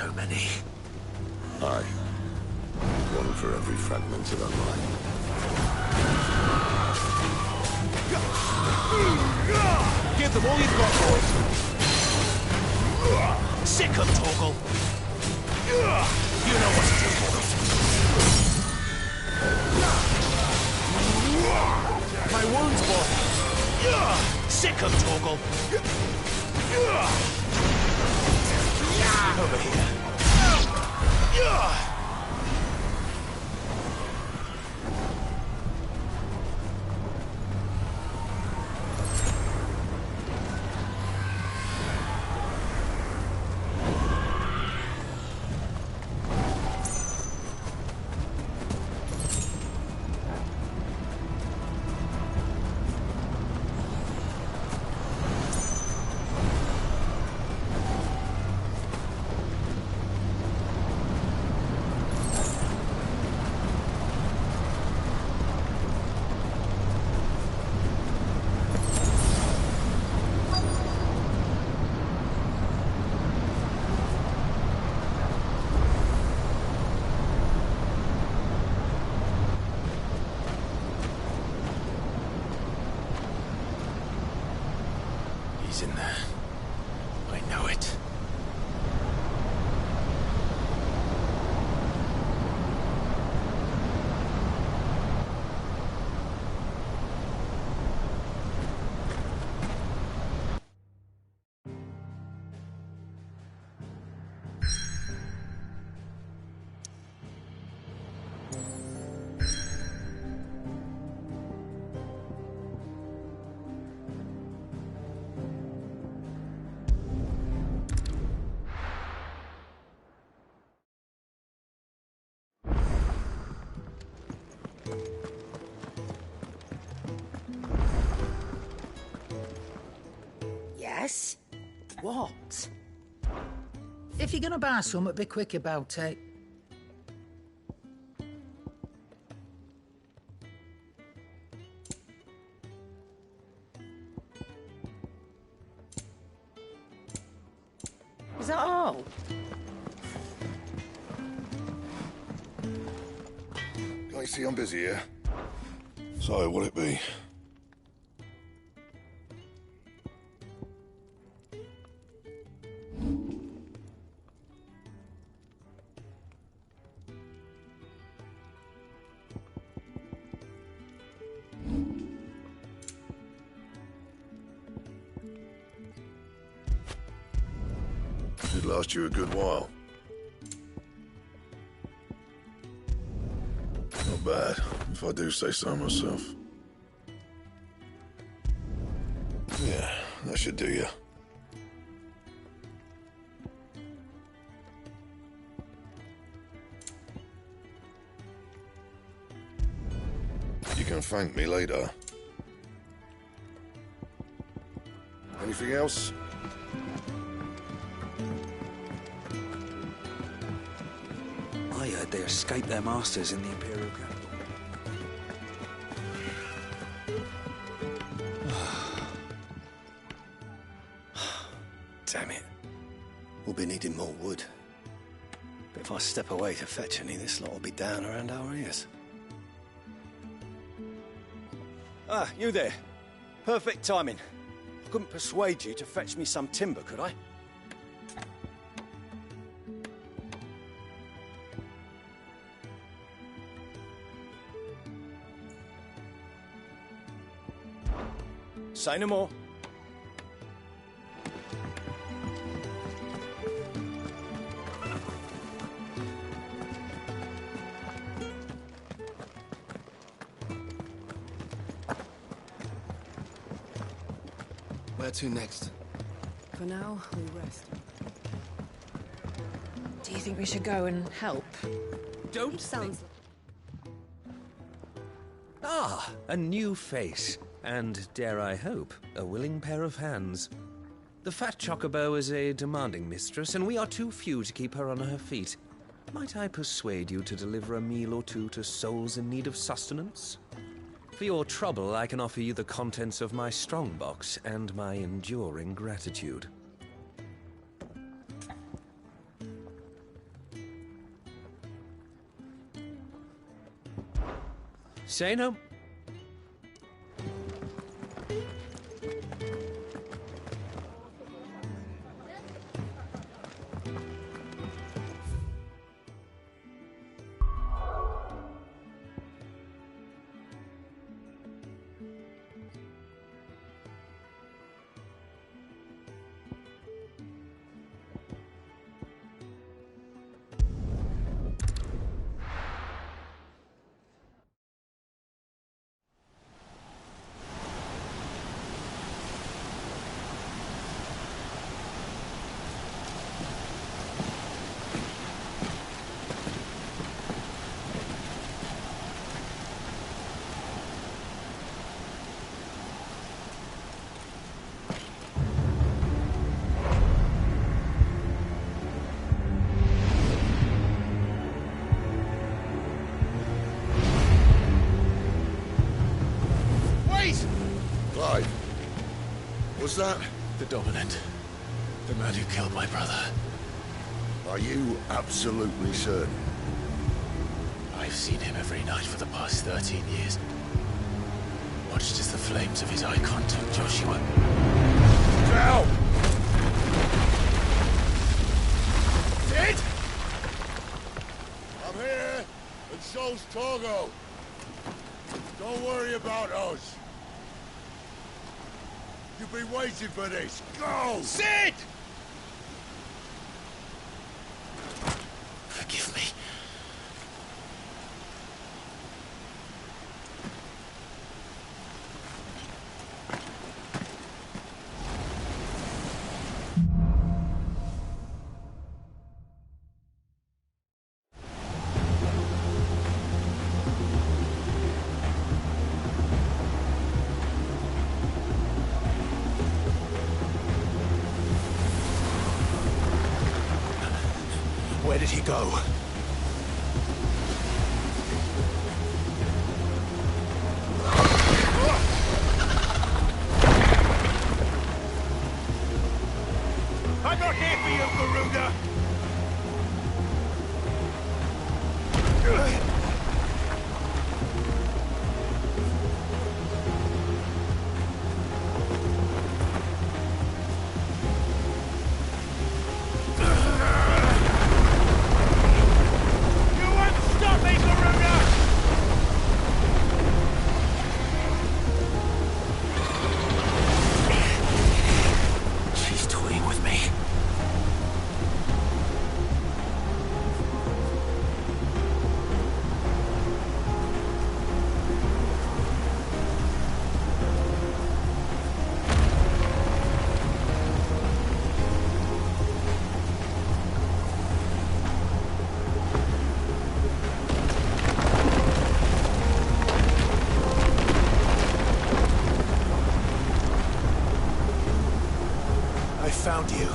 so many. Aye. One for every fragmented online. Give them all you've got, boys. Sick 'em, Torgal. You know what to do for them. My wounds, boy. Sick 'em, Torgal. Over here. He's in there. I know it. Yes? What? If you're gonna buy something, be quick about it. Is that all? Can't you see I'm busy here? So, what'll it be? Should last you a good while. Not bad, if I do say so myself. Yeah, that should do you. You can thank me later. Anything else? I heard they escaped their masters in the Imperial capital. Damn it. We'll be needing more wood. But if I step away to fetch any, this lot will be down around our ears. Ah, you there. Perfect timing. I couldn't persuade you to fetch me some timber, could I? Say no more. Where to next? For now, we rest. Do you think we should go and help? Don't Sounds Ah, a new face. And, dare I hope, a willing pair of hands. The fat chocobo is a demanding mistress, and we are too few to keep her on her feet. Might I persuade you to deliver a meal or two to souls in need of sustenance? For your trouble, I can offer you the contents of my strongbox and my enduring gratitude. Say no. Clive, was that? The Dominant. The man who killed my brother. Are you absolutely certain? I've seen him every night for the past 13 years. Watched as the flames of his icon took Joshua. Down! Sid! I'm here, and so's Togo. Don't worry about us. You've been waiting for this. Go! Sid! Forgive me. Where did he go? I'm not here for you, Garuda! You won't stop me, Garuda! She's toying with me. I found you.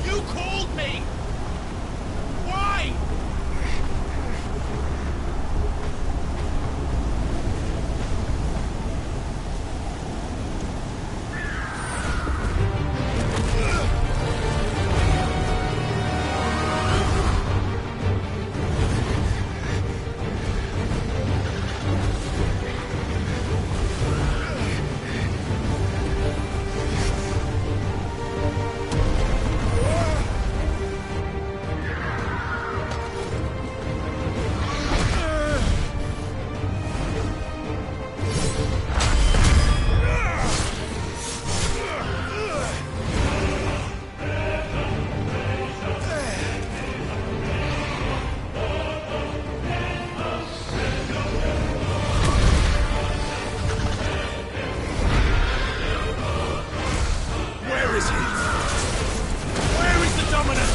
You called me! Why? Where is he? Where is the Dominant?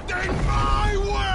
Get in my way!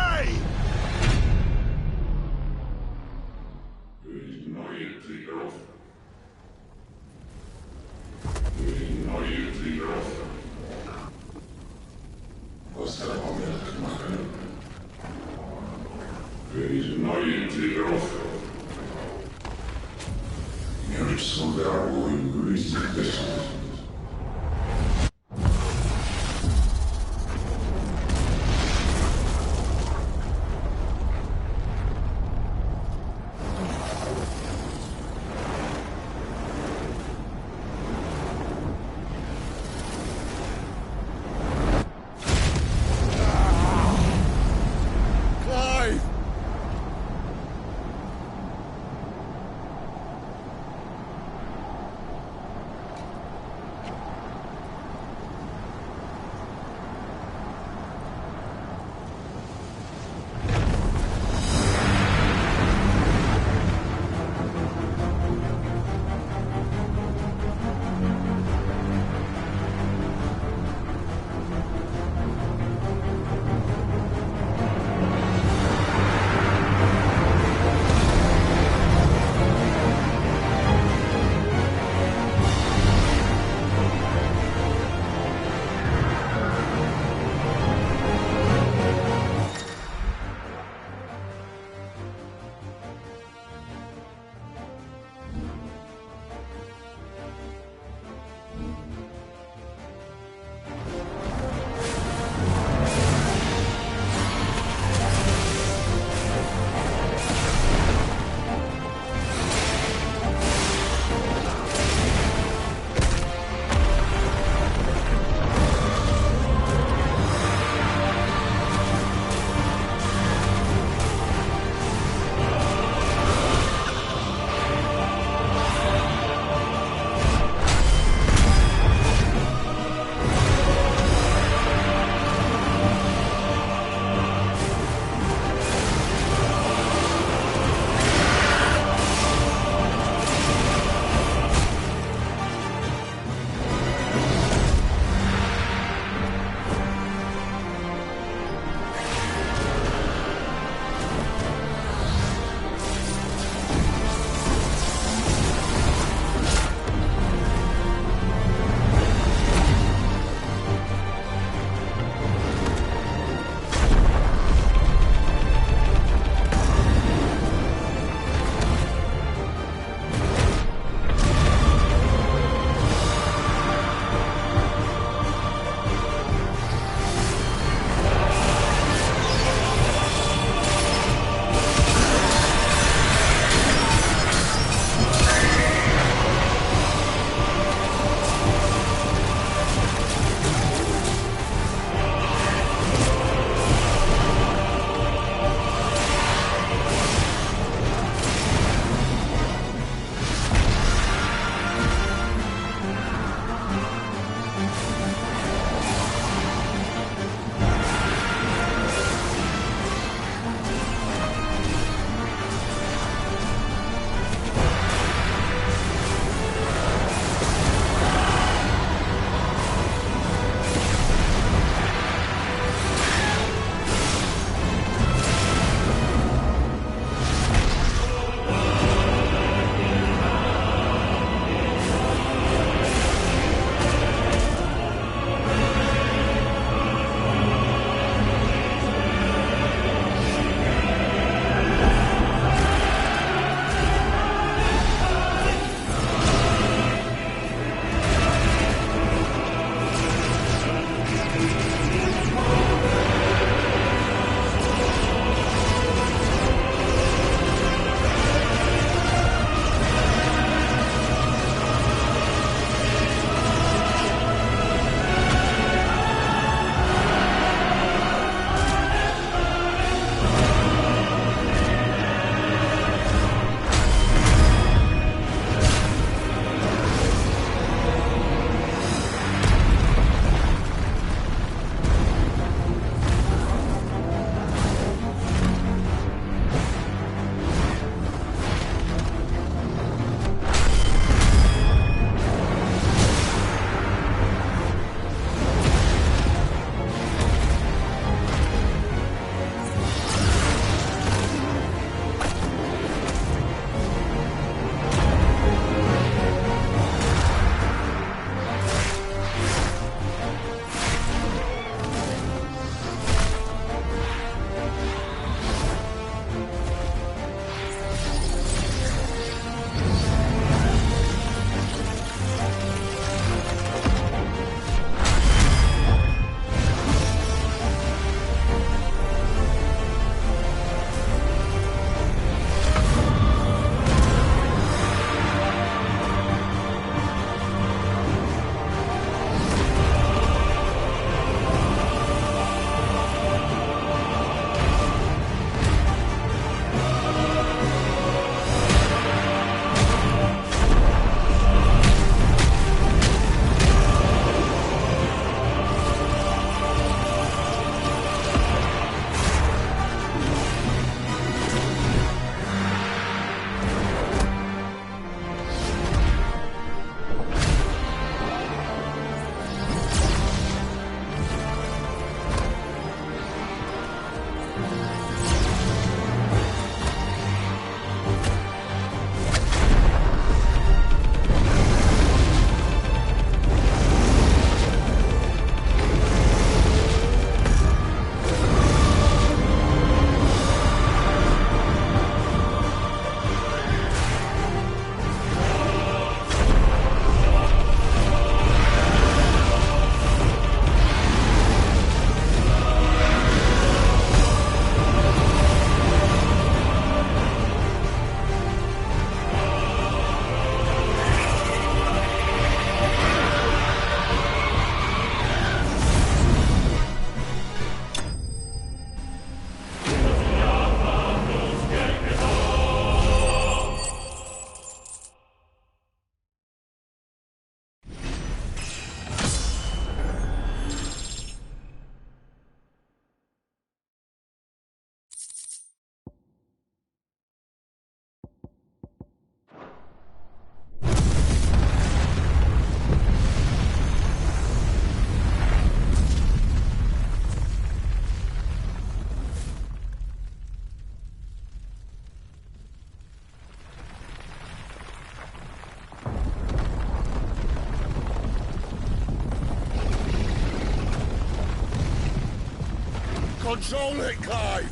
Control it, Clive!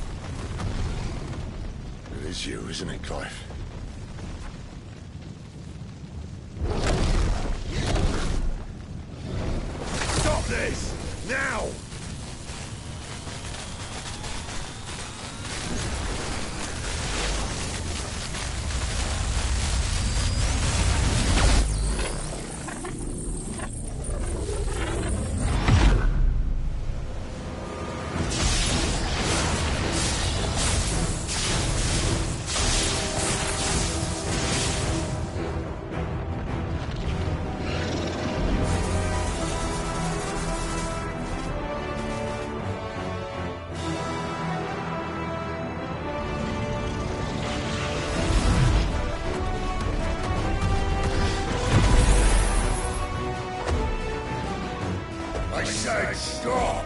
It is you, isn't it, Clive? Stop this! Now! I said stop!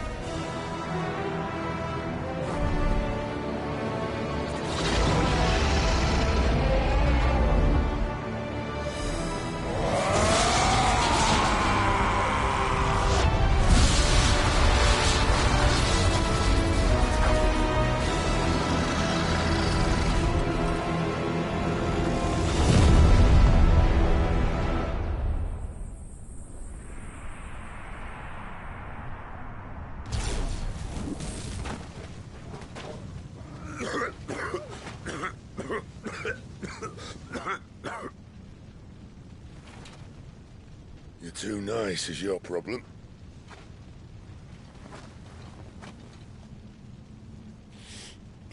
You're too nice is your problem.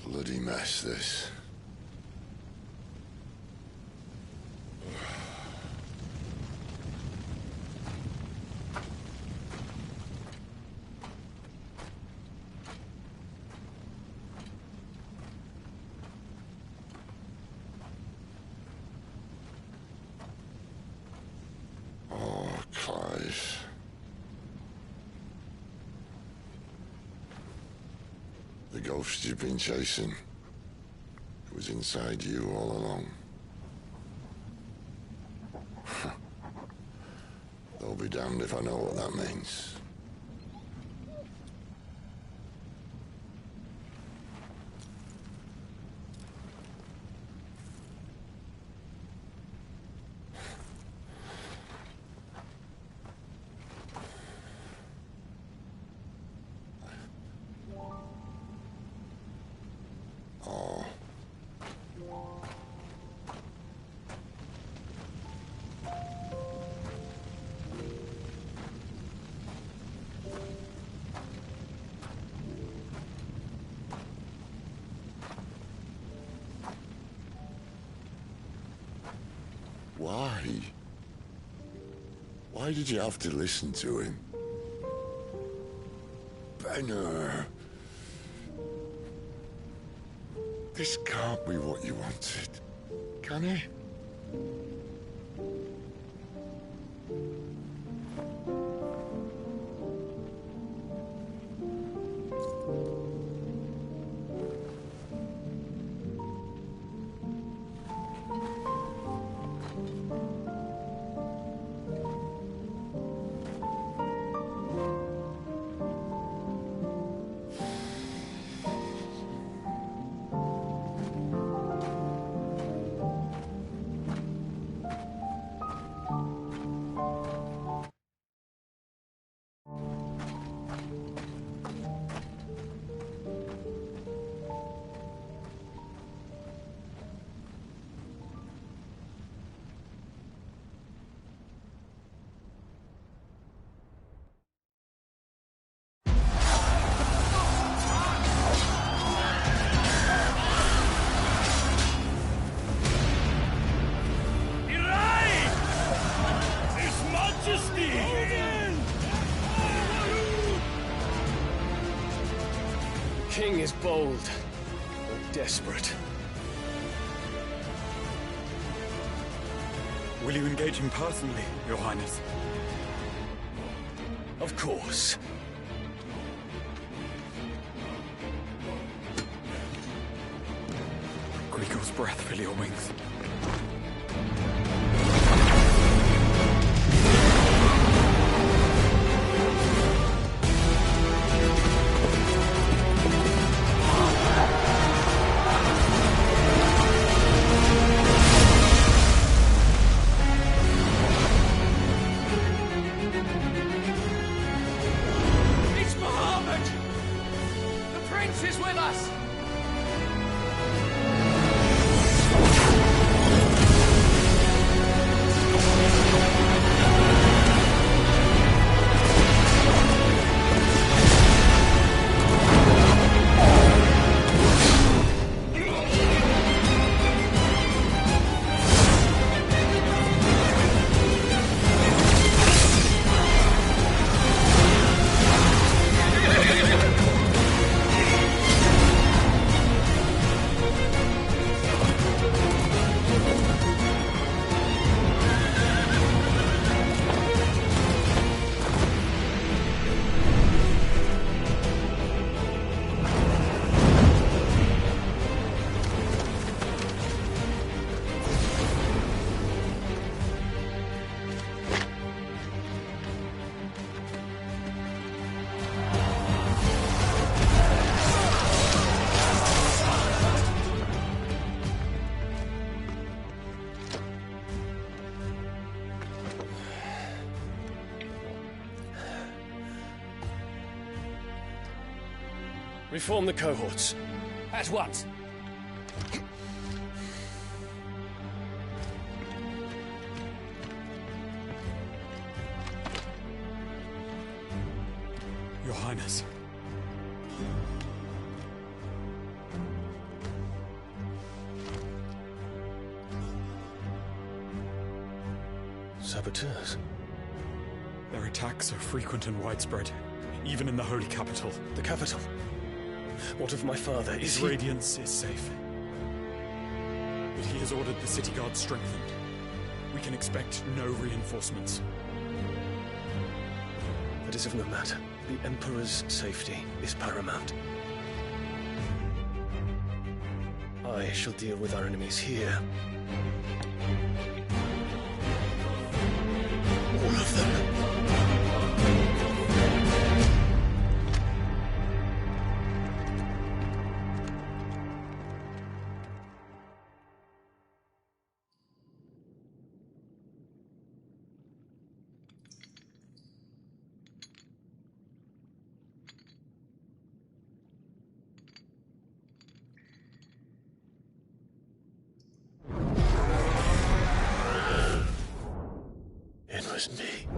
Bloody mess, this. Clive. The ghost you've been chasing, it was inside you all along. They'll be damned if I know what that means. Why? Why did you have to listen to him? Benner. This can't be what you wanted, can it? King is bold, or desperate. Will you engage him personally, Your Highness? Of course. Griegel's breath fill your wings. pass! Reform the cohorts. At once. Your Highness. Saboteurs. Their attacks are frequent and widespread, even in the Holy Capital. The capital. What of my father? Is His he... radiance is safe. But he has ordered the city guard strengthened. We can expect no reinforcements. That is of no matter. The Emperor's safety is paramount. I shall deal with our enemies here. All of them. It was me.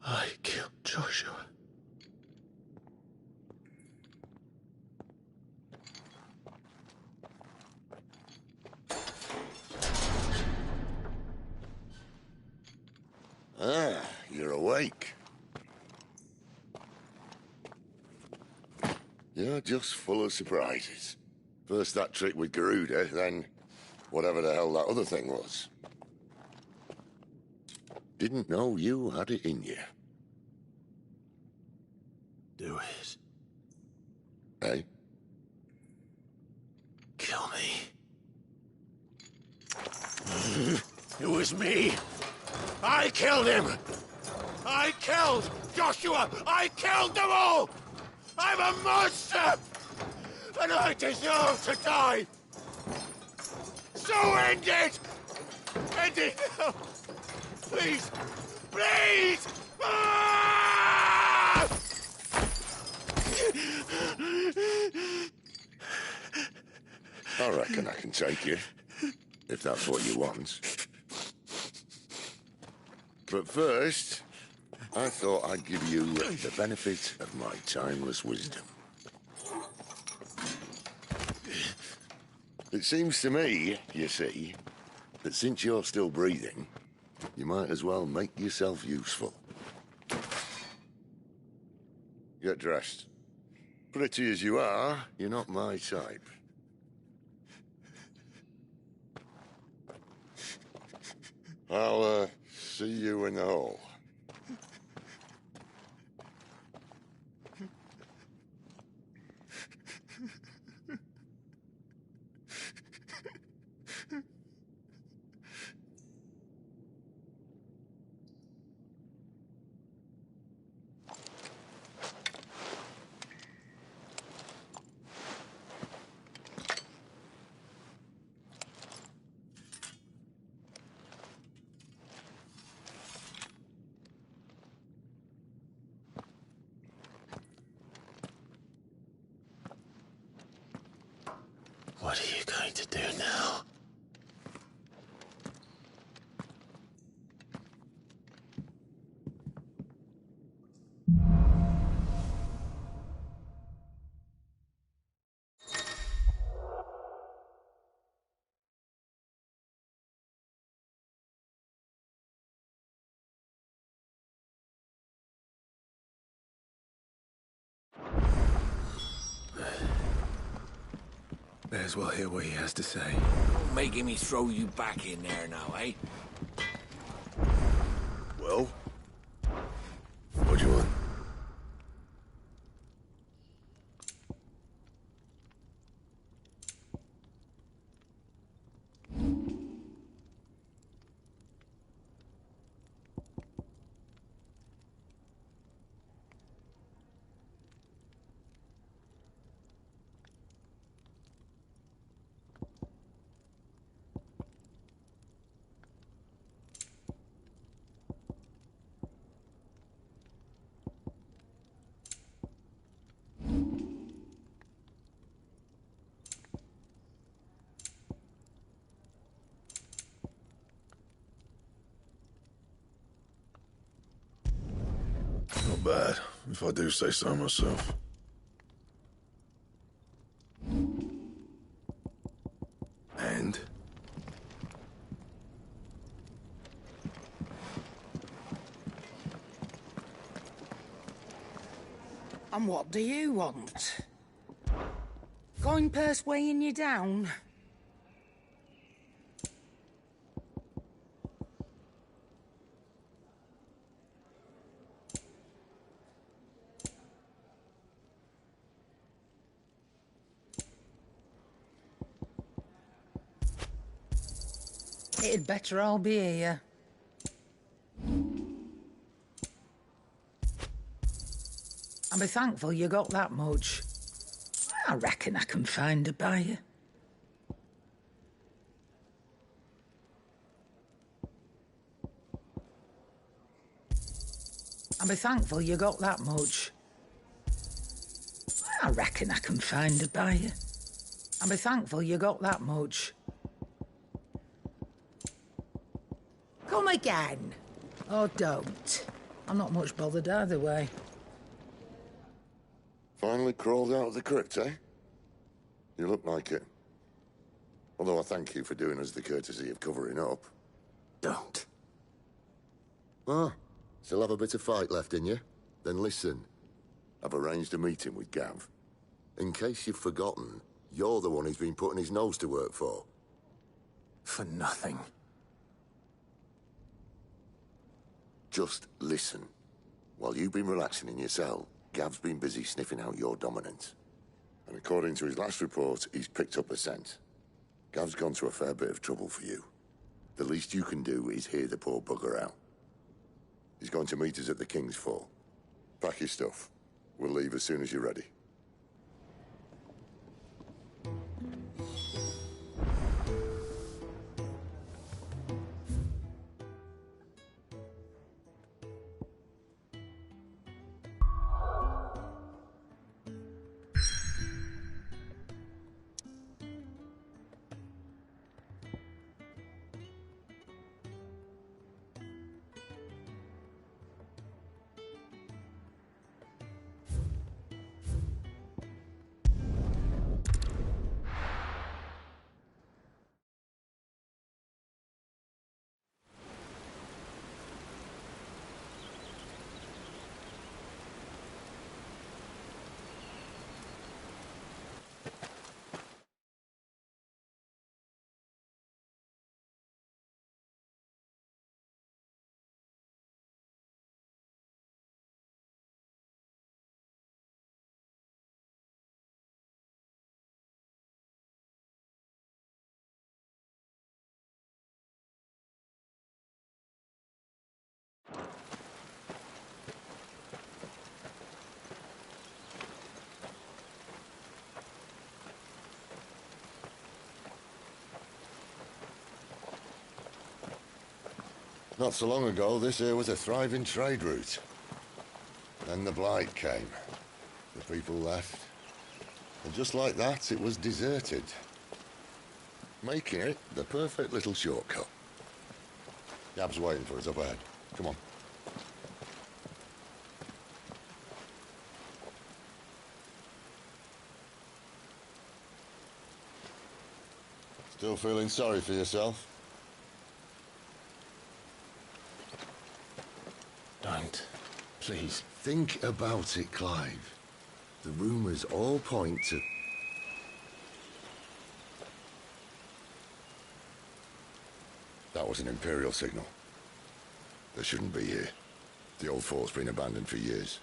I killed Joshua. Ah, you're awake. You're just full of surprises. First that trick with Garuda, then whatever the hell that other thing was. Didn't know you had it in you. Do it. Hey? Kill me. It was me. I killed him. I killed Joshua. I killed them all. I'm a monster. And I deserve to die. So end it. End it now. Please. Please. Ah! I reckon I can take you, if that's what you want. But first, I thought I'd give you the benefit of my timeless wisdom. It seems to me, you see, that since you're still breathing, you might as well make yourself useful. Get dressed. Pretty as you are, you're not my type. I'll, see you in the hall. What are you going to do now? May as well hear what he has to say. Making me throw you back in there now, eh? Well? What do you want? Not bad, if I do say so myself. And? And what do you want? Coin purse weighing you down? It'd better all be here. And be thankful you got that much. I reckon I can find a buyer. And be thankful you got that much. I reckon I can find a buyer. And be thankful you got that much. Come again. Or don't. I'm not much bothered either way. Finally crawled out of the crypt, eh? You look like it. Although I thank you for doing us the courtesy of covering up. Don't. Ah, still have a bit of fight left in you? Then listen. I've arranged a meeting with Gav. In case you've forgotten, you're the one he's been putting his nose to work for. For nothing. Just listen. While you've been relaxing in your cell, Gav's been busy sniffing out your dominance. And according to his last report, he's picked up a scent. Gav's gone to a fair bit of trouble for you. The least you can do is hear the poor bugger out. He's going to meet us at the King's Fall. Pack your stuff. We'll leave as soon as you're ready. Not so long ago, this here was a thriving trade route. Then the Blight came. The people left. And just like that, it was deserted. Making it the perfect little shortcut. Gab's waiting for us up ahead. Come on. Still feeling sorry for yourself? Don't. Please. Think about it, Clive. The rumours all point to... That was an Imperial signal. They shouldn't be here. The old fort's been abandoned for years.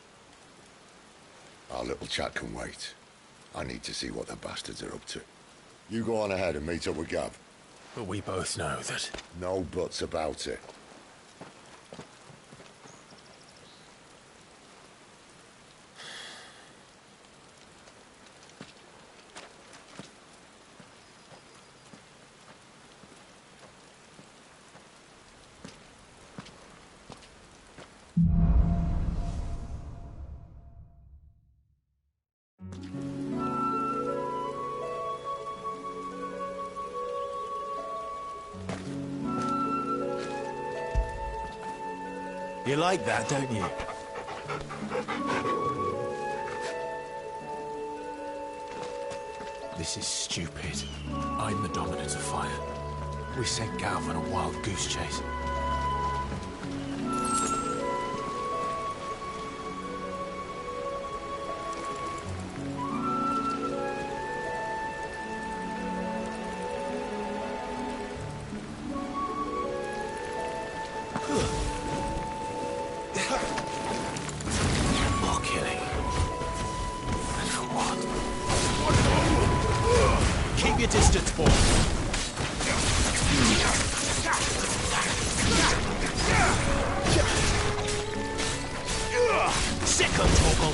Our little chat can wait. I need to see what the bastards are up to. You go on ahead and meet up with Gab. But we both know that... No buts about it. You like that, don't you? This is stupid. I'm the dominant of fire. We sent Gav on a wild goose chase. More killing. And for what? Keep your distance, boy. Sick of Torgal.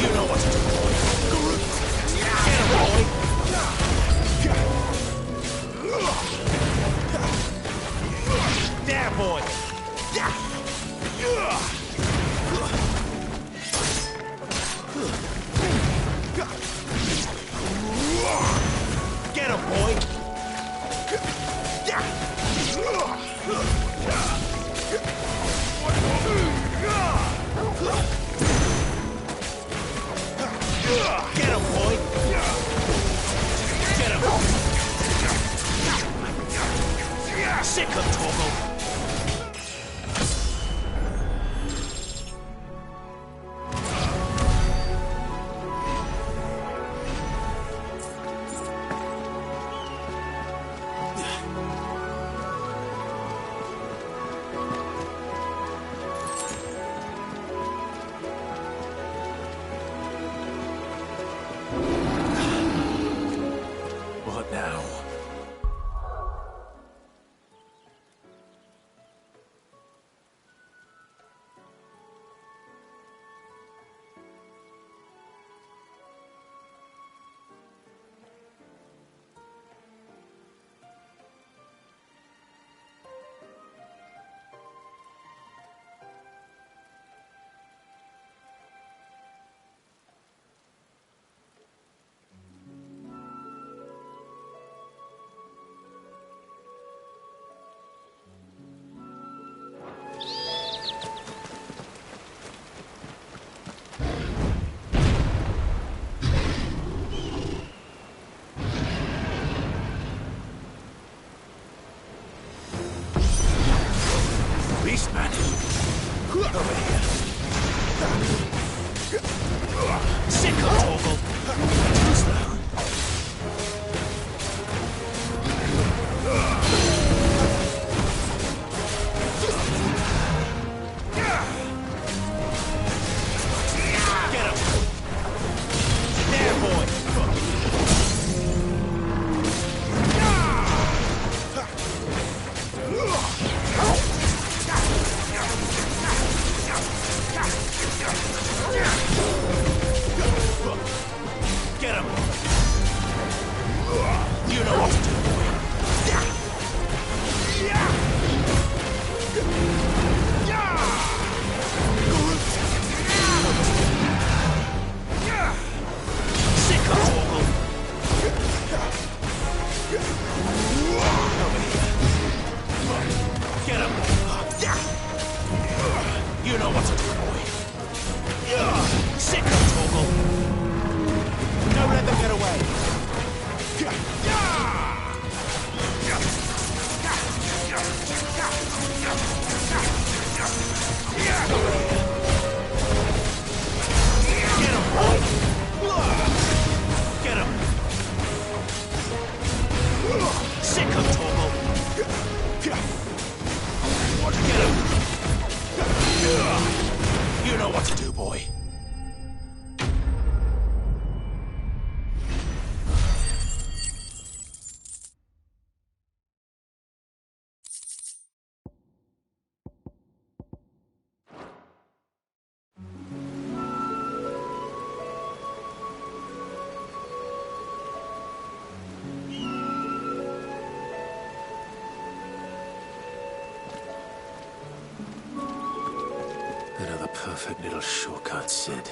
You know what to do, boy. Get him, boy. There, boy. Get him, boy! Get him, boy! Get him! Sick of Torgal! What now? Beastman! Over here! Sick of Torgal! Too slow! Get him! There, boy! perfect little shortcut, Sid.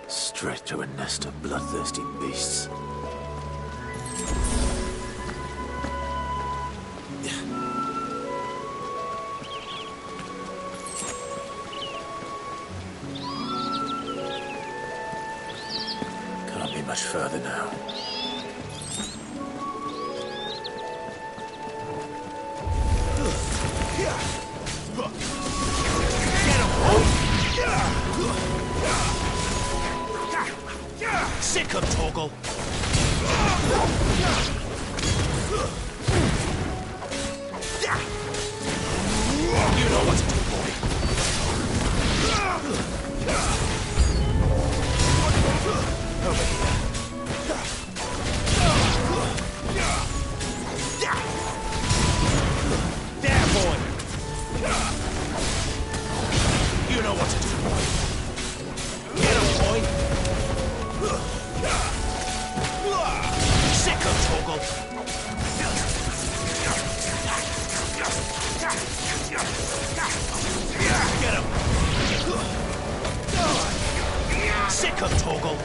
Straight to a nest of bloodthirsty beasts. Can't be much further now. Sick of Torgal! You know what to do, boy. Over here. There, boy! You know what to do, boy. Get him, boy! Sick of Torgal! Get him! Sick of Torgal!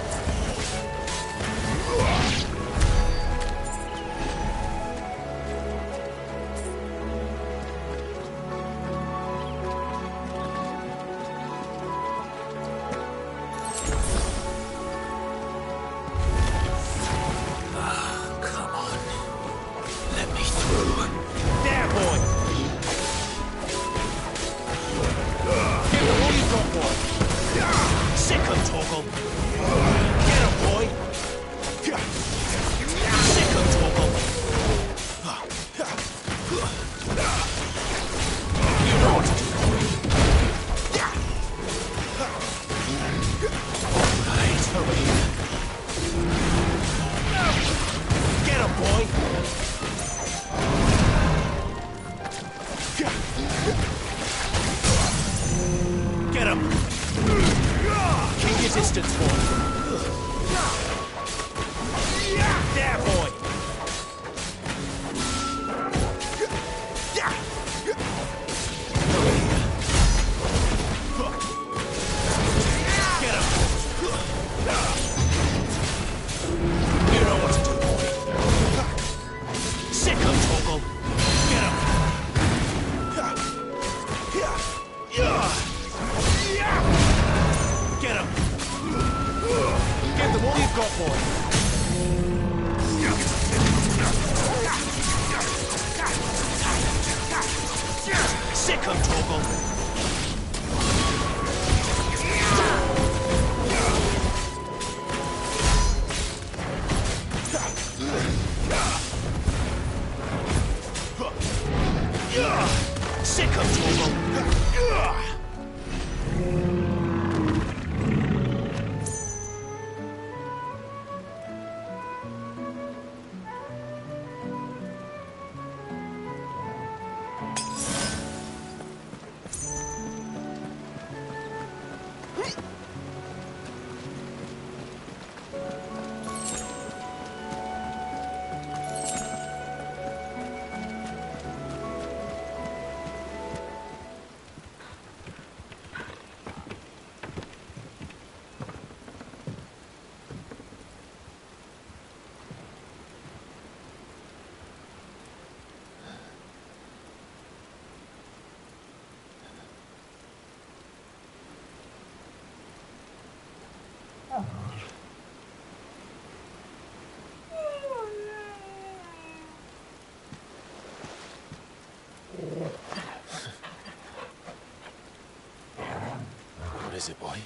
What is it, boy?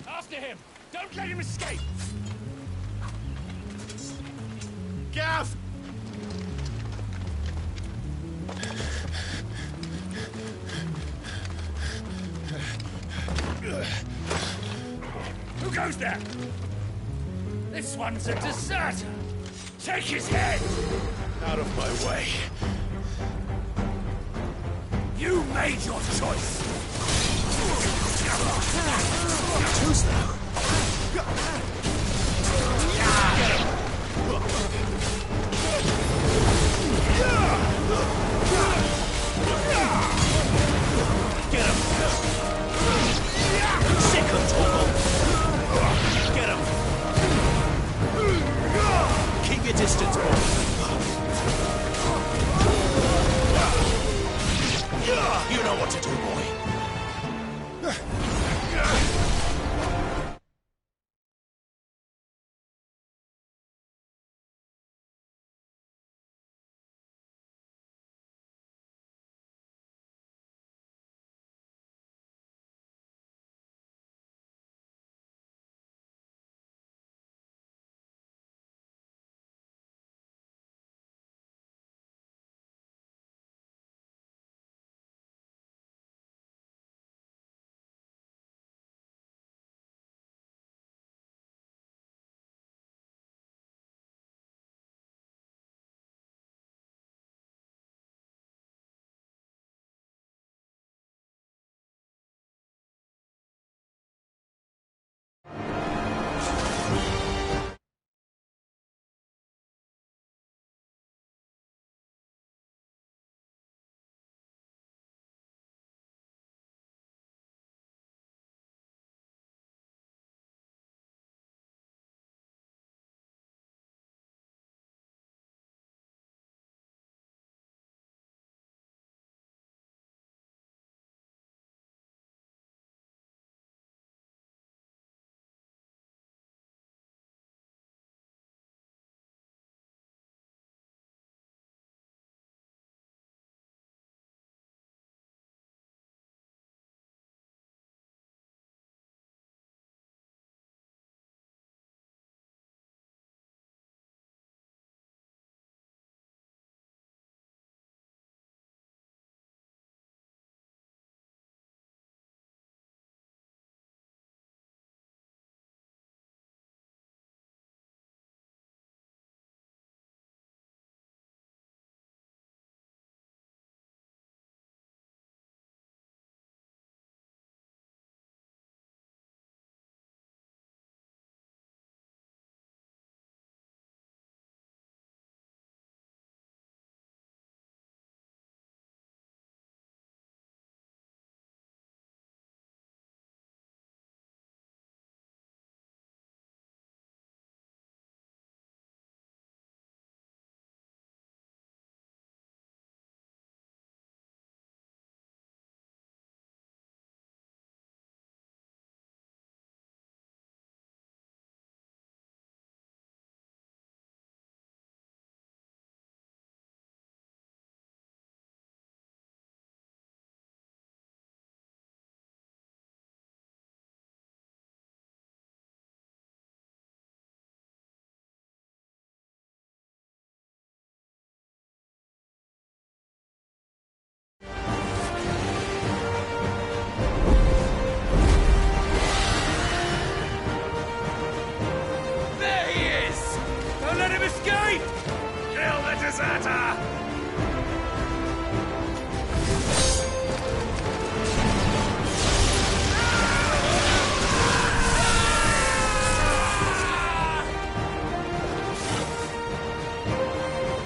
After him! Don't let him escape! Gav! Who goes there? This one's a deserter! Take his head! Out of my way. You made your choice! Too slow. Get him! Get him! You know what to do, boy.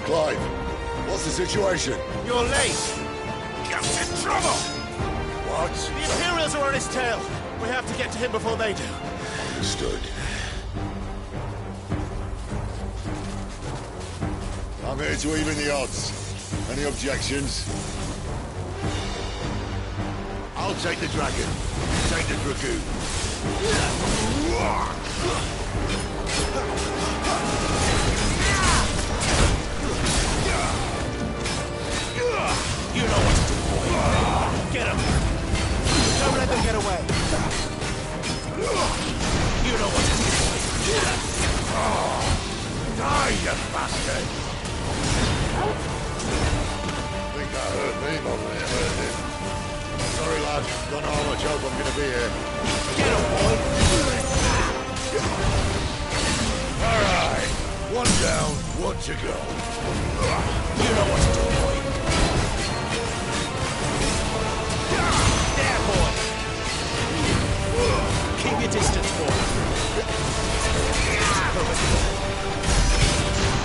Clive, what's the situation? You're late. Gav's in trouble. What? The Imperials are on his tail. We have to get to him before they do. Understood. I'm here to even the odds. Any objections? I'll take the dragon. You take the dragoon. You know what to do, boy. Get him. Don't let them get away. You know what to do, boy. Die, you bastard! Think that hurt me more than it hurt him. Sorry, lad. Don't know how much help I'm gonna be here. Get him, boy. All right. One down, one to go. You know what to do, boy. There, boy. Keep your distance, boy.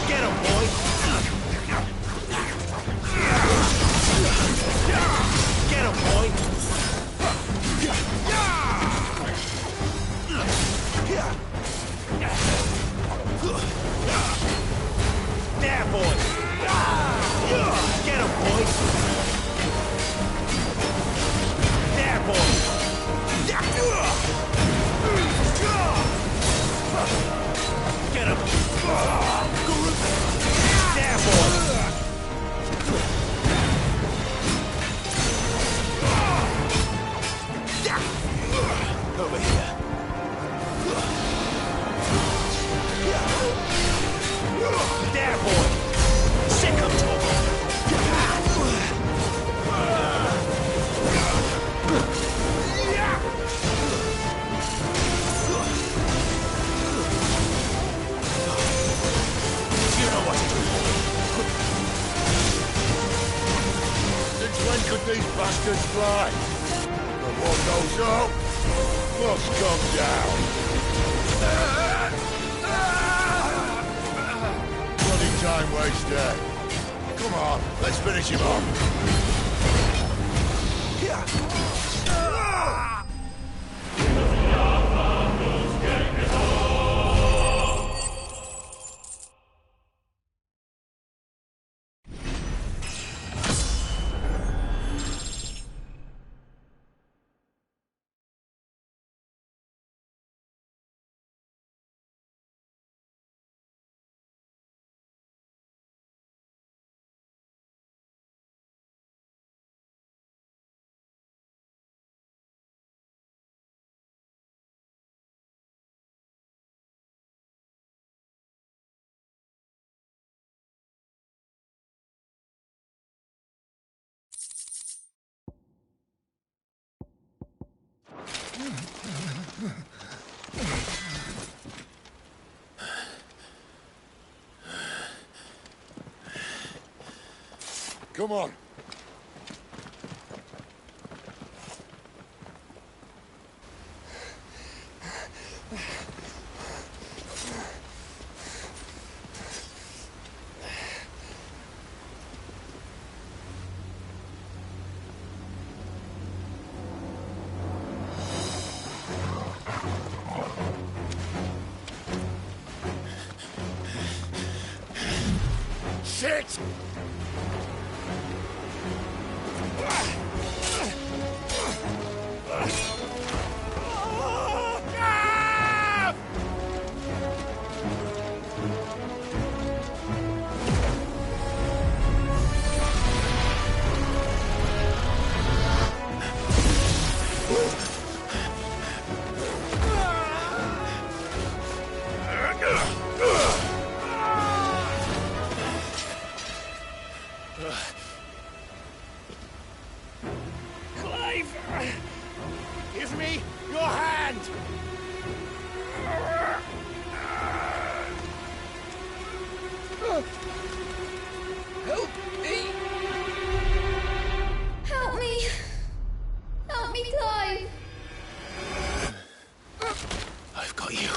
Get him, boy. Get him, boy. There, boy. bastards fly. But what goes up must come down. Bloody time waster. Come on, let's finish him off. Come on. Shit! Give me your hand! Help me! Help me! Help me, Clive! I've got you.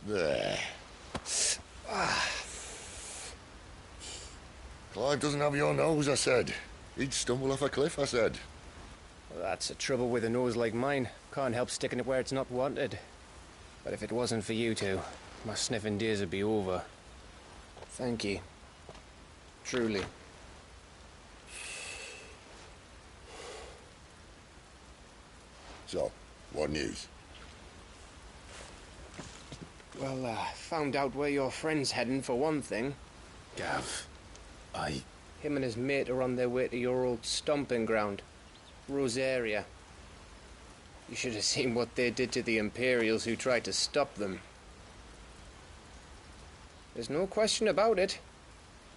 There. Clive doesn't have your nose, I said. He'd stumble off a cliff, I said. Well, that's the trouble with a nose like mine. Can't help sticking it where it's not wanted. But if it wasn't for you two, my sniffing days would be over. Thank you. Truly. So, what news? Well, found out where your friend's heading, for one thing. Gav, Him and his mate are on their way to your old stomping ground, Rosaria. You should have seen what they did to the Imperials who tried to stop them. There's no question about it.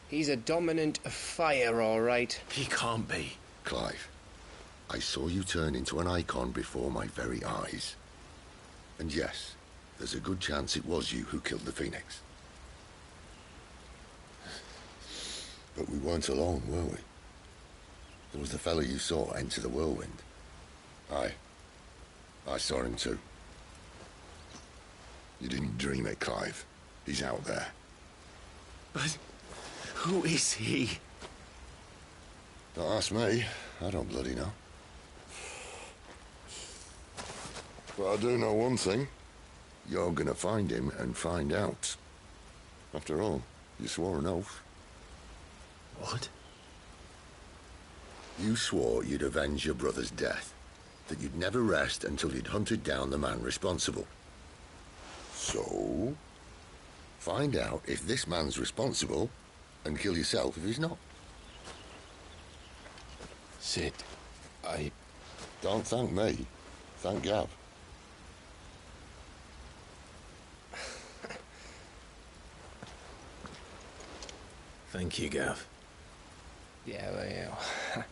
He's a dominant fire, all right. He can't be. Clive, I saw you turn into an icon before my very eyes. And yes, there's a good chance it was you who killed the Phoenix. But we weren't alone, were we? There was the fellow you saw enter the whirlwind. I saw him too. You didn't dream it, Clive. He's out there. But who is he? Don't ask me. I don't bloody know. But I do know one thing. You're gonna find him and find out. After all, you swore an oath. What? You swore you'd avenge your brother's death. That you'd never rest until you'd hunted down the man responsible. So, find out if this man's responsible and kill yourself if he's not. Sid, I... Don't thank me. Thank Gav. Thank you, Gav. Yeah, well, yeah.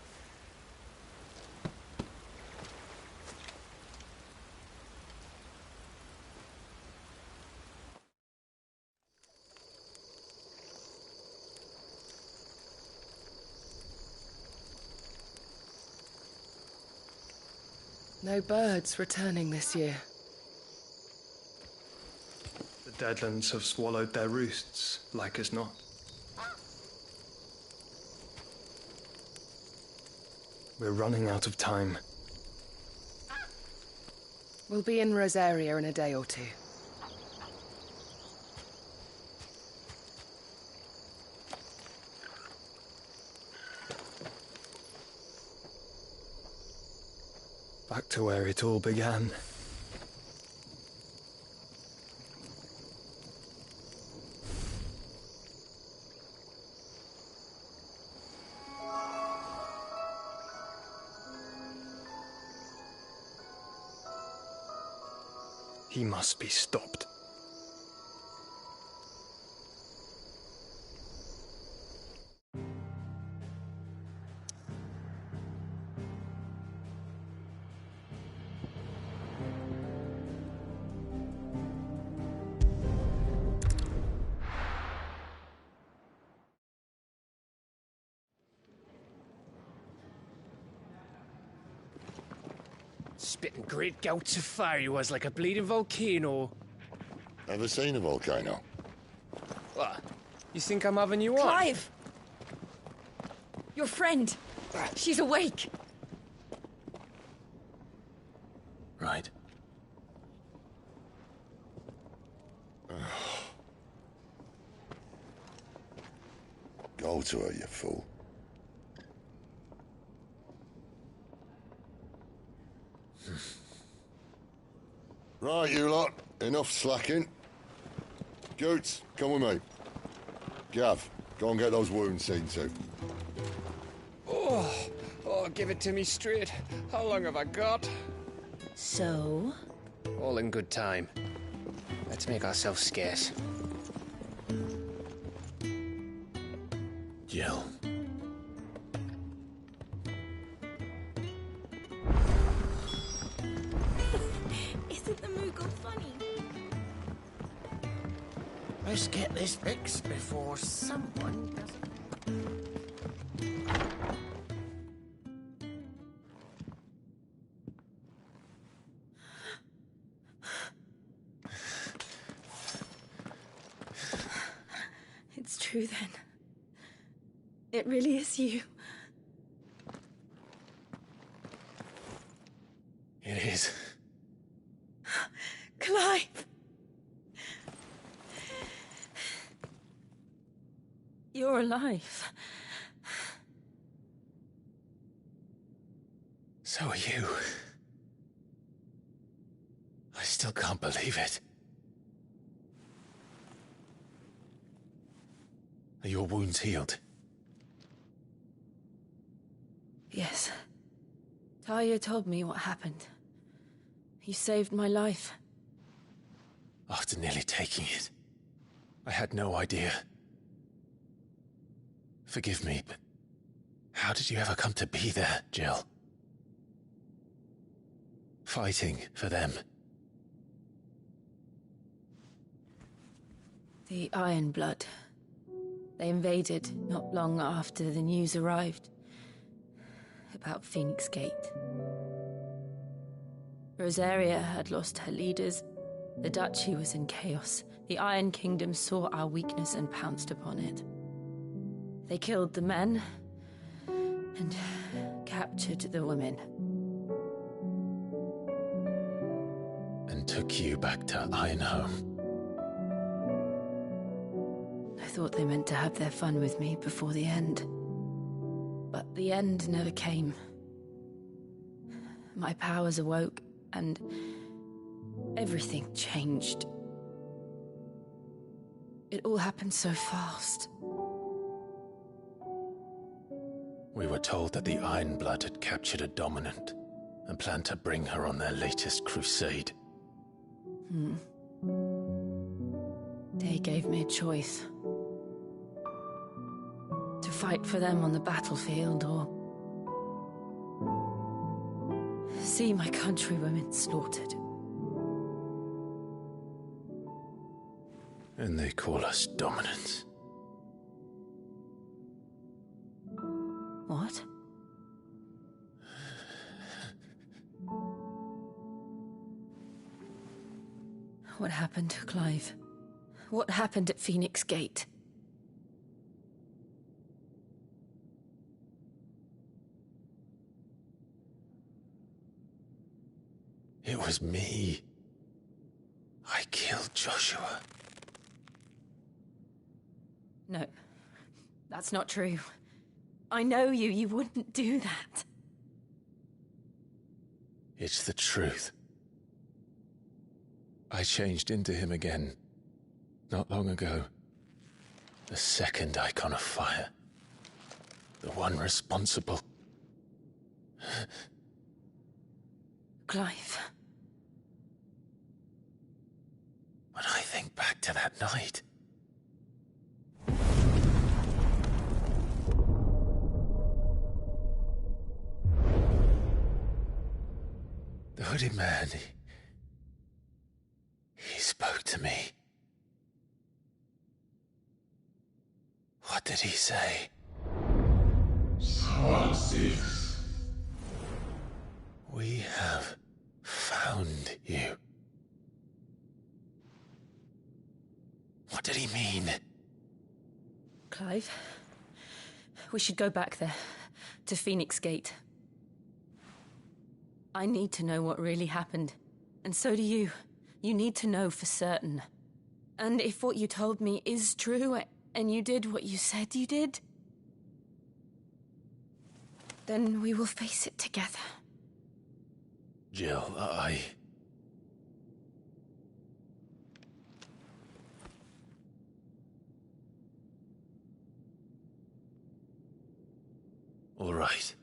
No birds returning this year. The Deadlands have swallowed their roosts, like as not. We're running out of time. We'll be in Rosaria in a day or two. Back to where it all began. He must be stopped. Spitting great gouts of fire he was, like a bleeding volcano. Ever seen a volcano? What? You think I'm having you on? Clive! Your friend. She's awake. Right. Go to her, you fool. Right, you lot. Enough slacking. Goots, come with me. Gav, go and get those wounds seen to. Oh, give it to me straight. How long have I got? So? All in good time. Let's make ourselves scarce. Jill. Isn't the Moogle funny? Let's get this fixed before someone does it. It's true then. It really is you. It is. Clive! You're alive. So are you. I still can't believe it. Are your wounds healed? Yes. Talia told me what happened. You saved my life. After nearly taking it, I had no idea. Forgive me, but how did you ever come to be there, Jill? Fighting for them. The Iron Blood. They invaded not long after the news arrived about Phoenix Gate. Rosaria had lost her leaders. The Duchy was in chaos. The Iron Kingdom saw our weakness and pounced upon it. They killed the men and captured the women. And took you back to Ironhome. I thought they meant to have their fun with me before the end. But the end never came. My powers awoke, and everything changed. It all happened so fast. We were told that the Ironblood had captured a dominant and planned to bring her on their latest crusade. They gave me a choice. To fight for them on the battlefield or see my countrywomen slaughtered. And they call us dominants. What? What happened, Clive? What happened at Phoenix Gate? It was me. I killed Joshua. No, that's not true. I know you. You wouldn't do that. It's the truth. I changed into him again, not long ago. The second icon of fire. The one responsible. Clive. When I think back to that night... The hooded man, he spoke to me. What did he say? Ff16. We have found you. What did he mean? Clive, we should go back there, to Phoenix Gate. I need to know what really happened. And so do you. You need to know for certain. And if what you told me is true, and you did what you said you did, then we will face it together. Jill, All right.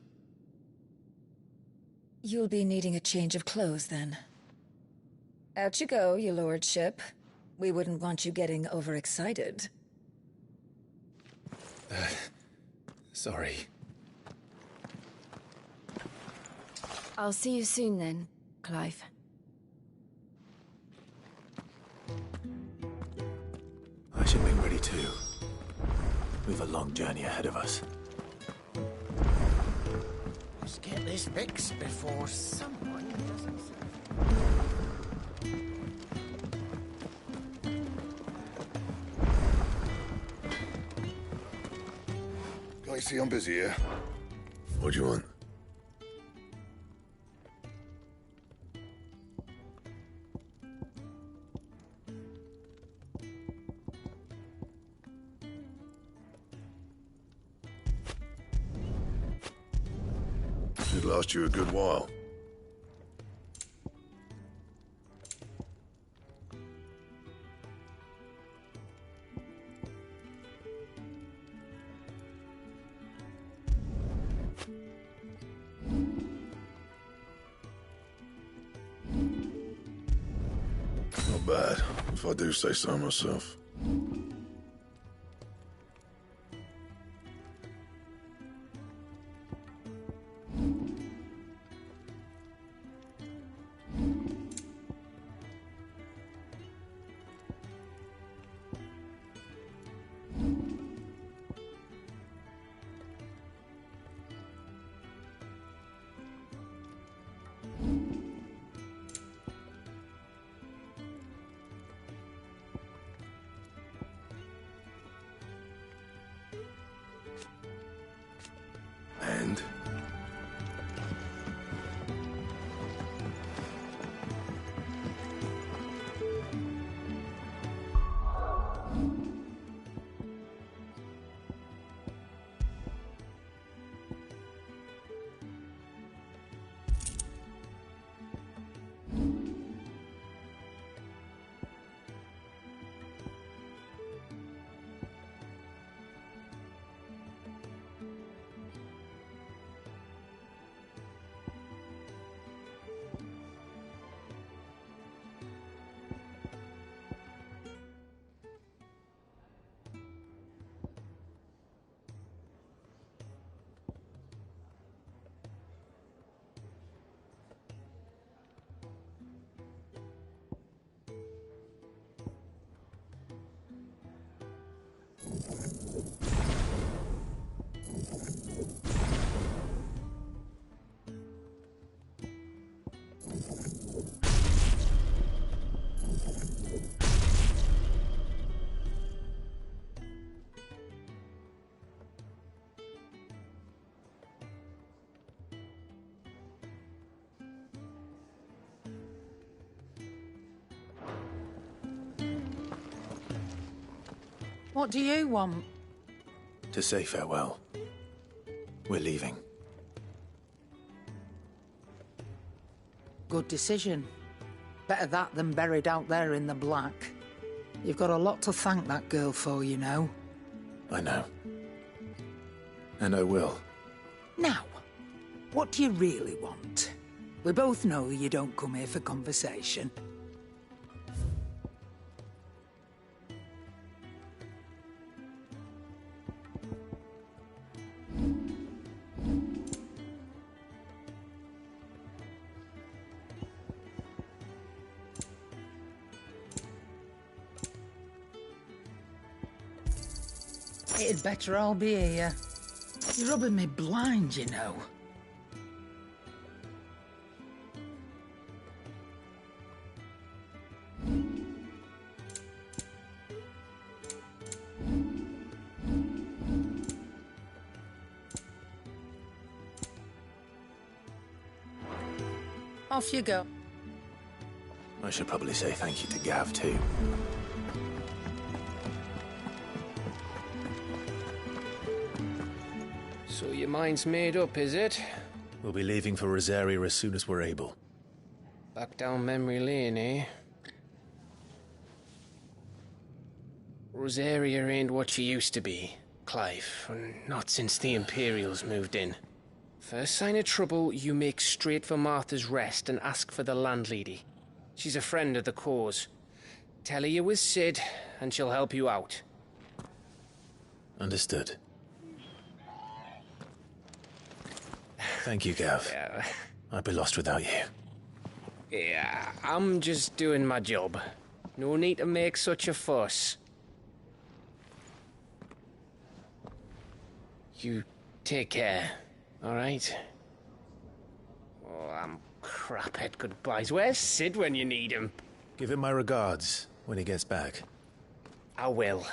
You'll be needing a change of clothes, then. Out you go, your lordship. We wouldn't want you getting overexcited. Sorry. I'll see you soon then, Clive. I should make ready too. We've a long journey ahead of us. Let's get this fixed before someone doesn't say. Can't you see I'm busy here? What do you want? Should last you a good while. Not bad, if I do say so myself. And? What do you want? To say farewell. We're leaving. Good decision. Better that than buried out there in the black. You've got a lot to thank that girl for, you know. I know. And I will. Now, what do you really want? We both know you don't come here for conversation. It'd better all be here. You're rubbing me blind, you know. Off you go. I should probably say thank you to Gav, too. So your mind's made up, is it? We'll be leaving for Rosaria as soon as we're able. Back down memory lane, eh? Rosaria ain't what she used to be, Clive. Not since the Imperials moved in. First sign of trouble, you make straight for Martha's Rest and ask for the landlady. She's a friend of the cause. Tell her you was Sid, and she'll help you out. Understood. Thank you, Gav. Yeah. I'd be lost without you. Yeah, I'm just doing my job. No need to make such a fuss. You take care, all right? Oh, I'm crap at goodbyes. Where's Sid when you need him? Give him my regards when he gets back. I will.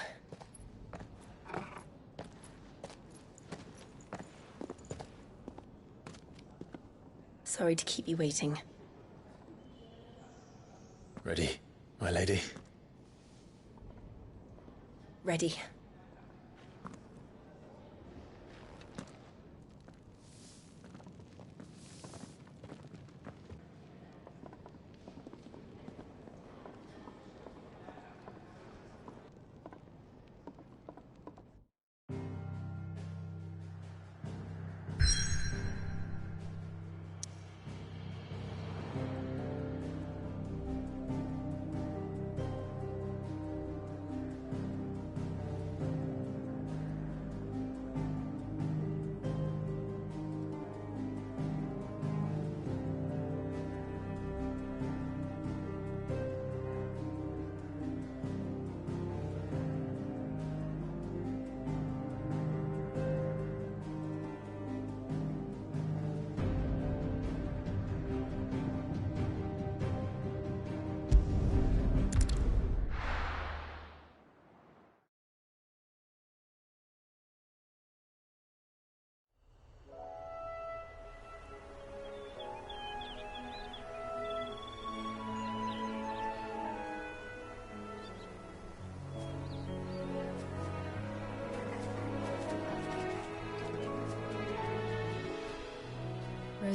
Sorry to keep you waiting. Ready, my lady? Ready.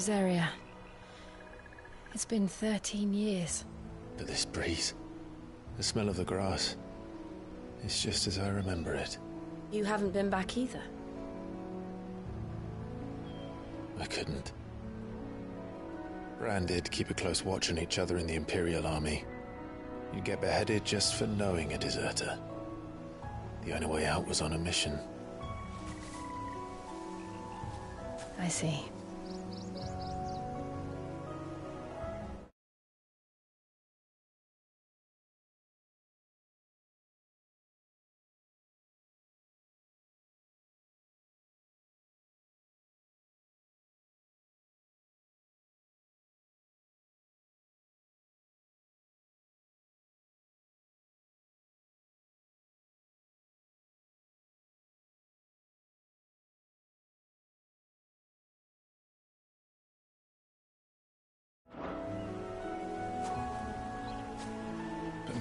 Rosaria. It's been 13 years. But this breeze, the smell of the grass, it's just as I remember it. You haven't been back either. I couldn't. Bran did keep a close watch on each other in the Imperial Army. You'd get beheaded just for knowing a deserter. The only way out was on a mission. I see.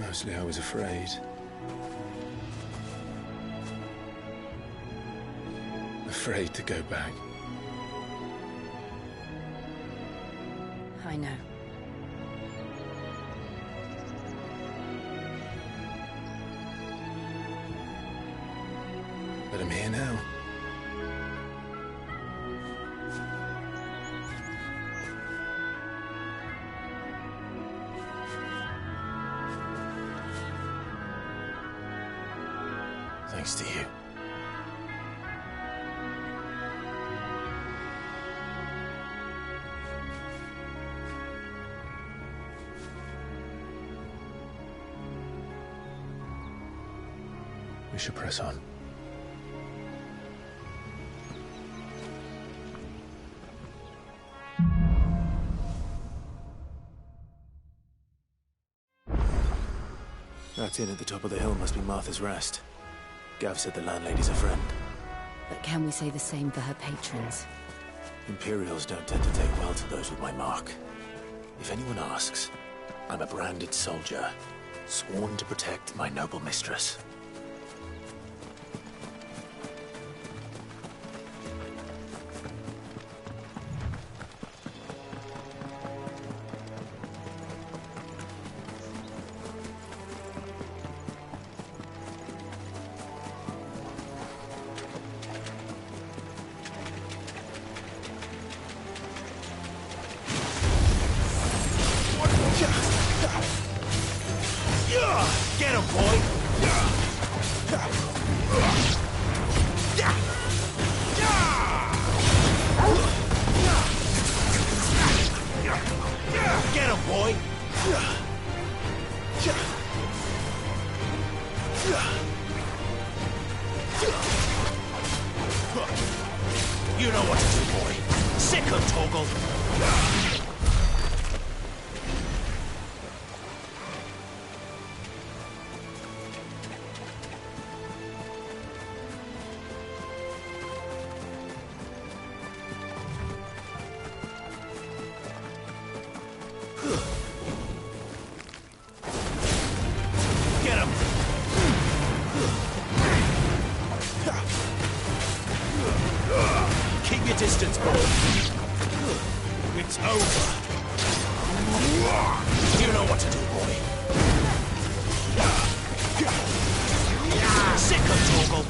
Mostly I was afraid. Afraid to go back. I know. But I'm here now. Thanks to you. We should press on. That inn at the top of the hill must be Martha's Rest. Gav said the landlady's a friend. But can we say the same for her patrons? Imperials don't tend to take well to those with my mark. If anyone asks, I'm a branded soldier, sworn to protect my noble mistress. Get him, boy! Get him, boy! You know what to do, boy. Sick him, Toggle! Keep your distance, boy. It's over. You know what to do, boy. Sick of Torgal.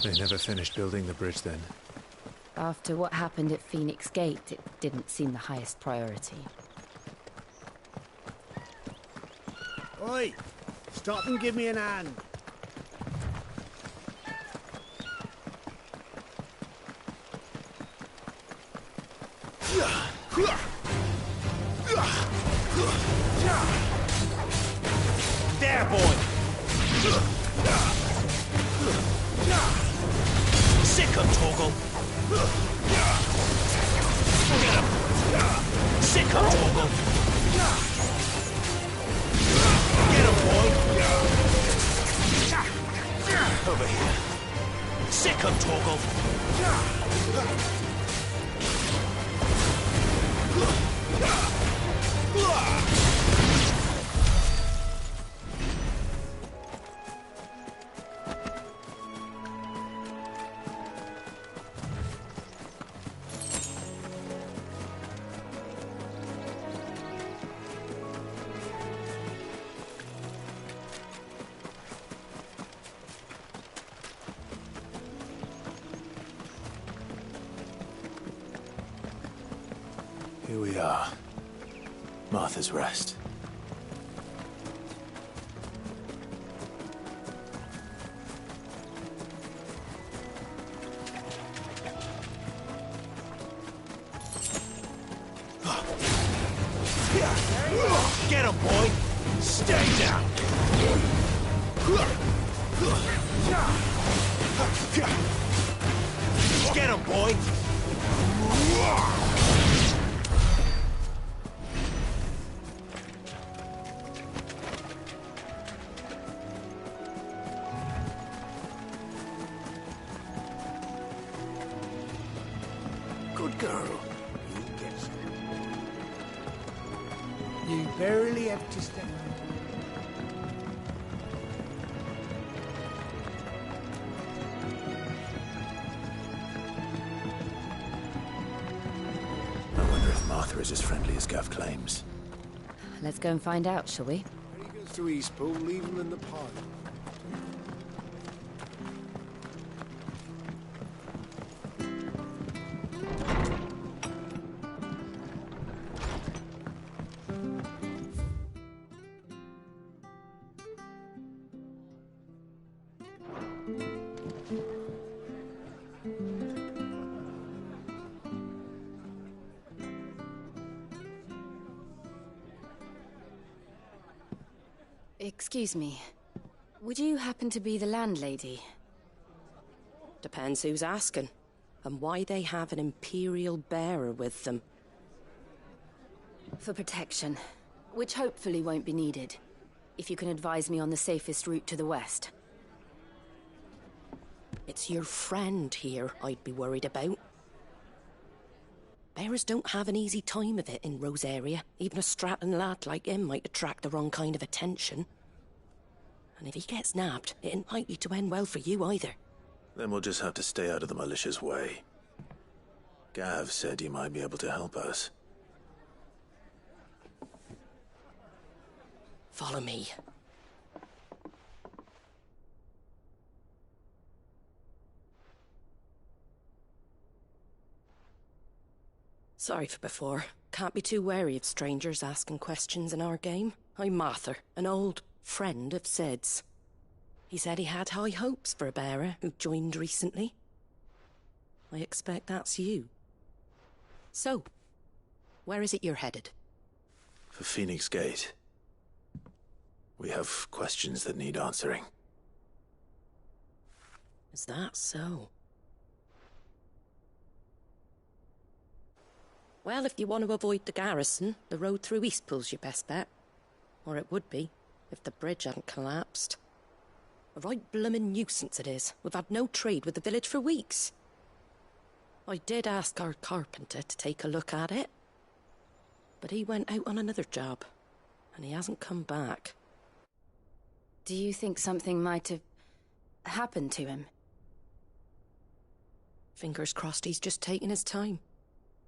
They never finished building the bridge then. After what happened at Phoenix Gate, it didn't seem the highest priority. Oi! Stop and give me an hand. There, boy! Sick of Torgal! Get him! Sick of Torgal! Get him, boy! Over here. Sick of Torgal! Here we are. Martha's Rest. Get him, boy! Stay down! Get him, boy! Good girl. You get some. You barely have to step. I wonder if Martha is as friendly as Gav claims. Let's go and find out, shall we? When he goes to Eastpool, leave him in the pod. Excuse me. Would you happen to be the landlady? Depends who's asking, and why they have an Imperial bearer with them. For protection, which hopefully won't be needed. If you can advise me on the safest route to the west. It's your friend here I'd be worried about. Bearers don't have an easy time of it in Rosaria. Even a Stratton lad like him might attract the wrong kind of attention. And if he gets nabbed, it ain't likely to end well for you either. Then we'll just have to stay out of the malicious way. Gav said you might be able to help us. Follow me. Sorry for before. Can't be too wary of strangers asking questions in our game. I'm Martha, an old friend of Sid's. He said he had high hopes for a bearer who joined recently. I expect that's you. So, where is it you're headed? For Phoenix Gate. We have questions that need answering. Is that so? Well, if you want to avoid the garrison, the road through Eastpool's your best bet. Or it would be, if the bridge hadn't collapsed. A right bloomin' nuisance it is. We've had no trade with the village for weeks. I did ask our carpenter to take a look at it. But he went out on another job, and he hasn't come back. Do you think something might have happened to him? Fingers crossed he's just taking his time.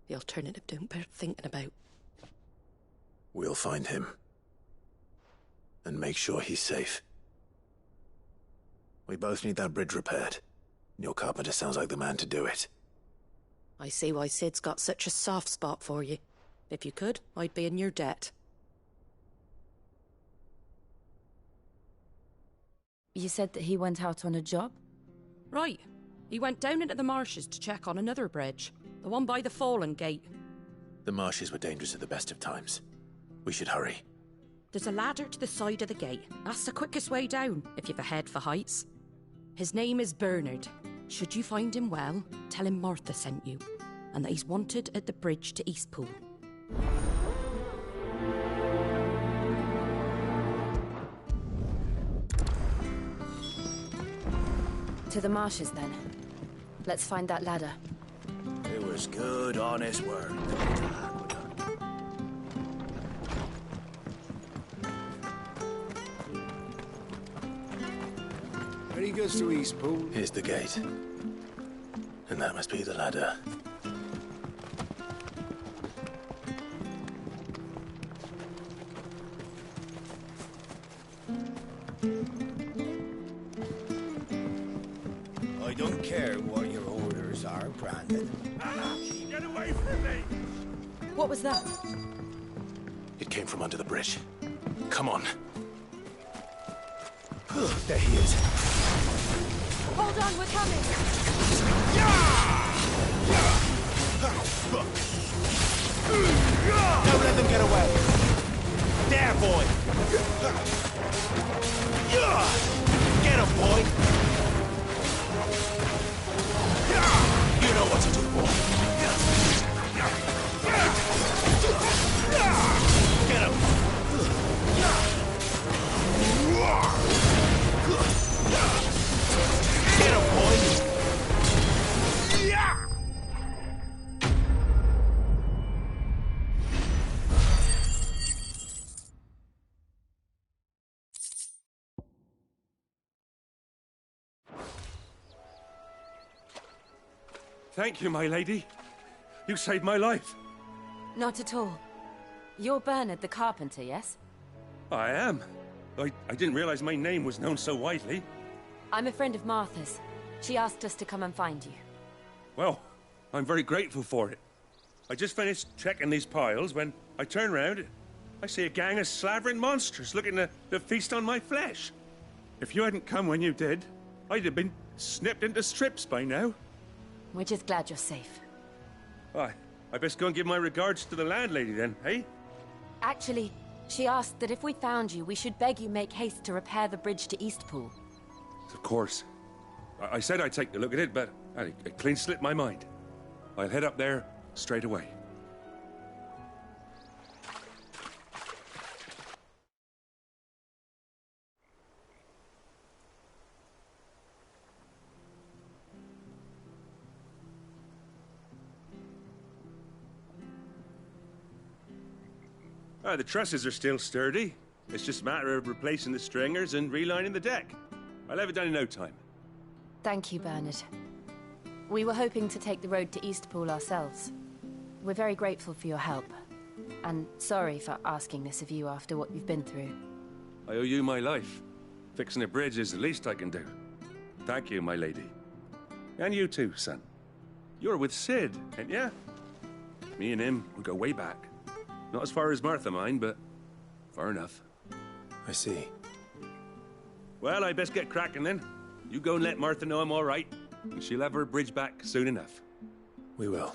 The alternative don't bear thinking about. We'll find him. And make sure he's safe. We both need that bridge repaired. Your carpenter sounds like the man to do it. I see why Sid's got such a soft spot for you. If you could, I'd be in your debt. You said that he went out on a job? Right. He went down into the marshes to check on another bridge. The one by the Fallen Gate. The marshes were dangerous at the best of times. We should hurry. There's a ladder to the side of the gate. That's the quickest way down, if you've a head for heights. His name is Bernard. Should you find him well, tell him Martha sent you, and that he's wanted at the bridge to Eastpool. To the marshes, then. Let's find that ladder. It was good, honest work. When he goes to Eastpool... Here's the gate. And that must be the ladder. I don't care what your orders are, Brandon. Get away from me! What was that? It came from under the bridge. Come on. There he is. Hold on, we're coming! Don't let them get away! There, Thank you, my lady. You saved my life. Not at all. You're Bernard the carpenter, yes? I am. I didn't realize my name was known so widely. I'm a friend of Martha's. She asked us to come and find you. Well, I'm very grateful for it. I just finished checking these piles when I turn round. I see a gang of slavering monsters looking to feast on my flesh. If you hadn't come when you did, I'd have been snipped into strips by now. We're just glad you're safe. I best go and give my regards to the landlady then, eh? Actually, she asked that if we found you, we should beg you make haste to repair the bridge to Eastpool. Of course. I said I'd take a look at it, but it clean slipped my mind. I'll head up there straight away. The trusses are still sturdy. It's just a matter of replacing the stringers and relining the deck. I'll have it done in no time. Thank you, Bernard. We were hoping to take the road to Eastpool ourselves. We're very grateful for your help. And sorry for asking this of you after what you've been through. I owe you my life. Fixing a bridge is the least I can do. Thank you, my lady. And you too, son. You're with Sid, ain't ya? Me and him, we go way back. Not as far as Martha, mind, but far enough. I see. Well, I best get cracking then. You go and let Martha know I'm all right, and she'll have her bridge back soon enough. We will.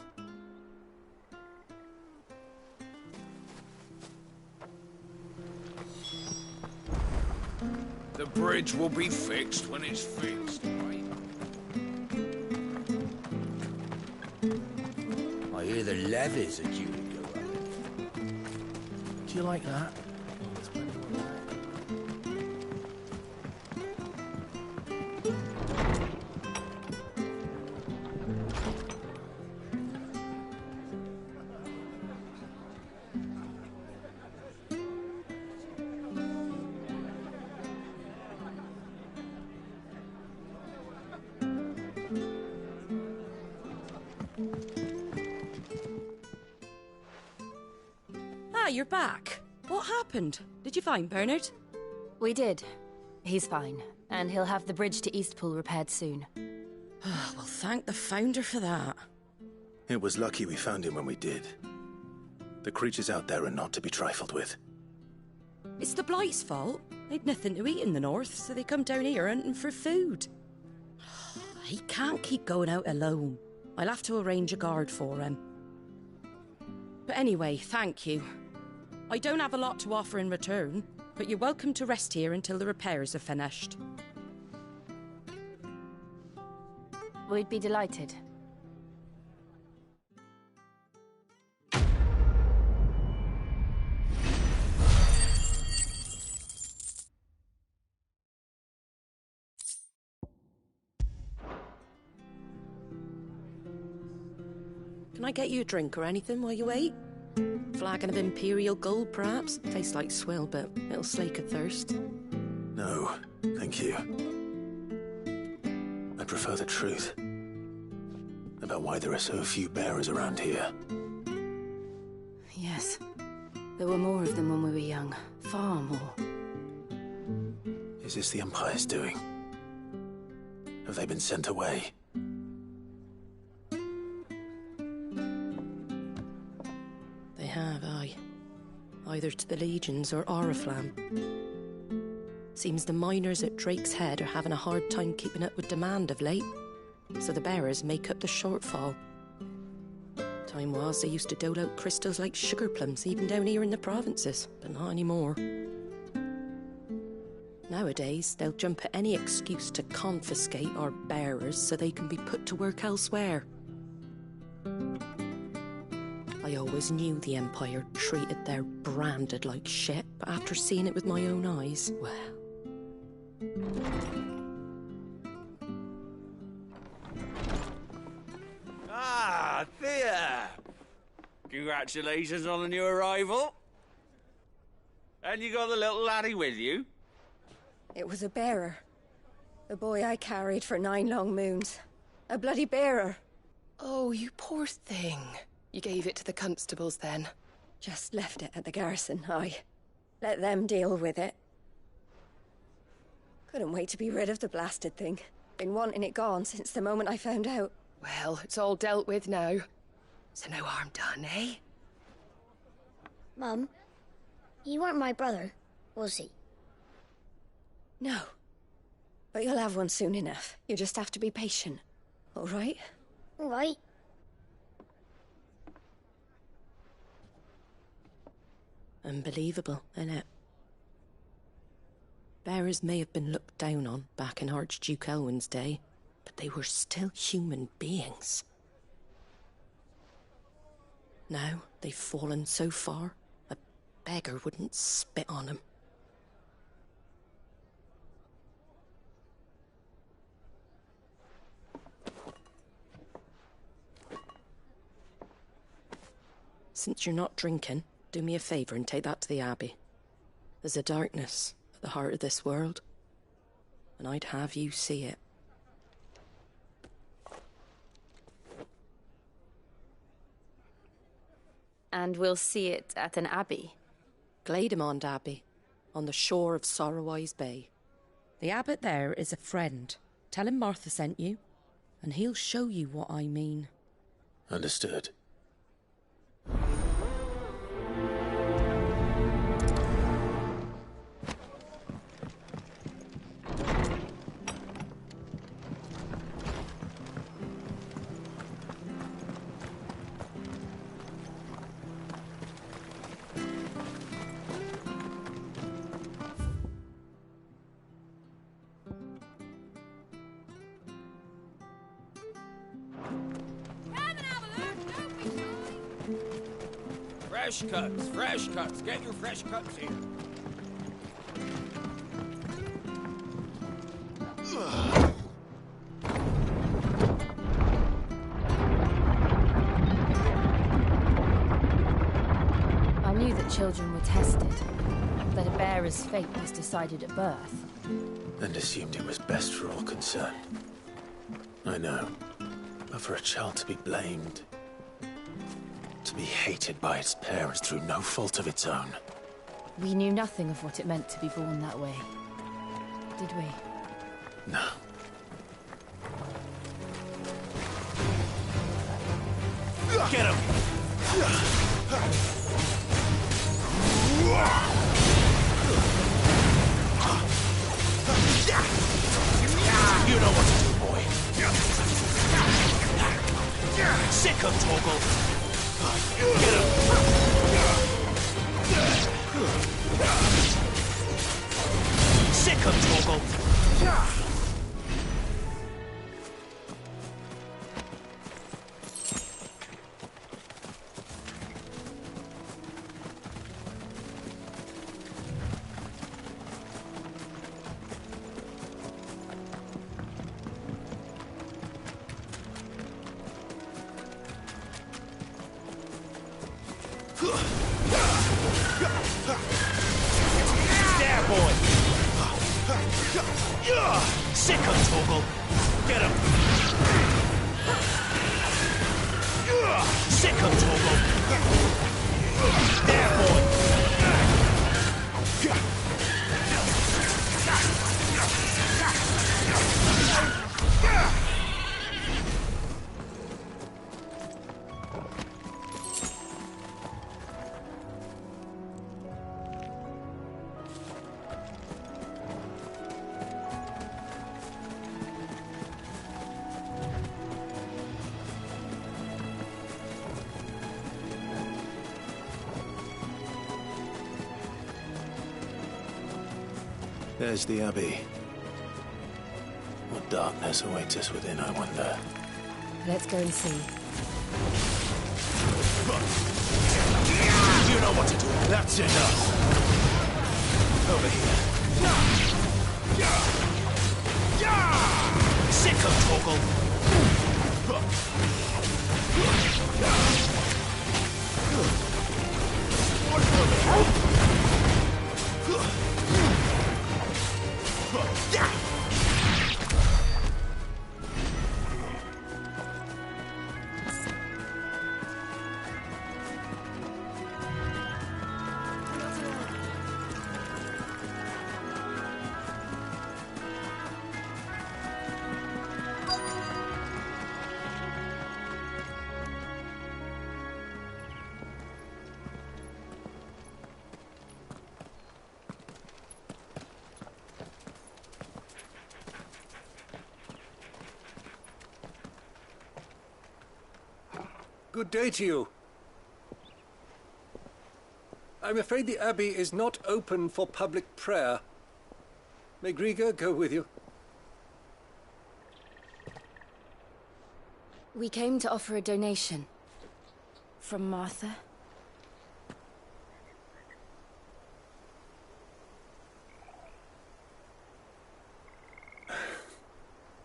The bridge will be fixed when it's fixed, right? I hear the levies are due to go up. Do you like that? You're back. What happened? Did you find Bernard? We did. He's fine, and he'll have the bridge to Eastpool repaired soon. Well, thank the Founder for that. It was lucky we found him when we did. The creatures out there are not to be trifled with. It's the Blight's fault. They'd nothing to eat in the north, so they come down here hunting for food. He can't keep going out alone. I'll have to arrange a guard for him. But anyway, thank you. I don't have a lot to offer in return, but you're welcome to rest here until the repairs are finished. We'd be delighted. Can I get you a drink or anything while you wait? Flagon of Imperial Gold, perhaps? Tastes like swill, but it'll slake a thirst. No, thank you. I prefer the truth. About why there are so few bearers around here. Yes. There were more of them when we were young. Far more. Is this the Empire's doing? Have they been sent away? They have, aye. Either to the Legions or Oriflamme. Seems the miners at Drake's Head are having a hard time keeping up with demand of late, so the bearers make up the shortfall. Time was they used to dole out crystals like sugar plums, even down here in the provinces, but not anymore. Nowadays, they'll jump at any excuse to confiscate our bearers so they can be put to work elsewhere. I always knew the Empire treated their branded like shit, but after seeing it with my own eyes, well... Ah, Thea! Congratulations on the new arrival. And you got the little laddie with you? It was a bearer. The boy I carried for 9 long moons. A bloody bearer. Oh, you poor thing. You gave it to the constables then? Just left it at the garrison, aye. Let them deal with it. Couldn't wait to be rid of the blasted thing. Been wanting it gone since the moment I found out. Well, it's all dealt with now. So no harm done, eh? Mum, he weren't my brother, was he? No. But you'll have one soon enough. You just have to be patient. All right? All right. Unbelievable, innit? Bearers may have been looked down on back in Archduke Elwin's day, but they were still human beings. Now they've fallen so far, a beggar wouldn't spit on them. Since you're not drinking, do me a favour and take that to the Abbey. There's a darkness at the heart of this world, and I'd have you see it. And we'll see it at an abbey? Glademond Abbey, on the shore of Sorrowwise Bay. The abbot there is a friend. Tell him Martha sent you, and he'll show you what I mean. Understood. Fresh cuts. Get your fresh cuts here. I knew that children were tested, that a bearer's fate was decided at birth. And assumed it was best for all concerned. I know. But for a child to be blamed, to be hated by its parents through no fault of its own. We knew nothing of what it meant to be born that way, did we? No. Get him! You know what to do, boy. Sick of Torgal. Get him! Sick of Torgal. There, boy! Sick of Torgal. Get him! Sick of Torgal. There, boy! There's the Abbey. What darkness awaits us within, I wonder. Let's go and see. You know what to do. That's enough. Over here. Sick of Torgal. Good day to you. I'm afraid the Abbey is not open for public prayer. May Griga go with you? We came to offer a donation. From Martha.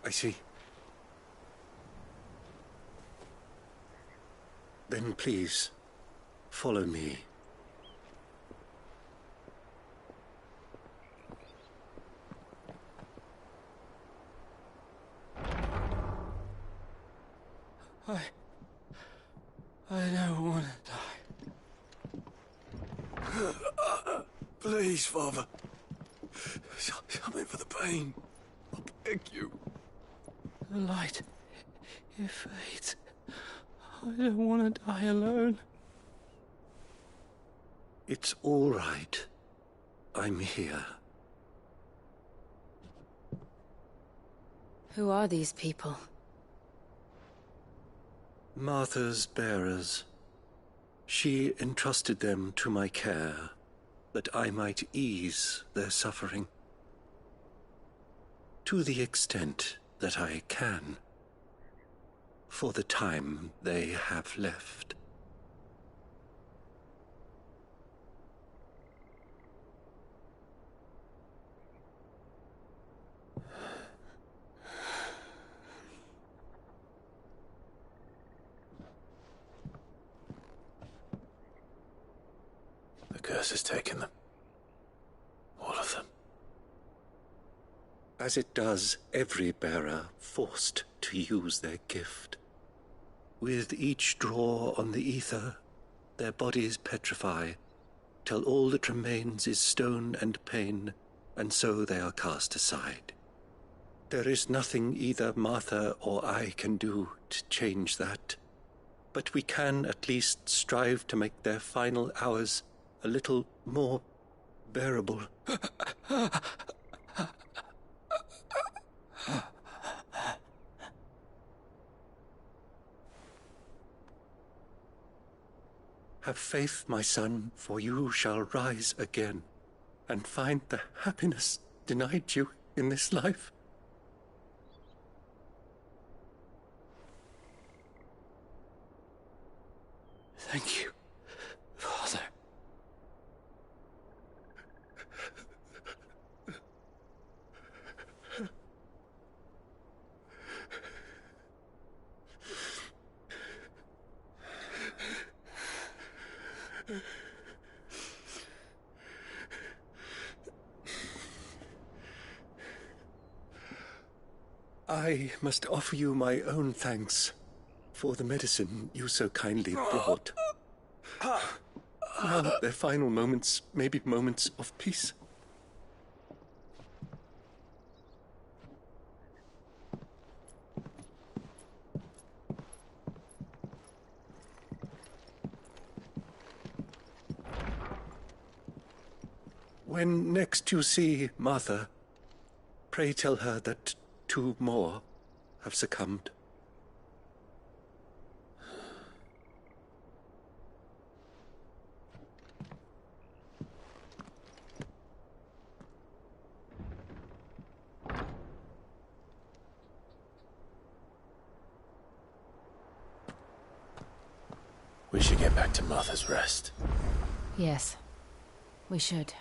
I see. Then please, follow me. I don't want to die. Please, Father. Something for the pain. I beg you. The light, it fades. I don't want to die alone. It's all right. I'm here. Who are these people? Martha's bearers. She entrusted them to my care, that I might ease their suffering. To the extent that I can, for the time they have left. The curse has taken them. All of them. As it does every bearer forced to use their gift. With each draw on the ether, their bodies petrify, till all that remains is stone and pain, and so they are cast aside. There is nothing either Martha or I can do to change that, but we can at least strive to make their final hours a little more bearable. Have faith, my son, for you shall rise again, and find the happiness denied you in this life. Thank you, Father. I must offer you my own thanks for the medicine you so kindly brought. Now their final moments may be moments of peace. When next you see Martha, pray tell her that 2 more have succumbed. We should get back to Martha's Rest. Yes, we should.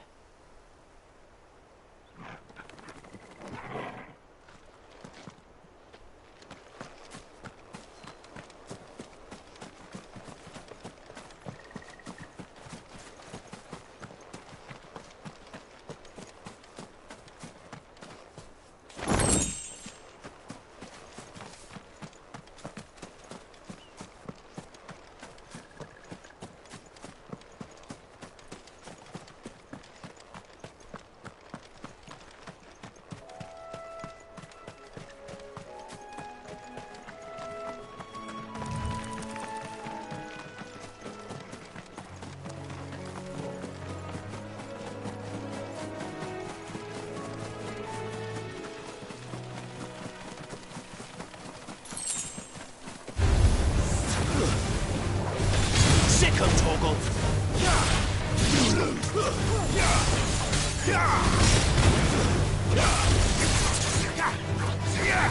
trouble.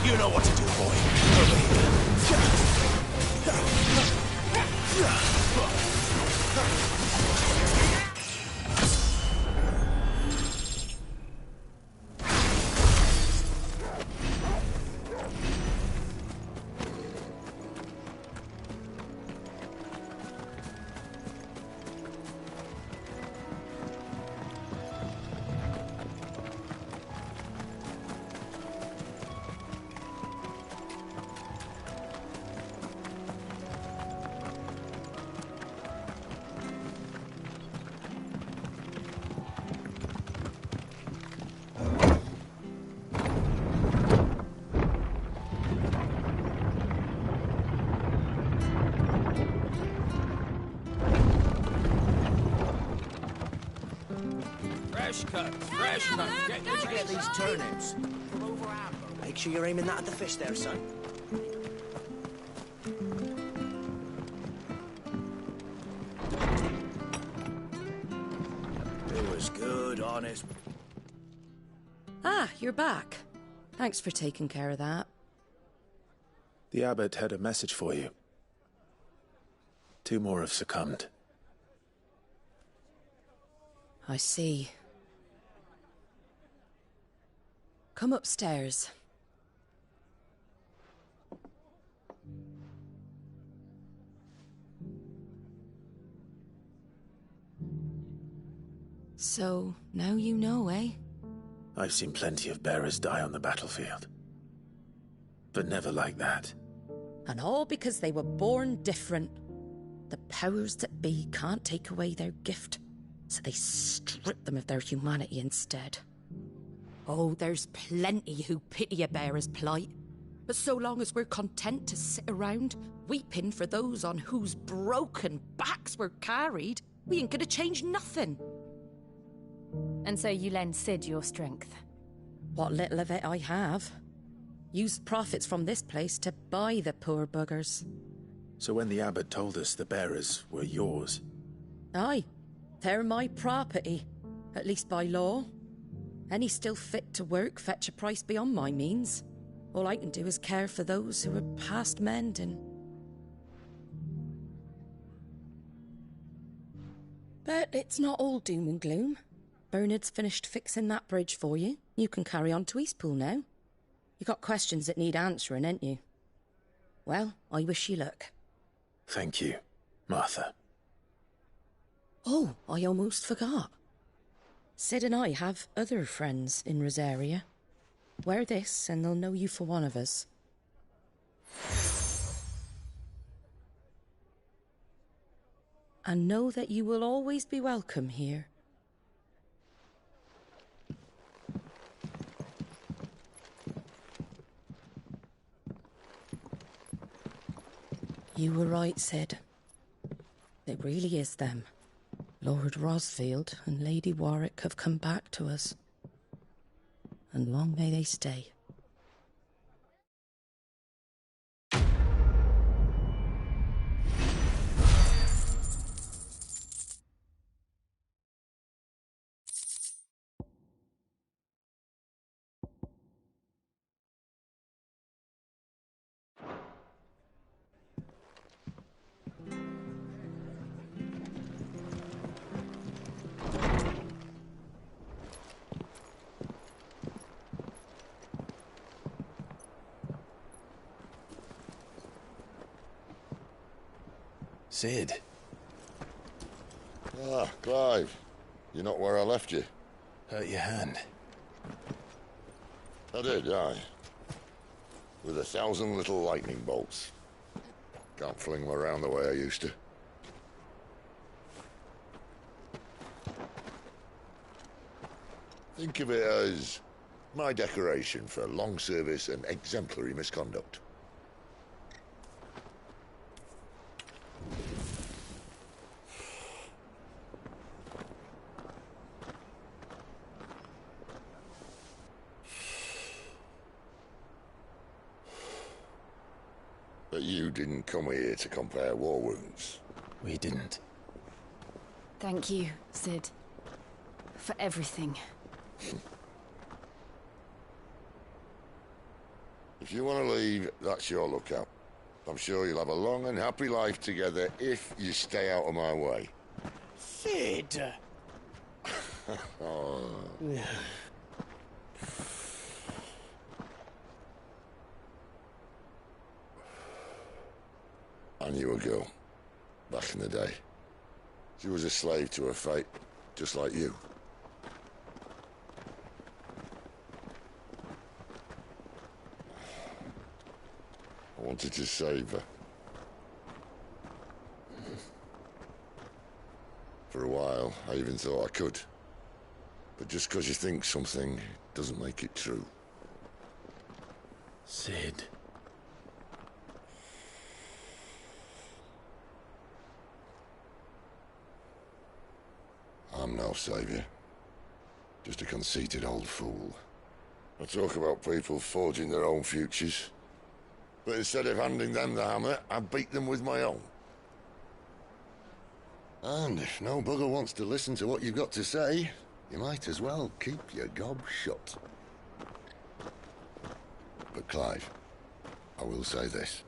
You know what to do, boy. Over Fresh cuts. Where'd you get these turnips? From over Amber. Make sure you're aiming that at the fish there, son. It was good, honest. Ah, you're back. Thanks for taking care of that. The abbot had a message for you. 2 more have succumbed. I see. Come upstairs. So, now you know, eh? I've seen plenty of bearers die on the battlefield. But never like that. And all because they were born different. The powers that be can't take away their gift, so they strip them of their humanity instead. Oh, there's plenty who pity a bearer's plight. But so long as we're content to sit around, weeping for those on whose broken backs we're carried, we ain't gonna change nothing. And so you lend Sid your strength? What little of it I have. Used profits from this place to buy the poor buggers. So when the abbot told us the bearers were yours... Aye, they're my property, at least by law. Any still fit to work fetch a price beyond my means. All I can do is care for those who are past mending. But it's not all doom and gloom. Bernard's finished fixing that bridge for you. You can carry on to Eastpool now. You got questions that need answering, ain't you? Well, I wish you luck. Thank you, Martha. Oh, I almost forgot. Sid and I have other friends in Rosaria. Wear this and they'll know you for one of us. And know that you will always be welcome here. You were right, Sid. It really is them. Lord Rosfield and Lady Warwick have come back to us. And long may they stay. Sid. Ah, Clive. You're not where I left you. Hurt your hand. I did, aye. With 1,000 little lightning bolts. Can't fling them around the way I used to. Think of it as my decoration for long service and exemplary misconduct. But you didn't come here to compare war wounds. We didn't. Thank you, Sid. For everything. If you want to leave, that's your lookout. I'm sure you'll have a long and happy life together if you stay out of my way. Sid! Oh. I knew a girl back in the day. She was a slave to her fate, just like you. I wanted to save her. For a while, I even thought I could. But just because you think something doesn't make it true. Sid. I'm no savior. Just a conceited old fool. I talk about people forging their own futures. But instead of handing them the hammer, I beat them with my own. And if no bugger wants to listen to what you've got to say, you might as well keep your gob shut. But Clive, I will say this.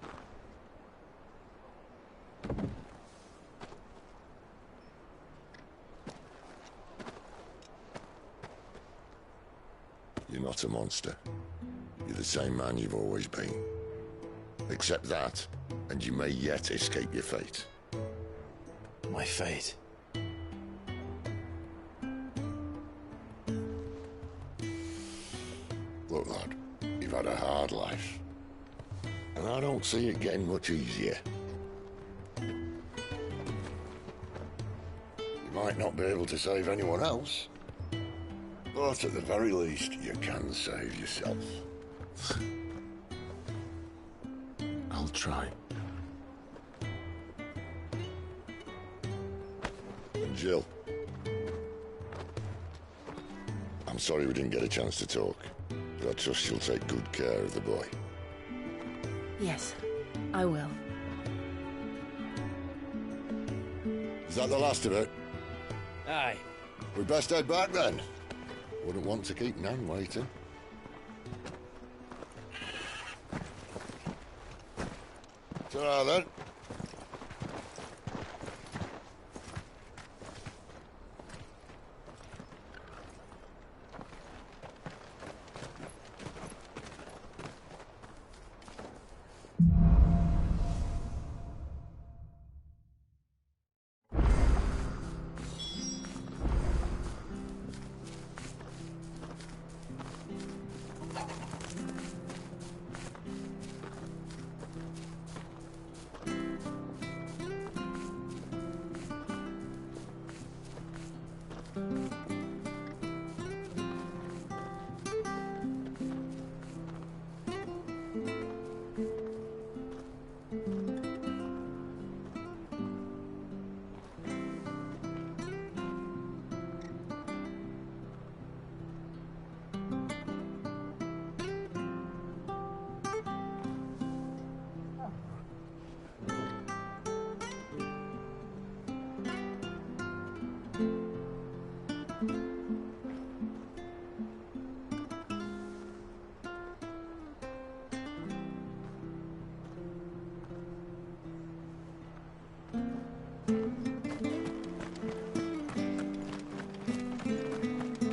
You're not a monster. You're the same man you've always been. Accept that, and you may yet escape your fate. My fate? Look, lad, you've had a hard life. And I don't see it getting much easier. You might not be able to save anyone else, but at the very least, you can save yourself. I'll try. And Jill, I'm sorry we didn't get a chance to talk, but I trust she'll take good care of the boy. Yes, I will. Is that the last of it? Aye. We best head back then. Wouldn't want to keep Nan waiting. Ta-ra then.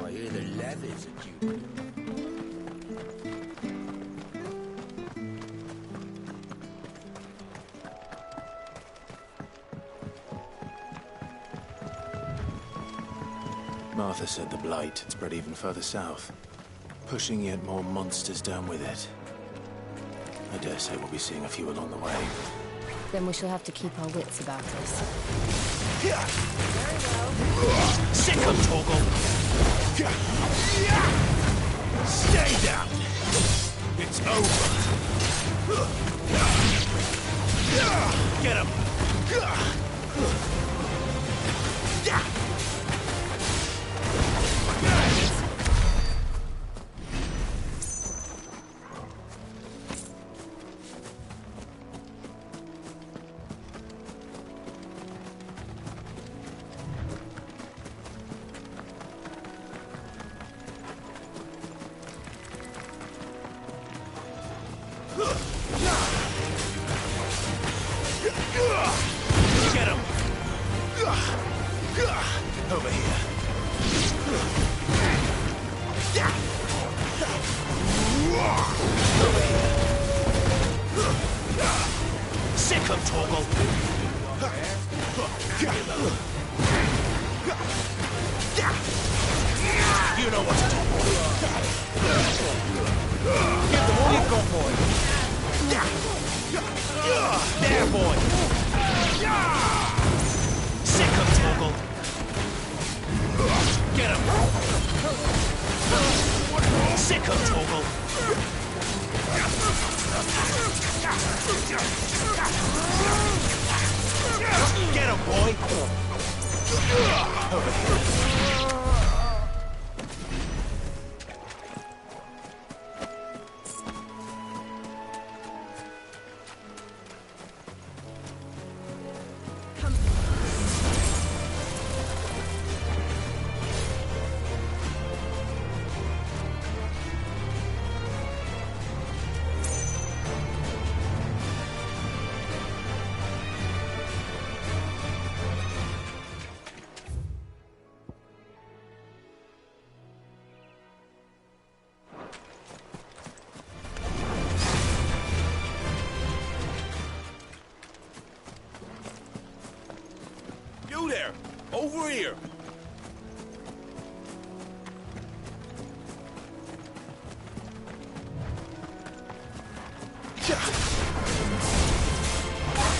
I hear the leathers at you. Martha said the blight had spread even further south, pushing yet more monsters down with it. I dare say we'll be seeing a few along the way. Then we shall have to keep our wits about us. Sick of Torgal! Stay down! It's over! Get him! Over here. Over here. Sick of Torgal. You know what to do, boy. Give them all you've got, boy. There, boy. Sick of Torgal. Get him. Sick of Torgal. Get him, boy. Over here. You there! Over here!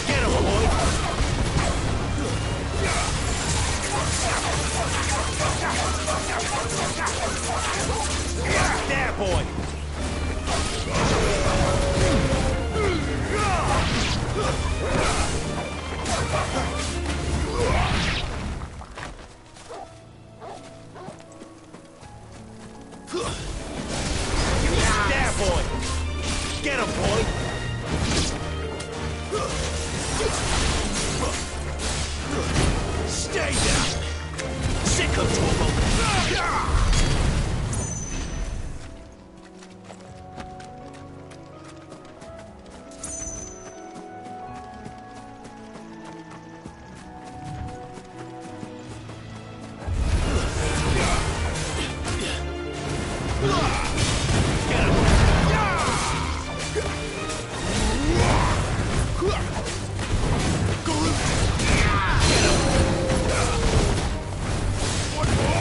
Get him, boy! There, boy! There, boy! Get him, boy! Stay down! Sick of Torgal!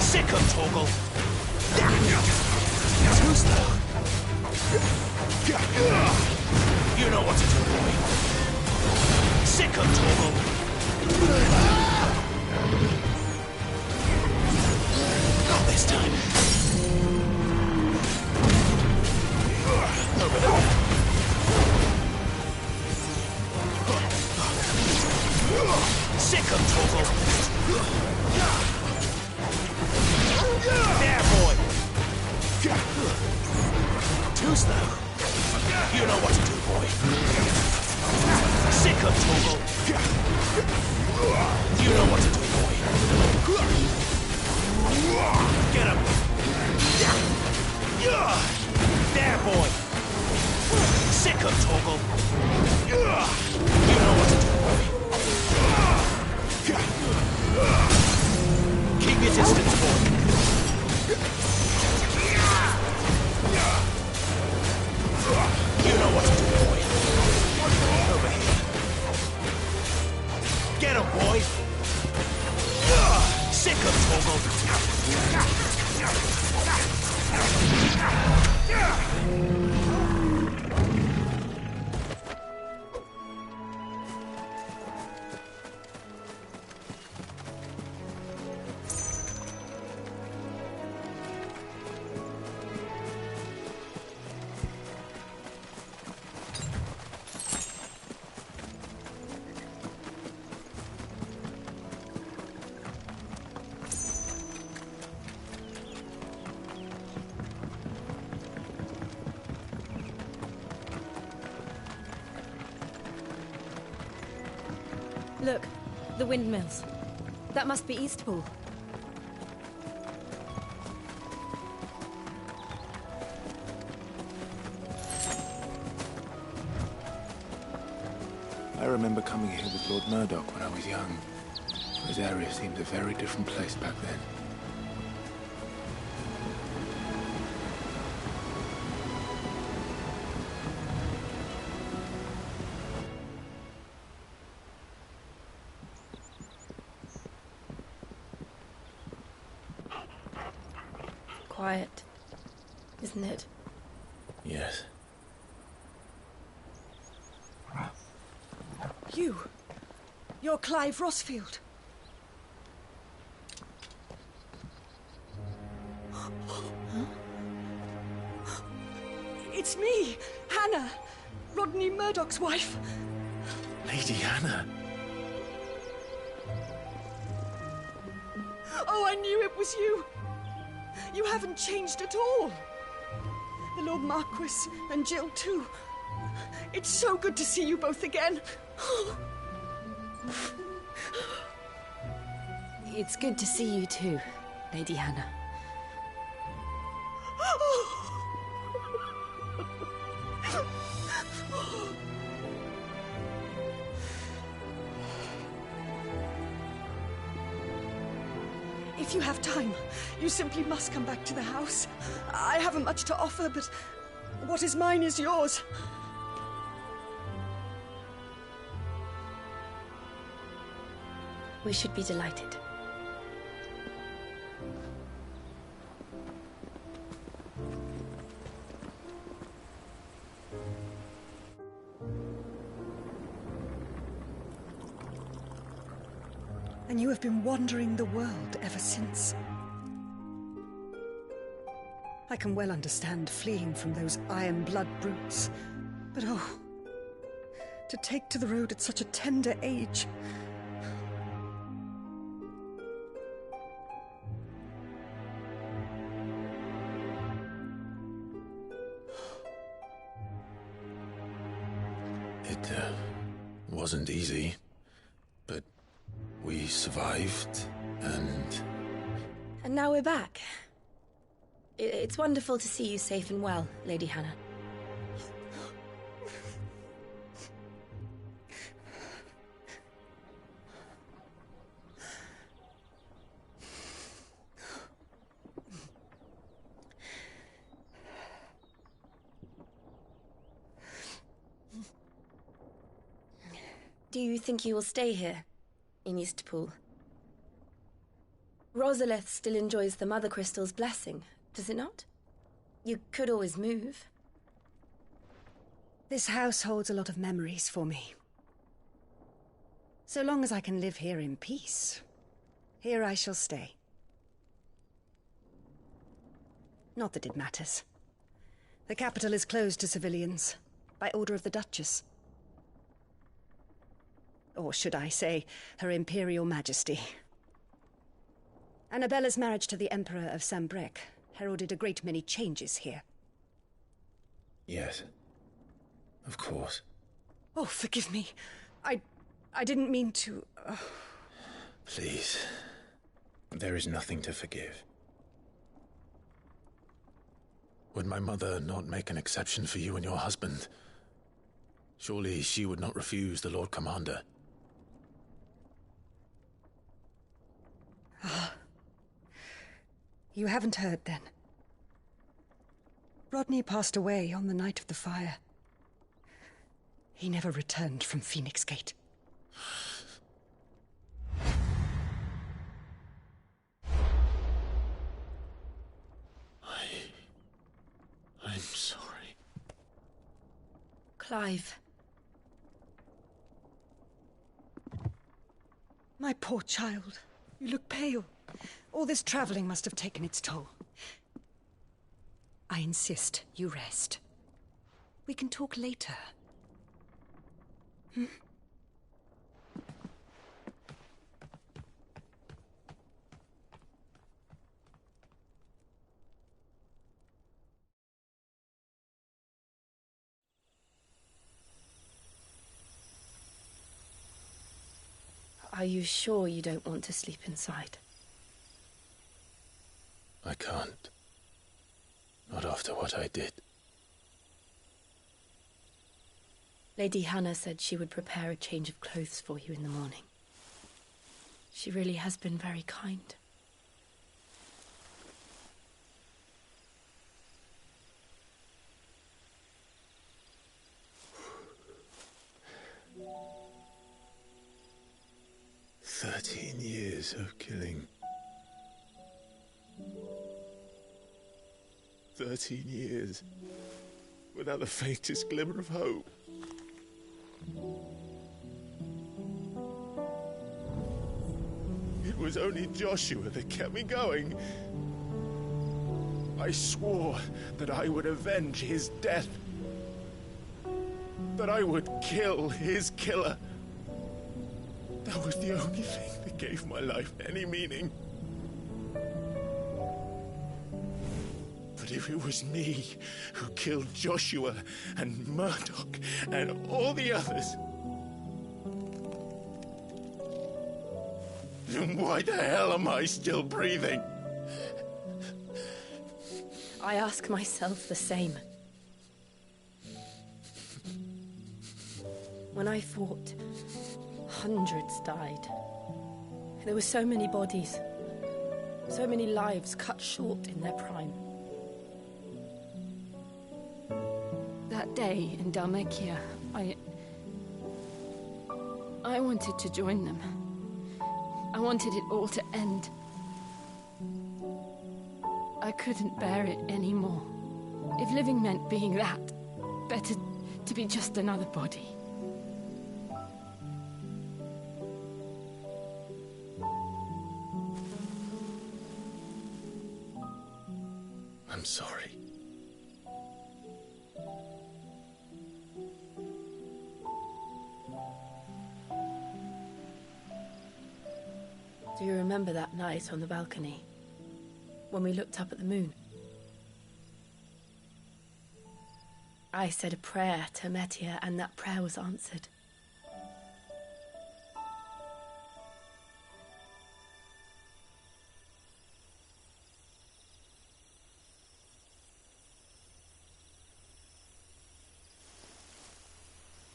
Sick of Torgal! Too slow! You know what to do, boy! Sick of Torgal! Not this time! Over there! Sick of Torgal! There, boy! Too slow. You know what to do, boy. Sick of Torgal. You know what to do, boy. Get him. There, boy. Sick of Torgal. You know what to do, boy. Keep your distance, boy. You know what to do, boy. Over here. Get him, boy. Sick of Torgal. Look, the windmills. That must be Eastpool. I remember coming here with Lord Murdoch when I was young. This area seemed a very different place back then. Quiet, isn't it? Yes. You're Clive Rossfield. It's me, Hannah, Rodney Murdoch's wife. Lady Hannah. Oh, I knew it was you. You haven't changed at all. The Lord Marquis and Jill too. It's so good to see you both again. It's good to see you too, Lady Hannah. If you have time, you simply must come back to the house. I haven't much to offer, but what is mine is yours. We should be delighted. And you have been wandering the world ever since. I can well understand fleeing from those iron blood brutes, but oh, to take to the road at such a tender age. It wasn't easy, but we survived, and... And now we're back. It's wonderful to see you safe and well, Lady Hannah. Do you think you will stay here, in Eastpool? Rosalith still enjoys the Mother Crystal's blessing, does it not? You could always move. This house holds a lot of memories for me. So long as I can live here in peace, here I shall stay. Not that it matters. The capital is closed to civilians, by order of the Duchess. Or should I say, Her Imperial Majesty. Annabella's marriage to the Emperor of Sambrec heralded a great many changes here. Yes. Of course. Oh, forgive me. I didn't mean to... Please. There is nothing to forgive. Would my mother not make an exception for you and your husband? Surely she would not refuse the Lord Commander. You haven't heard, then. Rodney passed away on the night of the fire. He never returned from Phoenix Gate. I'm sorry. Clive. My poor child. You look pale. All this traveling must have taken its toll. I insist you rest. We can talk later. Hmm? Are you sure you don't want to sleep inside? I can't. Not after what I did. Lady Hannah said she would prepare a change of clothes for you in the morning. She really has been very kind. Years of killing. 13 years without the faintest glimmer of hope. It was only Joshua that kept me going. I swore that I would avenge his death. That I would kill his killer. That was the only thing that gave my life any meaning. But if it was me who killed Joshua and Murdoch and all the others, then why the hell am I still breathing? I ask myself the same. When I fought, hundreds died. There were so many bodies, so many lives cut short in their prime. That day in Dalmekia, I wanted to join them. I wanted it all to end. I couldn't bear it anymore. If living meant being that, better to be just another body. I'm sorry. Do you remember that night on the balcony, when we looked up at the moon? I said a prayer to Metia, and that prayer was answered.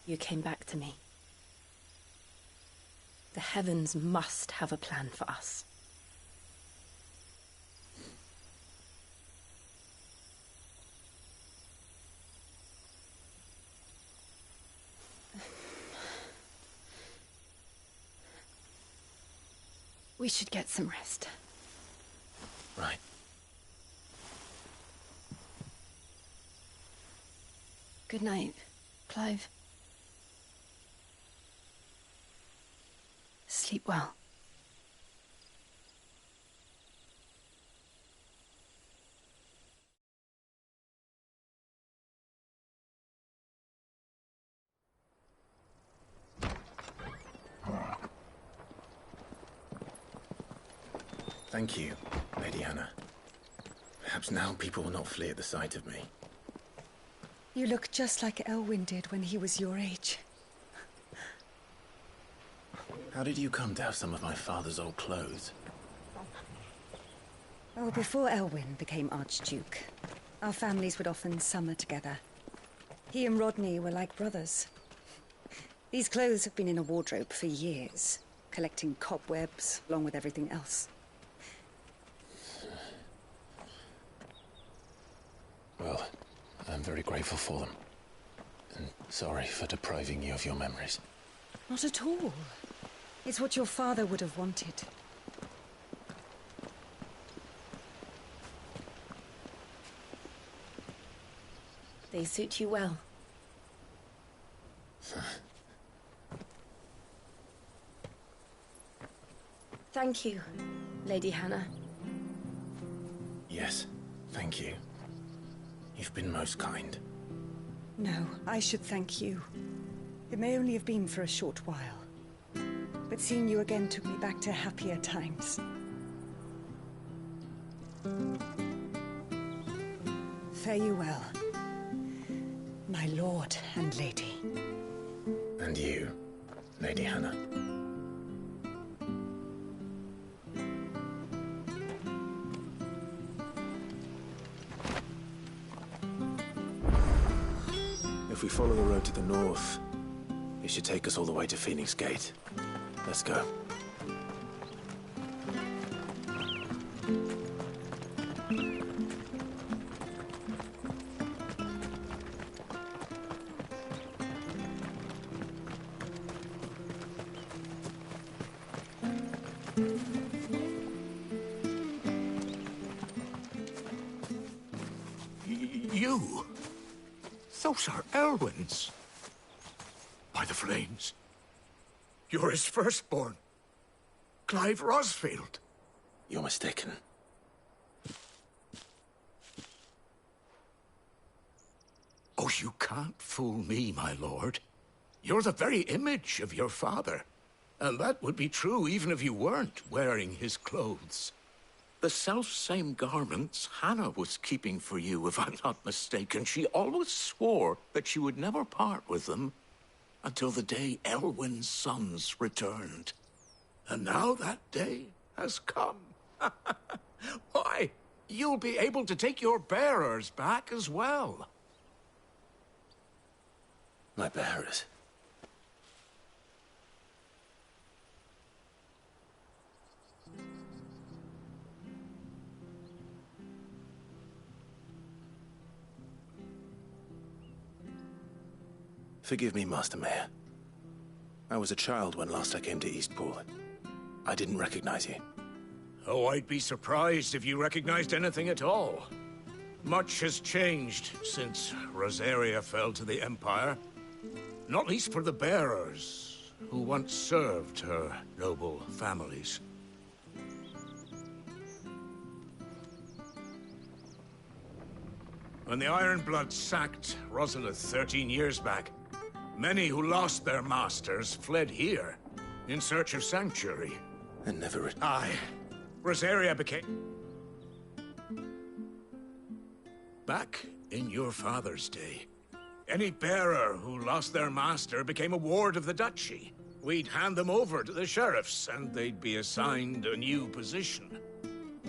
You came back to me. The heavens must have a plan for us. We should get some rest. Right. Good night, Clive. Sleep well. Thank you, Lady Hannah. Perhaps now people will not flee at the sight of me. You look just like Elwyn did when he was your age. How did you come to have some of my father's old clothes? Oh, before Elwyn became Archduke, our families would often summer together. He and Rodney were like brothers. These clothes have been in a wardrobe for years, collecting cobwebs along with everything else. Well, I'm very grateful for them. And sorry for depriving you of your memories. Not at all. It's what your father would have wanted. They suit you well. Thank you, Lady Hannah. Yes, thank you. You've been most kind. No, I should thank you. It may only have been for a short while. But seeing you again took me back to happier times. Fare you well, my lord and lady. And you, Lady Hannah. If we follow the road to the north, it should take us all the way to Phoenix Gate. Let's go. You? Those are Elwyn's. By the flames. You're his firstborn. Clive Rosfield. You're mistaken. Oh, you can't fool me, my lord. You're the very image of your father. And that would be true even if you weren't wearing his clothes. The self-same garments Hannah was keeping for you, if I'm not mistaken. She always swore that she would never part with them until the day Elwyn's sons returned. And now that day has come. Why, you'll be able to take your bearers back as well. My bearers? Forgive me, Master Mayor. I was a child when last I came to Eastpool. I didn't recognize you. Oh, I'd be surprised if you recognized anything at all. Much has changed since Rosaria fell to the Empire. Not least for the bearers, who once served her noble families. When the Ironbloods sacked Rosalith 13 years back, many who lost their masters fled here in search of sanctuary. And never returned. Aye. Rosaria became... Back in your father's day, any bearer who lost their master became a ward of the duchy. We'd hand them over to the sheriffs, and they'd be assigned a new position.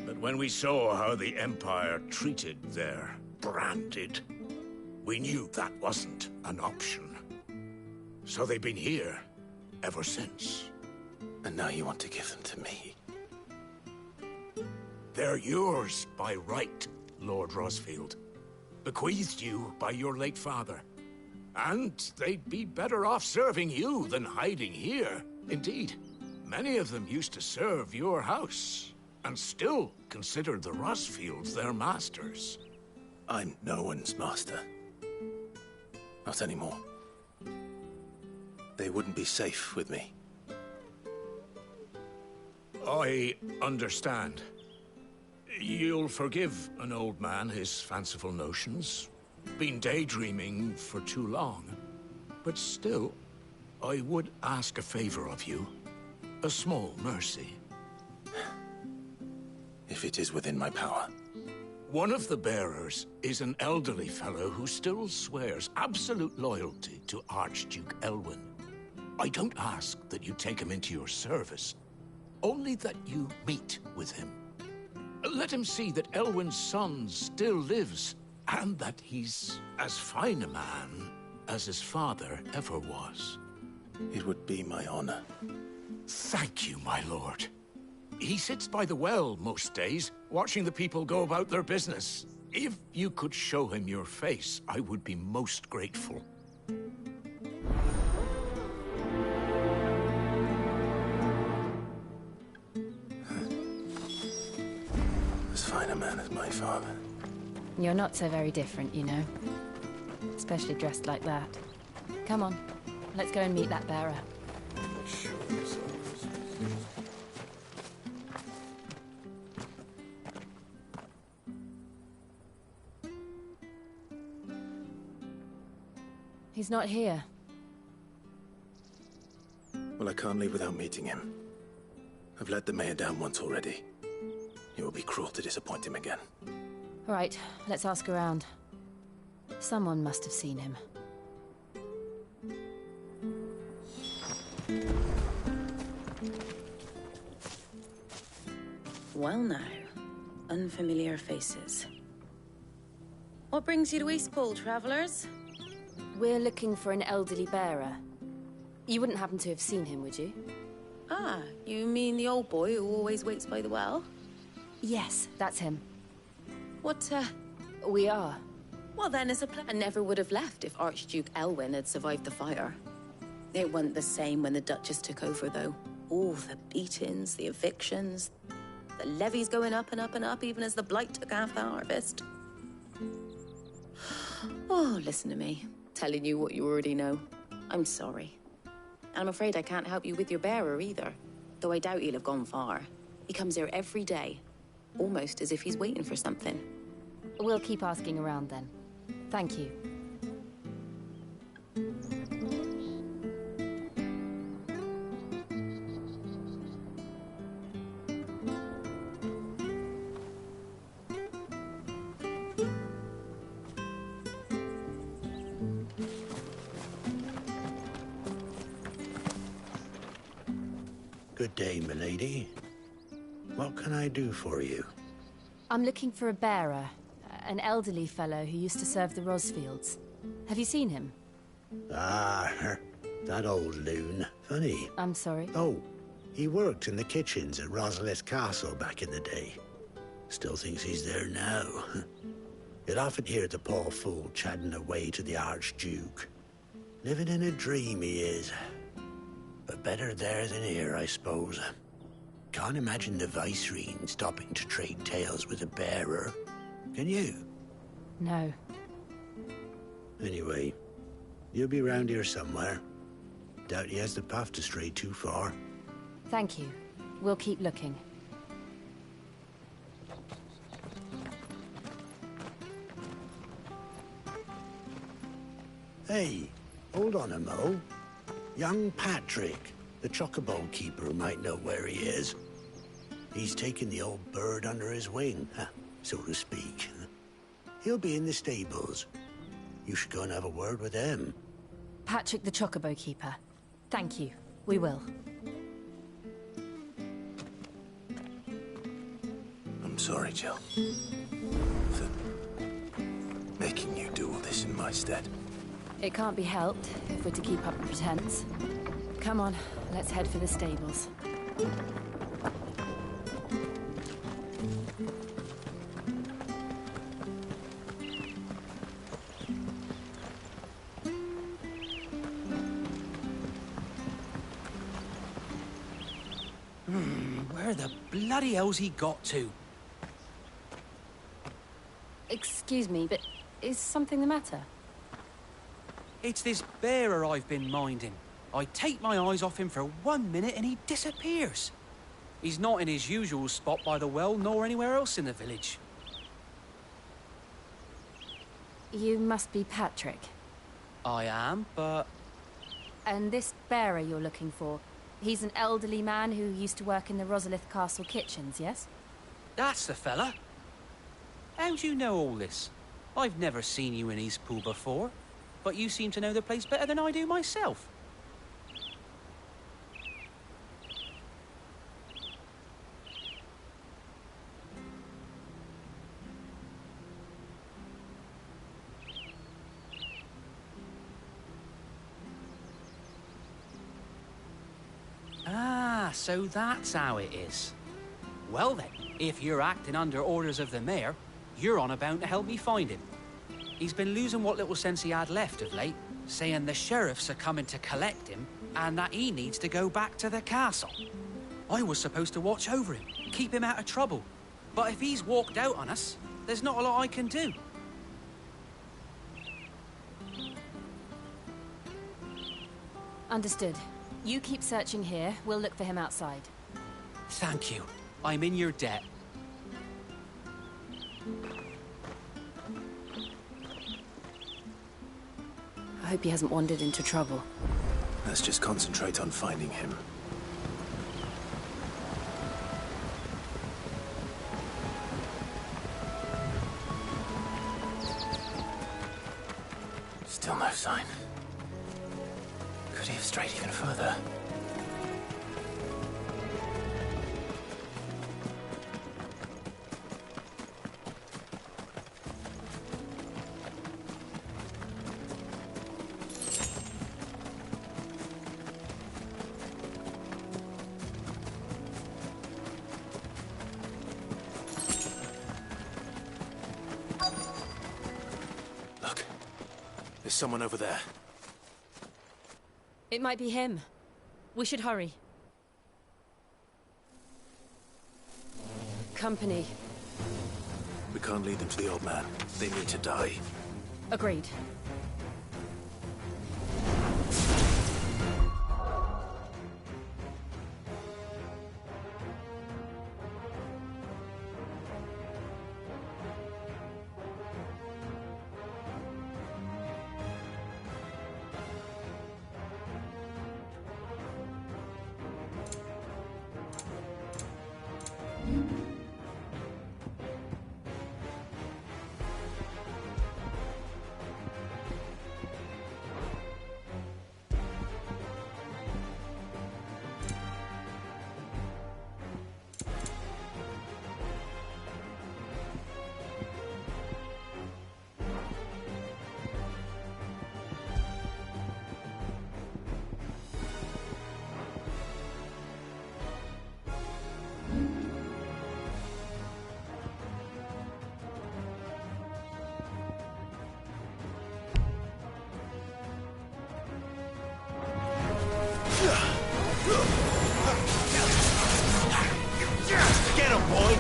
But when we saw how the Empire treated their branded, we knew that wasn't an option. So they've been here ever since. And now you want to give them to me? They're yours by right, Lord Rosfield. Bequeathed you by your late father. And they'd be better off serving you than hiding here. Indeed, many of them used to serve your house, and still consider the Rosfields their masters. I'm no one's master. Not anymore. They wouldn't be safe with me. I understand. You'll forgive an old man his fanciful notions. Been daydreaming for too long. But still, I would ask a favor of you. A small mercy. If it is within my power. One of the bearers is an elderly fellow who still swears absolute loyalty to Archduke Elwyn. I don't ask that you take him into your service, only that you meet with him. Let him see that Elwyn's son still lives, and that he's as fine a man as his father ever was. It would be my honor. Thank you, my lord. He sits by the well most days, watching the people go about their business. If you could show him your face, I would be most grateful. As fine a man as my father. You're not so very different, you know. Especially dressed like that. Come on, let's go and meet that bearer. He's not here. Well, I can't leave without meeting him. I've let the mayor down once already. It would be cruel to disappoint him again. All right, let's ask around. Someone must have seen him. Well now, unfamiliar faces. What brings you to Eastpool, travellers? We're looking for an elderly bearer. You wouldn't happen to have seen him, would you? Ah, you mean the old boy who always waits by the well? Yes, that's him. What, We are. Well, then, as a plan, I never would have left if Archduke Elwyn had survived the fire. It wasn't the same when the Duchess took over, though. All the beatings, the evictions, the levies going up and up and up, even as the blight took half the harvest. Oh, listen to me. Telling you what you already know. I'm sorry. And I'm afraid I can't help you with your bearer either. Though I doubt he'll have gone far. He comes here every day. Almost as if he's waiting for something. We'll keep asking around then. Thank you. Good day, milady. What can I do for you? I'm looking for a bearer. An elderly fellow who used to serve the Rosfields. Have you seen him? Ah, that old loon. Funny. I'm sorry? Oh, he worked in the kitchens at Rosalith Castle back in the day. Still thinks he's there now. You'd often hear the poor fool chatting away to the Archduke. Living in a dream he is. But better there than here, I suppose. Can't imagine the Vicereine stopping to trade tales with a bearer. Can you? No. Anyway, you'll be round here somewhere. Doubt he has the path to stray too far. Thank you. We'll keep looking. Hey, hold on a mo. Young Patrick, the chocobo keeper, might know where he is. He's taken the old bird under his wing, so to speak. He'll be in the stables. You should go and have a word with him. Patrick the chocobo keeper. Thank you. We will. I'm sorry, Jill. For making you do all this in my stead. It can't be helped if we're to keep up the pretense. Come on, let's head for the stables. Where the bloody hell's he got to? Excuse me, but is something the matter? It's this bearer I've been minding. I take my eyes off him for 1 minute and he disappears. He's not in his usual spot by the well, nor anywhere else in the village. You must be Patrick. I am, but... And this bearer you're looking for, he's an elderly man who used to work in the Rosalith Castle kitchens, yes? That's the fella. How do you know all this? I've never seen you in Eastpool before, but you seem to know the place better than I do myself. Ah, so that's how it is. Well then, if you're acting under orders of the mayor, you're on about to help me find him. He's been losing what little sense he had left of late, saying the sheriffs are coming to collect him and that he needs to go back to the castle. I was supposed to watch over him, keep him out of trouble. But if he's walked out on us, there's not a lot I can do. Understood. You keep searching here, we'll look for him outside. Thank you. I'm in your debt. I hope he hasn't wandered into trouble. Let's just concentrate on finding him. Still no sign. Could he have strayed even further? someone over there. It might be him. We should hurry. Company. We can't lead them to the old man. They need to die. Agreed. Get him, boy!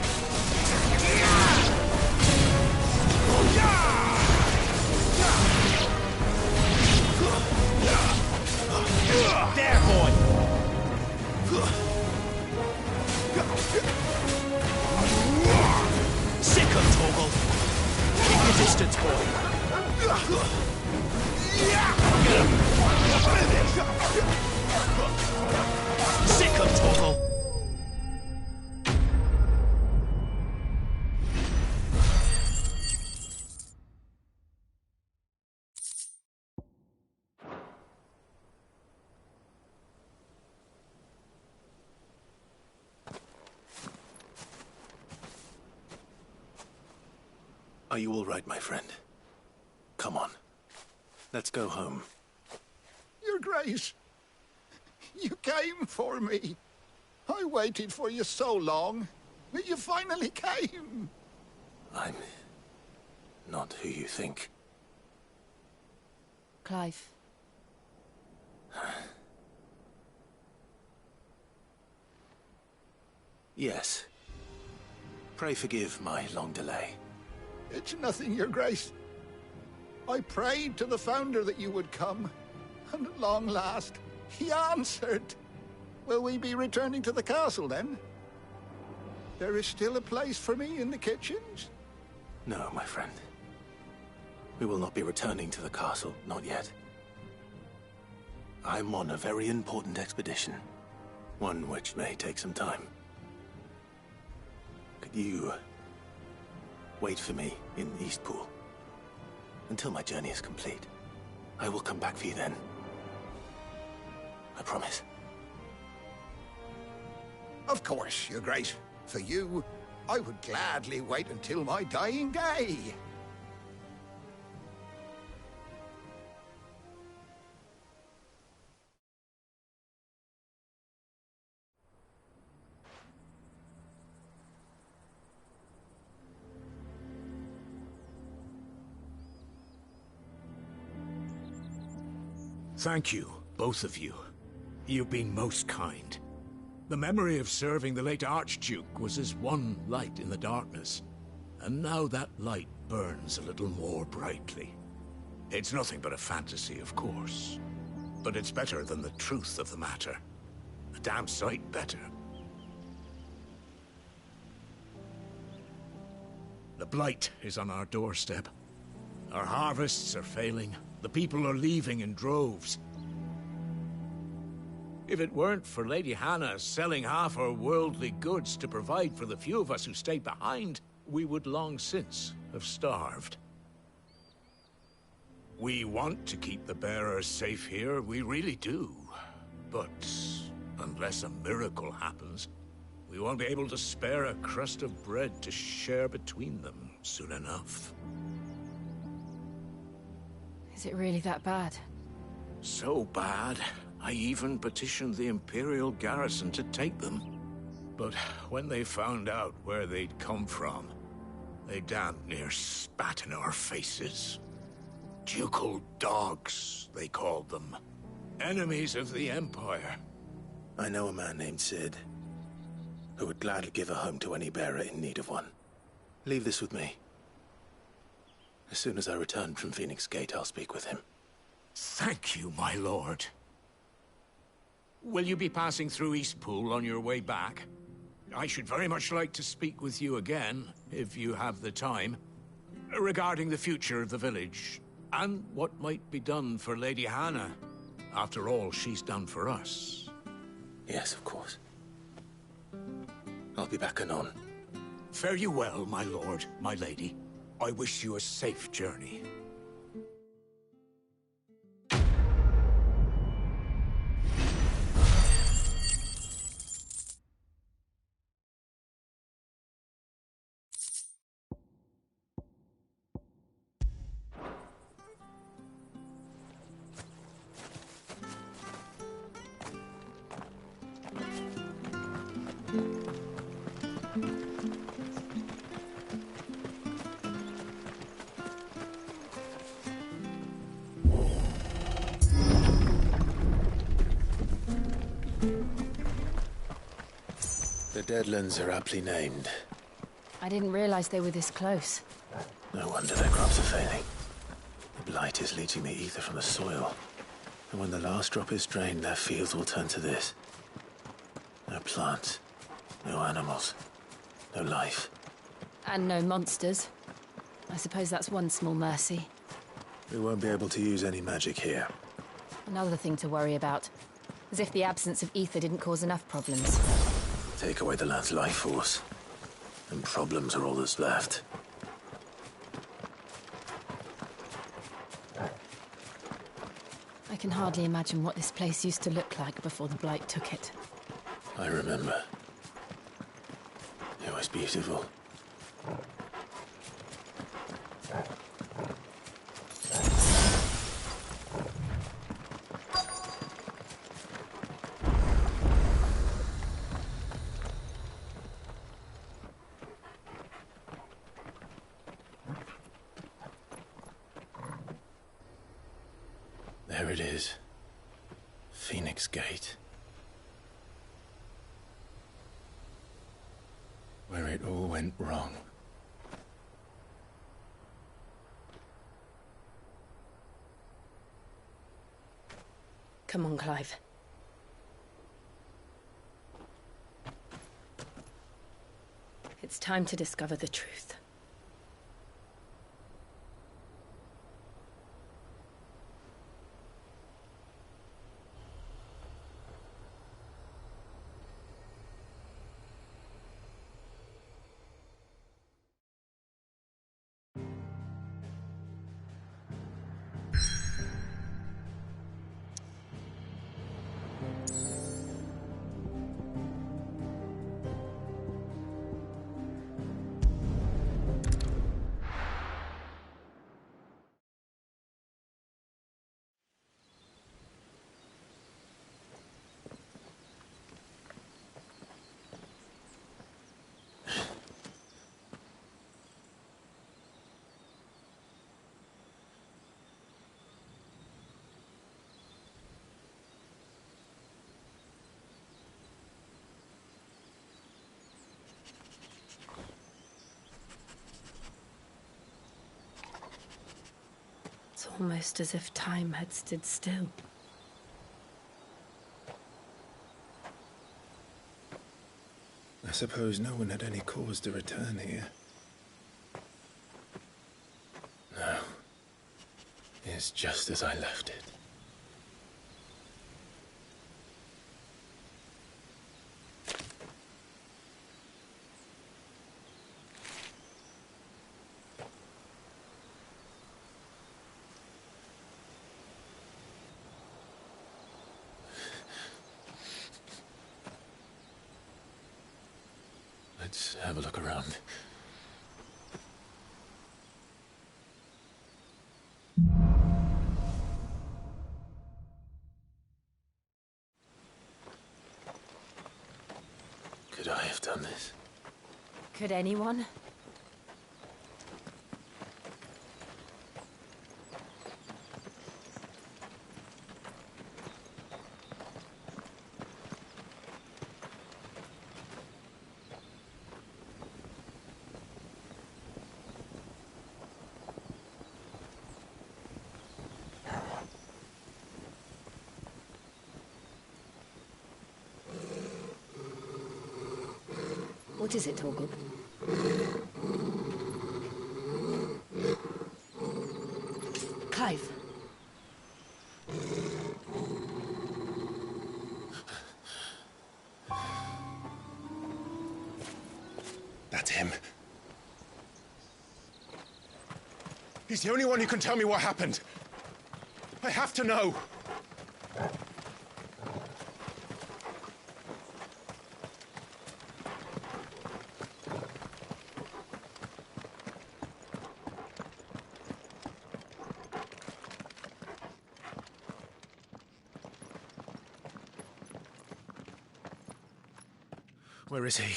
There, boy! Sick him, Torgal! Keep your distance, boy! Get him! Sick him, Torgal! Are you all right, my friend? Come on. Let's go home. Your Grace, you came for me. I waited for you so long, but you finally came. I'm not who you think. Clive. Yes. Pray forgive my long delay. It's nothing, Your Grace. I prayed to the Founder that you would come, and at long last, he answered. Will we be returning to the castle, then? There is still a place for me in the kitchens? No, my friend. We will not be returning to the castle, not yet. I'm on a very important expedition, one which may take some time. Could you wait for me in Eastpool until my journey is complete? I will come back for you then. I promise. Of course, Your Grace. For you, I would gladly wait until my dying day. Thank you, both of you. You've been most kind. The memory of serving the late Archduke was as one light in the darkness, and now that light burns a little more brightly. It's nothing but a fantasy, of course, but it's better than the truth of the matter. A damn sight better. The blight is on our doorstep. Our harvests are failing. The people are leaving in droves. If it weren't for Lady Hannah selling half her worldly goods to provide for the few of us who stayed behind, we would long since have starved. We want to keep the bearers safe here, we really do. But unless a miracle happens, we won't be able to spare a crust of bread to share between them soon enough. Is it really that bad? So bad, I even petitioned the Imperial garrison to take them. But when they found out where they'd come from, they damn near spat in our faces. Ducal dogs, they called them. Enemies of the Empire. I know a man named Sid, who would gladly give a home to any bearer in need of one. Leave this with me. As soon as I return from Phoenix Gate, I'll speak with him. Thank you, my lord. Will you be passing through Eastpool on your way back? I should very much like to speak with you again, if you have the time, regarding the future of the village, and what might be done for Lady Hannah. After all she's done for us. Yes, of course. I'll be back anon. Fare you well, my lord, my lady. I wish you a safe journey. The Deadlands are aptly named. I didn't realize they were this close. No wonder their crops are failing. The blight is leaching the ether from the soil. And when the last drop is drained, their fields will turn to this. No plants, no animals, no life. And no monsters. I suppose that's one small mercy. We won't be able to use any magic here. Another thing to worry about. As if the absence of ether didn't cause enough problems. Take away the land's life force, and problems are all that's left. I can hardly imagine what this place used to look like before the Blight took it. I remember. It was beautiful. There it is. Phoenix Gate. Where it all went wrong. Come on, Clive. It's time to discover the truth. It's almost as if time had stood still. I suppose no one had any cause to return here. No. It's just as I left it. Let's have a look around. Could I have done this? Could anyone? What is it, Torgub? Clive. That's him. He's the only one who can tell me what happened. I have to know. Where is he?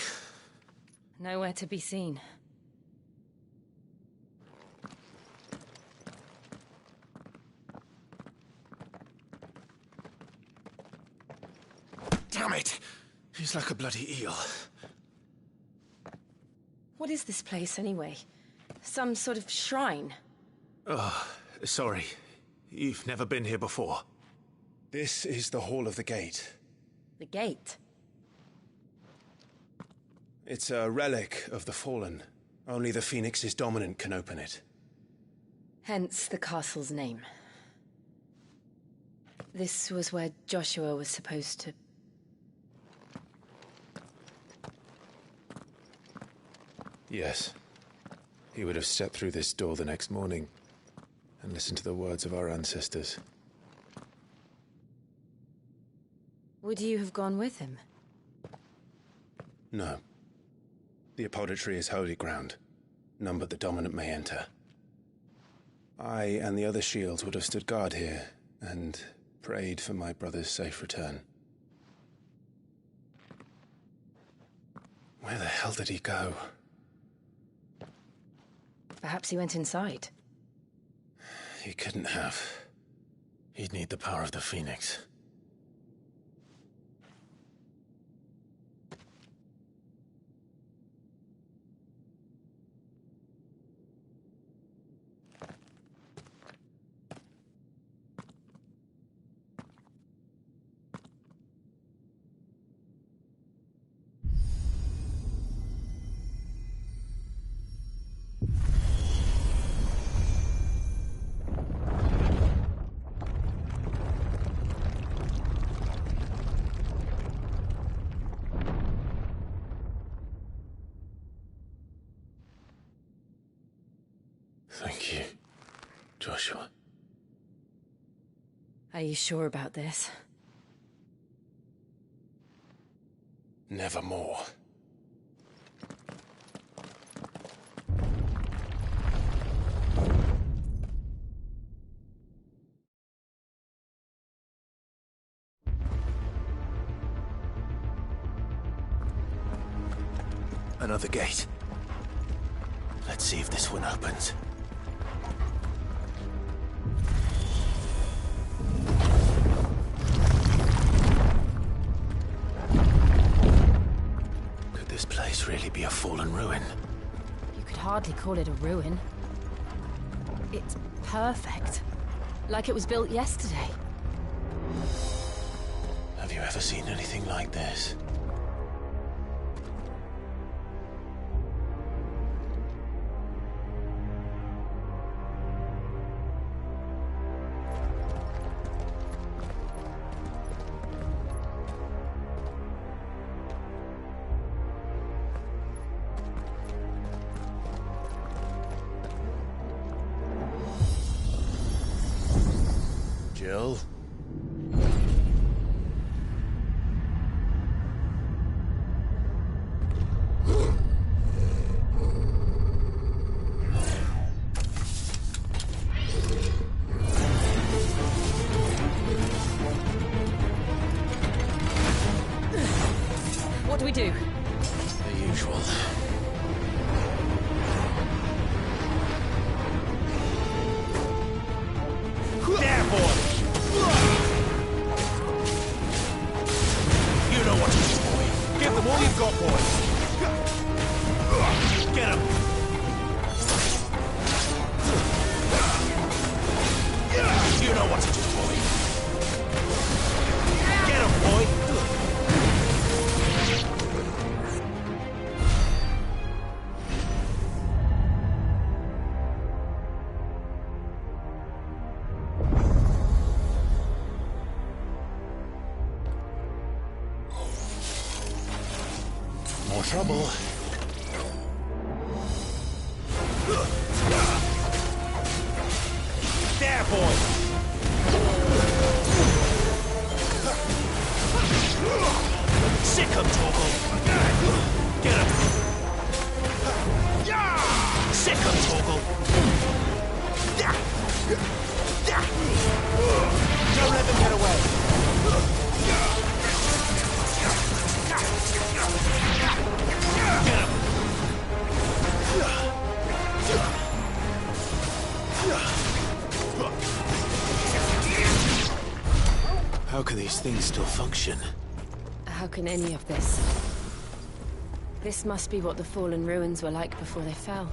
Nowhere to be seen. Damn it! He's like a bloody eel. What is this place, anyway? Some sort of shrine? Oh, sorry. You've never been here before. This is the Hall of the Gate. The gate? It's a relic of the Fallen. Only the Phoenix's dominant can open it. Hence the castle's name. This was where Joshua was supposed to... Yes. He would have stepped through this door the next morning and listened to the words of our ancestors. Would you have gone with him? No. The apodatory is holy ground. None but the dominant may enter. I and the other shields would have stood guard here and prayed for my brother's safe return. Where the hell did he go? Perhaps he went inside. He couldn't have. He'd need the power of the Phoenix. Thank you, Joshua. Are you sure about this? Nevermore. Another gate. Let's see if this one opens. Could this place really be a fallen ruin? You could hardly call it a ruin. It's perfect. Like it was built yesterday. Have you ever seen anything like this? Jill? What do we do? The usual. There, boy! You know what to do, boy. Give them all you've got, boy. Get him! You know what to do, boy. Get him, boy! more trouble. There, boy! Sick him, Torgal! Get him! Sick him, Torgal! Don't let them get away! Get him! How can these things still function? How can any of this? This must be what the fallen ruins were like before they fell.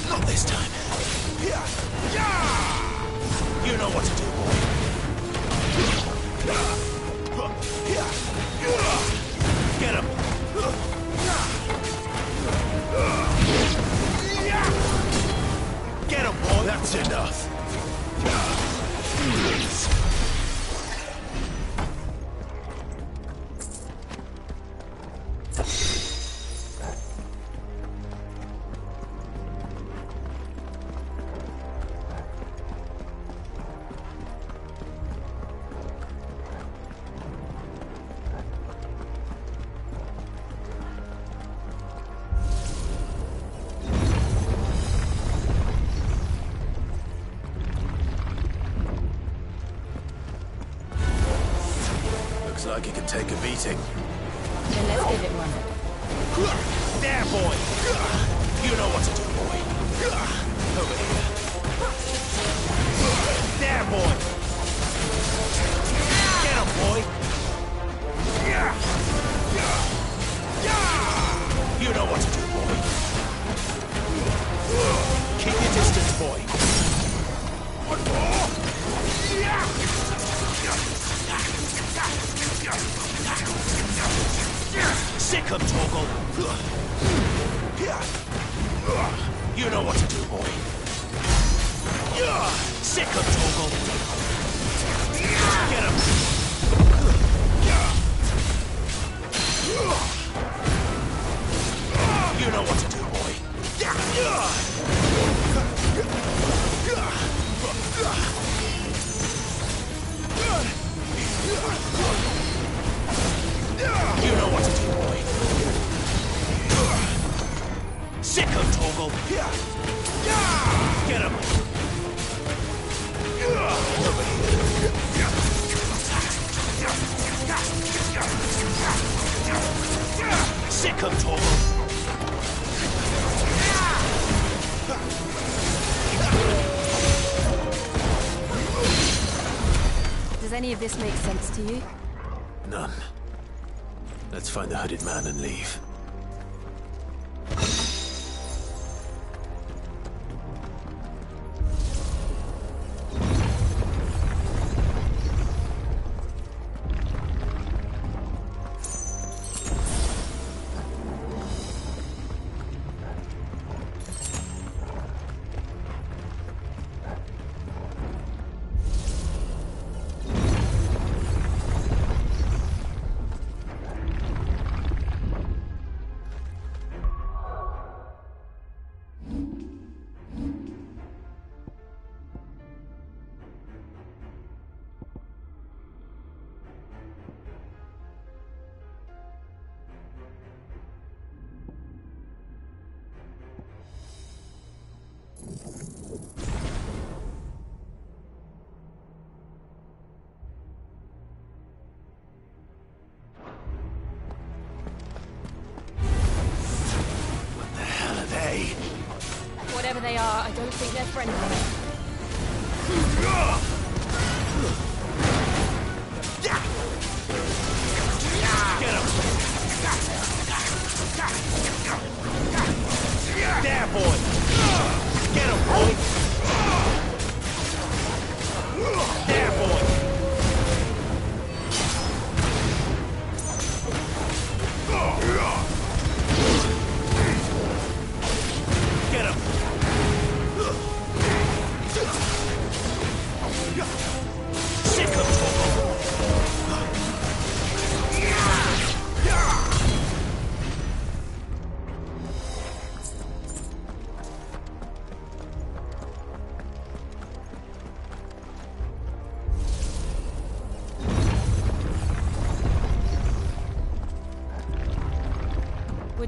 Not this time. You know what to do, boy. Get him. Get him, boy. That's enough. Looks like he can take a beating. Then let's give it one. There, boy! You know what to do, boy. Over here. There, boy! Get him, boy! You know what to do, boy. Keep your distance, boy. One more! Sick him, Torgal! You know what to do, boy. Sick him, Torgal! Get him! You know what to do, boy. You know what to do, boy. Sick him, Torgal. Get him. Over here. Sick him, Torgal. Does any of this make sense to you? None. Let's find the hooded man and leave. Whatever they are, I don't think they're friendly. Get him! There, boy! Get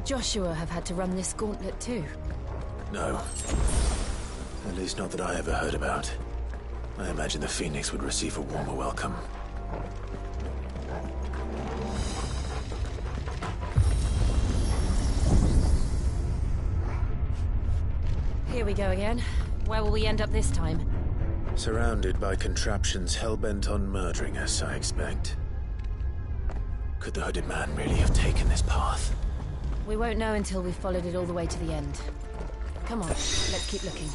Would Joshua have had to run this gauntlet too? No. At least not that I ever heard about. I imagine the Phoenix would receive a warmer welcome. Here we go again. Where will we end up this time? Surrounded by contraptions hell-bent on murdering us, I expect. Could the hooded man really have taken this path? We won't know until we've followed it all the way to the end. Come on, let's keep looking.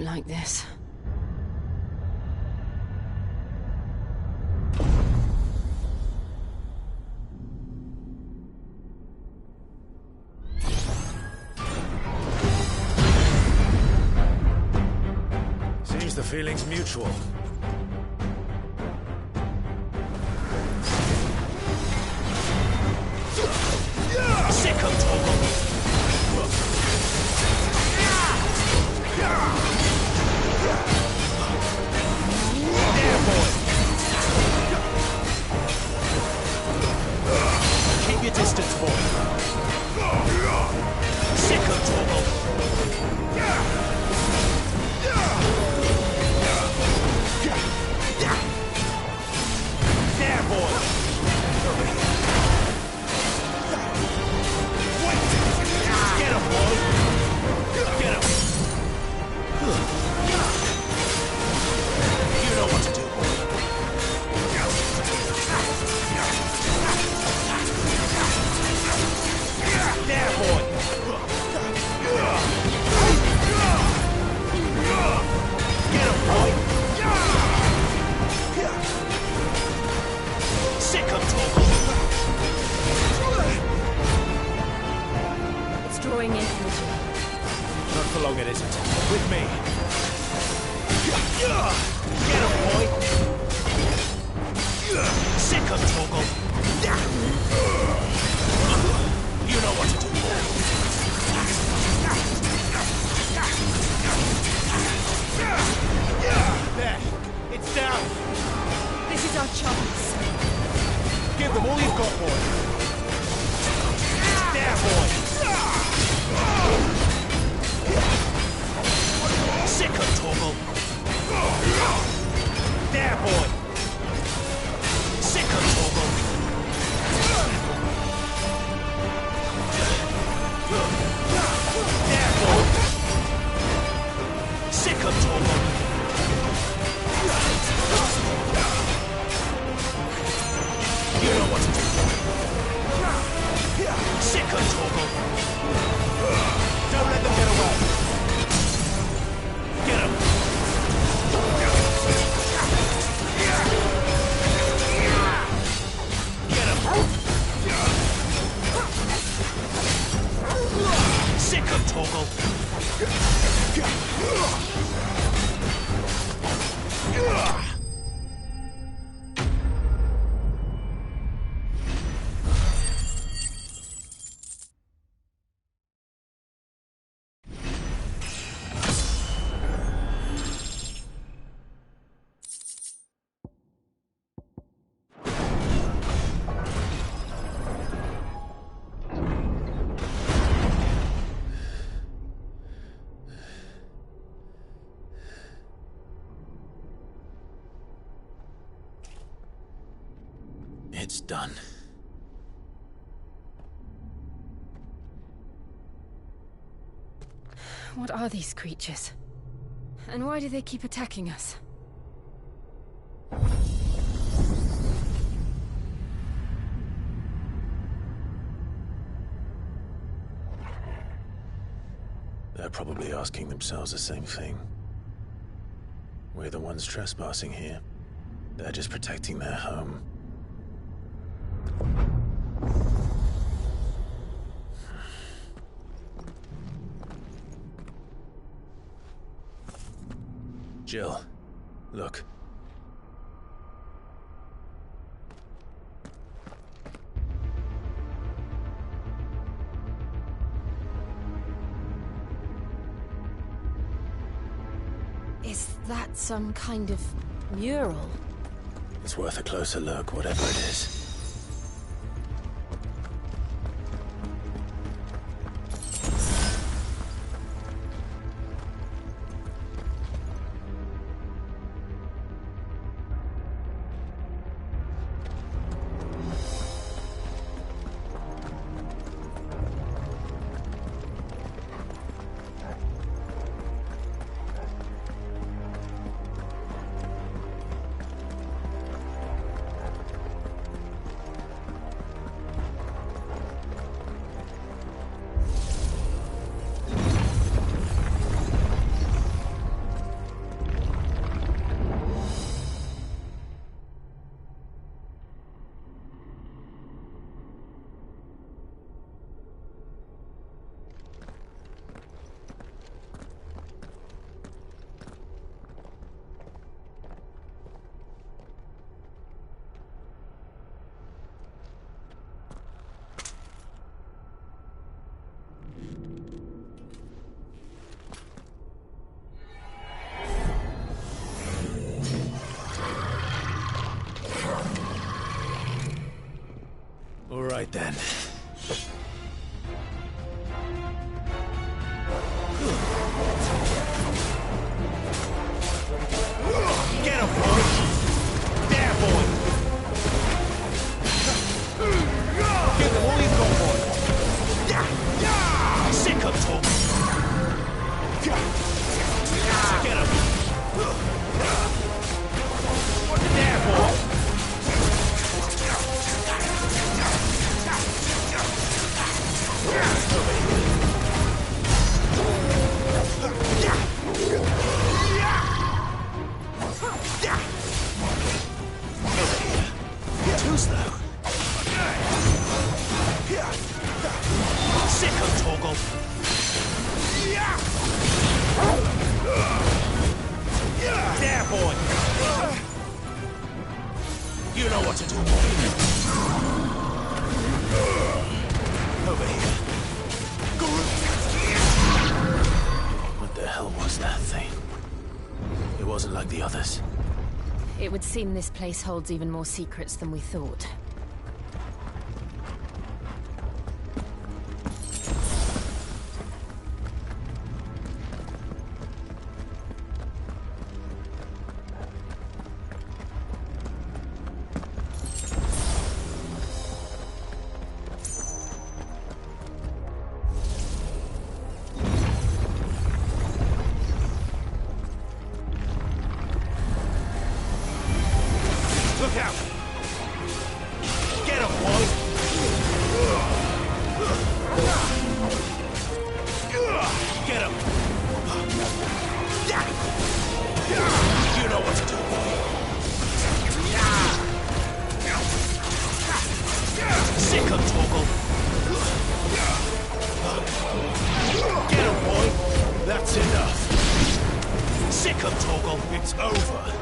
like this. Seems the feeling's mutual. Sick of trouble! There, boy! Keep your distance, boy. Sick of trouble! There, boy! Get him, boy! Get him! You know what to do, boy. There, boy! Get him, boy! Sick of trouble! It's drawing in from the gym. Not for long, it isn't. With me. Get him, boy! Sick of trouble! You know what to do, boy. There! It's down! This is our chance. Give them all you've got, boy! There, boy! Sick of trouble! There, boy! Sick of trouble! There, boy! Sick of trouble! You know what to do. Sick of trouble! Don't let them get away! Get him! Get him! Sick of Torgal! It's done. What are these creatures? And why do they keep attacking us? They're probably asking themselves the same thing. We're the ones trespassing here. They're just protecting their home. Jill, look. Is that some kind of mural? It's worth a closer look, whatever it is. it then. Get him, boy! There, boy! Give them all you've got, boy! Sick of talk! Get him! There, boy! Too slow. Sick of Torgal. There, boy. You know what to do, boy. Over here. What the hell was that thing? It wasn't like the others. It would seem this place holds even more secrets than we thought. Look out! Get him, boy! Get him! You know what to do, boy. Sick of Torgal. Get him, boy! That's enough. Sick of Torgal. It's over.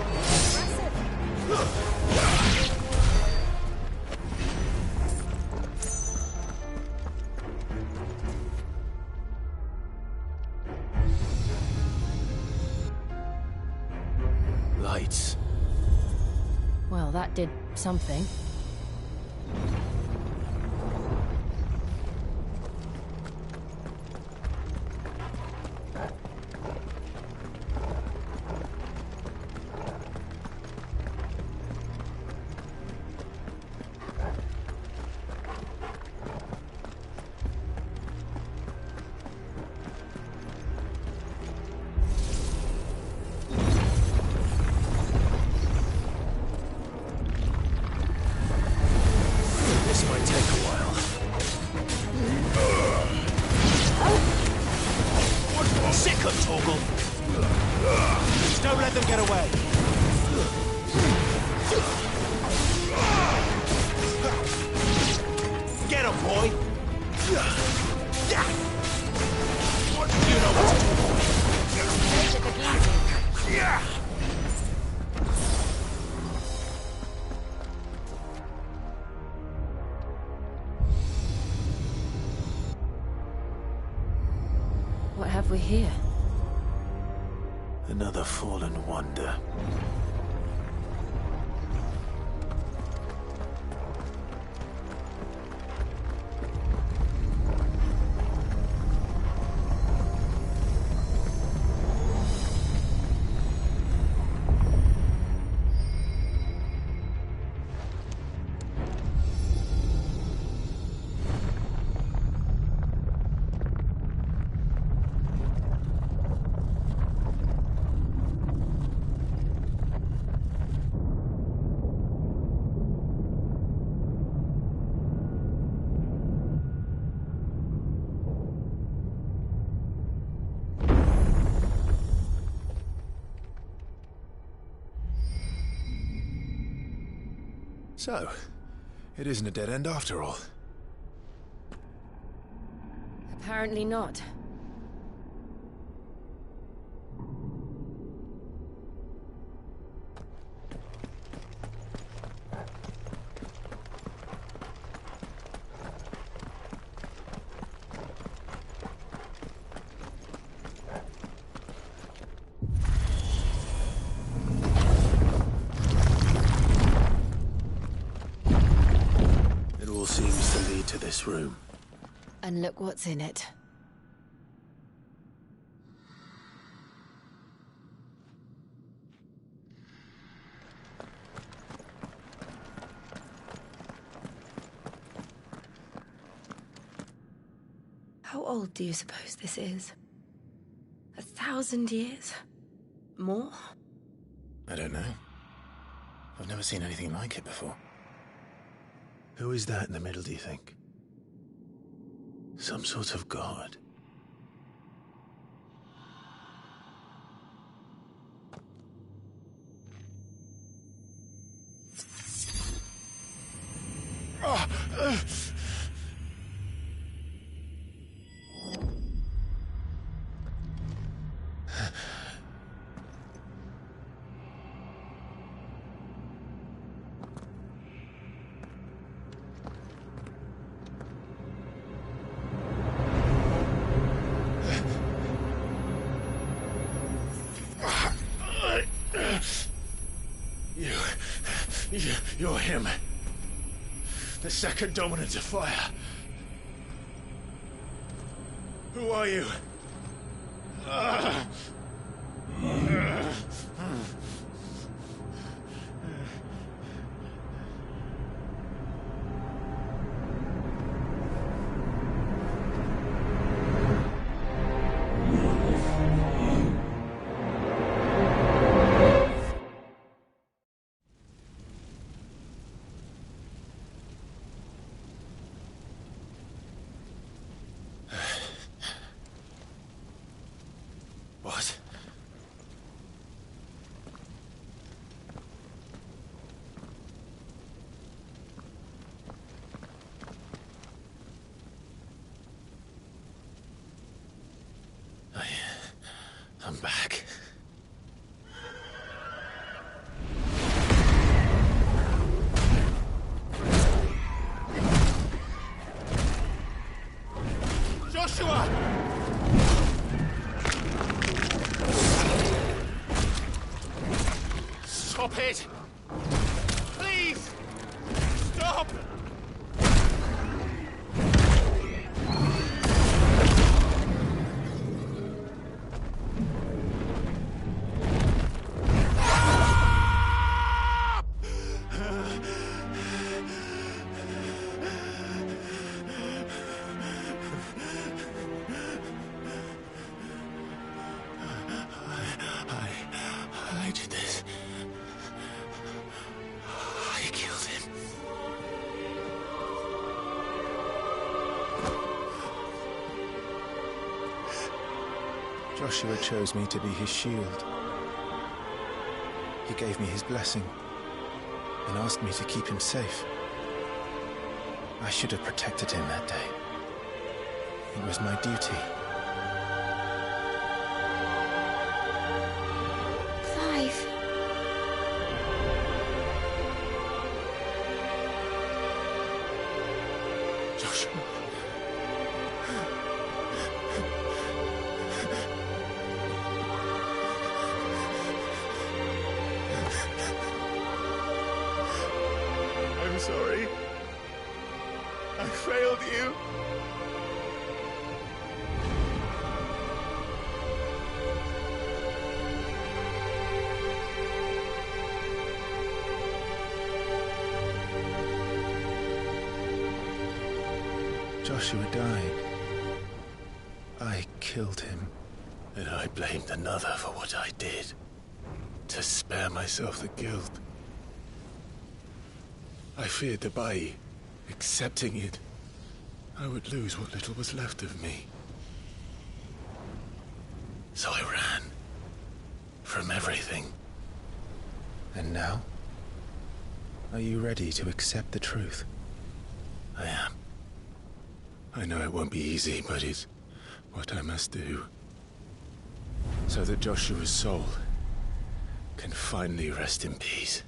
Lights. Well, that did something. This might take a while. Sick of Torgal. Don't let them get away. Get him, boy. You know what to do, boy. What have we here? Another fallen wonder. So, it isn't a dead end after all. Apparently not. It all seems to lead this room. And look what's in it. How old do you suppose this is? 1,000 years? More? I don't know. I've never seen anything like it before. Who is that in the middle, do you think? Some sort of god? You're him. The second dominant of fire. Who are you? What? I'm back. Joshua! Stop it! Please! Stop! I did this. I killed him. Joshua chose me to be his shield. He gave me his blessing and asked me to keep him safe. I should have protected him that day. It was my duty. Clive. Joshua. I'm sorry. I failed you. Joshua died. I killed him. And I blamed another for what I did. To spare myself the guilt. I feared that by accepting it, I would lose what little was left of me. So I ran. From everything. And now? Are you ready to accept the truth? I am. I know it won't be easy, but it's what I must do. So that Joshua's soul can finally rest in peace.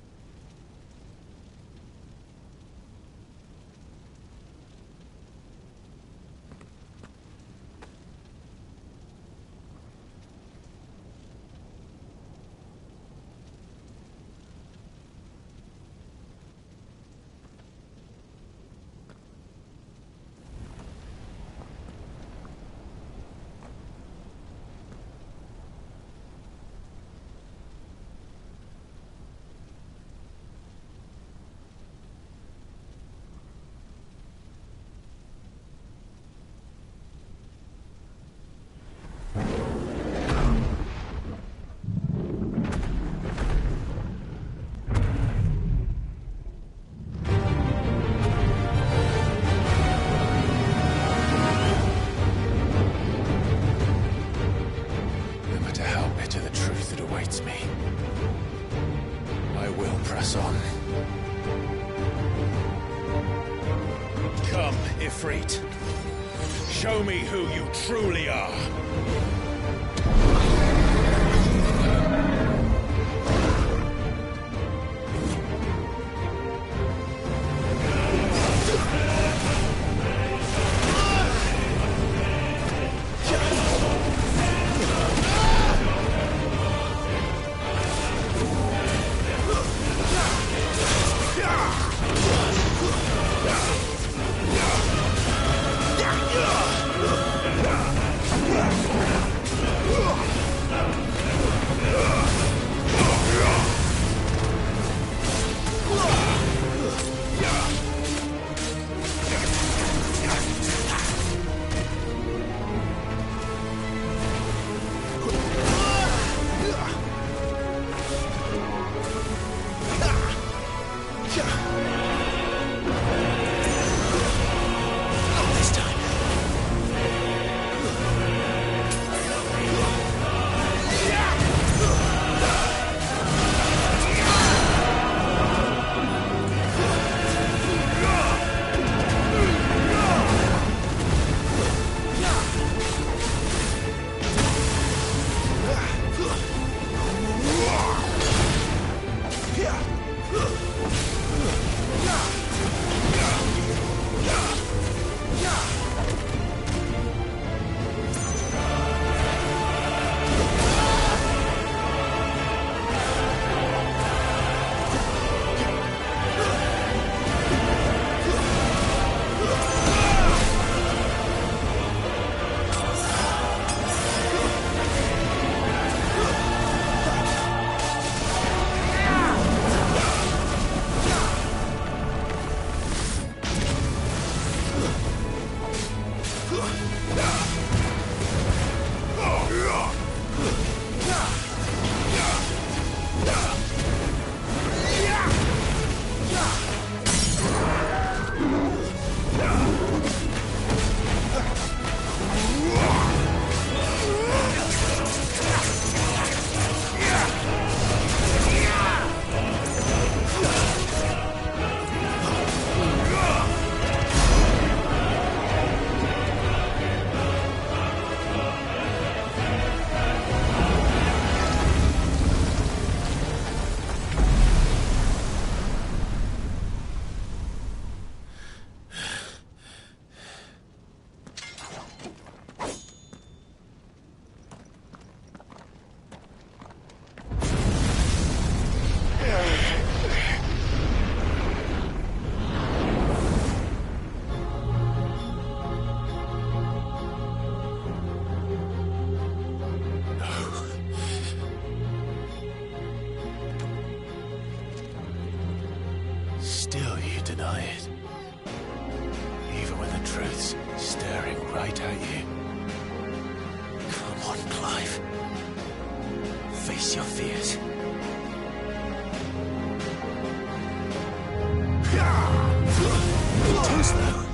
awaits me. I will press on. Come, Ifrit. Show me who you truly are. Still you deny it. Even when the truth's staring right at you. Come on, Clive. Face your fears. Too slow.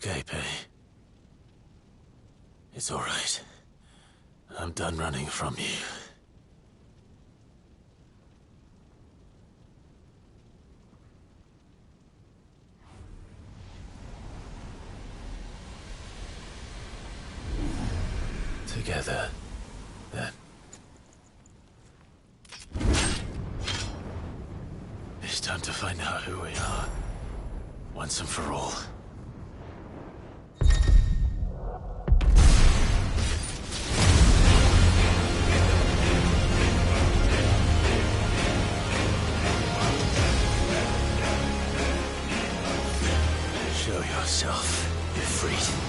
escape, eh? It's all right. I'm done running from you. Together, then. It's time to find out who we are, once and for all. Show yourself, Ifrit.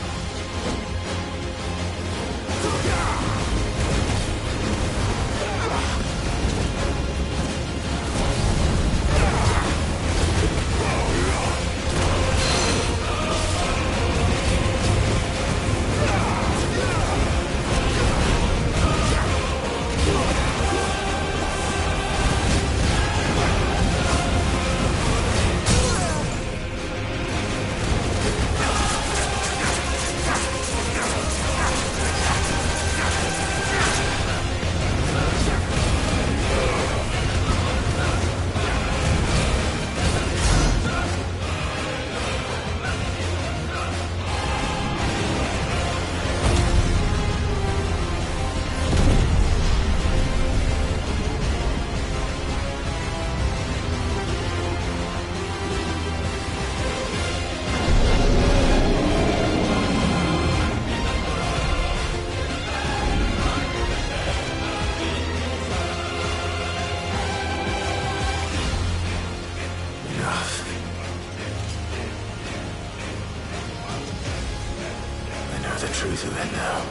Truth of it now.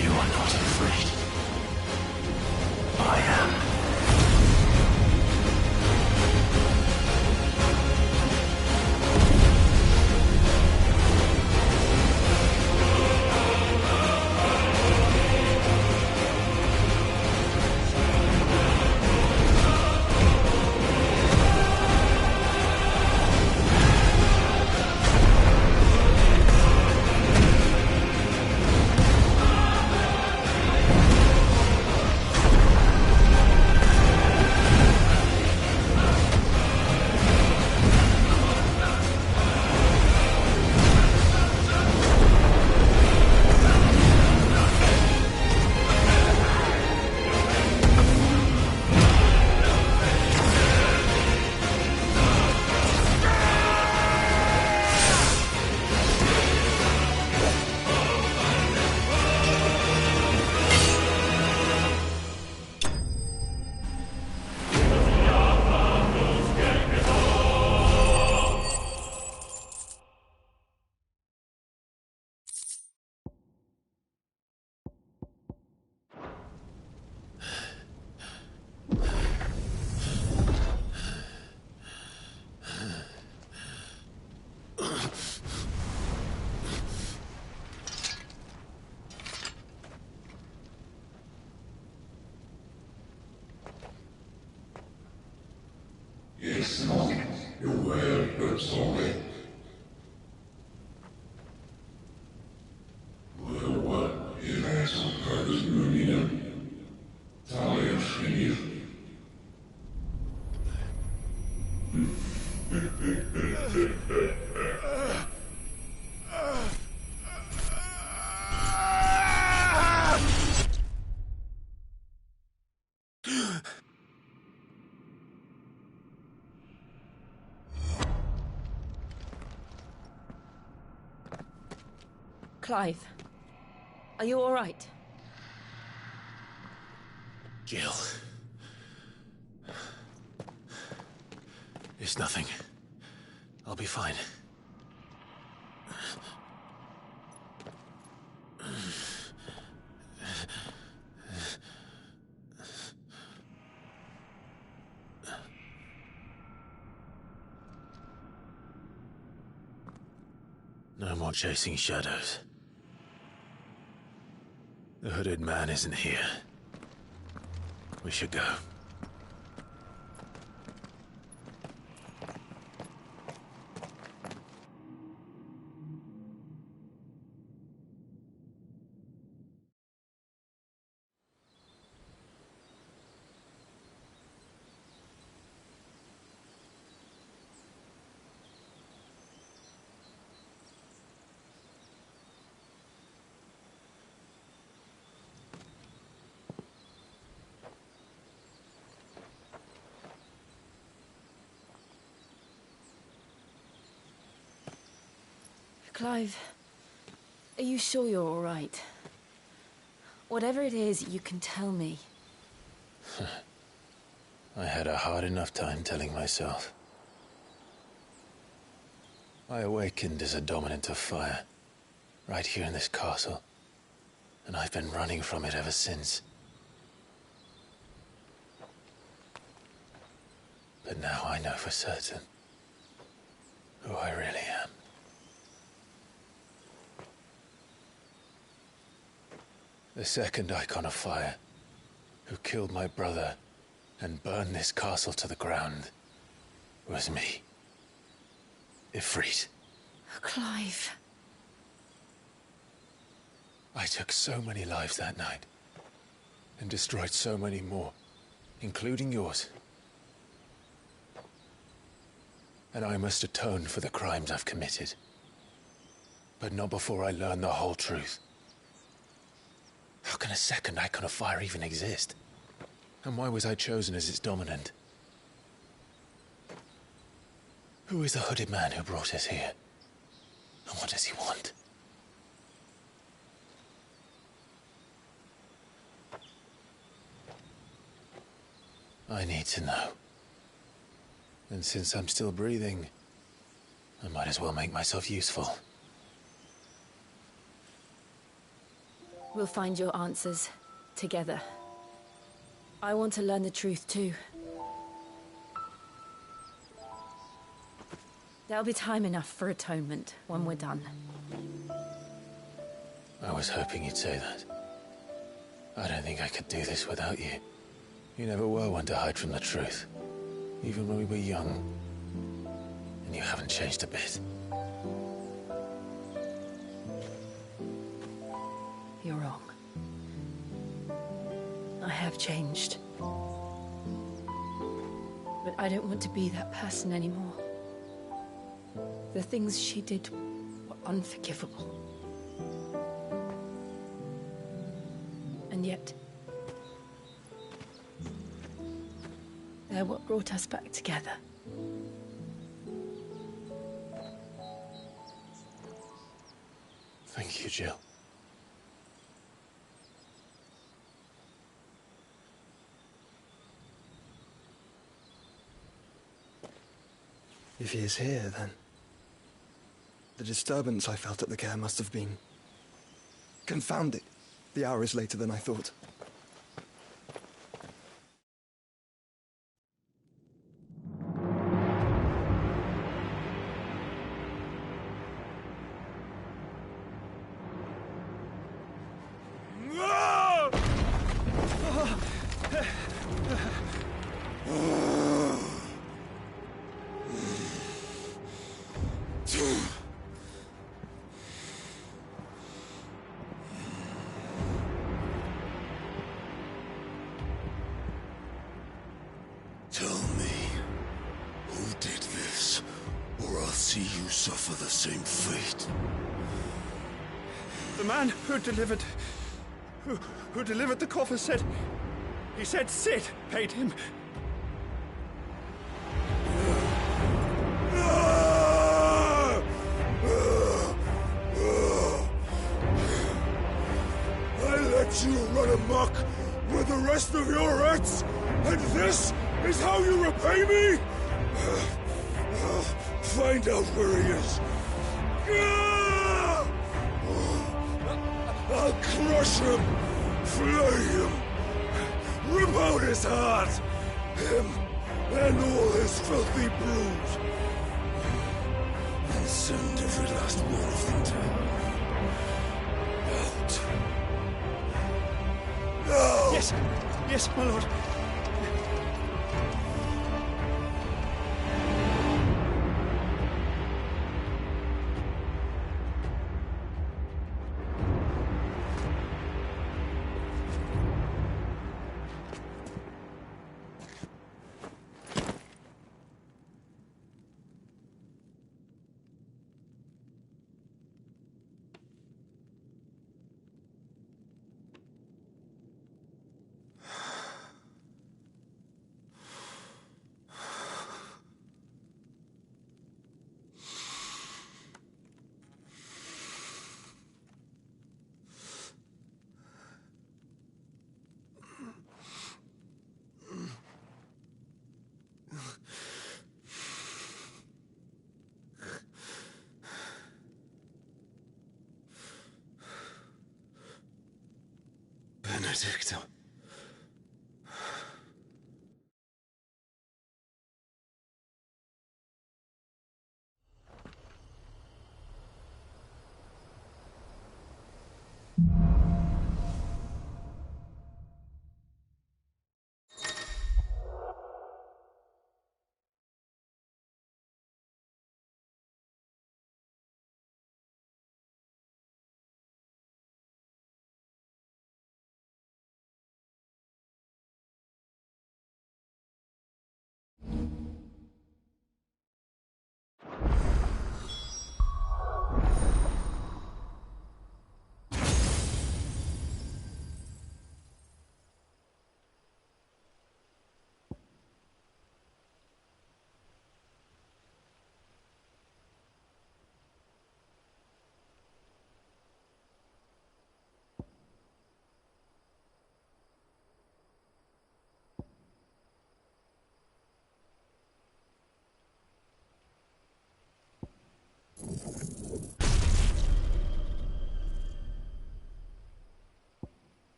You are not afraid. I am. Yes, not your word, but sorry. Well, il est son cœur de lumine. Talia finir. Clive, are you all right? Jill. It's nothing. I'll be fine. No more chasing shadows. The hooded man isn't here. We should go. Clive, are you sure you're all right? Whatever it is, you can tell me. I had a hard enough time telling myself. I awakened as a dominant of fire, right here in this castle, and I've been running from it ever since. But now I know for certain who I really am. The second icon of fire, who killed my brother and burned this castle to the ground, was me. Ifrit. Clive. I took so many lives that night, and destroyed so many more, including yours. And I must atone for the crimes I've committed. But not before I learn the whole truth. How can a second icon of fire even exist? And why was I chosen as its dominant? Who is the hooded man who brought us here? And what does he want? I need to know. And since I'm still breathing, I might as well make myself useful. We'll find your answers together. I want to learn the truth too. There'll be time enough for atonement when we're done. I was hoping you'd say that. I don't think I could do this without you. You never were one to hide from the truth, even when we were young. And you haven't changed a bit. You're wrong. I have changed. But I don't want to be that person anymore. The things she did were unforgivable. And yet, they're what brought us back together. Thank you, Jill. If he is here, then the disturbance I felt at the care must have been... Confound it! The hour is later than I thought. Tell me, who did this, or I'll see you suffer the same fate. The man who delivered the coffer said... He said Sid paid him. I let you run amok with the rest of your rats, and this is how you repay me? Find out where he is. I'll crush him, flay him, rip out his heart, him and all his filthy brood, and send every last one of them to hell. Out. Now! Yes, yes, my lord. Benedicto.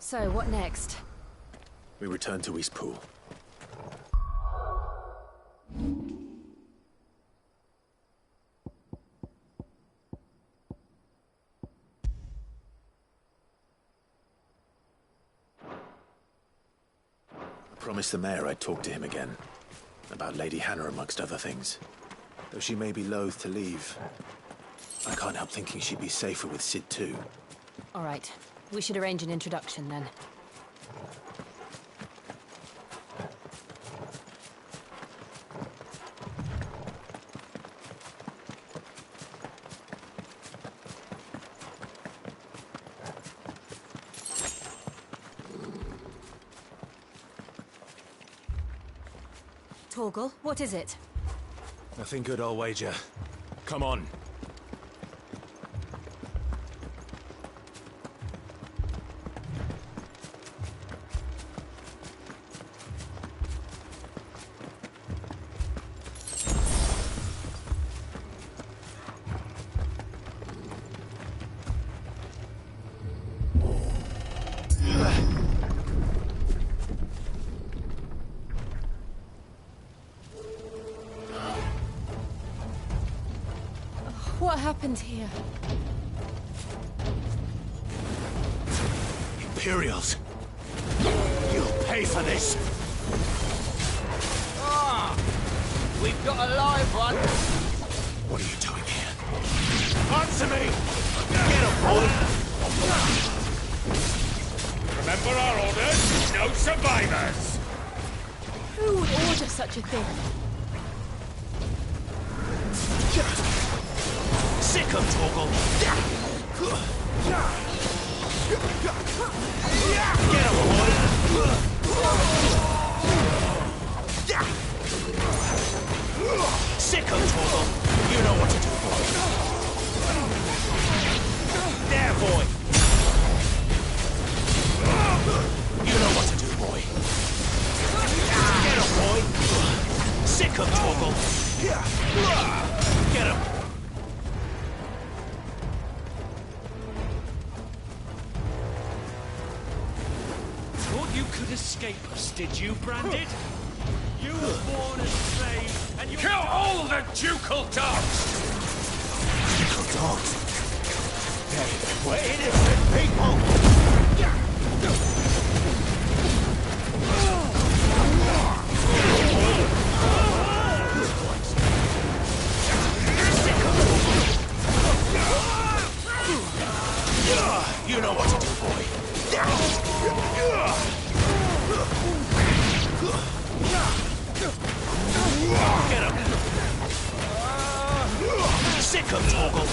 So, what next? We return to Eastpool. I promised the mayor I'd talk to him again. About Lady Hannah, amongst other things. Though she may be loath to leave, I can't help thinking she'd be safer with Sid too. All right. We should arrange an introduction, then. Torgal, what is it? Nothing good, I'll wager. Come on. What happened here? Imperials! You'll pay for this! Ah! We've got a live one! What are you doing here? Answer me! Get him, boy! Remember our orders? No survivors! Who would order such a thing? Sick of Torgal! Get him, boy! Sick of Torgal! You know what to do, boy! There, boy! You know what to do, boy! Get him, boy! Sick of Torgal! Get him! You could escape us, did you, Branded? You were born a slave, and you... Kill all the ducal dogs! Ducal dogs? Hey, we're innocent people! You know what to do, boy. Get him! Sick of Torgal!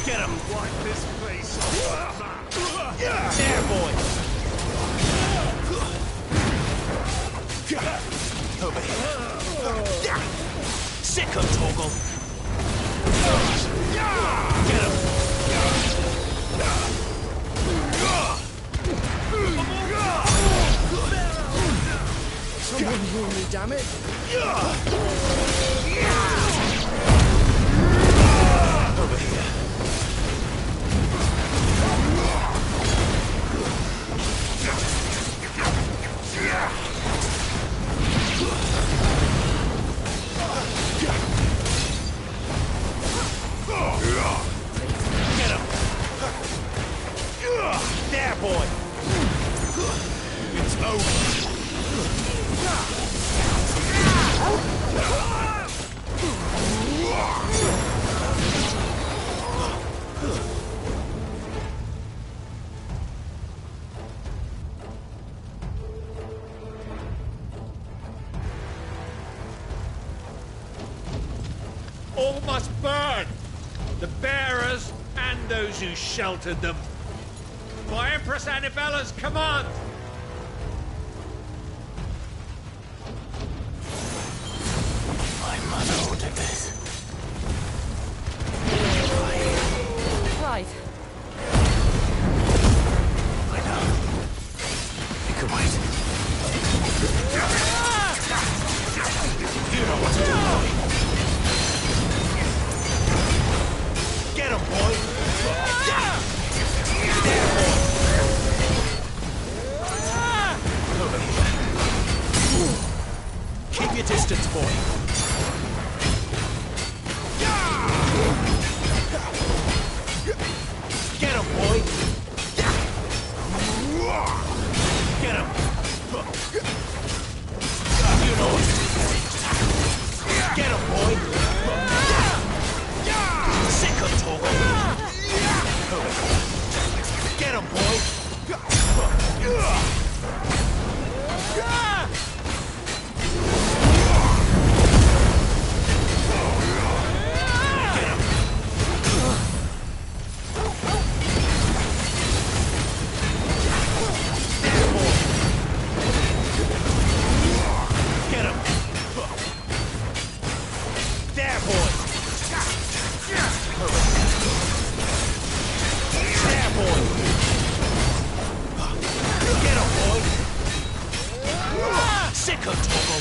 Get him! Wipe this place off! There, boy! Over here. Sick of Torgal! Get him! hear me, damn it! Over here. Get him! There, boy! It's over! All must burn! The bearers and those who sheltered them. By Empress Annibella's command! My mother ordered this. Right. I know. You can wait. You know what to do, boy! Get him, boy! There, boy! Over here. Keep your distance, boy! Get him, boy! Get him! You know what to do, boy! Get him, boy! Sick of talking! Get him, boy! Get him! There, boy! There, boy! Get him, boy! Sick of Togo!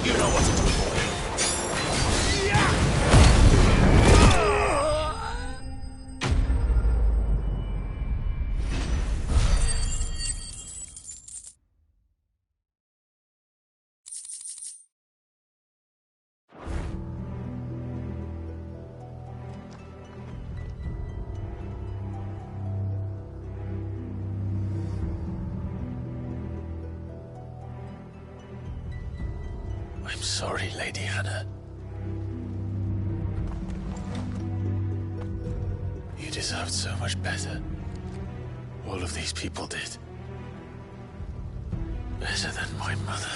You know what to do, boy! I'm sorry, Lady Hannah. You deserved so much better. All of these people did. Better than my mother.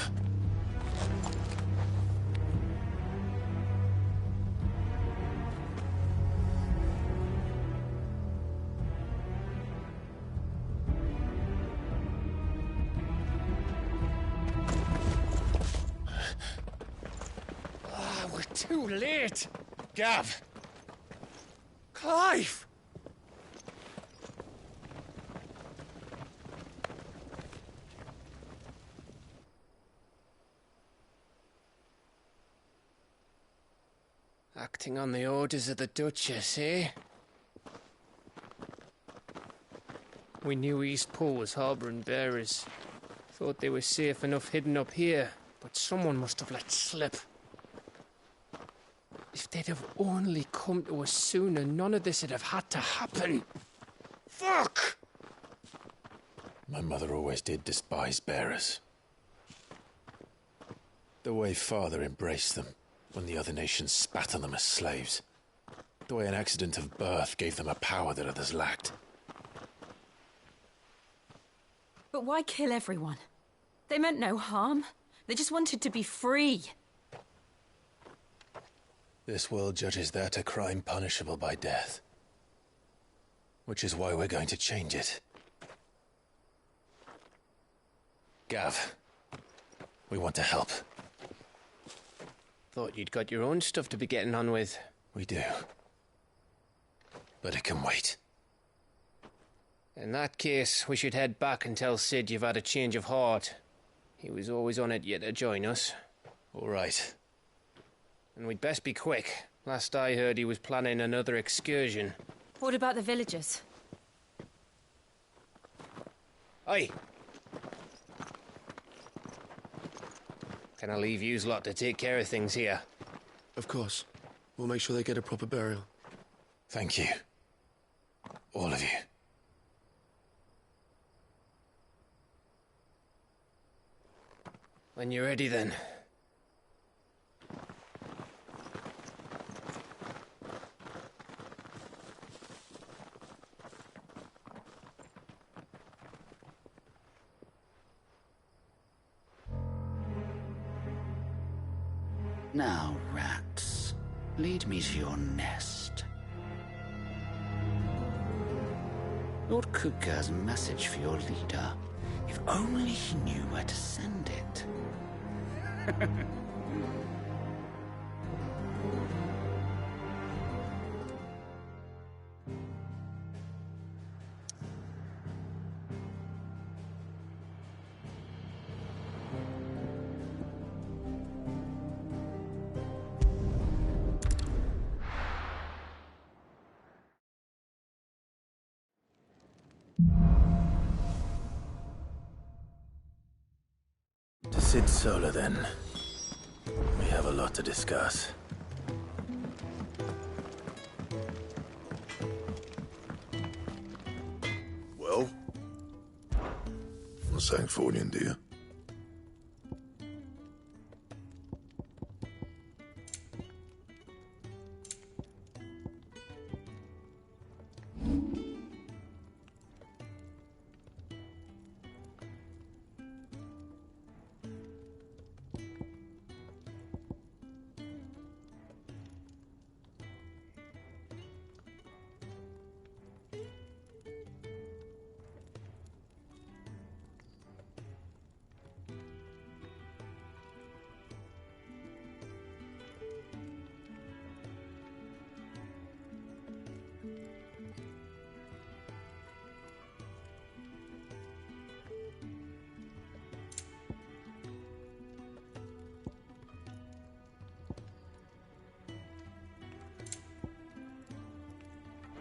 We're too late. Gav. Clive. Acting on the orders of the Duchess, eh? We knew East Pool was harbouring bearers. Thought they were safe enough hidden up here, but someone must have let slip. If they'd have only come to us sooner, none of this would have had to happen. Fuck! My mother always did despise bearers. The way Father embraced them when the other nations spat on them as slaves. The way an accident of birth gave them a power that others lacked. But why kill everyone? They meant no harm. They just wanted to be free. This world judges that a crime punishable by death. Which is why we're going to change it. Gav, we want to help. Thought you'd got your own stuff to be getting on with. We do. But it can wait. In that case, we should head back and tell Sid you've had a change of heart. He was always on it yet to join us. All right. And we'd best be quick. Last I heard, he was planning another excursion. What about the villagers? Aye. Can I leave yous lot to take care of things here? Of course. We'll make sure they get a proper burial. Thank you. All of you. When you're ready, then. Now, rats, lead me to your nest. Lord Kuka has a message for your leader. If only he knew where to send it. To Sid Solar, then. We have a lot to discuss. Well? What's Sancfordian, dear?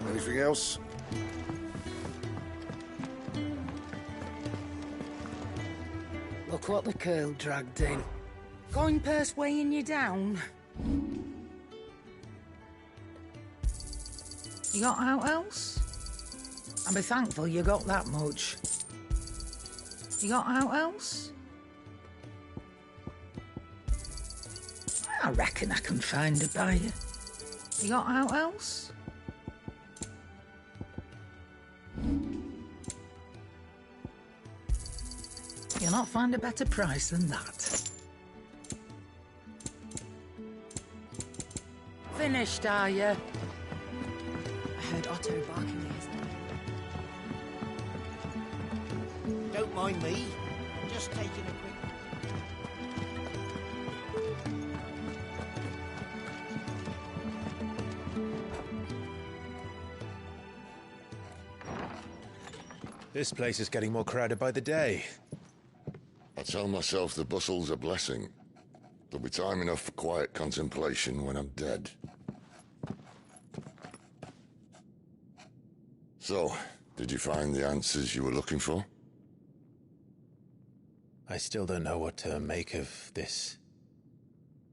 Anything else? Look what the curl dragged in. Coin purse weighing you down. You got out else? I'll be thankful you got that much. You got out else? I reckon I can find a buyer. You got out else? You'll not find a better price than that. Finished, are you? I heard Otto barking near. Don't mind me. Just taking a quick... This place is getting more crowded by the day. I tell myself the bustle's a blessing. There'll be time enough for quiet contemplation when I'm dead. So, did you find the answers you were looking for? I still don't know what to make of this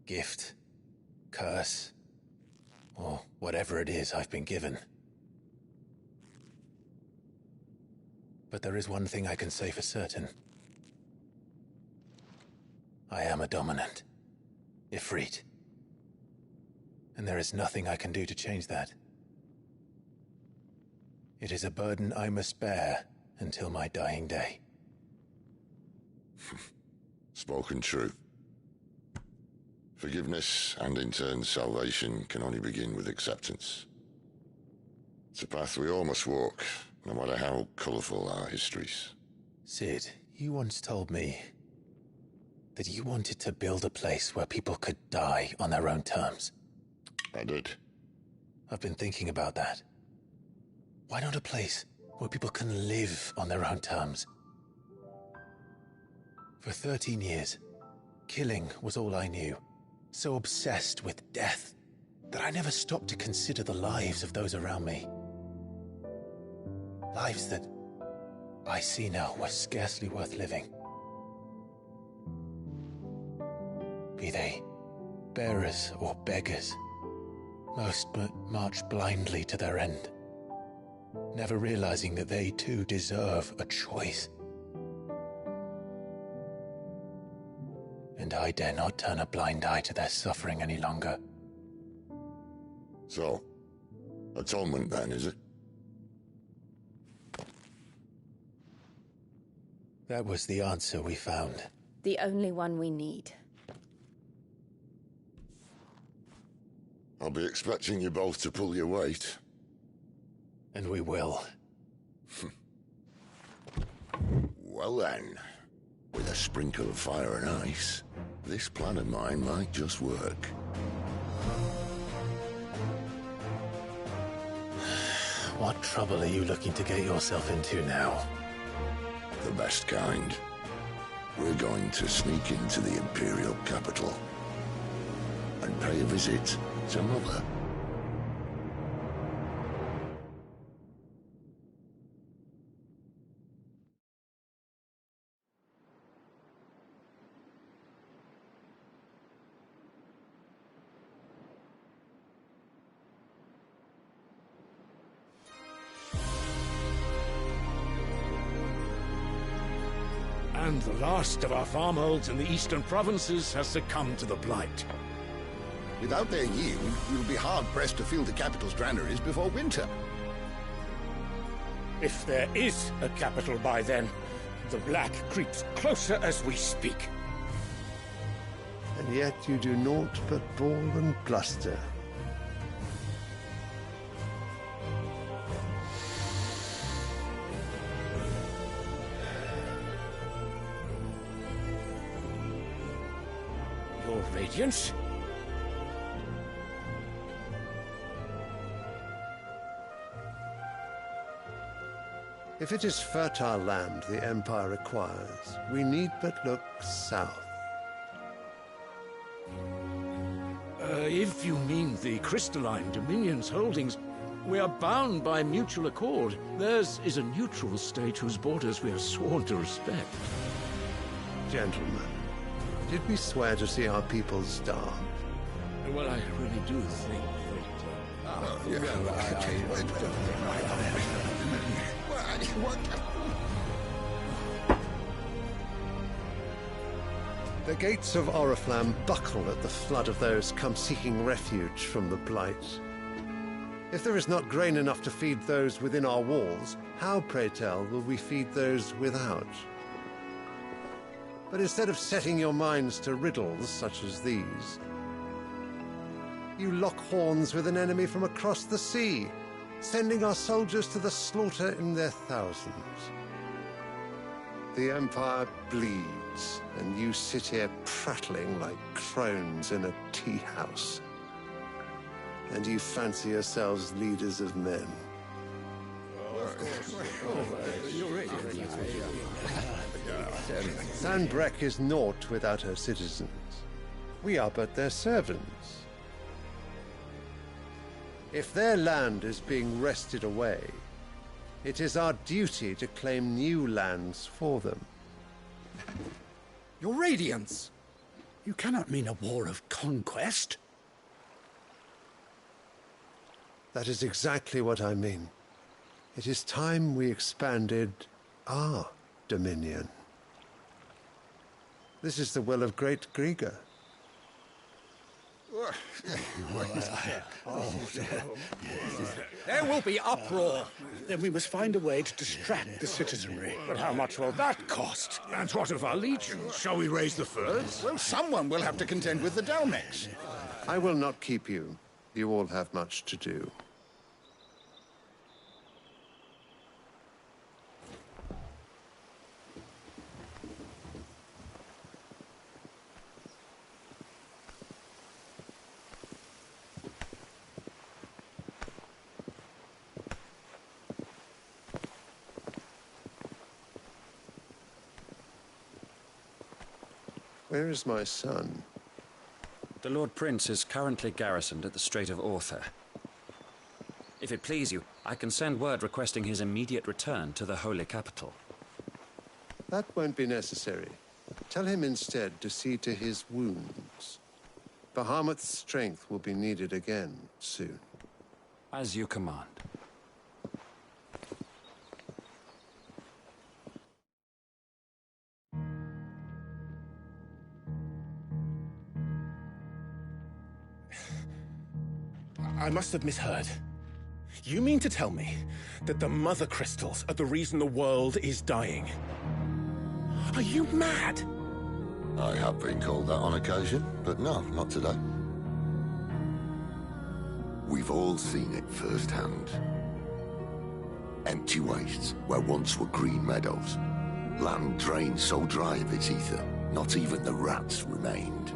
gift, curse, or whatever it is I've been given. But there is one thing I can say for certain. I am a dominant, Ifrit. And there is nothing I can do to change that. It is a burden I must bear until my dying day. Spoken true. Forgiveness, and in turn salvation, can only begin with acceptance. It's a path we all must walk, no matter how colourful our histories. Sid, you once told me that you wanted to build a place where people could die on their own terms. I did. I've been thinking about that. Why not a place where people can live on their own terms. For 13 years, killing was all I knew, so obsessed with death that I never stopped to consider the lives of those around me. Lives that I see now were scarcely worth living. Be they bearers or beggars, most march blindly to their end, never realizing that they too deserve a choice. And I dare not turn a blind eye to their suffering any longer. So, atonement then, is it? That was the answer we found. The only one we need. I'll be expecting you both to pull your weight. And we will. Well then, with a sprinkle of fire and ice, this plan of mine might just work. What trouble are you looking to get yourself into now? The best kind. We're going to sneak into the Imperial capital and pay a visit to Mother. And the last of our farmholds in the eastern provinces has succumbed to the blight. Without their yield, we'll be hard-pressed to fill the capital's granaries before winter. If there is a capital by then, the black creeps closer as we speak. And yet you do naught but bawl and bluster. Your Radiance? If it is fertile land the Empire requires, we need but look south. If you mean the crystalline Dominion's holdings, we are bound by mutual accord. Theirs is a neutral state whose borders we are sworn to respect. Gentlemen, did we swear to see our people starve? Well, I really do think The gates of Oriflamme buckle at the flood of those come seeking refuge from the blight. If there is not grain enough to feed those within our walls, how, pray tell, will we feed those without? But instead of setting your minds to riddles such as these, you lock horns with an enemy from across the sea, sending our soldiers to the slaughter in their thousands. The Empire bleeds, and you sit here prattling like crones in a tea house. And you fancy yourselves leaders of men. Sanbreque is naught without her citizens. We are but their servants. If their land is being wrested away, it is our duty to claim new lands for them. Your Radiance! You cannot mean a war of conquest. That is exactly what I mean. It is time we expanded our dominion. This is the will of great Grieger. There will be uproar. Then we must find a way to distract the citizenry. But how much will that cost? And what of our legions? Shall we raise the furs? Well, someone will have to contend with the Dalmex. I will not keep you. You all have much to do. Where is my son? The Lord Prince is currently garrisoned at the Strait of Arthur. If it please you, I can send word requesting his immediate return to the Holy Capital. That won't be necessary. Tell him instead to see to his wounds. Bahamut's strength will be needed again soon. As you command. I must have misheard. You mean to tell me that the mother crystals are the reason the world is dying? Are you mad? I have been called that on occasion, but no, not today. We've all seen it firsthand. Empty wastes where once were green meadows. Land drained so dry of its ether, not even the rats remained.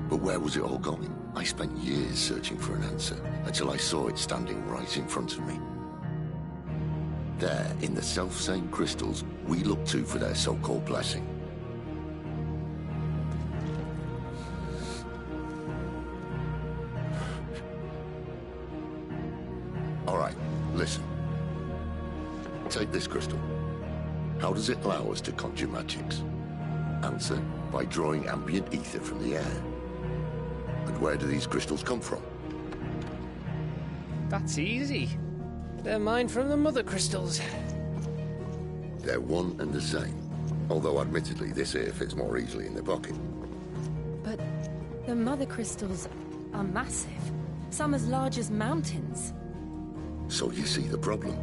But where was it all going? I spent years searching for an answer, until I saw it standing right in front of me. There, in the self-same crystals we look to for their so-called blessing. All right, listen. Take this crystal. How does it allow us to conjure magics? Answer, by drawing ambient ether from the air. And where do these crystals come from? That's easy. They're mine from the mother crystals. They're one and the same. Although admittedly this here fits more easily in the pocket. But the mother crystals are massive. Some as large as mountains. So you see the problem.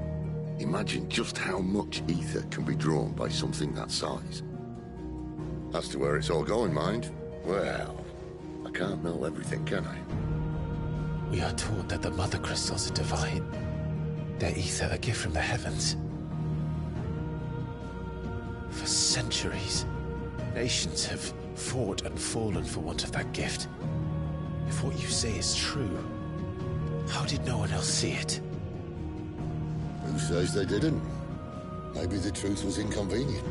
Imagine just how much ether can be drawn by something that size. As to where it's all going, mind? Well, I can't know everything, can I? We are taught that the mother crystals are divine. Their ether a gift from the heavens. For centuries, nations have fought and fallen for want of that gift. If what you say is true, how did no one else see it? Who says they didn't? Maybe the truth was inconvenient.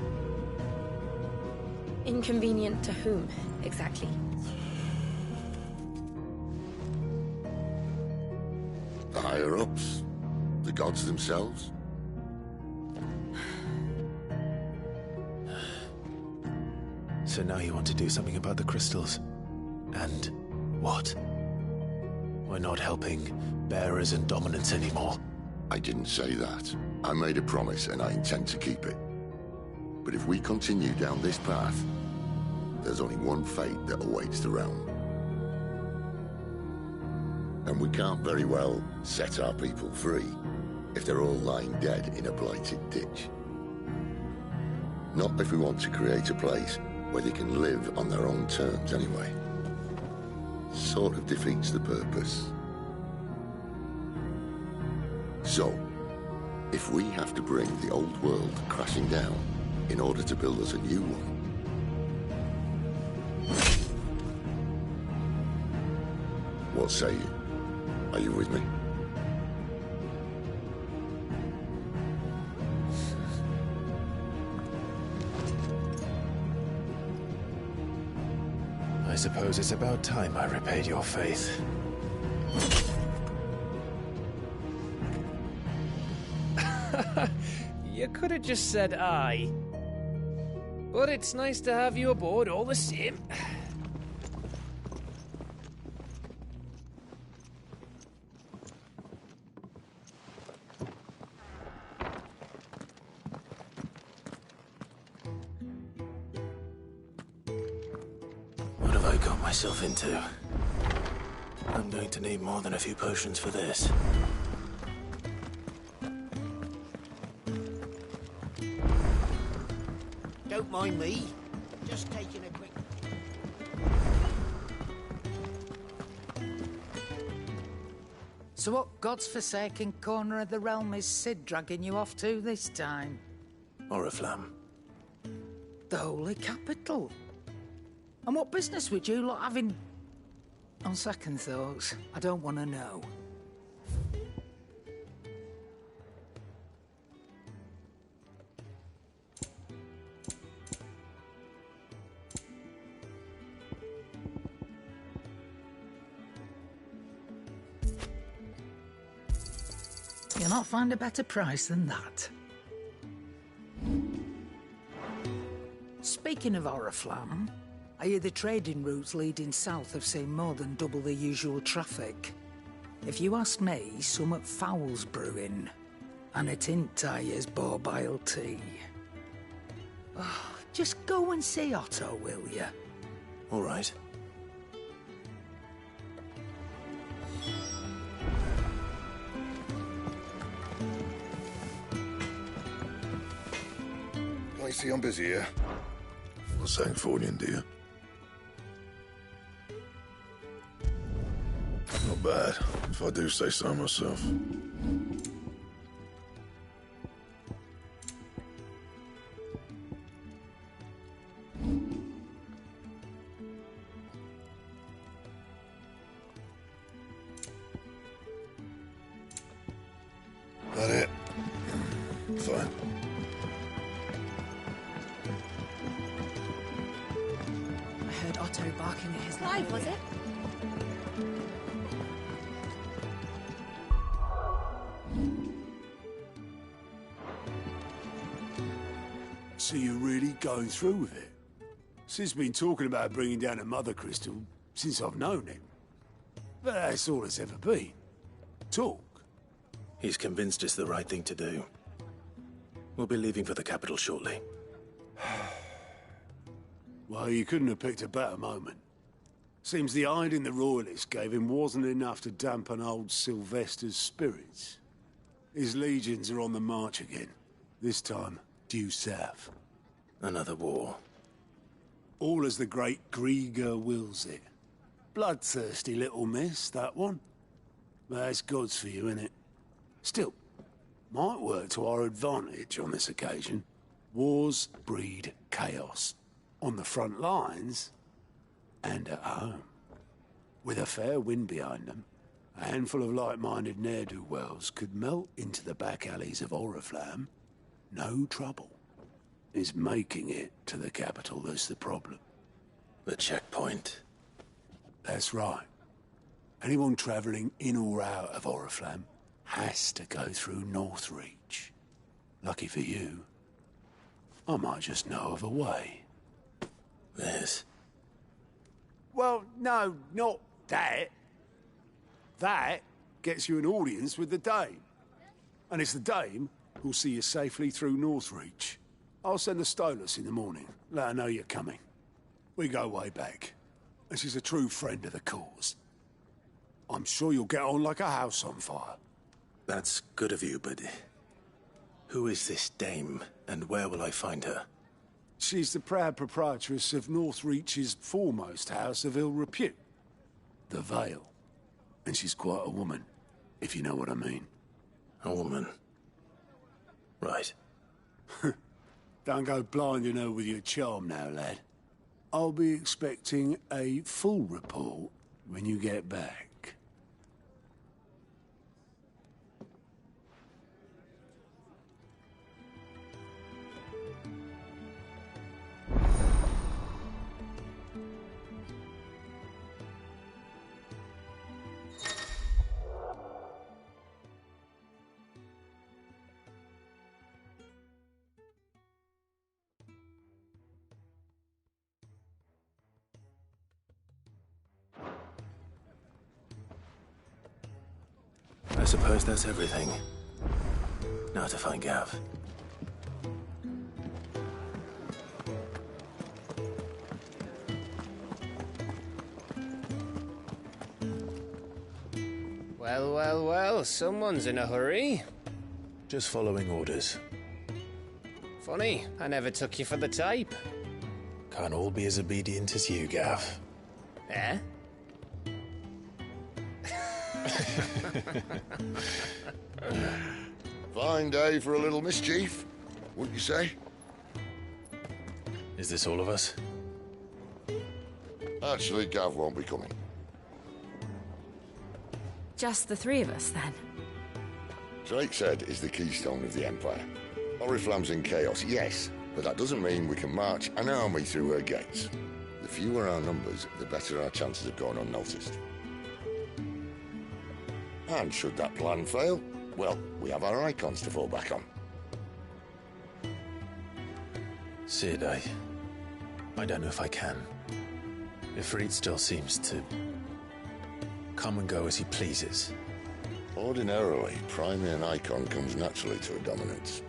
Inconvenient to whom, exactly? The higher-ups? The gods themselves? So now you want to do something about the crystals. And what? We're not helping bearers and dominants anymore. I didn't say that. I made a promise and I intend to keep it. But if we continue down this path, there's only one fate that awaits the realm. And we can't very well set our people free if they're all lying dead in a blighted ditch. Not if we want to create a place where they can live on their own terms anyway. Sort of defeats the purpose. So, if we have to bring the old world crashing down in order to build us a new one, what say you? Are you with me? I suppose it's about time I repaid your faith. You could have just said aye. But it's nice to have you aboard all the same. What have I got myself into? I'm going to need more than a few potions for this. Don't mind me. Just taking a quick... So what God's forsaken corner of the realm is Sid dragging you off to this time? Oriflamme. The Holy Capital. And what business would you lot having... On second thoughts, I don't want to know. Can't find a better price than that. Speaking of Oriflamme, I hear the trading routes leading south have seen more than double the usual traffic. If you ask me, somewhat foul's brewing. And it ain't Tyre's borbile tea. Oh, just go and see Otto, will you? All right. I see I'm busy here. What's saying for you, dear? Not bad, if I do say so myself. That it? Fine. I heard Otto barking at his Clive, was it? So you're really going through with it? Sid's been talking about bringing down a mother crystal since I've known him. But that's all it's ever been. Talk. He's convinced it's the right thing to do. We'll be leaving for the capital shortly. Well, you couldn't have picked a better moment. Seems the hiding the Royalists gave him wasn't enough to dampen old Sylvester's spirits. His legions are on the march again. This time, due south. Another war. All as the great Grieger wills it. Bloodthirsty little miss, that one. But that's God's for you, innit? Still, might work to our advantage on this occasion. Wars breed chaos. On the front lines, and at home. With a fair wind behind them, a handful of like-minded ne'er-do-wells could melt into the back alleys of Oriflamme. No trouble. It's making it to the capital that's the problem. The checkpoint. That's right. Anyone travelling in or out of Oriflamme has to go through Northreach. Lucky for you, I might just know of a way. This? Well, no, not that. That gets you an audience with the Dame. And it's the Dame who'll see you safely through Northreach. I'll send the Stolas in the morning, let her know you're coming. We go way back, and she's a true friend of the cause. I'm sure you'll get on like a house on fire. That's good of you, but who is this dame, and where will I find her? She's the proud proprietress of Northreach's foremost house of ill repute, the Vale. And she's quite a woman, if you know what I mean. A woman? Right. Don't go blinding her with your charm now, lad. I'll be expecting a full report when you get back. I suppose that's everything. Now to find Gav. Well, well, well, someone's in a hurry. Just following orders. Funny, I never took you for the type. Can't all be as obedient as you, Gav. Eh? Fine day for a little mischief, wouldn't you say? Is this all of us? Actually, Gav won't be coming. Just the three of us, then? Drakeshead is the keystone of the Empire. Oriflamme's in chaos, yes, but that doesn't mean we can march an army through her gates. The fewer our numbers, the better our chances of going unnoticed. And should that plan fail, well, we have our icons to fall back on. Sid, I don't know if I can. Ifrit still seems to come and go as he pleases. Ordinarily, priming an icon comes naturally to a dominance.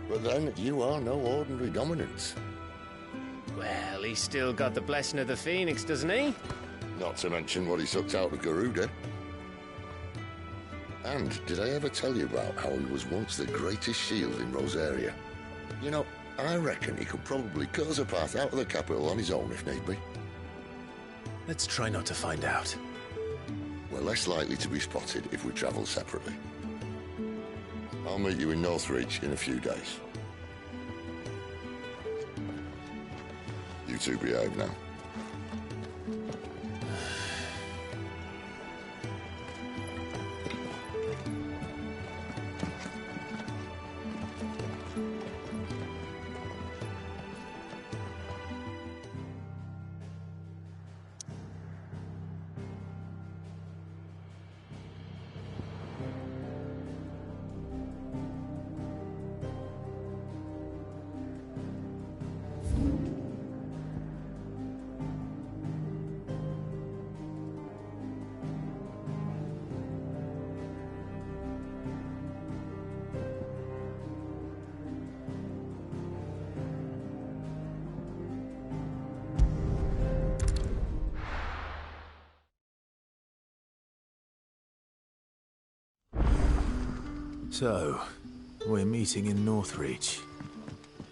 But then, you are no ordinary dominance. Well, he's still got the blessing of the Phoenix, doesn't he? Not to mention what he sucked out of Garuda. And did I ever tell you about how he was once the greatest shield in Rosaria? You know, I reckon he could probably cut us a path out of the capital on his own if need be. Let's try not to find out. We're less likely to be spotted if we travel separately. I'll meet you in Northreach in a few days. You two behave now. So, we're meeting in Northreach.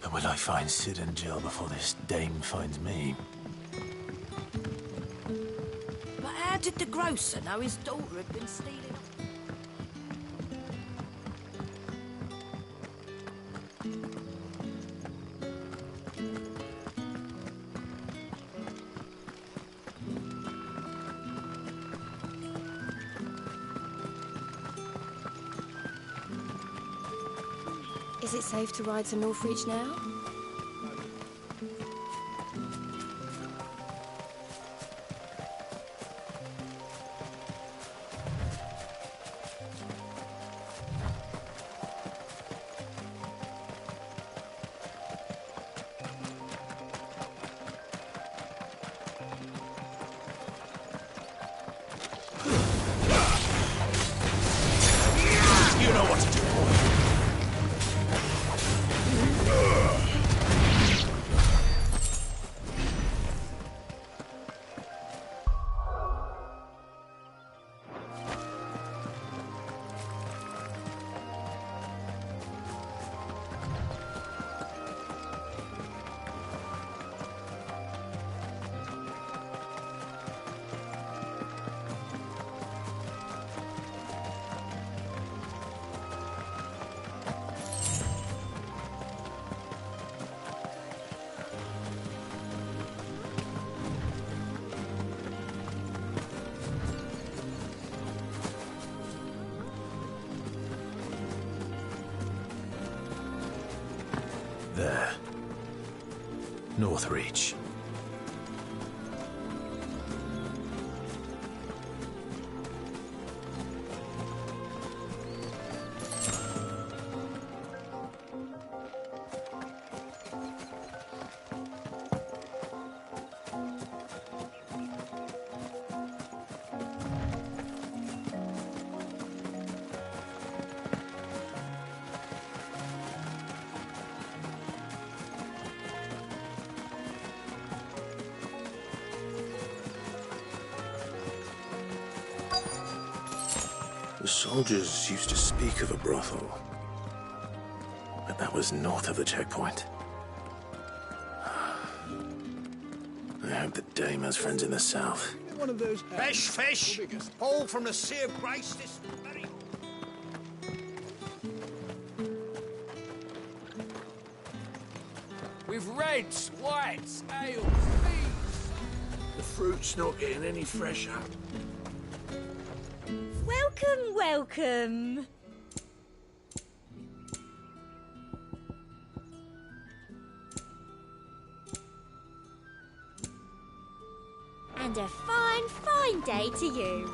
But will I find Sid and Jill before this dame finds me? But how did the grocer know his daughter had been stealing? Is it safe to ride to Northreach now? You know what to do, boy. There. Northreach. The soldiers used to speak of a brothel, but that was north of the checkpoint. I hope the dame has friends in the south. One of those fish! All from the Sea of Grace this very... With reds, whites, ale, beans. The fruit's not getting any fresher. Welcome, welcome. And a fine, fine day to you.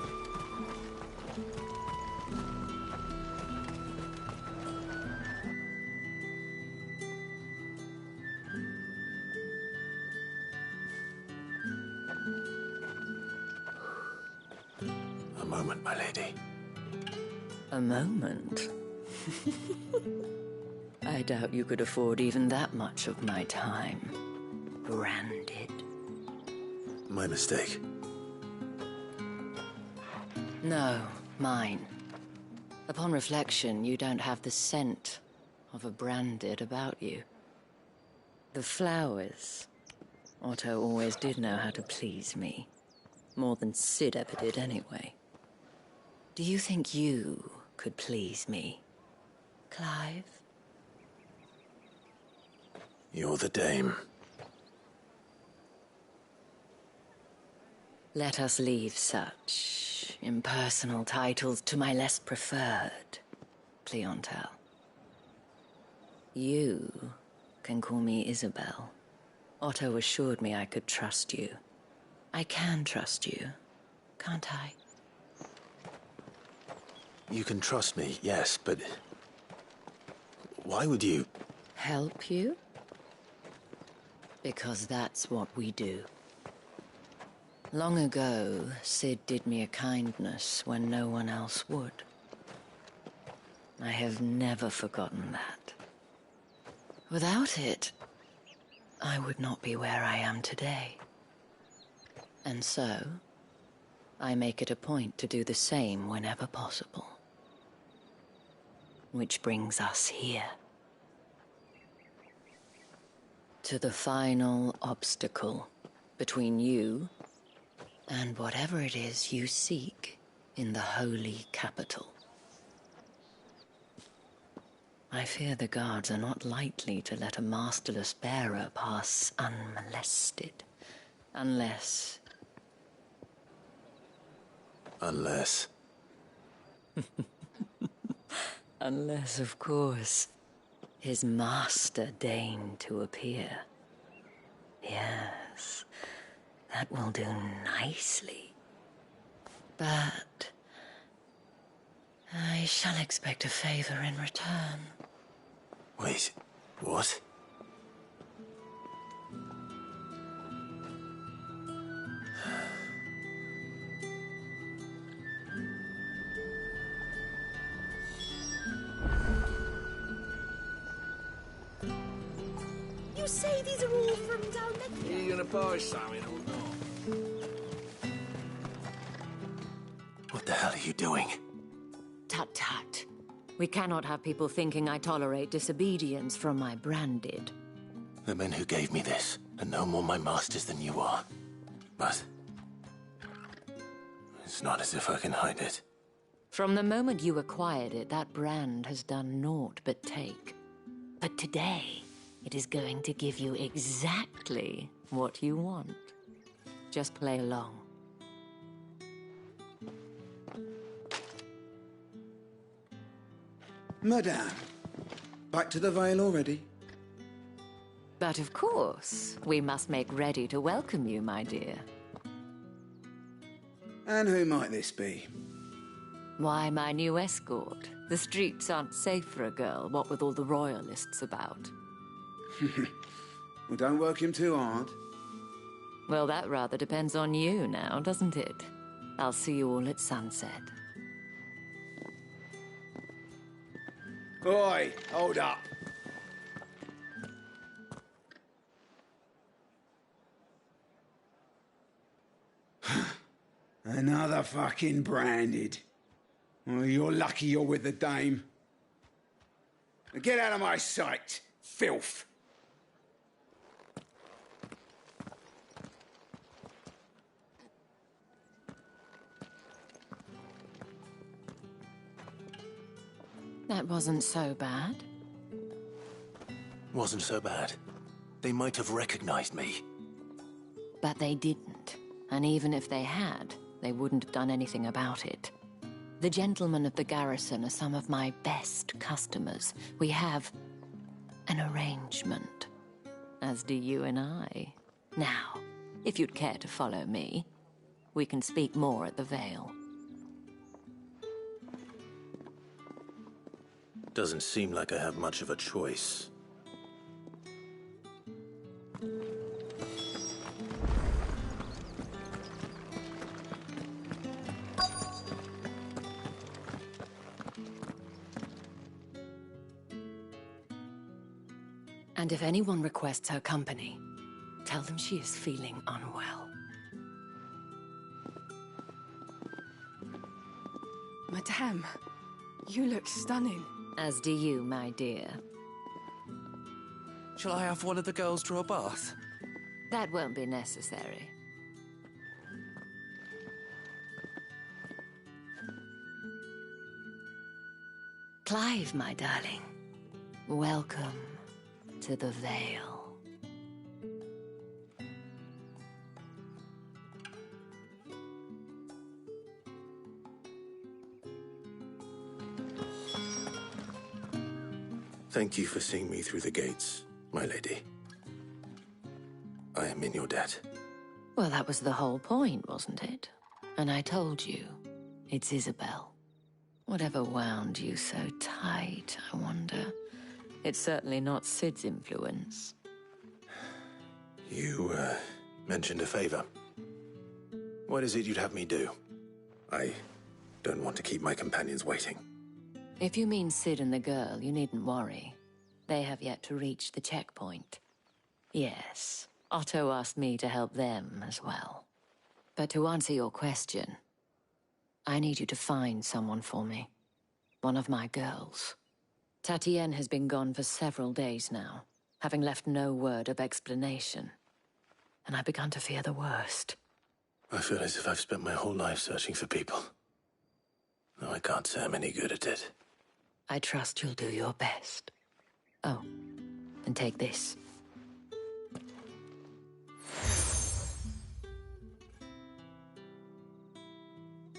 moment, my lady. A moment? I doubt you could afford even that much of my time. Branded. My mistake. No, mine. Upon reflection, you don't have the scent of a branded about you. The flowers. Otto always did know how to please me. More than Sid ever did anyway. Do you think you could please me, Clive? You're the dame. Let us leave such impersonal titles to my less preferred clientele. You can call me Isabel. Otto assured me I could trust you. I can trust you, can't I? You can trust me, yes, but... why would you... Help you? Because that's what we do. Long ago, Sid did me a kindness when no one else would. I have never forgotten that. Without it, I would not be where I am today. And so, I make it a point to do the same whenever possible. Which brings us here. To the final obstacle between you and whatever it is you seek in the holy capital. I fear the guards are not likely to let a masterless bearer pass unmolested. Unless... Unless... Unless, of course, his master deigned to appear. Yes, that will do nicely. But I shall expect a favor in return. Wait, what? You say these are all from down there? Are you gonna buy something or not? What the hell are you doing? Tut tut. We cannot have people thinking I tolerate disobedience from my branded. The men who gave me this are no more my masters than you are. But... it's not as if I can hide it. From the moment you acquired it, that brand has done naught but take. But today, it is going to give you exactly what you want. Just play along. Madame, back to the Vale already? But of course, we must make ready to welcome you, my dear. And who might this be? Why, my new escort. The streets aren't safe for a girl, what with all the royalists about. Well, don't work him too hard. Well, that rather depends on you now, doesn't it? I'll see you all at sunset. Oi, hold up. Another fucking branded. Well, you're lucky you're with the dame. Now get out of my sight, filth. That wasn't so bad. Wasn't so bad. They might have recognized me. But they didn't. And even if they had, they wouldn't have done anything about it. The gentlemen of the garrison are some of my best customers. We have an arrangement, as do you and I. Now, if you'd care to follow me, we can speak more at the Vale. Doesn't seem like I have much of a choice. And if anyone requests her company, tell them she is feeling unwell. Madame, you look stunning. As do you, my dear. Shall I have one of the girls draw a bath? That won't be necessary. Clive, my darling. Welcome to the Vale. Thank you for seeing me through the gates, my lady. I am in your debt. Well, that was the whole point, wasn't it? And I told you, it's Isabel. Whatever wound you so tight, I wonder. It's certainly not Sid's influence. You, mentioned a favor. What is it you'd have me do? I don't want to keep my companions waiting. If you mean Sid and the girl, you needn't worry. They have yet to reach the checkpoint. Yes, Otto asked me to help them as well. But to answer your question, I need you to find someone for me. One of my girls. Tatienne has been gone for several days now, having left no word of explanation. And I've begun to fear the worst. I feel as if I've spent my whole life searching for people. Though I can't say I'm any good at it. I trust you'll do your best. Oh, and take this.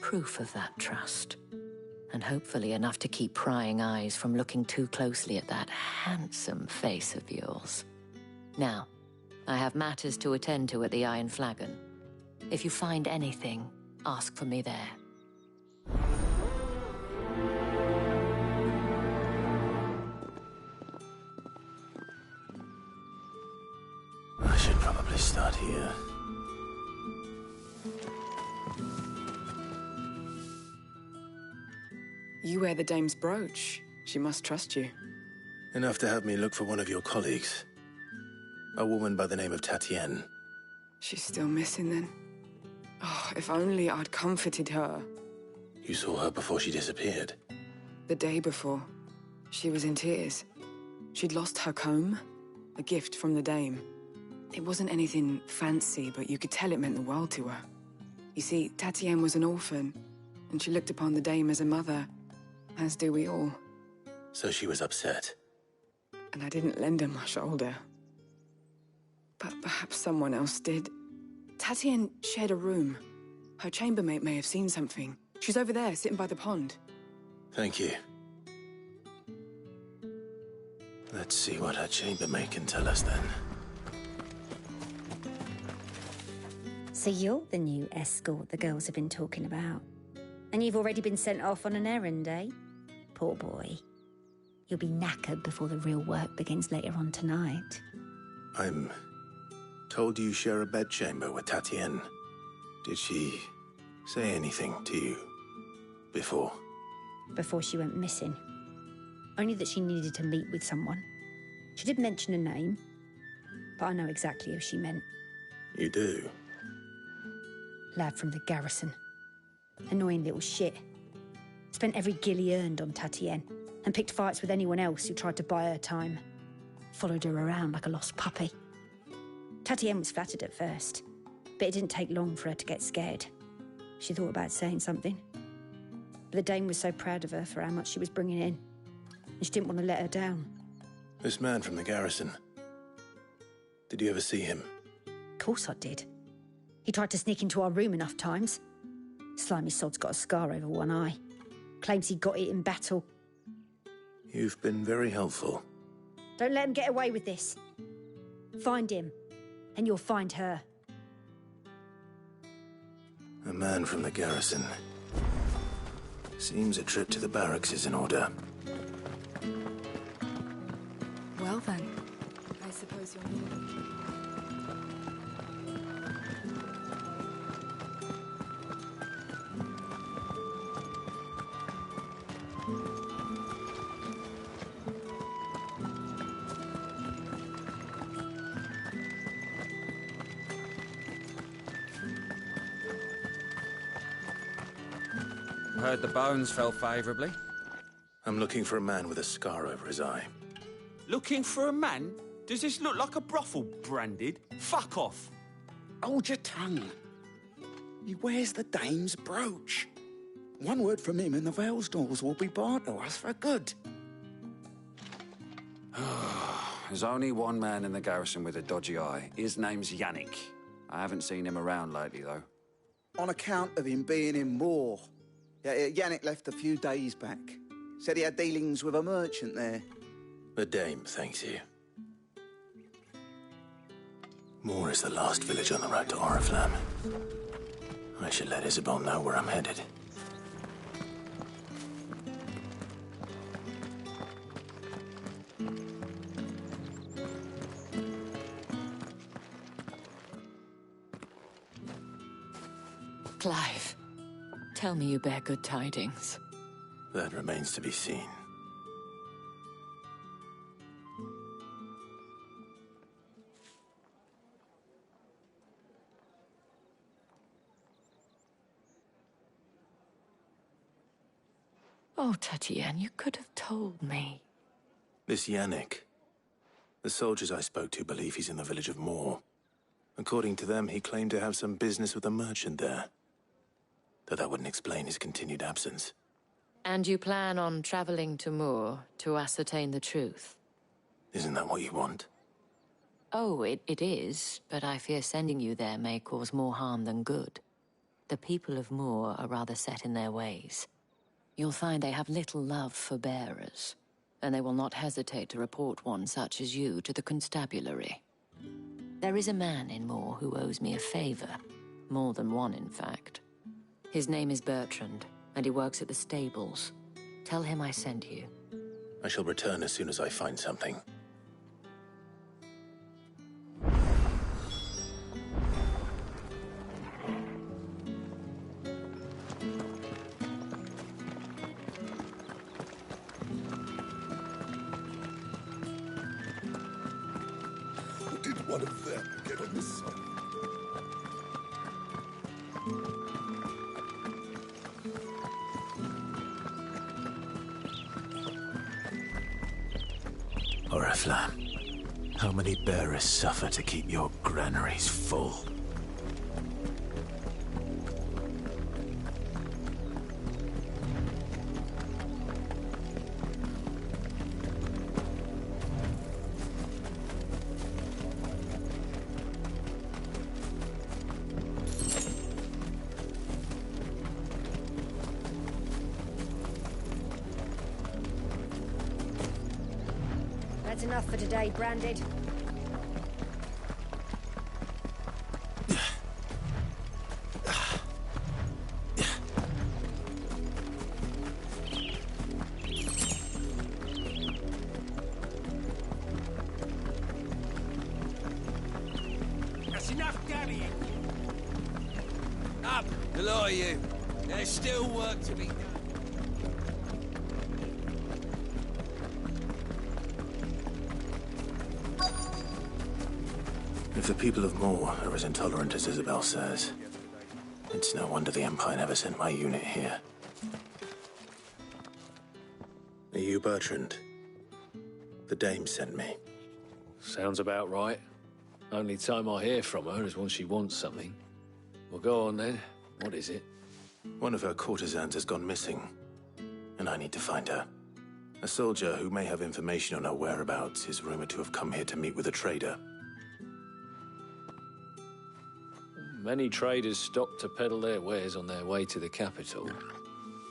Proof of that trust. And hopefully enough to keep prying eyes from looking too closely at that handsome face of yours. Now, I have matters to attend to at the Iron Flagon. If you find anything, ask for me there. I should probably start here. You wear the dame's brooch. She must trust you. Enough to have me look for one of your colleagues. A woman by the name of Tatienne. She's still missing then. Oh, if only I'd comforted her. You saw her before she disappeared. The day before. She was in tears. She'd lost her comb, a gift from the dame. It wasn't anything fancy, but you could tell it meant the world to her. You see, Tatienne was an orphan, and she looked upon the dame as a mother, as do we all. So she was upset. And I didn't lend her my shoulder. But perhaps someone else did. Tatienne shared a room. Her chambermaid may have seen something. She's over there, sitting by the pond. Thank you. Let's see what her chambermaid can tell us then. So you're the new escort the girls have been talking about. And you've already been sent off on an errand, eh? Poor boy. You'll be knackered before the real work begins later on tonight. I'm told you share a bedchamber with Tatienne. Did she say anything to you before? Before she went missing. Only that she needed to meet with someone. She did mention a name, but I know exactly who she meant. You do? Lad from the garrison. Annoying little shit. Spent every guil he earned on Tatienne, and picked fights with anyone else who tried to buy her time. Followed her around like a lost puppy. Tatienne was flattered at first, but it didn't take long for her to get scared. She thought about saying something. But the dame was so proud of her for how much she was bringing in, and she didn't want to let her down. This man from the garrison. Did you ever see him? Of course I did. He tried to sneak into our room enough times. Slimy sod's got a scar over one eye. Claims he got it in battle. You've been very helpful. Don't let him get away with this. Find him, and you'll find her. A man from the garrison. Seems a trip to the barracks is in order. Well then, I suppose you're new. Heard the bones fell favourably. I'm looking for a man with a scar over his eye. Looking for a man? Does this look like a brothel, Branded? Fuck off. Hold your tongue. He wears the dame's brooch. One word from him and the Vale's doors will be barred to us for good. There's only one man in the garrison with a dodgy eye. His name's Yannick. I haven't seen him around lately, though. On account of him being in war. Yannick left a few days back. Said he had dealings with a merchant there. The dame thanks you. Moor is the last village on the road to Oriflamme. I should let Isabel know where I'm headed. Clive, tell me you bear good tidings. That remains to be seen. Oh, Tatienne, you could have told me. This Yannick. The soldiers I spoke to believe he's in the village of Moor. According to them, he claimed to have some business with a merchant there. Though that wouldn't explain his continued absence. And you plan on traveling to Moor to ascertain the truth? Isn't that what you want? Oh, it is, but I fear sending you there may cause more harm than good. The people of Moor are rather set in their ways. You'll find they have little love for bearers, and they will not hesitate to report one such as you to the constabulary. There is a man in Moor who owes me a favor. More than one, in fact. His name is Bertrand, and he works at the stables. Tell him I sent you. I shall return as soon as I find something. Did one of them get on the sun? Oriflamme, how many bearers suffer to keep your granaries full? That's enough for today, Branded. That's enough dallying. Up, the lot of you. There's still work to be done. If the people of Moor are as intolerant as Isabel says, it's no wonder the Empire never sent my unit here. Are you Bertrand? The dame sent me. Sounds about right. Only time I hear from her is when she wants something. Well, go on then. What is it? One of her courtesans has gone missing, and I need to find her. A soldier who may have information on her whereabouts is rumored to have come here to meet with a trader. Many traders stop to peddle their wares on their way to the capital,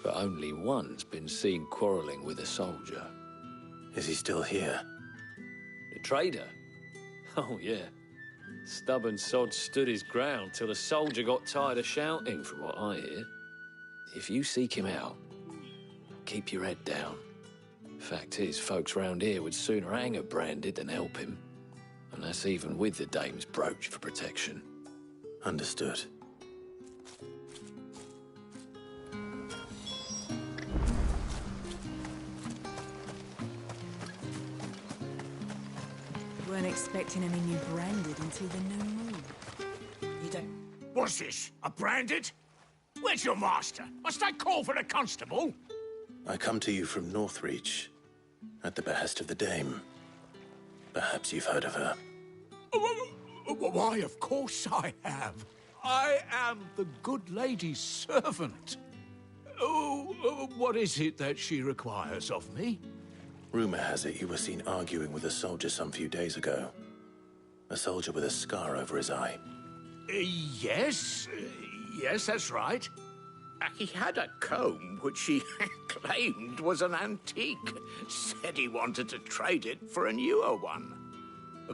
but only one's been seen quarreling with a soldier. Is he still here? The trader? Oh, yeah. Stubborn sod stood his ground till the soldier got tired of shouting, from what I hear. If you seek him out, keep your head down. Fact is, folks round here would sooner hang a Branded than help him. And that's even with the dame's brooch for protection. Understood. Weren't expecting any new Branded until the new moon. You don't... What's this? A Branded? Where's your master? Must I call for a constable? I come to you from Northreach, at the behest of the Dame. Perhaps you've heard of her. Why, of course I have. I am the good lady's servant. Oh, what is it that she requires of me? Rumor has it you were seen arguing with a soldier some few days ago. A soldier with a scar over his eye. Yes, that's right. He had a comb which he claimed was an antique. Said he wanted to trade it for a newer one.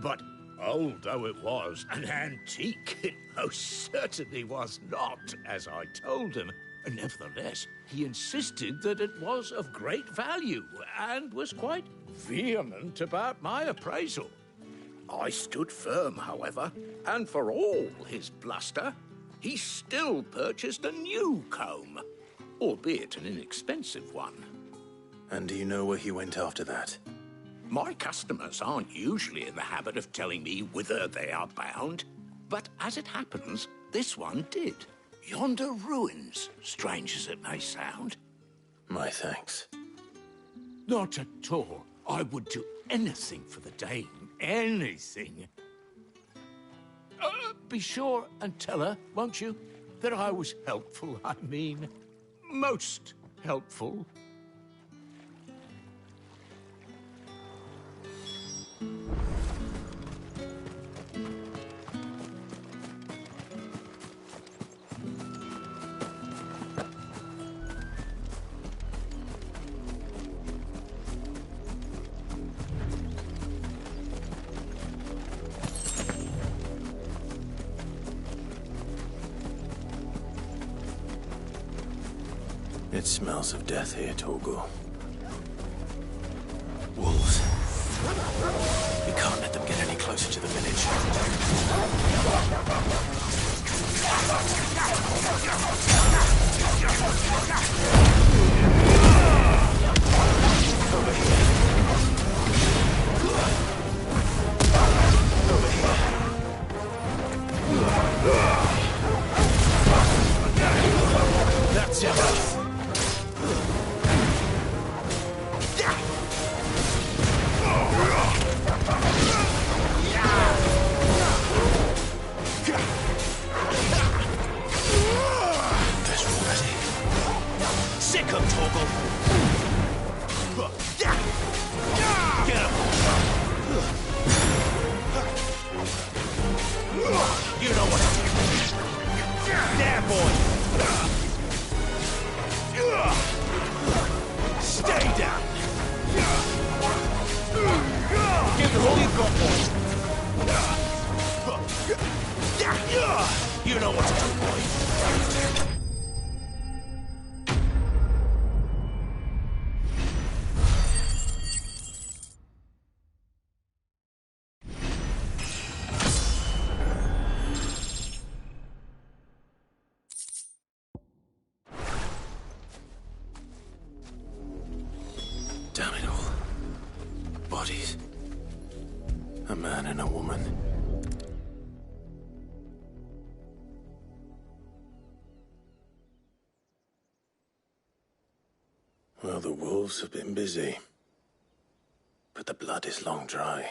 But old though it was, an antique it most certainly was not, as I told him. Nevertheless, he insisted that it was of great value and was quite vehement about my appraisal. I stood firm, however, and for all his bluster, he still purchased a new comb, albeit an inexpensive one. And do you know where he went after that? My customers aren't usually in the habit of telling me whither they are bound, but as it happens, this one did. Yonder ruins, strange as it may sound. My thanks. Not at all. I would do anything for the Dame. Anything. Be sure and tell her, won't you, that I was helpful, I mean. Most helpful. It smells of death here, Torgal. Wolves. We can't let them get any closer to the village. Over here. That's enough. Sick of Torgal. Get him. You know what to do. There, boy. Stay down. Give them all you've got, boy. You know what to do, boy. Damn it all. Bodies. A man and a woman. Well, the wolves have been busy. But the blood is long dry.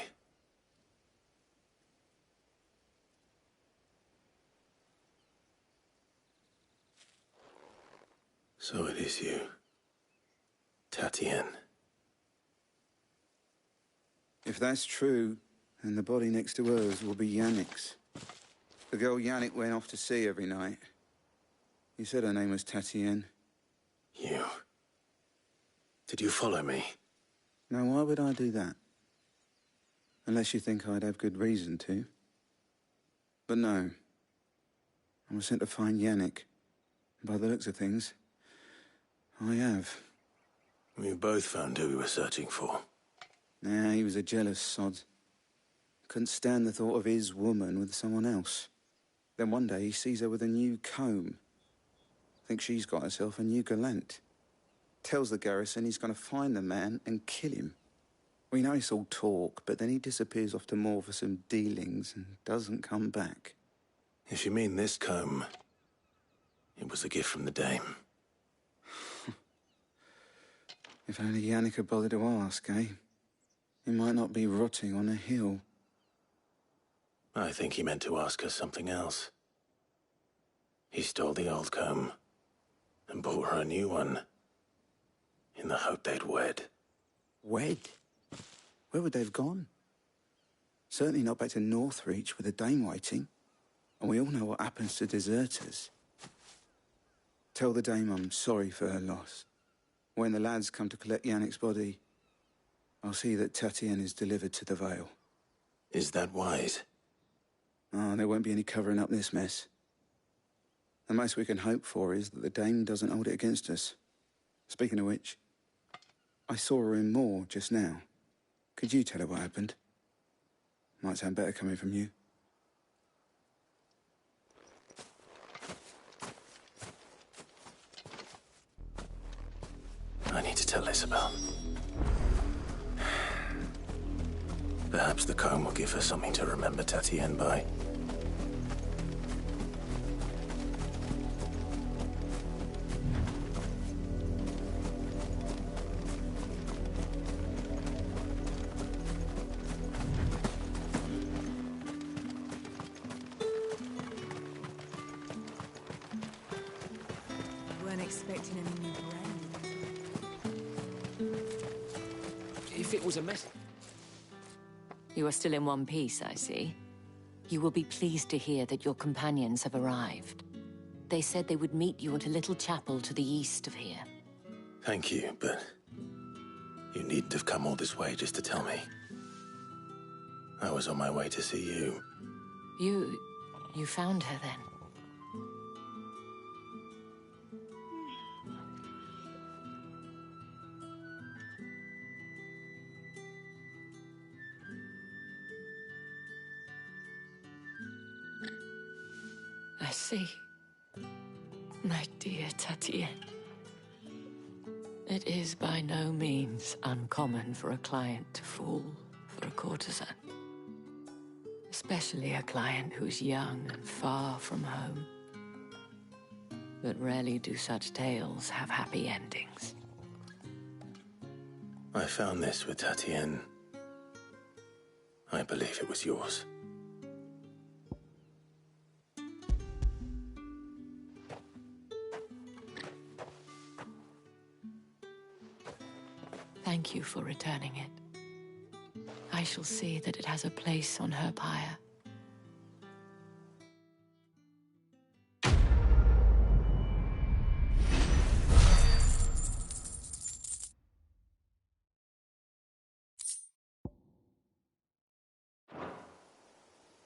So it is you, Tatienne. If that's true, then the body next to hers will be Yannick's. The girl Yannick went off to sea every night. You said her name was Tatienne. You. Did you follow me? Now, why would I do that? Unless you think I'd have good reason to. But no. I was sent to find Yannick. By the looks of things, I have. We both found who we were searching for. Nah, he was a jealous sod. Couldn't stand the thought of his woman with someone else. Then one day he sees her with a new comb. Thinks she's got herself a new gallant. Tells the garrison he's going to find the man and kill him. We know it's all talk, but then he disappears off to Moor for some dealings and doesn't come back. If you mean this comb, It was a gift from the Dame. If only Yannick had bothered to ask, eh? He might not be rotting on a hill. I think he meant to ask her something else. He stole the old comb and bought her a new one in the hope they'd wed. Wed? Where would they have gone? Certainly not back to Northreach with a Dame waiting. And we all know what happens to deserters. Tell the Dame I'm sorry for her loss. When the lads come to collect Yannick's body, I'll see that Tatienne is delivered to the Vale. Is that wise? Oh, there won't be any covering up this mess. The most we can hope for is that the Dame doesn't hold it against us. Speaking of which, I saw her in Moor just now. Could you tell her what happened? Might sound better coming from you. I need to tell Isabel. Perhaps the comb will give her something to remember Tatienne by. Weren't expecting any new brains. If it was a mess... You are still in one piece, I see. You will be pleased to hear that your companions have arrived. They said they would meet you at a little chapel to the east of here. Thank you, but you needn't have come all this way just to tell me. I was on my way to see you. You found her then? I see. My dear Tatienne. It is by no means uncommon for a client to fall for a courtesan. Especially a client who's young and far from home. But rarely do such tales have happy endings. I found this with Tatienne. I believe it was yours. Thank you for returning it. I shall see that it has a place on her pyre.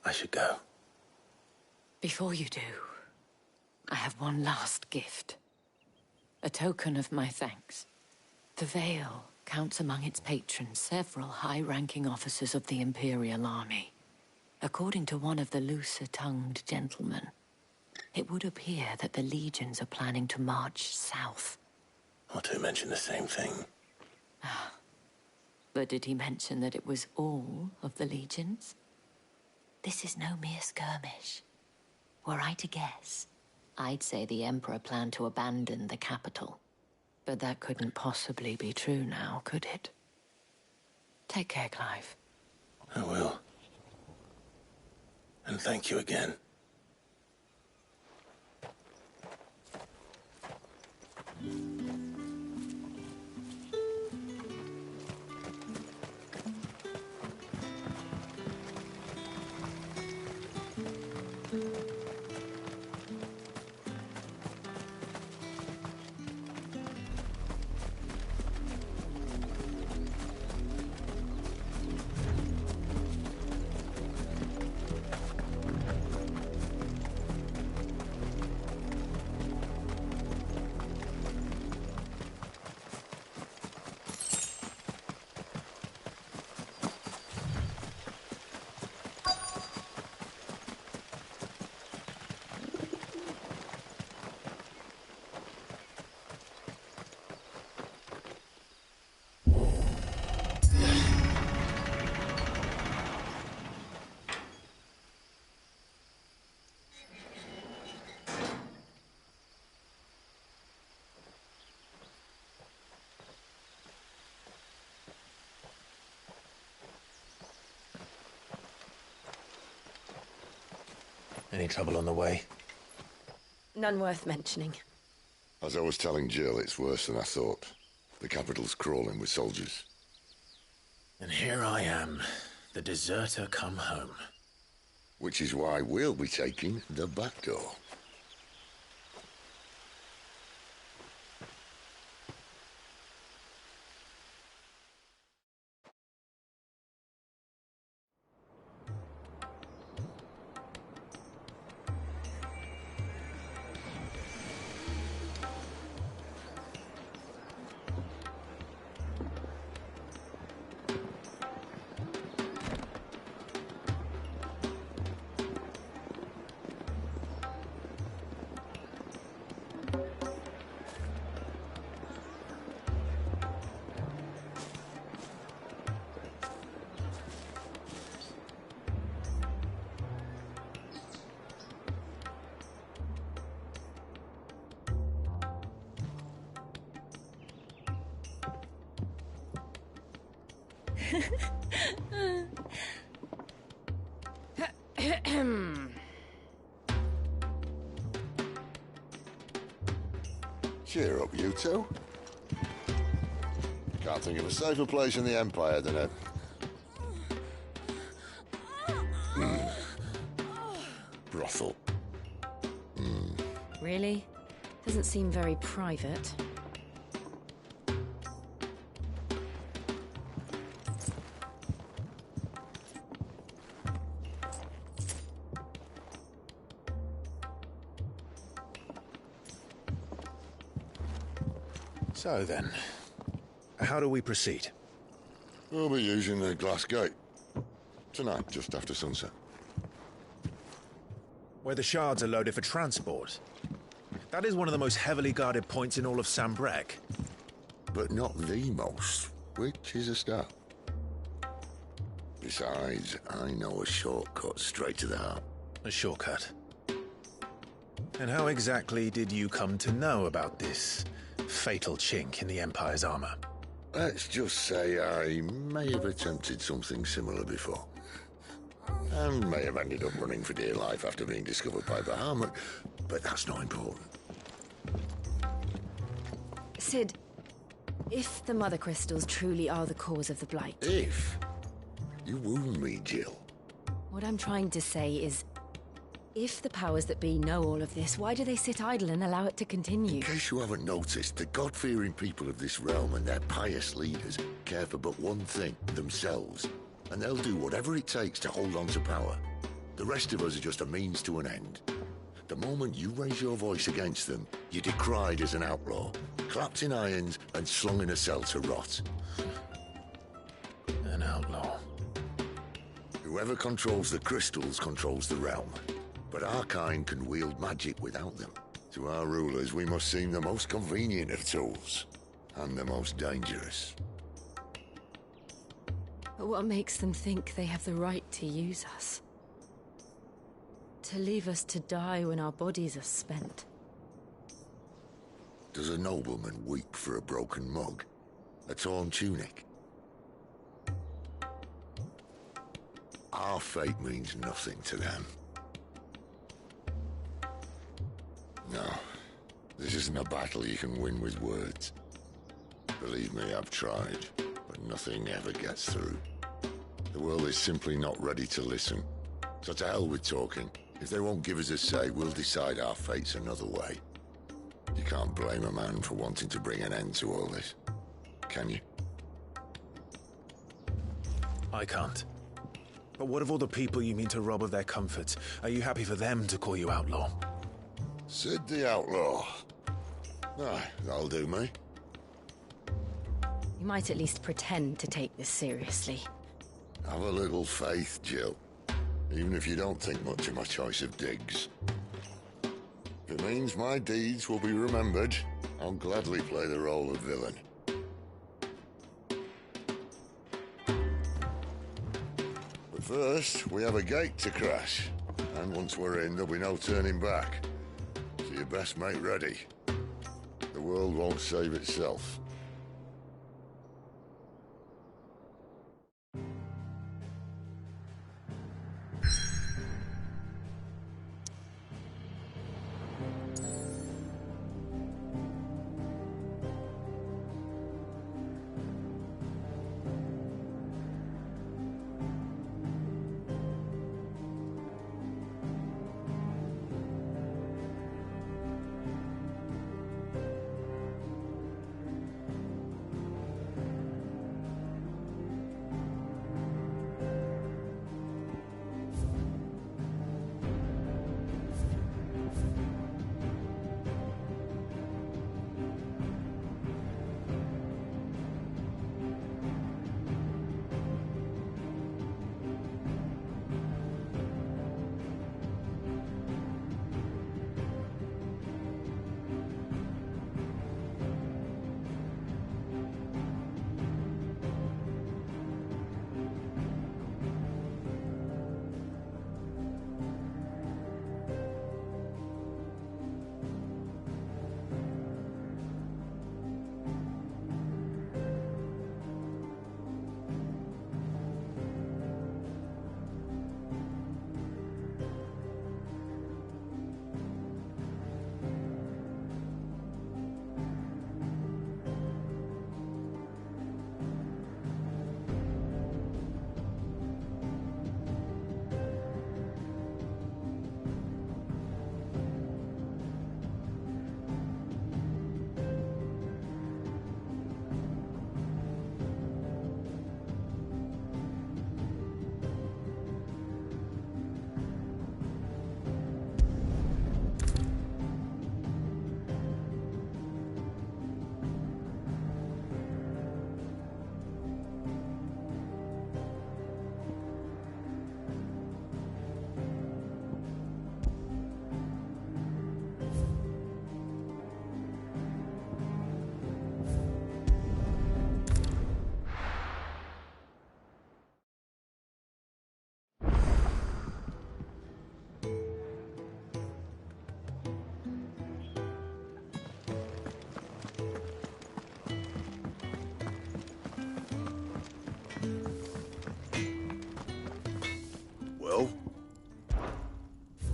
I should go. Before you do, I have one last gift. A token of my thanks. The Vale counts among its patrons several high-ranking officers of the Imperial Army. According to one of the looser-tongued gentlemen, it would appear that the legions are planning to march south. Not to mention the same thing. But did he mention that it was all of the legions? This is no mere skirmish. Were I to guess, I'd say the Emperor planned to abandon the capital. But that couldn't possibly be true now, could it? Take care, Clive. I will. And thank you again. Any trouble on the way? None worth mentioning. As I was telling Jill, it's worse than I thought. The capital's crawling with soldiers. And here I am, the deserter come home. Which is why we'll be taking the back door. Cheer up, you two. Can't think of a safer place in the Empire than a... brothel. Really? Doesn't seem very private. So then, how do we proceed? We'll be using the glass gate. Tonight, just after sunset. Where the shards are loaded for transport. That is one of the most heavily guarded points in all of Sambrec. But not the most, which is a start. Besides, I know a shortcut straight to the heart. A shortcut? And how exactly did you come to know about this fatal chink in the Empire's armor? Let's just say I may have attempted something similar before. And may have ended up running for dear life after being discovered by Bahamut, but that's not important. Sid, if the Mother Crystals truly are the cause of the Blight... If? You wound me, Jill. What I'm trying to say is, if the powers that be know all of this, why do they sit idle and allow it to continue? In case you haven't noticed, the God-fearing people of this realm and their pious leaders care for but one thing, themselves. And they'll do whatever it takes to hold on to power. The rest of us are just a means to an end. The moment you raise your voice against them, you're decried as an outlaw, clapped in irons and slung in a cell to rot. An outlaw. Whoever controls the crystals controls the realm. But our kind can wield magic without them. To our rulers, we must seem the most convenient of tools, and the most dangerous. But what makes them think they have the right to use us? To leave us to die when our bodies are spent? Does a nobleman weep for a broken mug? A torn tunic? Our fate means nothing to them. No, this isn't a battle you can win with words. Believe me, I've tried, but nothing ever gets through. The world is simply not ready to listen. So to hell with talking. If they won't give us a say, we'll decide our fates another way. You can't blame a man for wanting to bring an end to all this, can you? I can't. But what of all the people you mean to rob of their comforts? Are you happy for them to call you outlaw? Sid the Outlaw. Aye, that'll do me. You might at least pretend to take this seriously. Have a little faith, Jill. Even if you don't think much of my choice of digs. If it means my deeds will be remembered, I'll gladly play the role of villain. But first, we have a gate to crash. And once we're in, there'll be no turning back. So you best make ready. The world won't save itself.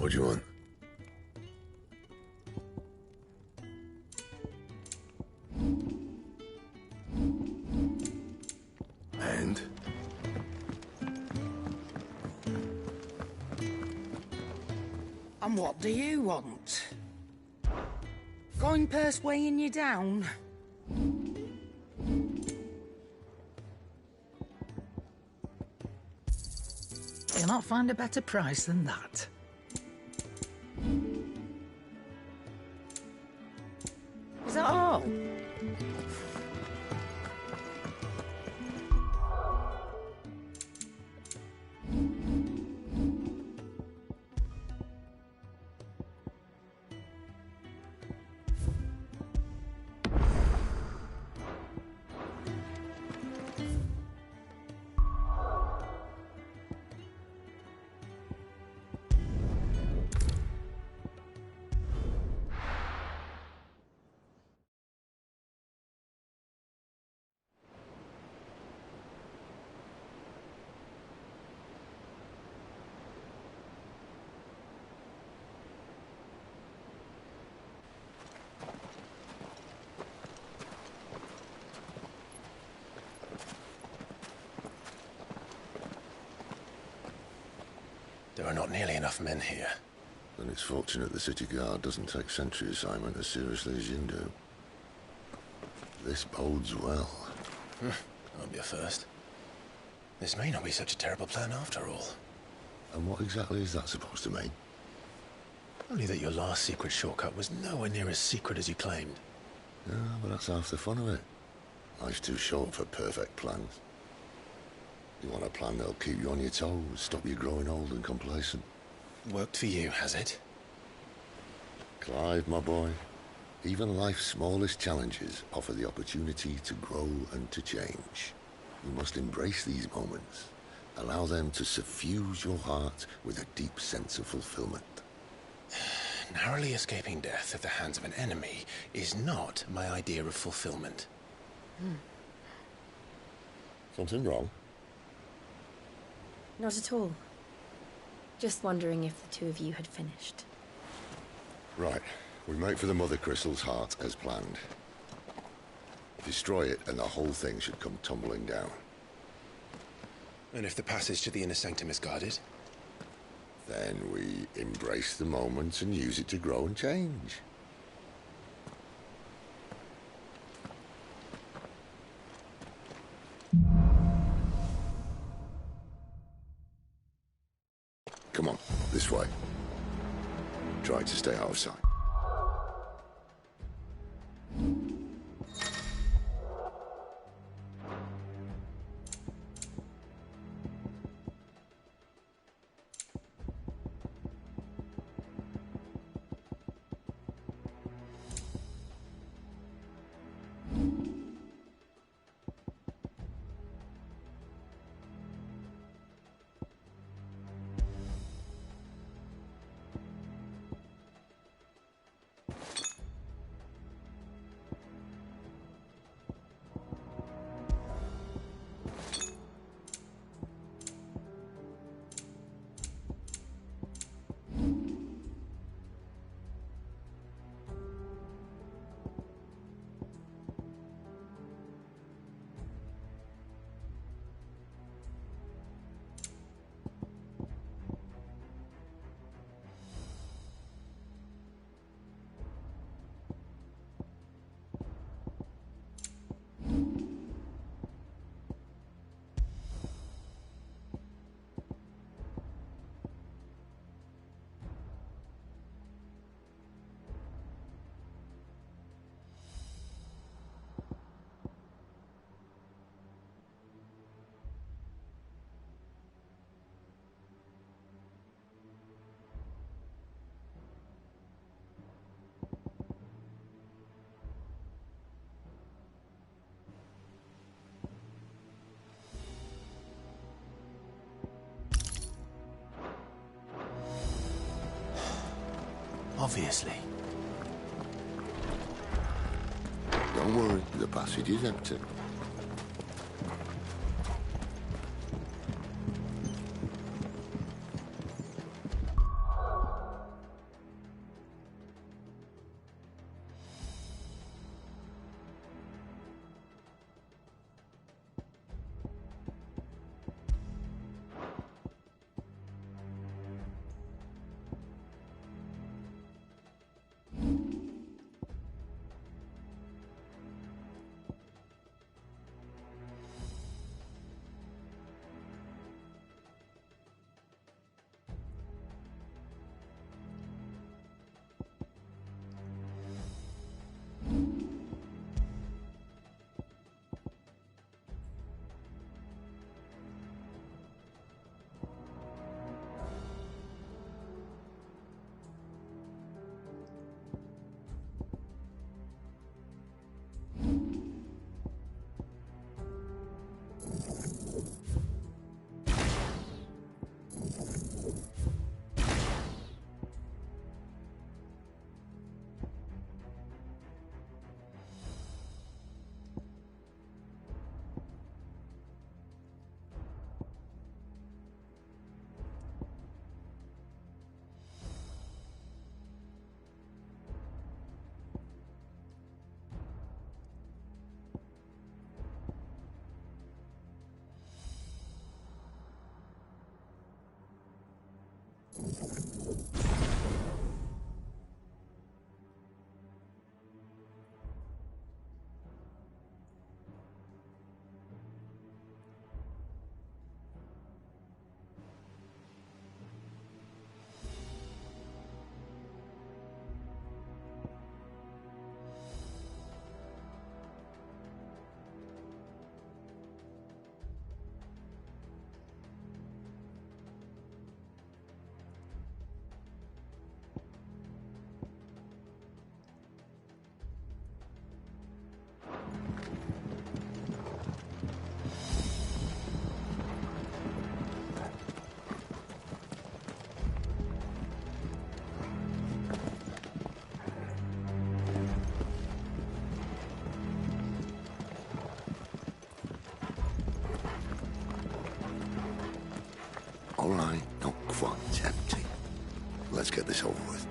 What do you want? And? And what do you want? Coin purse weighing you down? You'll not find a better price than that. Is that all? There are not nearly enough men here. Then it's fortunate the city guard doesn't take sentry assignment as seriously as you do. This bodes well. Won't be a first. This may not be such a terrible plan after all. And what exactly is that supposed to mean? Only that your last secret shortcut was nowhere near as secret as you claimed. Yeah, but that's half the fun of it. Life's too short for perfect plans. You want a plan that'll keep you on your toes, stop you growing old and complacent. Worked for you, has it? Clive, my boy, even life's smallest challenges offer the opportunity to grow and to change. You must embrace these moments. Allow them to suffuse your heart with a deep sense of fulfillment. Narrowly escaping death at the hands of an enemy is not my idea of fulfillment. Something wrong? Not at all. Just wondering if the two of you had finished. Right. We make for the Mother Crystal's heart as planned. Destroy it and the whole thing should come tumbling down. And if the passage to the inner sanctum is guarded? Then we embrace the moment and use it to grow and change. Come on, this way. Try to stay out of sight. Obviously. Don't worry, the passage is empty. get this over with.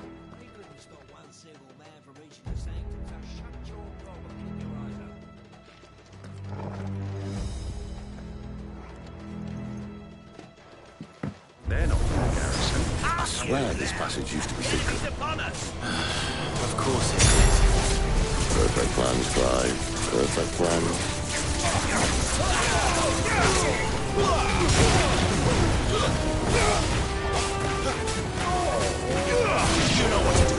They're not from the garrison. I swear this passage used to be secret. Of course it is. Perfect plans, Clive. Perfect plans. You know what to do.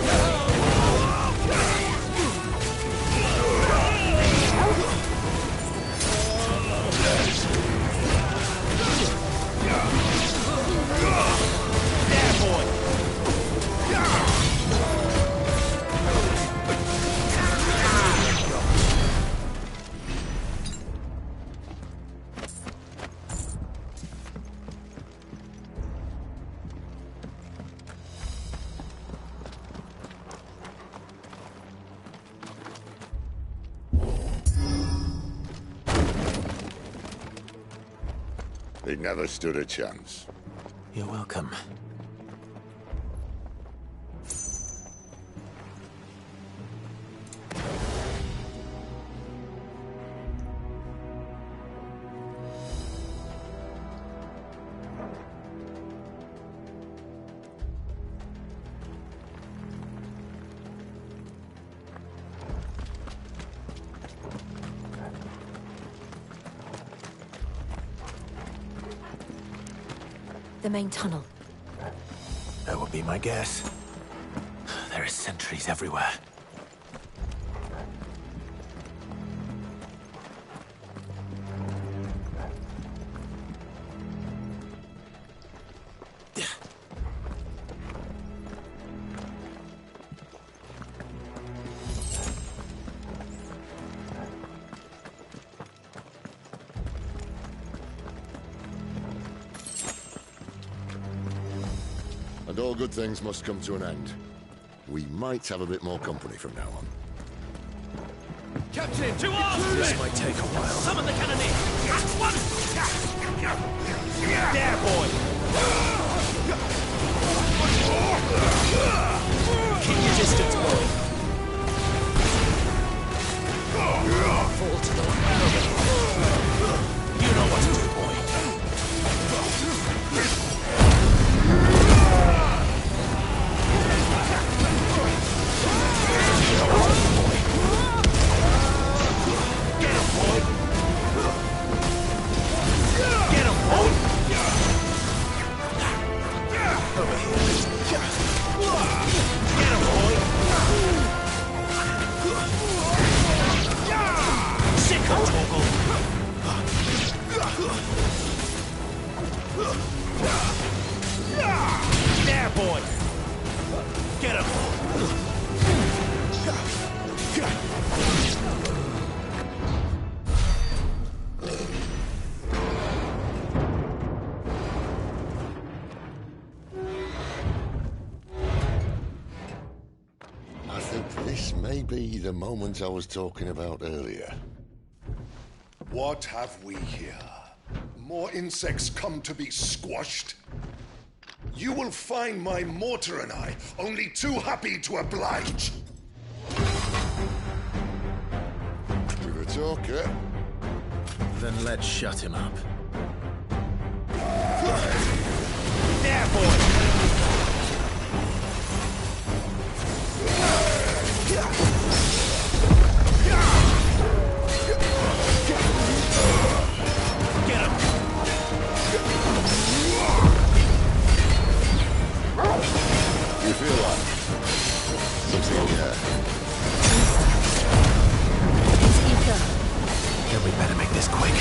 There, boy. They never stood a chance. You're welcome. The main tunnel. That would be my guess. There are sentries everywhere. And all good things must come to an end. We might have a bit more company from now on. Captain, to arms! This might take a while. Summon the cannoneer! At once! There, boy! Keep your distance, boy. Fall to the left. You know what to do, boy. There, boy! Get him! I think this may be the moment I was talking about earlier. What have we here? More insects come to be squashed? You will find my mortar and I only too happy to oblige. You're a talker. Then let's shut him up. There, boy! You feel that? Something in the air. Then we better make this quick.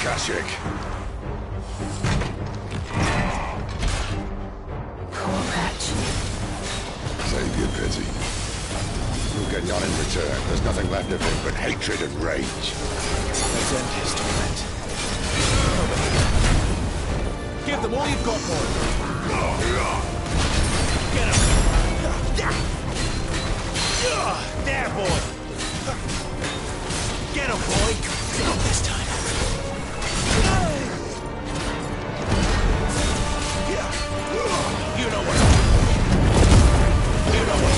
Akashic. Poor wretch. Save your pity. You'll get none in return. There's nothing left of him but hatred and rage. Let's end his torment. Give them all you've got, boy. Get him. There, boy. Get him, boy. Not this time. You know what? You know what?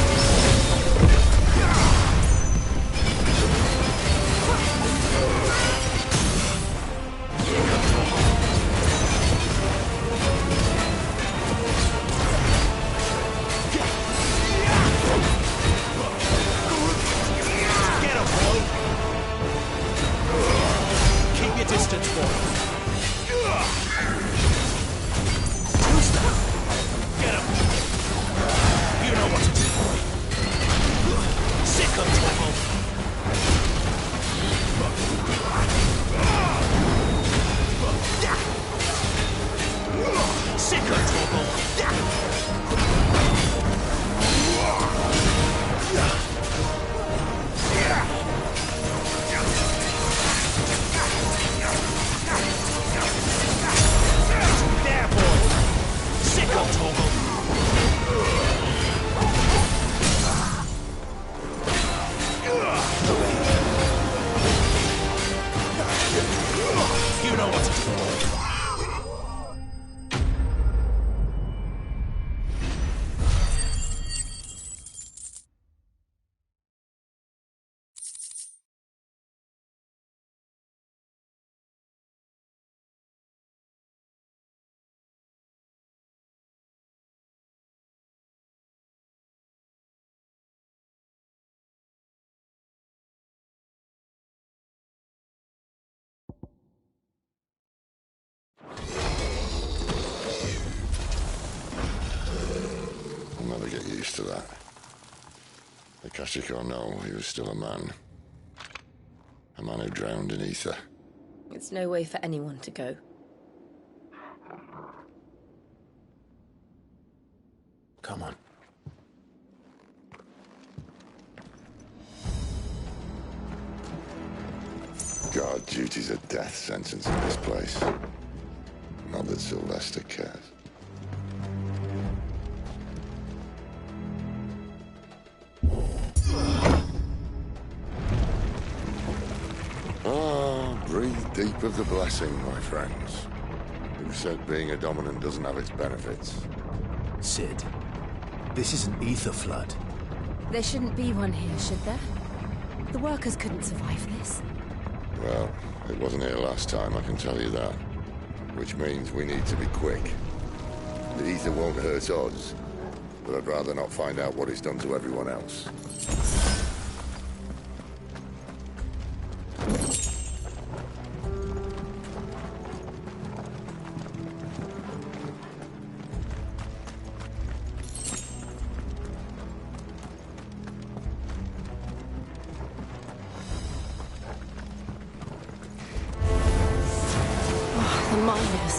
Get him, boy. Keep your distance, boy. Get him. You know what to do, boy. Sick of trouble. Sick of trouble. There, boy. Sick of trouble. You know what to do, boy. I'll never get used to that. Akashic or no, he was still a man. A man who drowned in ether. It's no way for anyone to go. Come on. Guard duty's a death sentence in this place. Not that Sylvester cares. Breathe deep of the blessing, my friends. Who said being a dominant doesn't have its benefits? Sid, this is an ether flood. There shouldn't be one here, should there? The workers couldn't survive this. Well, it wasn't here last time, I can tell you that. Which means we need to be quick. The ether won't hurt us, but I'd rather not find out what it's done to everyone else. The miners.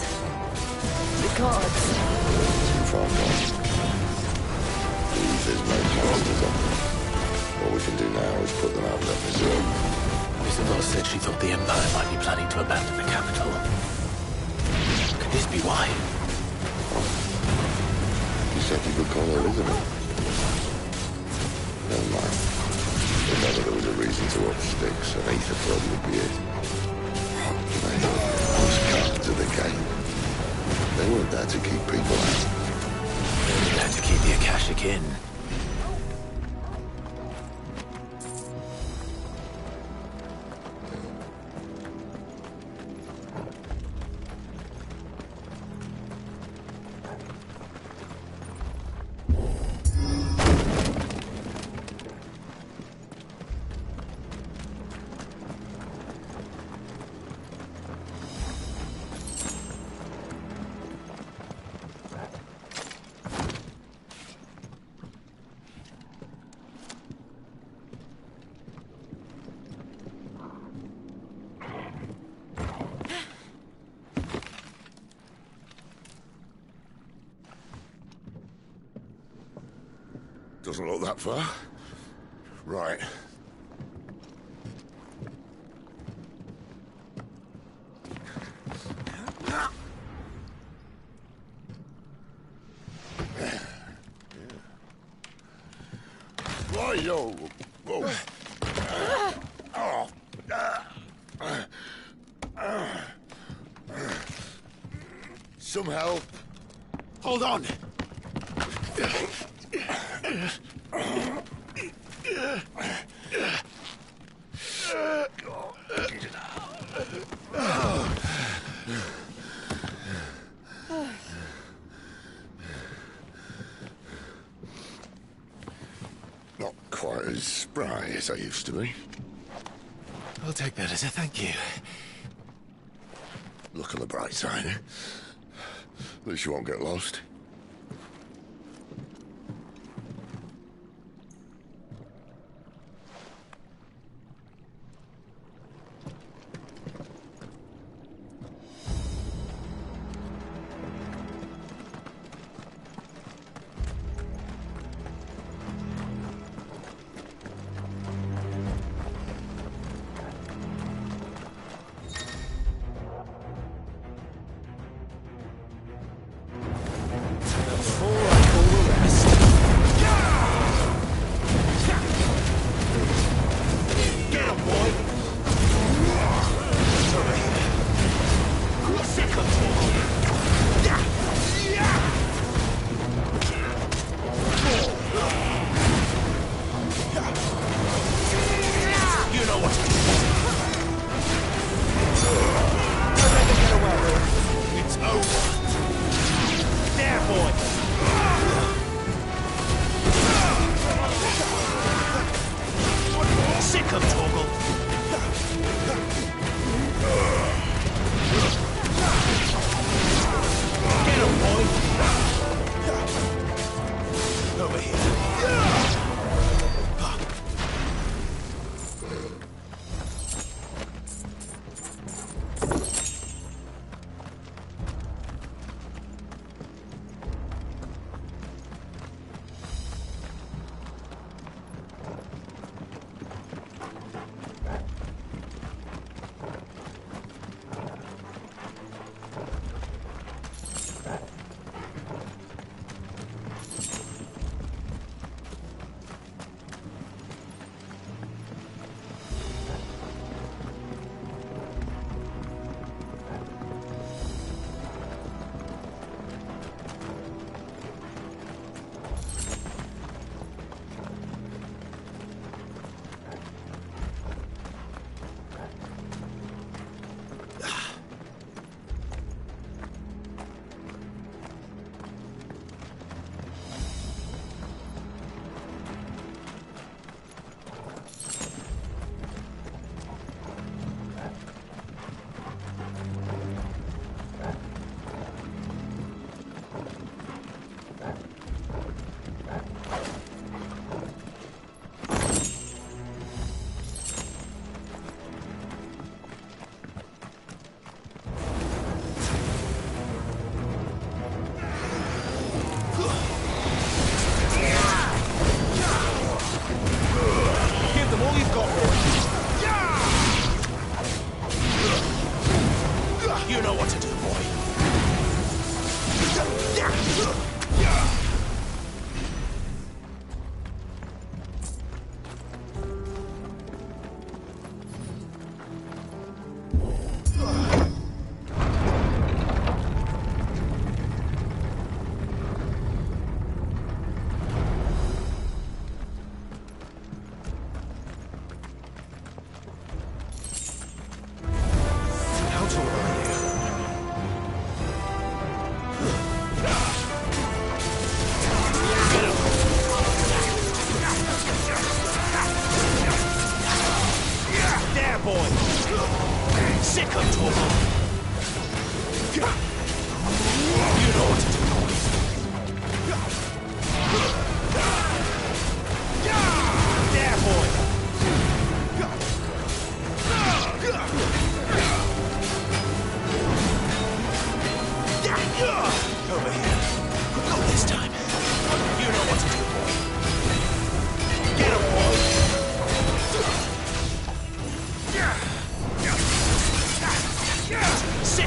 The gods. Too far gone. The ether's made monsters of them. What we can do now is put them out of their misery. Isabel said she thought the Empire might be planning to abandon the capital. Could this be why? You said you could call her Elizabeth. Never mind. If ever there was a reason to up sticks, an ether flood would be it. Postcards of the game. They weren't there to keep people out. They were there to keep the Akashic in. Doesn't look that far. Right. Whoa. Whoa. Some help. Hold on. Not quite as spry as I used to be. I'll take that as a thank you. Look on the bright side, eh? At least you won't get lost.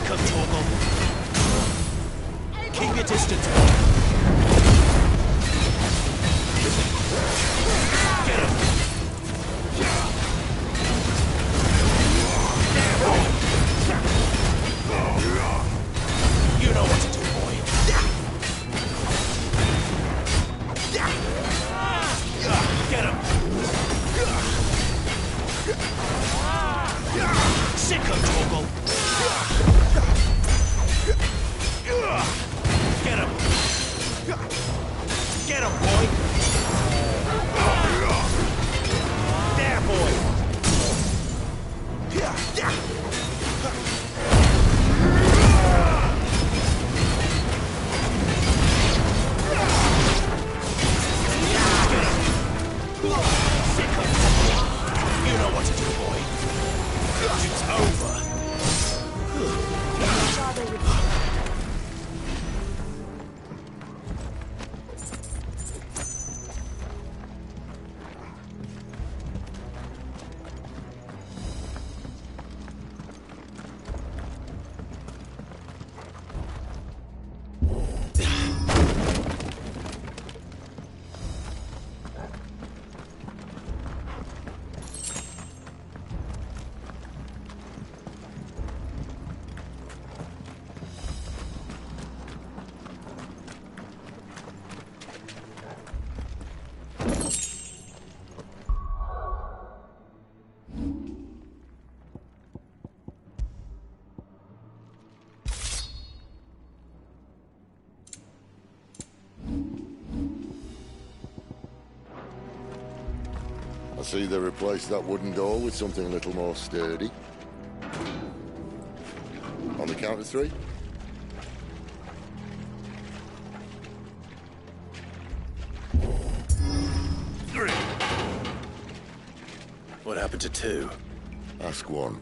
Sick of Torgal. Keep your distance. Get him. You know what to do, boy. Get him. Sick of Torgal. Get him. Get him, boy. There, boy. You know what to do, boy. It's over. I see they replaced that wooden door with something a little more sturdy. On the count of 3? What happened to 2? Ask 1.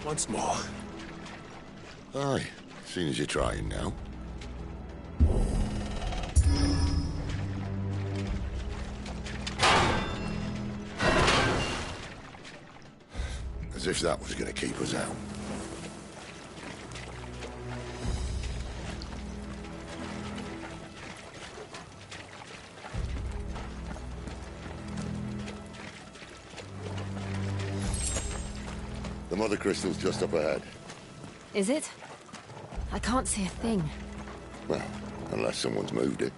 Once more. Aye, seeing as you're trying now. As if that was going to keep us out. The mother crystal's just up ahead. Is it? I can't see a thing. Well, unless someone's moved it.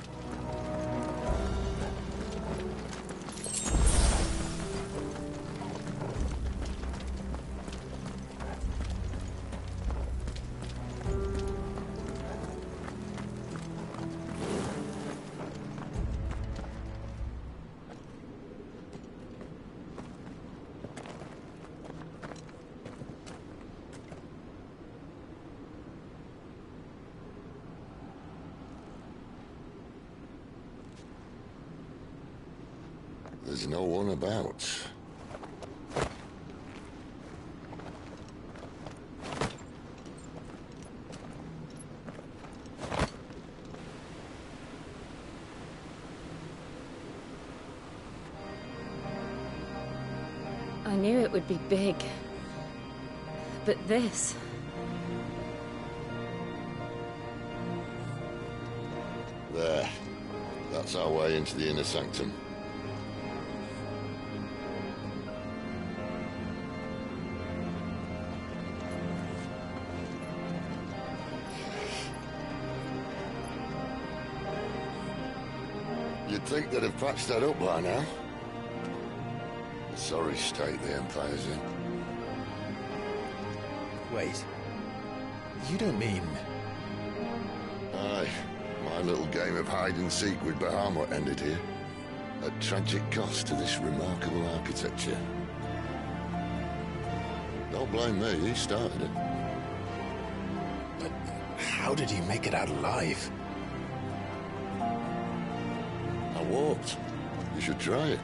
There's no one about. I knew it would be big. But this... There. That's our way into the inner sanctum. You'd think they'd have patched that up by now. Sorry state the Empire's in. Wait. You don't mean... Aye. My little game of hide-and-seek with Bahamut ended here. At tragic cost to this remarkable architecture. Don't blame me, he started it. But how did he make it out alive? I walked. You should try it.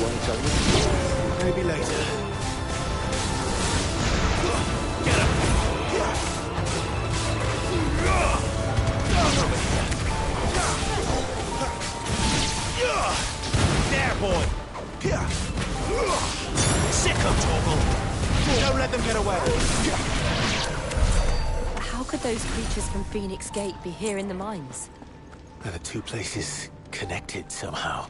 want to tell me? Maybe later. Get him! There, boy! Sick of Torgal! Don't let them get away! How could those creatures from Phoenix Gate be here in the mines? Are the two places connected somehow?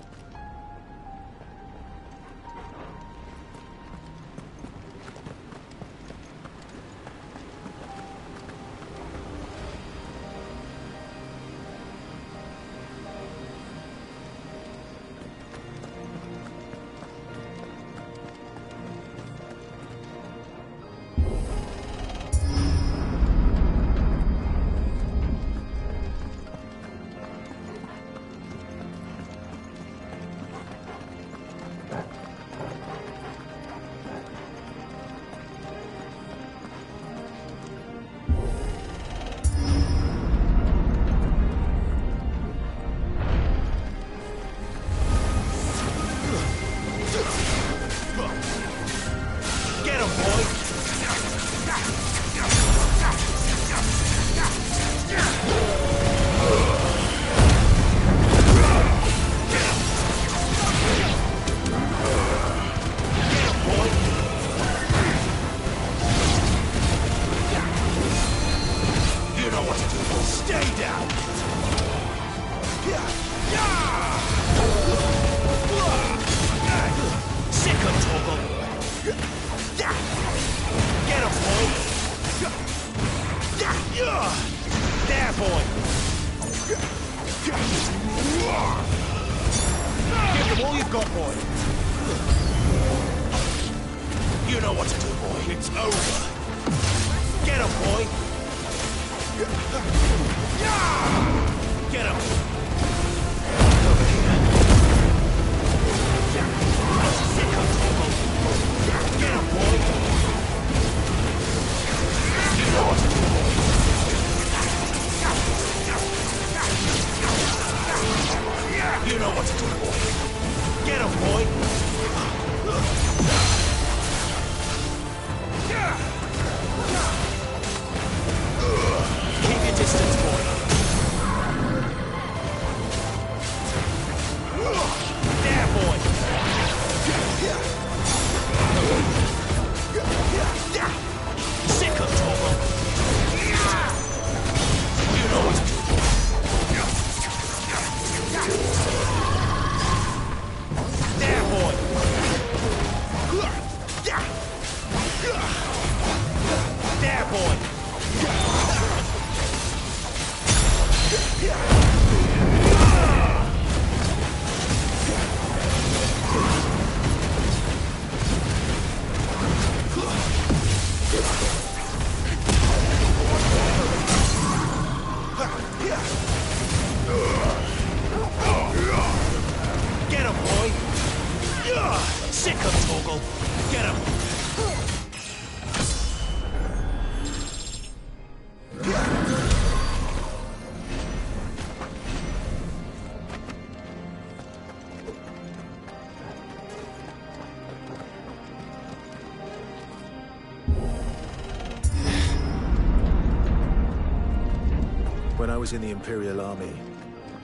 When I was in the Imperial Army,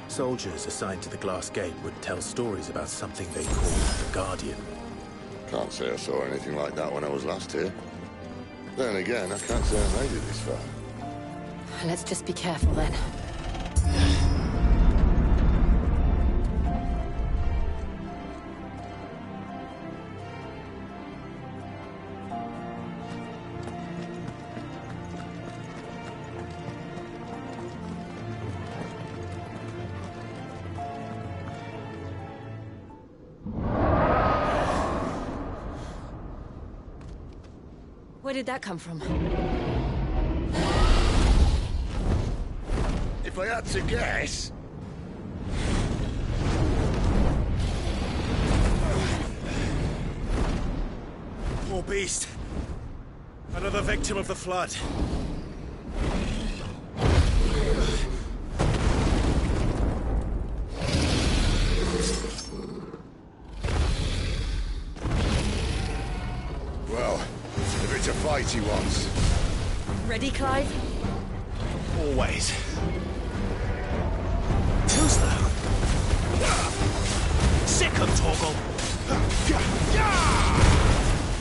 soldiers assigned to the Glass Gate would tell stories about something they called the Guardian. Can't say I saw anything like that when I was last here. Then again, I can't say I made it this far. Let's just be careful then. Where did that come from? If I had to guess... Poor beast. Another victim of the Flood. mighty ones. Ready, Clive? Always. Too slow. Sick of Torgal.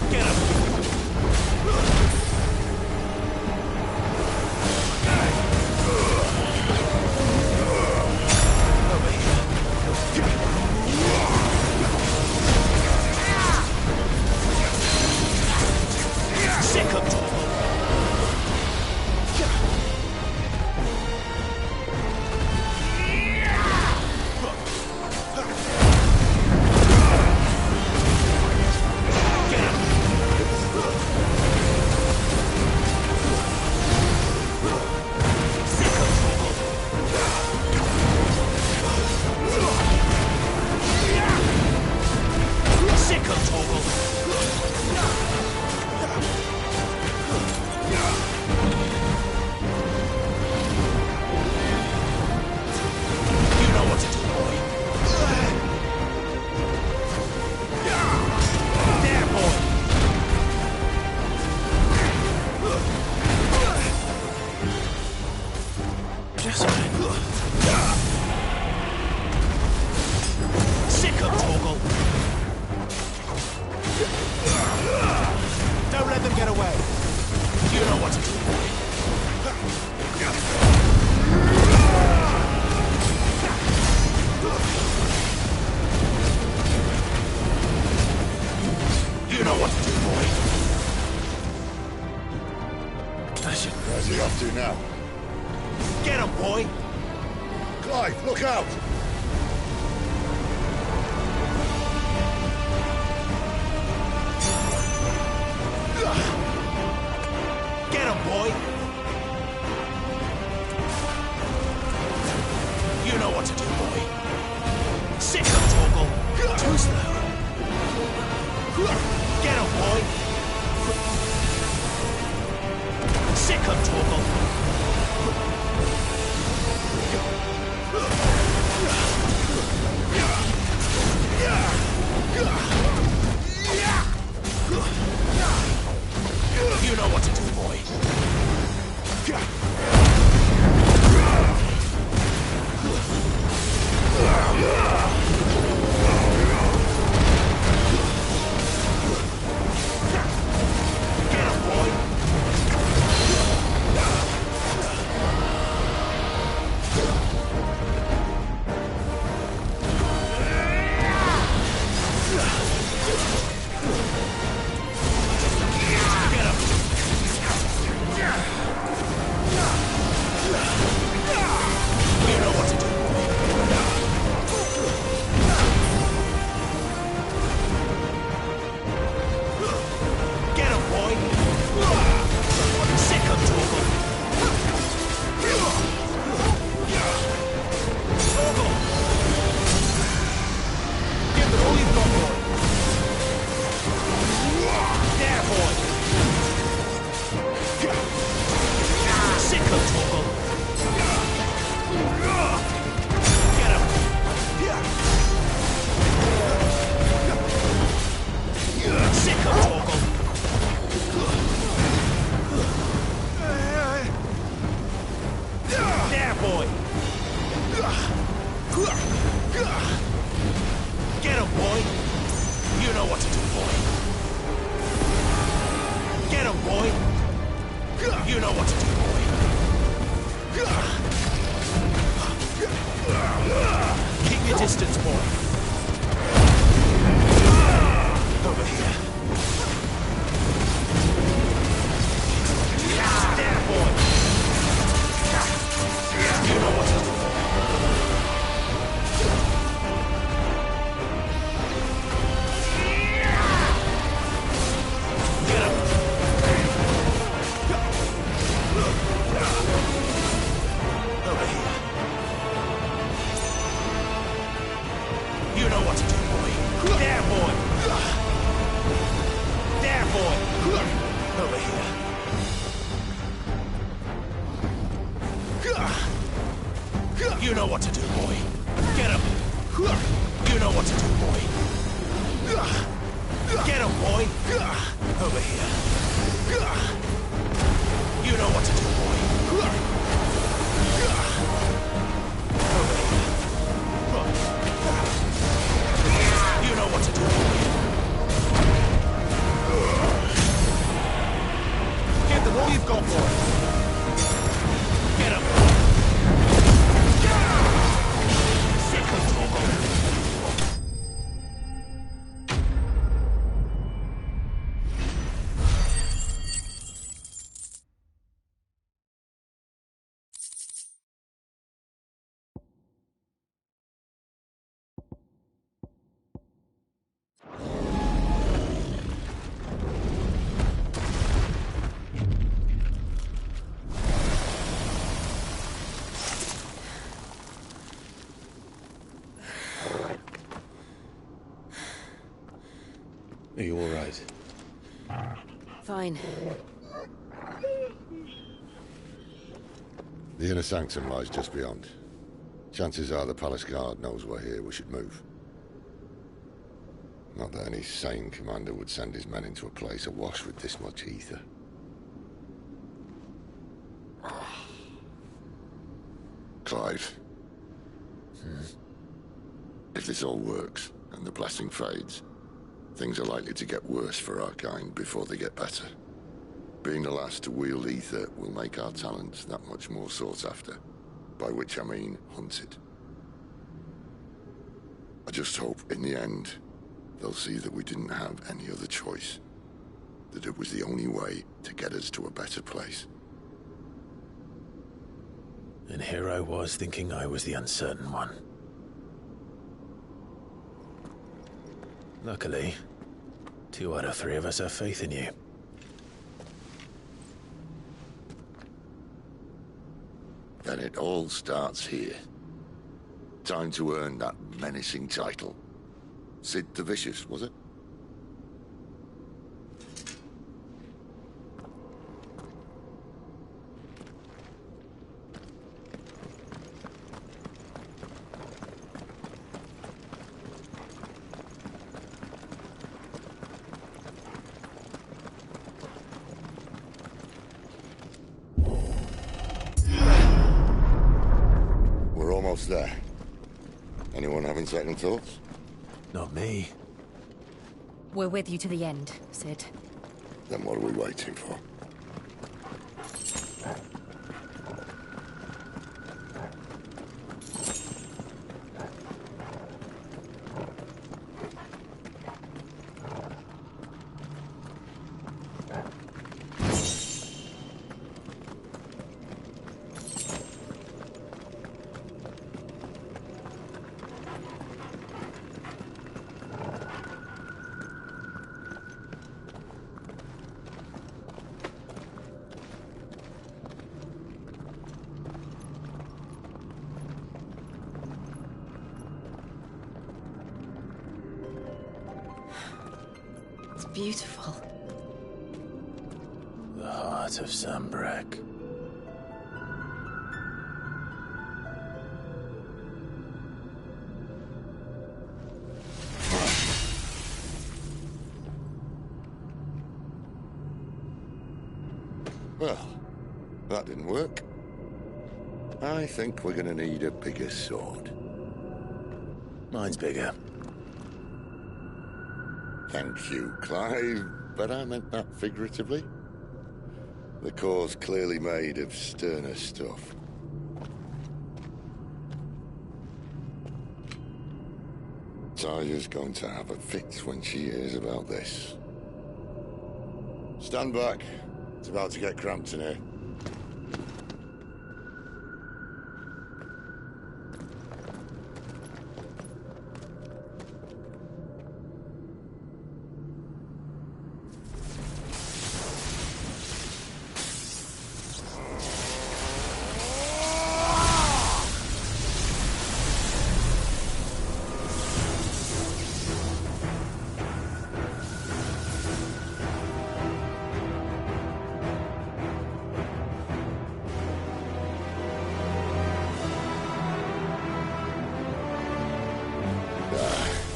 Get him. Over here. Sick of Torgal. Don't let them get away. You know what to do. You know what to do, boy. Where's he off to now? Get him, boy. Clive, look out! Get him, boy! You know what to do, boy. Sick of Torgal. Too slow. Get him, boy! Sick of Torgal. You know what to do, boy. Get him, boy. You know what to do, boy. Get him. You know what to do, boy. Get him, boy! Over here. You know what to do, boy. Over here. You know what to do, boy. Get them all you've got, boy. Get him. Are you all right? Fine. The inner sanctum lies just beyond. Chances are the palace guard knows we're here. We should move. Not that any sane commander would send his men into a place awash with this much ether. Clive. If this all works, and the blessing fades, things are likely to get worse for our kind before they get better. Being the last to wield ether will make our talents that much more sought after. By which I mean hunted. I just hope, in the end, they'll see that we didn't have any other choice. That it was the only way to get us to a better place. And here I was thinking I was the uncertain one. Luckily, 2 out of 3 of us have faith in you. Then it all starts here. Time to earn that menacing title. Sid the Vicious, was it? We're almost there. Anyone having second thoughts? Not me. We're with you to the end, Sid. Then what are we waiting for? It's beautiful. The heart of Sambrek. Well, that didn't work. I think we're gonna need a bigger sword. Mine's bigger. Thank you, Clive, but I meant that figuratively. The core's clearly made of sterner stuff. Talia's going to have a fit when she hears about this. Stand back. It's about to get cramped in here.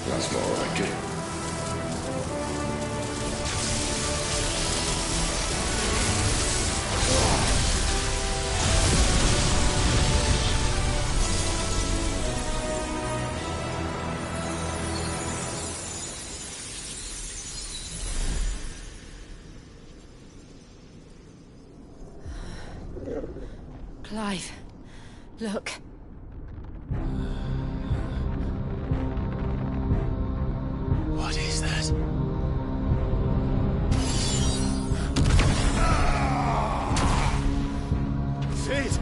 That's more like it. Alive. Look. What is that? Sid!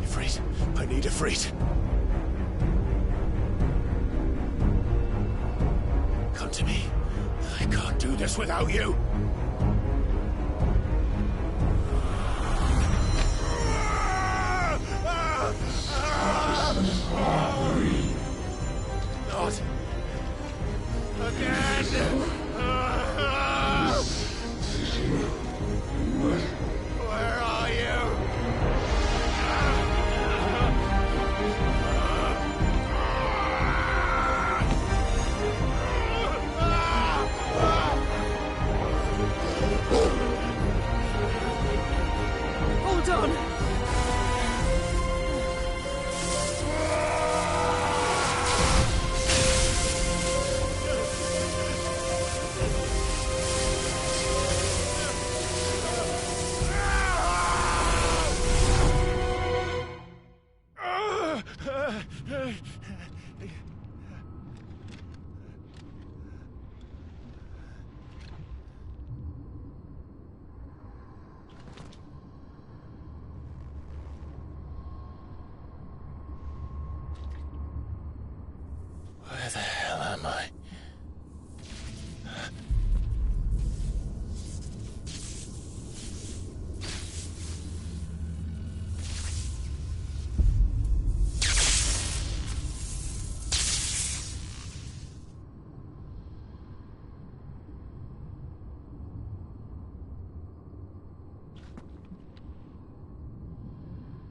Ifrit, I need Ifrit. Come to me. I can't do this without you. Not again! Where are you? Hold on! Where the hell am I?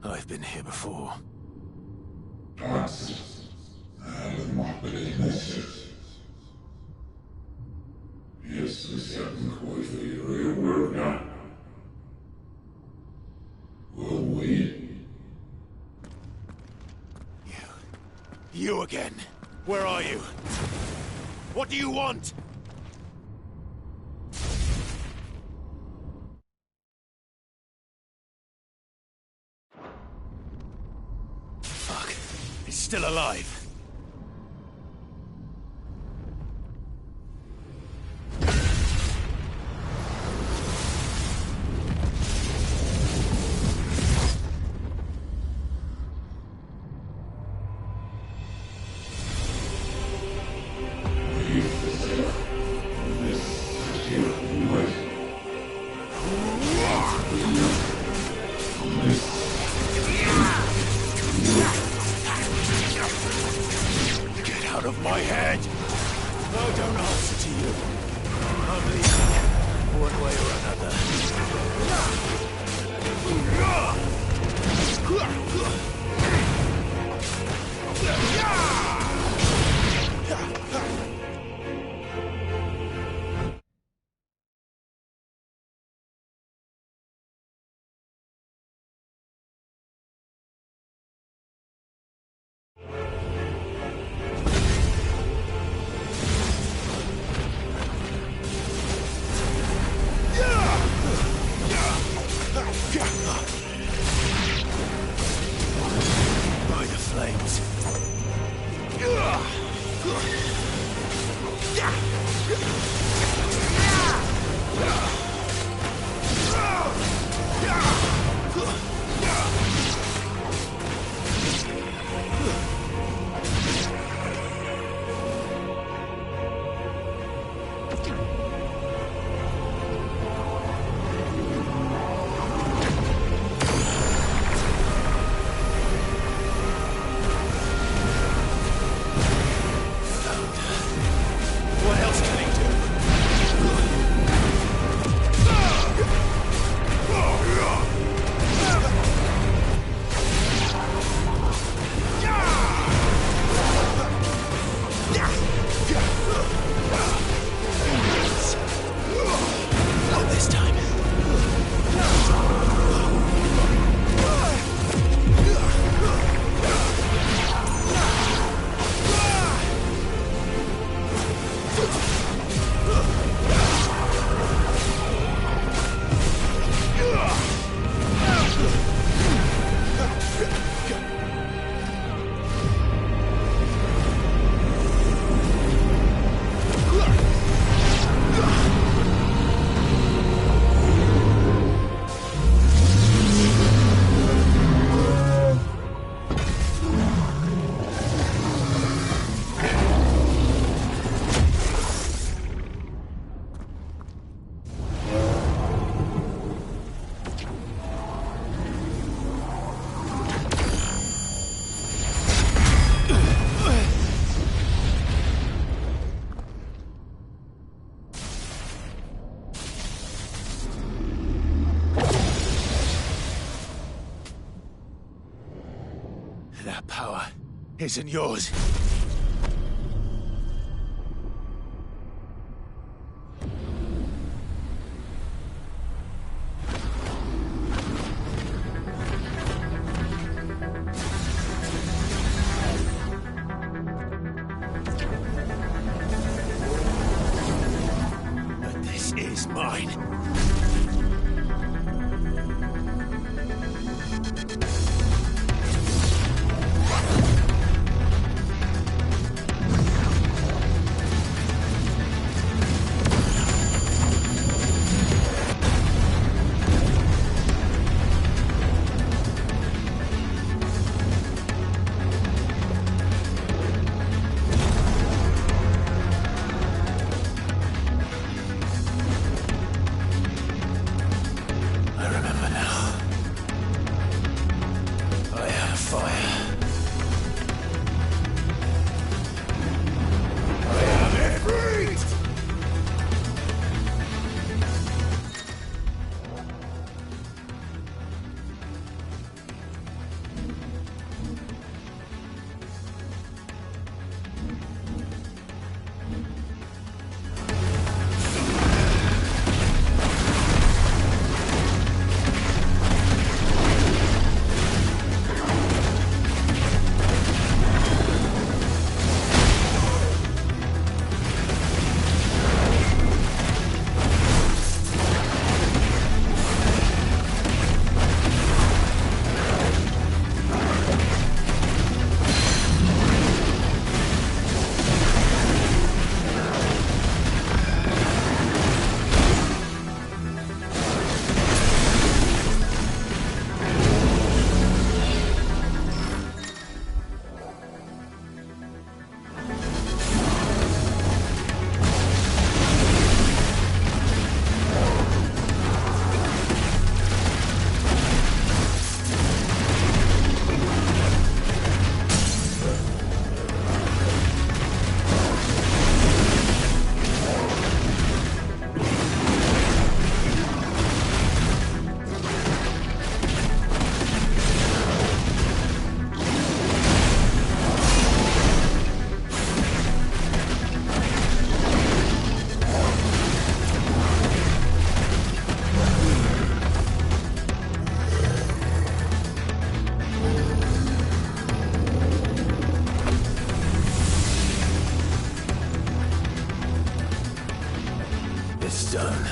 I've been here before. You again. Where are you? What do you want? Fuck. He's still alive. Get out of my head! I don't answer to you. I'm leaving, one way or another. By the flames. What else can he do? isn't yours. But this is mine. I remember now. I am fire. I am Ifrit! It's done.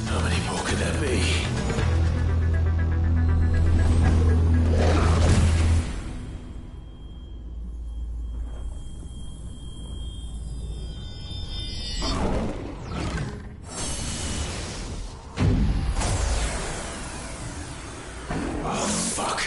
How many more could there be? Oh, fuck.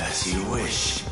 As you wish.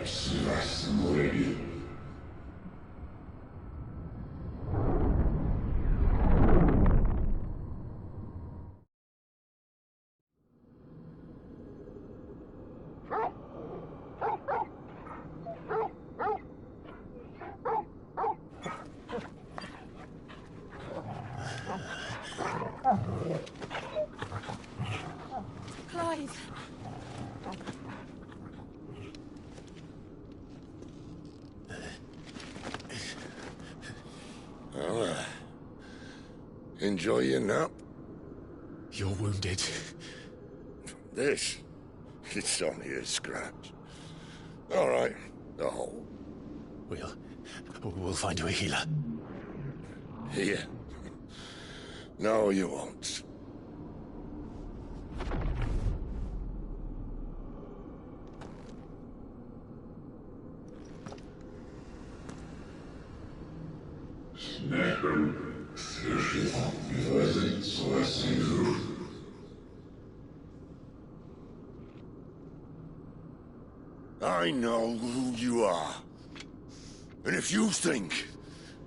Ff16. Clive. Well, enjoy your nap. You're wounded. This? It's only a scratch. All right. The hole. We'll find you a healer. Here. No, you won't. I know who you are. And if you think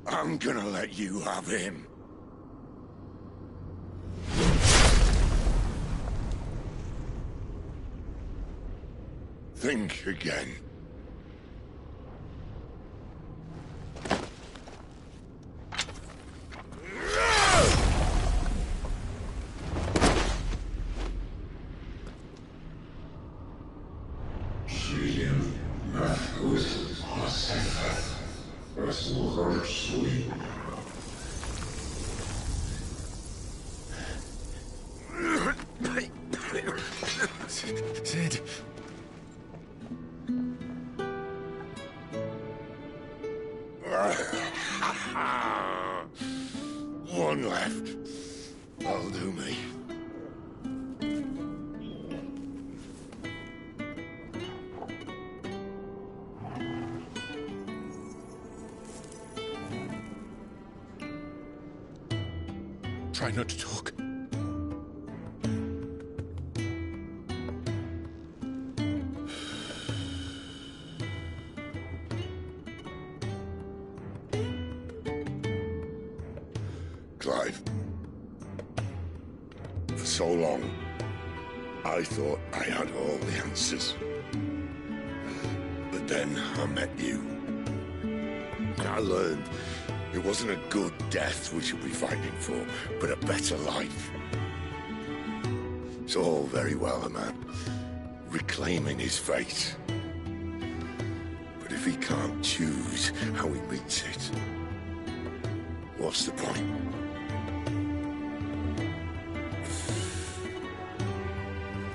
I'm gonna let you have him... think again. Sid. One left. That'll do me. Try not to talk. Clive. For so long, I thought I had all the answers. But then I met you. And I learned it wasn't a good death we should be fighting for, but a better life. It's all very well, a man reclaiming his fate. But if he can't choose how he meets it, what's the point?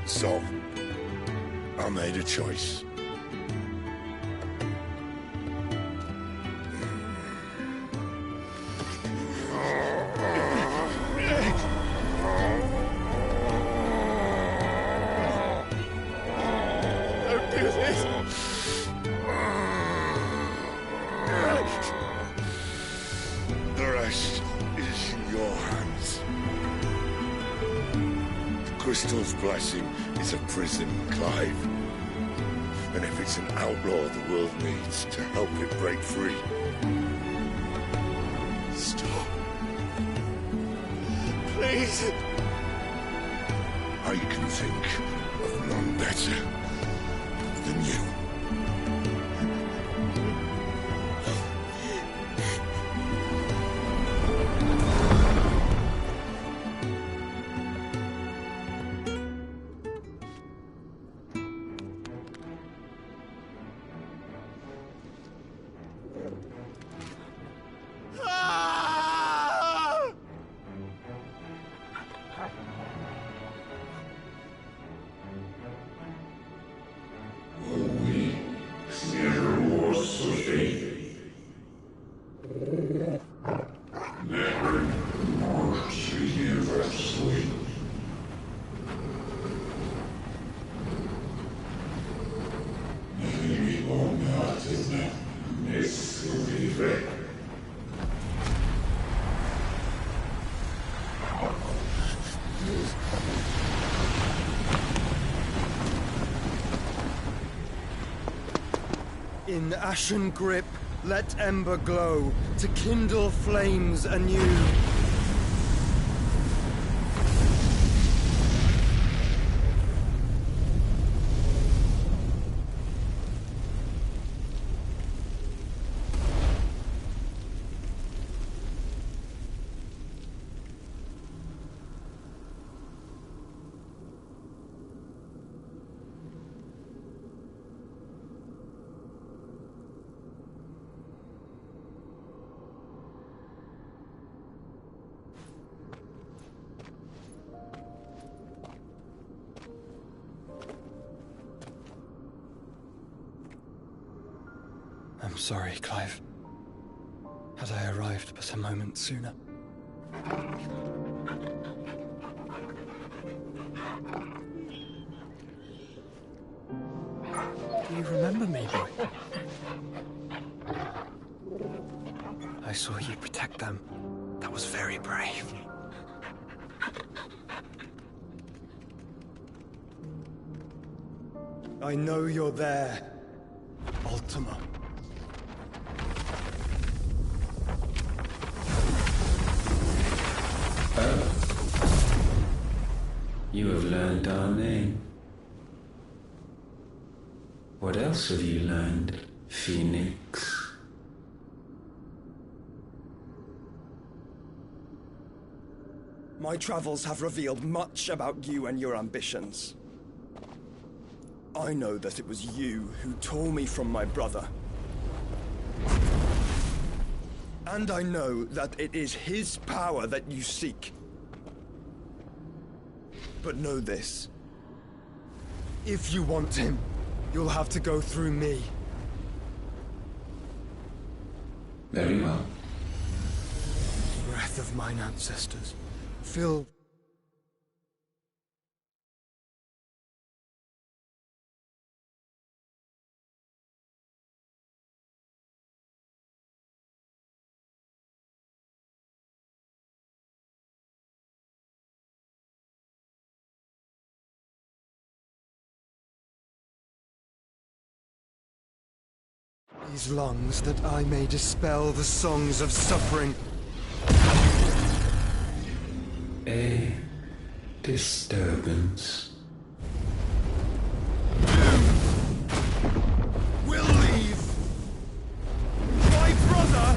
So, I made a choice. Don't do this! The rest is in your hands. The crystal's blessing is a prison, Clive. And if it's an outlaw the world needs to help it break free... Stop. Please! I can think of none better than you. In ashen grip, let ember glow, to kindle flames anew. I'm sorry, Clive. Had I arrived but a moment sooner. Do you remember me, boy? I saw you protect them. That was very brave. I know you're there, Ultima. You have learned our name. What else have you learned, Phoenix? My travels have revealed much about you and your ambitions. I know that it was you who tore me from my brother. And I know that it is his power that you seek. But know this. If you want him, you'll have to go through me. Very well. Breath of mine ancestors, fill these lungs that I may dispel the songs of suffering. A disturbance. We'll leave. My brother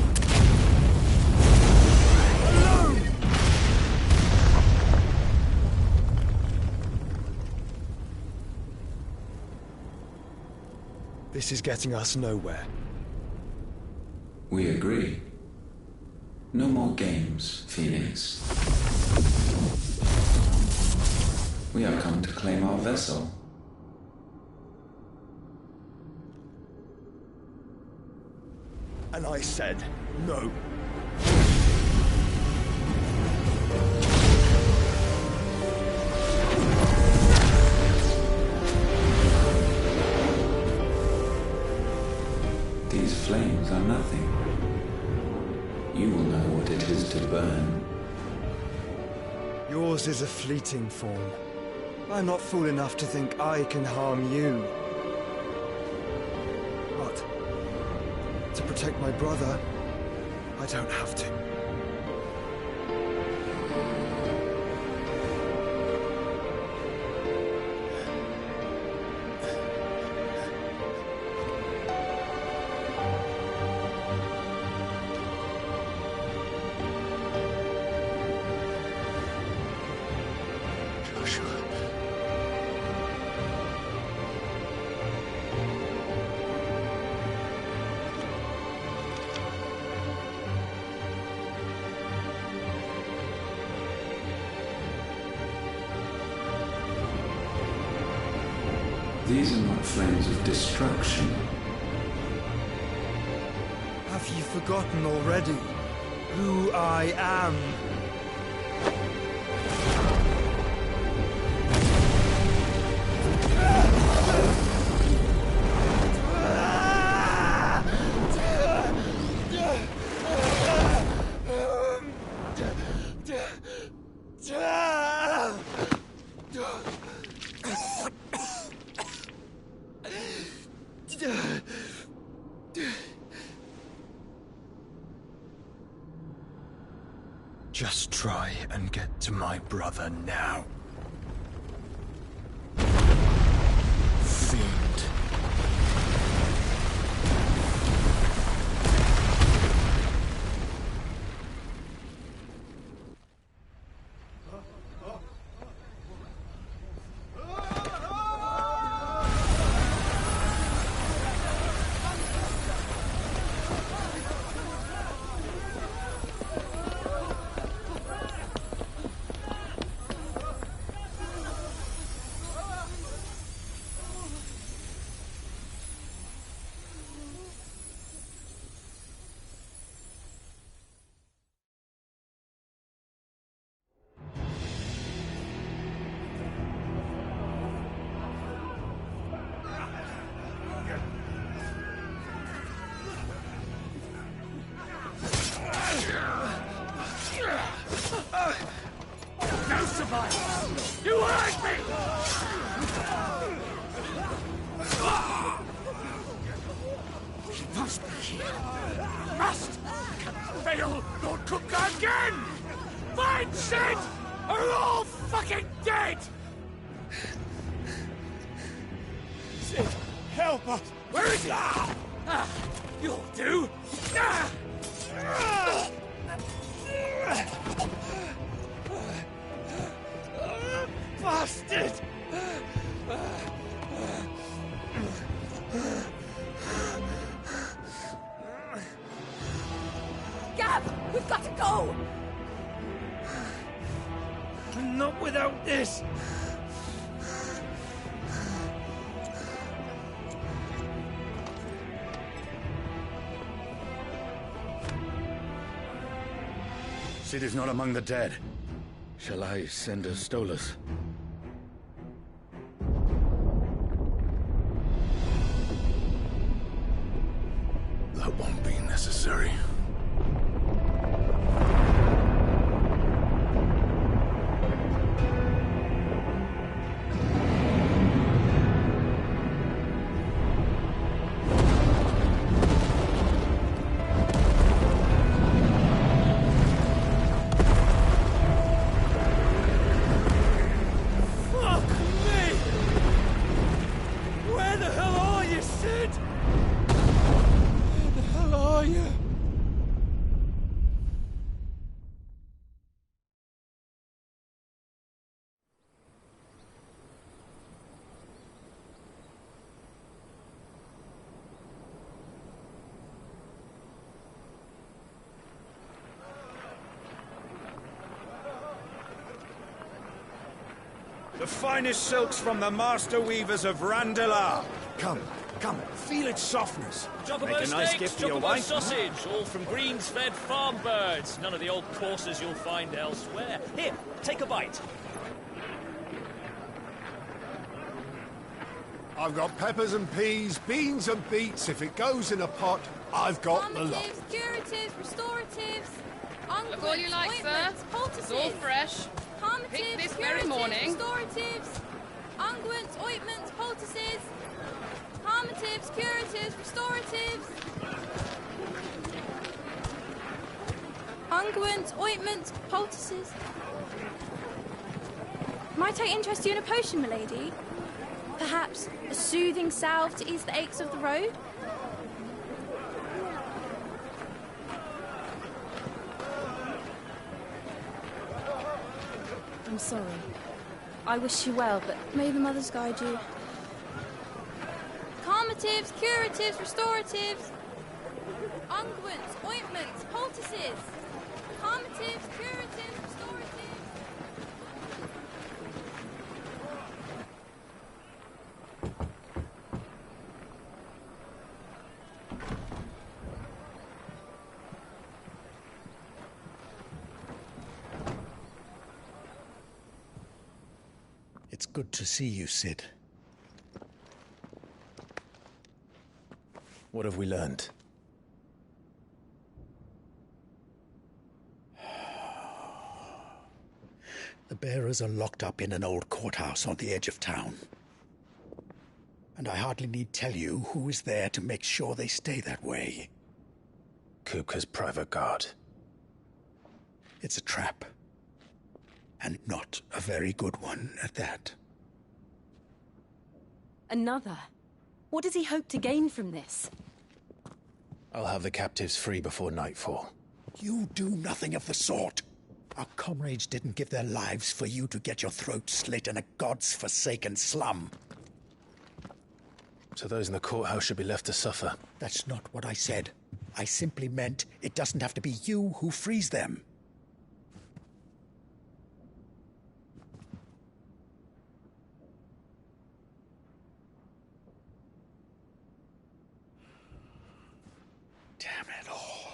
alone. This is getting us nowhere. We agree. No more games, Phoenix. We have come to claim our vessel. And I said no. These flames are nothing. You will know what it is to burn. Yours is a fleeting form. I'm not fool enough to think I can harm you. But to protect my brother, I don't have to. These are not flames of destruction. Have you forgotten already who I am? Just try and get to my brother now. Fiend. No survival! You hurt me! He must be here. Must! Can't fail nor cook again! Find Sid! Or we're all fucking dead! Sid, help us! Where is he? You'll do! Bastard! Gab, we've got to go! Not without this! Sid is not among the dead. Shall I send a Stolas? That won't be necessary. The finest silks from the master weavers of Randalar. Come, feel its softness. Chocobo Make a nice steaks, gift for your chocobo wife. sausage, all from greens-fed farm birds. None of the old courses you'll find elsewhere. Here, take a bite. I've got peppers and peas, beans and beets. If it goes in a pot, I've got the lot. Calmatives, curatives, restoratives, Look all you like, sir. It's all fresh. Picked this very morning. Restoratives, unguents, ointments, poultices, calmatives, curatives, restoratives, unguents, ointments, poultices. Might I interest you in a potion, milady? Perhaps a soothing salve to ease the aches of the road? I'm sorry. I wish you well, but may the mothers guide you. Calmatives, curatives, restoratives, unguents, ointments, poultices, calmatives, curatives, restoratives. It's good to see you, Sid. What have we learned? The bearers are locked up in an old courthouse on the edge of town. And I hardly need tell you who is there to make sure they stay that way. Kupka's private guard. It's a trap. And not a very good one at that. Another? What does he hope to gain from this? I'll have the captives free before nightfall. You do nothing of the sort. Our comrades didn't give their lives for you to get your throat slit in a god's-forsaken slum. So those in the courthouse should be left to suffer. That's not what I said. I simply meant it doesn't have to be you who frees them. Damn it all.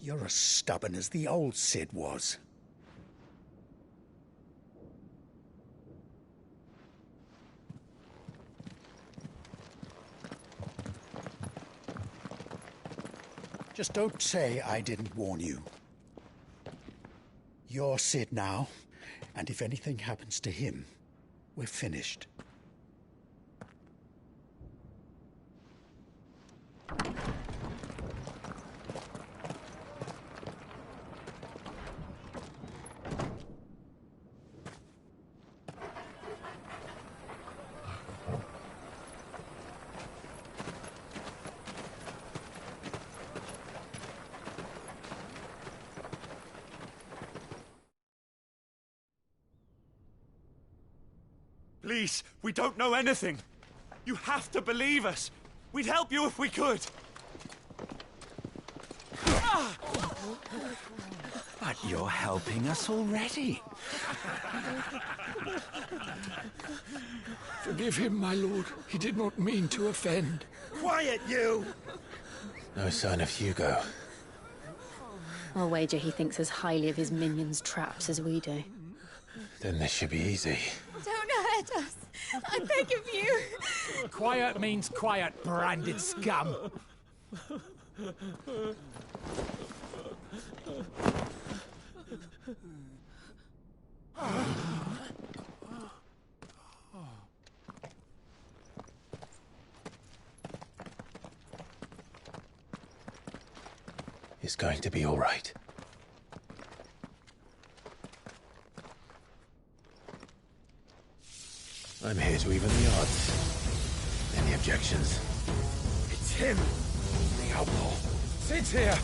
You're as stubborn as the old Cid was. Just don't say I didn't warn you. You're Cid now, and if anything happens to him, we're finished. Please, we don't know anything. You have to believe us. We'd help you if we could. But you're helping us already. Forgive him, my lord. He did not mean to offend. Quiet, you! No sign of Hugo. I'll wager he thinks as highly of his minions' traps as we do. Then this should be easy. Don't hurt us. I beg of you. Quiet means quiet, branded scum. It's going to be all right. I'm here to even the odds. Any objections? It's him, the outlaw. Sid's here.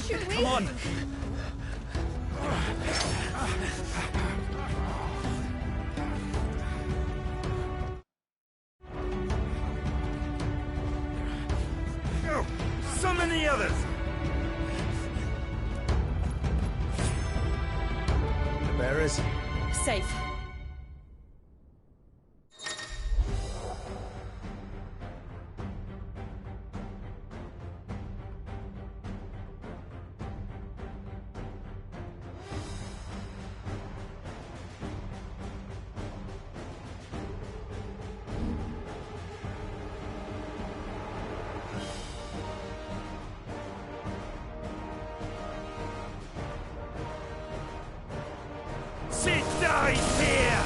Should we? Come on. Go! Summon the others! The bearers? Safe. Sid dies here!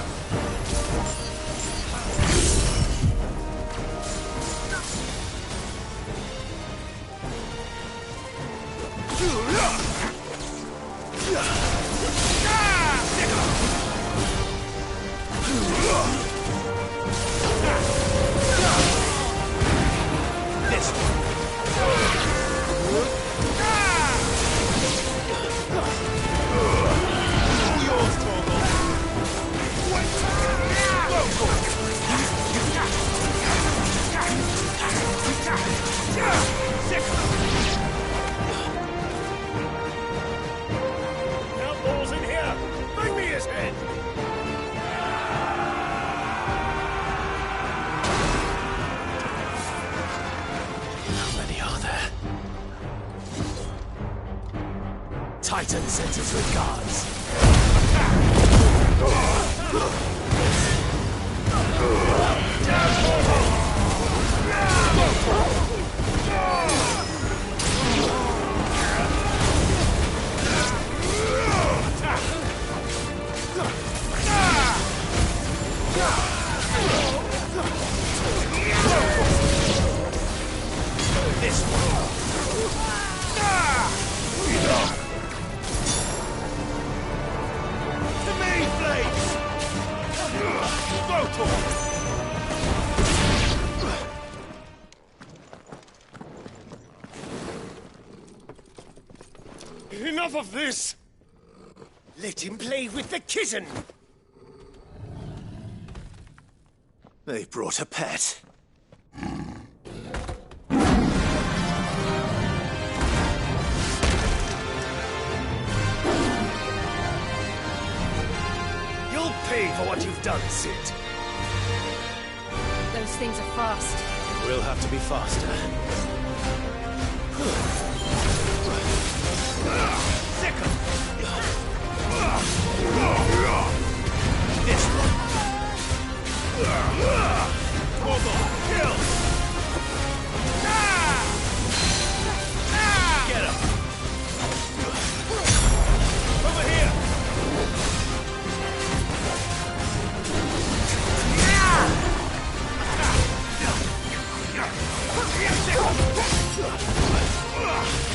Outlaws in here! Bring me his head! How many are there? Titan sends his regards. Enough of this! Let him play with the kitten! They brought a pet. You'll pay for what you've done, Sid. Those things are fast. We'll have to be faster. Second! This one. Kill! Get him! Over here!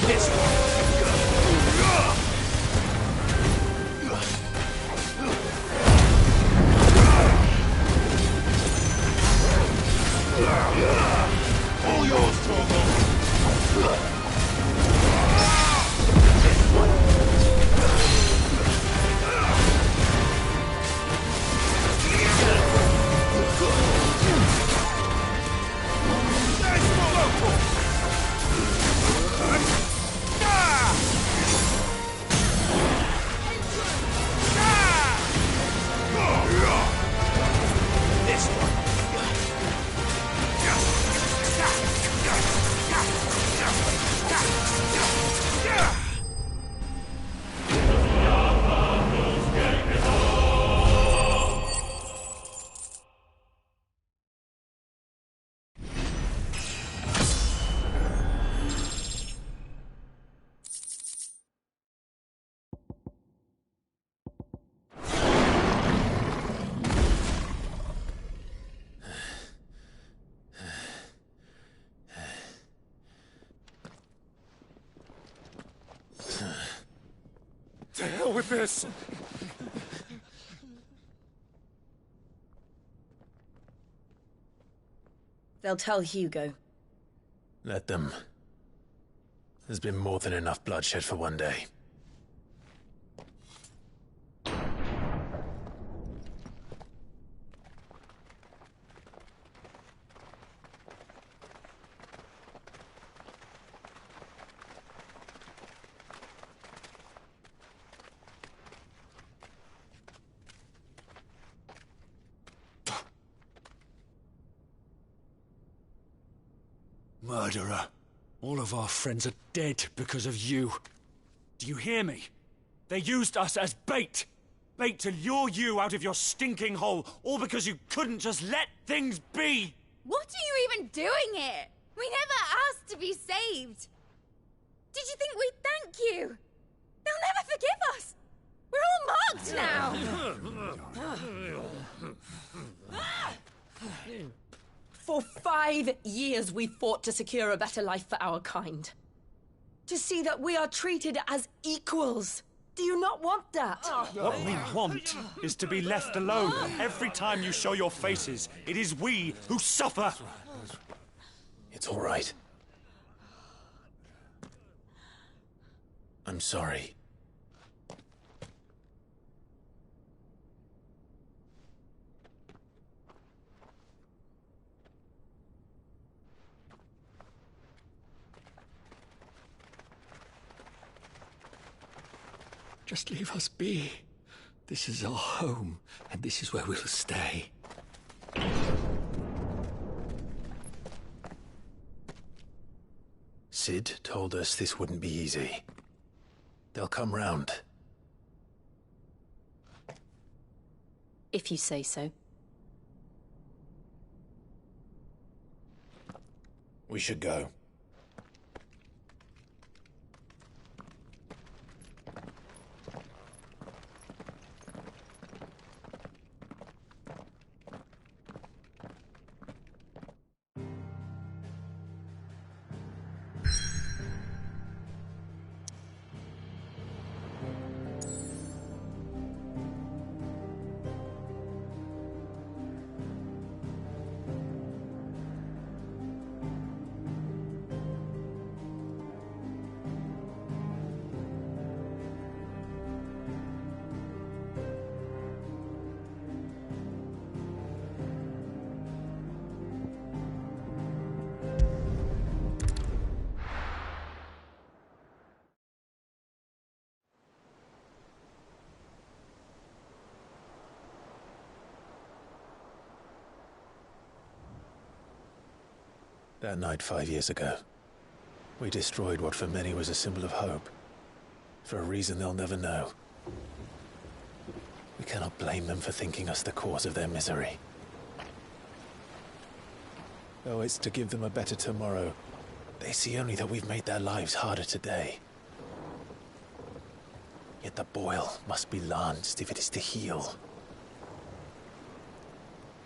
This All yours, Torgal! This one. To hell with this! They'll tell Hugo. Let them. There's been more than enough bloodshed for one day. Murderer. All of our friends are dead because of you. Do you hear me? They used us as bait. Bait to lure you out of your stinking hole, all because you couldn't just let things be. What are you even doing here? We never asked to be saved. Did you think we'd thank you? They'll never forgive us. We're all marked now. For 5 years we fought to secure a better life for our kind. To see that we are treated as equals. Do you not want that? What we want is to be left alone. Every time you show your faces, it is we who suffer. It's all right. I'm sorry. Just leave us be. This is our home, and this is where we'll stay. Sid told us this wouldn't be easy. They'll come round. If you say so. We should go. That night 5 years ago, we destroyed what for many was a symbol of hope. For a reason they'll never know. We cannot blame them for thinking us the cause of their misery. Though it's to give them a better tomorrow, they see only that we've made their lives harder today. Yet the boil must be lanced if it is to heal.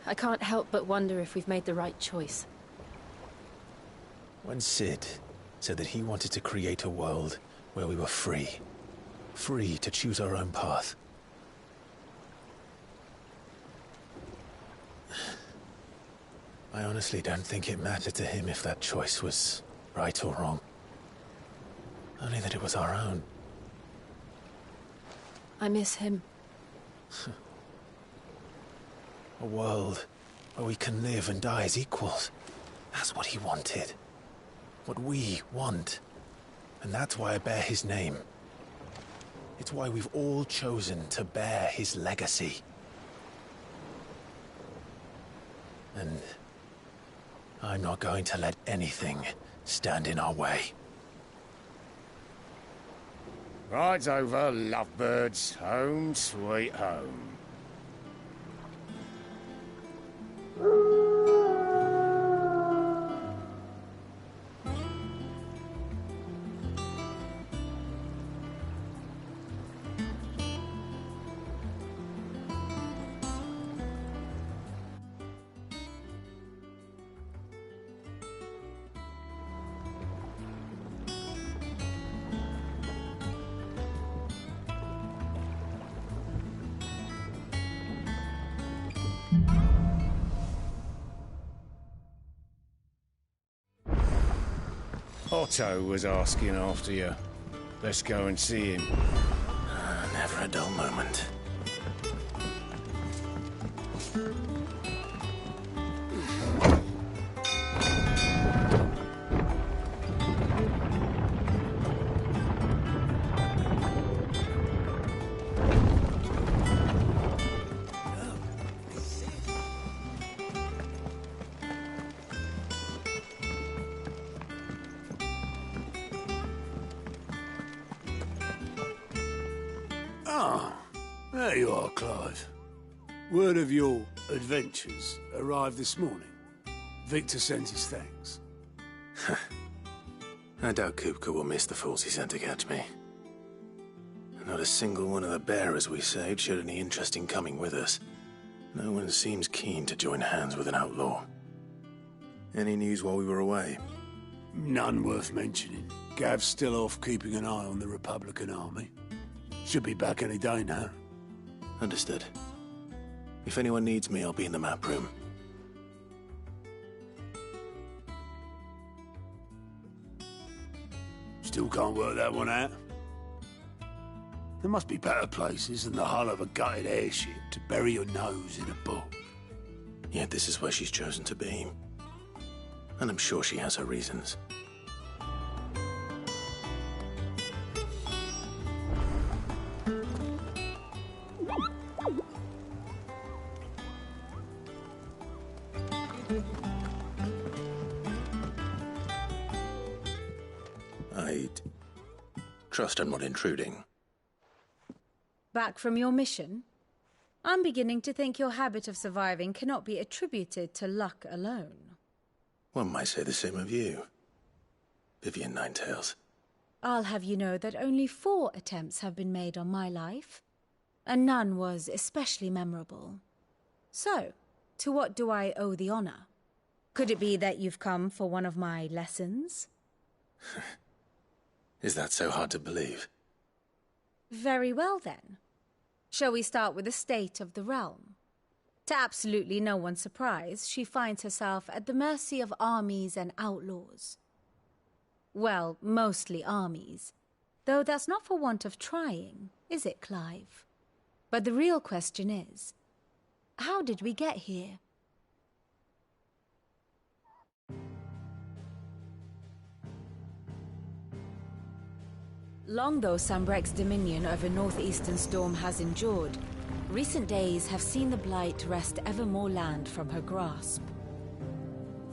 I can't help but wonder if we've made the right choice. When Sid said that he wanted to create a world where we were free. Free to choose our own path. I honestly don't think it mattered to him if that choice was right or wrong. Only that it was our own. I miss him. A world where we can live and die as equals. That's what he wanted. What we want. And that's why I bear his name. It's why we've all chosen to bear his legacy. And I'm not going to let anything stand in our way. Ride's over, lovebirds. Home sweet home. Otto was asking after you. Let's go and see him. Never a dull moment. There you are, Clive. Word of your adventures arrived this morning. Victor sends his thanks. I doubt Kupka will miss the fools he sent to catch me. Not a single one of the bearers we saved showed any interest in coming with us. No one seems keen to join hands with an outlaw. Any news while we were away? None worth mentioning. Gav's still off keeping an eye on the Republican army. Should be back any day now. Understood. If anyone needs me, I'll be in the map room. Still can't work that one out. There must be better places than the hull of a gutted airship to bury your nose in a book. Yet this is where she's chosen to be. And I'm sure she has her reasons. I'd trust I'm not intruding. Back from your mission? I'm beginning to think your habit of surviving cannot be attributed to luck alone. One might say the same of you, Vivian Ninetails. I'll have you know that only 4 attempts have been made on my life, and none was especially memorable. So, to what do I owe the honor? Could it be that you've come for one of my lessons? Is that so hard to believe? Very well, then. Shall we start with the state of the realm? To absolutely no one's surprise, she finds herself at the mercy of armies and outlaws. Well, mostly armies. Though that's not for want of trying, is it, Clive? But the real question is, how did we get here? Long though Sambrek's dominion over northeastern Storm has endured, recent days have seen the Blight wrest ever more land from her grasp.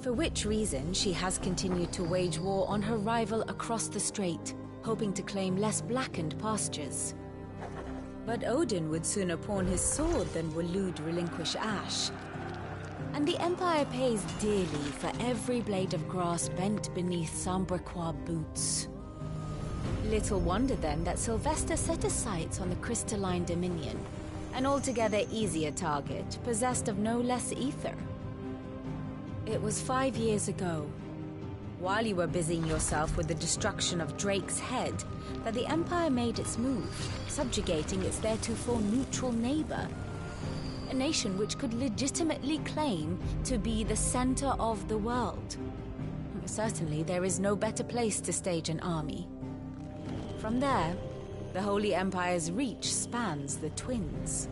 For which reason she has continued to wage war on her rival across the strait, hoping to claim less blackened pastures. But Odin would sooner pawn his sword than Waloed relinquish Ash. And the Empire pays dearly for every blade of grass bent beneath Sambrequois boots. Little wonder then that Sylvester set his sights on the crystalline Dominion, an altogether easier target, possessed of no less ether. It was 5 years ago, while you were busying yourself with the destruction of Drake's head, that the Empire made its move, subjugating its theretofore neutral neighbor. A nation which could legitimately claim to be the center of the world. Certainly, there is no better place to stage an army. From there, the Holy Empire's reach spans the Twins.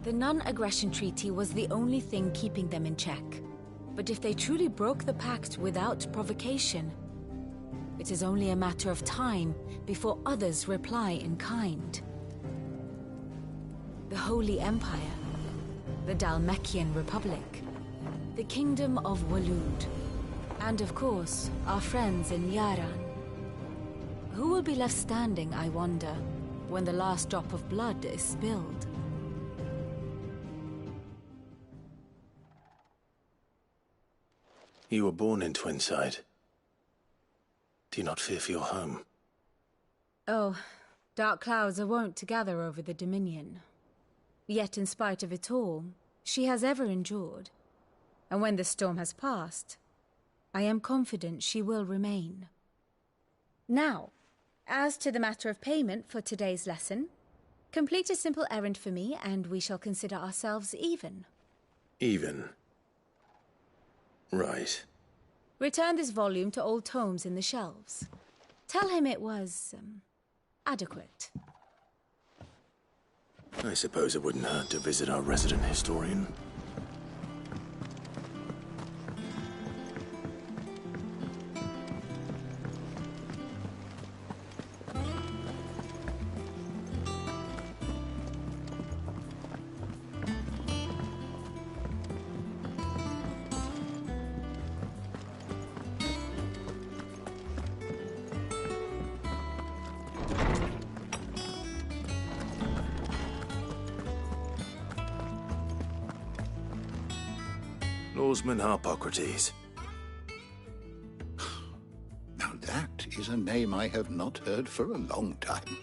The non-aggression treaty was the only thing keeping them in check. But if they truly broke the pact without provocation, it is only a matter of time before others reply in kind. The Holy Empire, the Dhalmekian Republic, the Kingdom of Waloed, and of course, our friends in Yaran. Who will be left standing, I wonder, when the last drop of blood is spilled? You were born in Twinside. Do you not fear for your home? Oh, dark clouds are wont to gather over the Dominion. Yet in spite of it all, she has ever endured. And when the storm has passed, I am confident she will remain. Now, as to the matter of payment for today's lesson, complete a simple errand for me and we shall consider ourselves even. Even? Right. Return this volume to old tomes in the shelves. Tell him it was, adequate. I suppose it wouldn't hurt to visit our resident historian. Lawsman Harpocrates. Now that is a name I have not heard for a long time.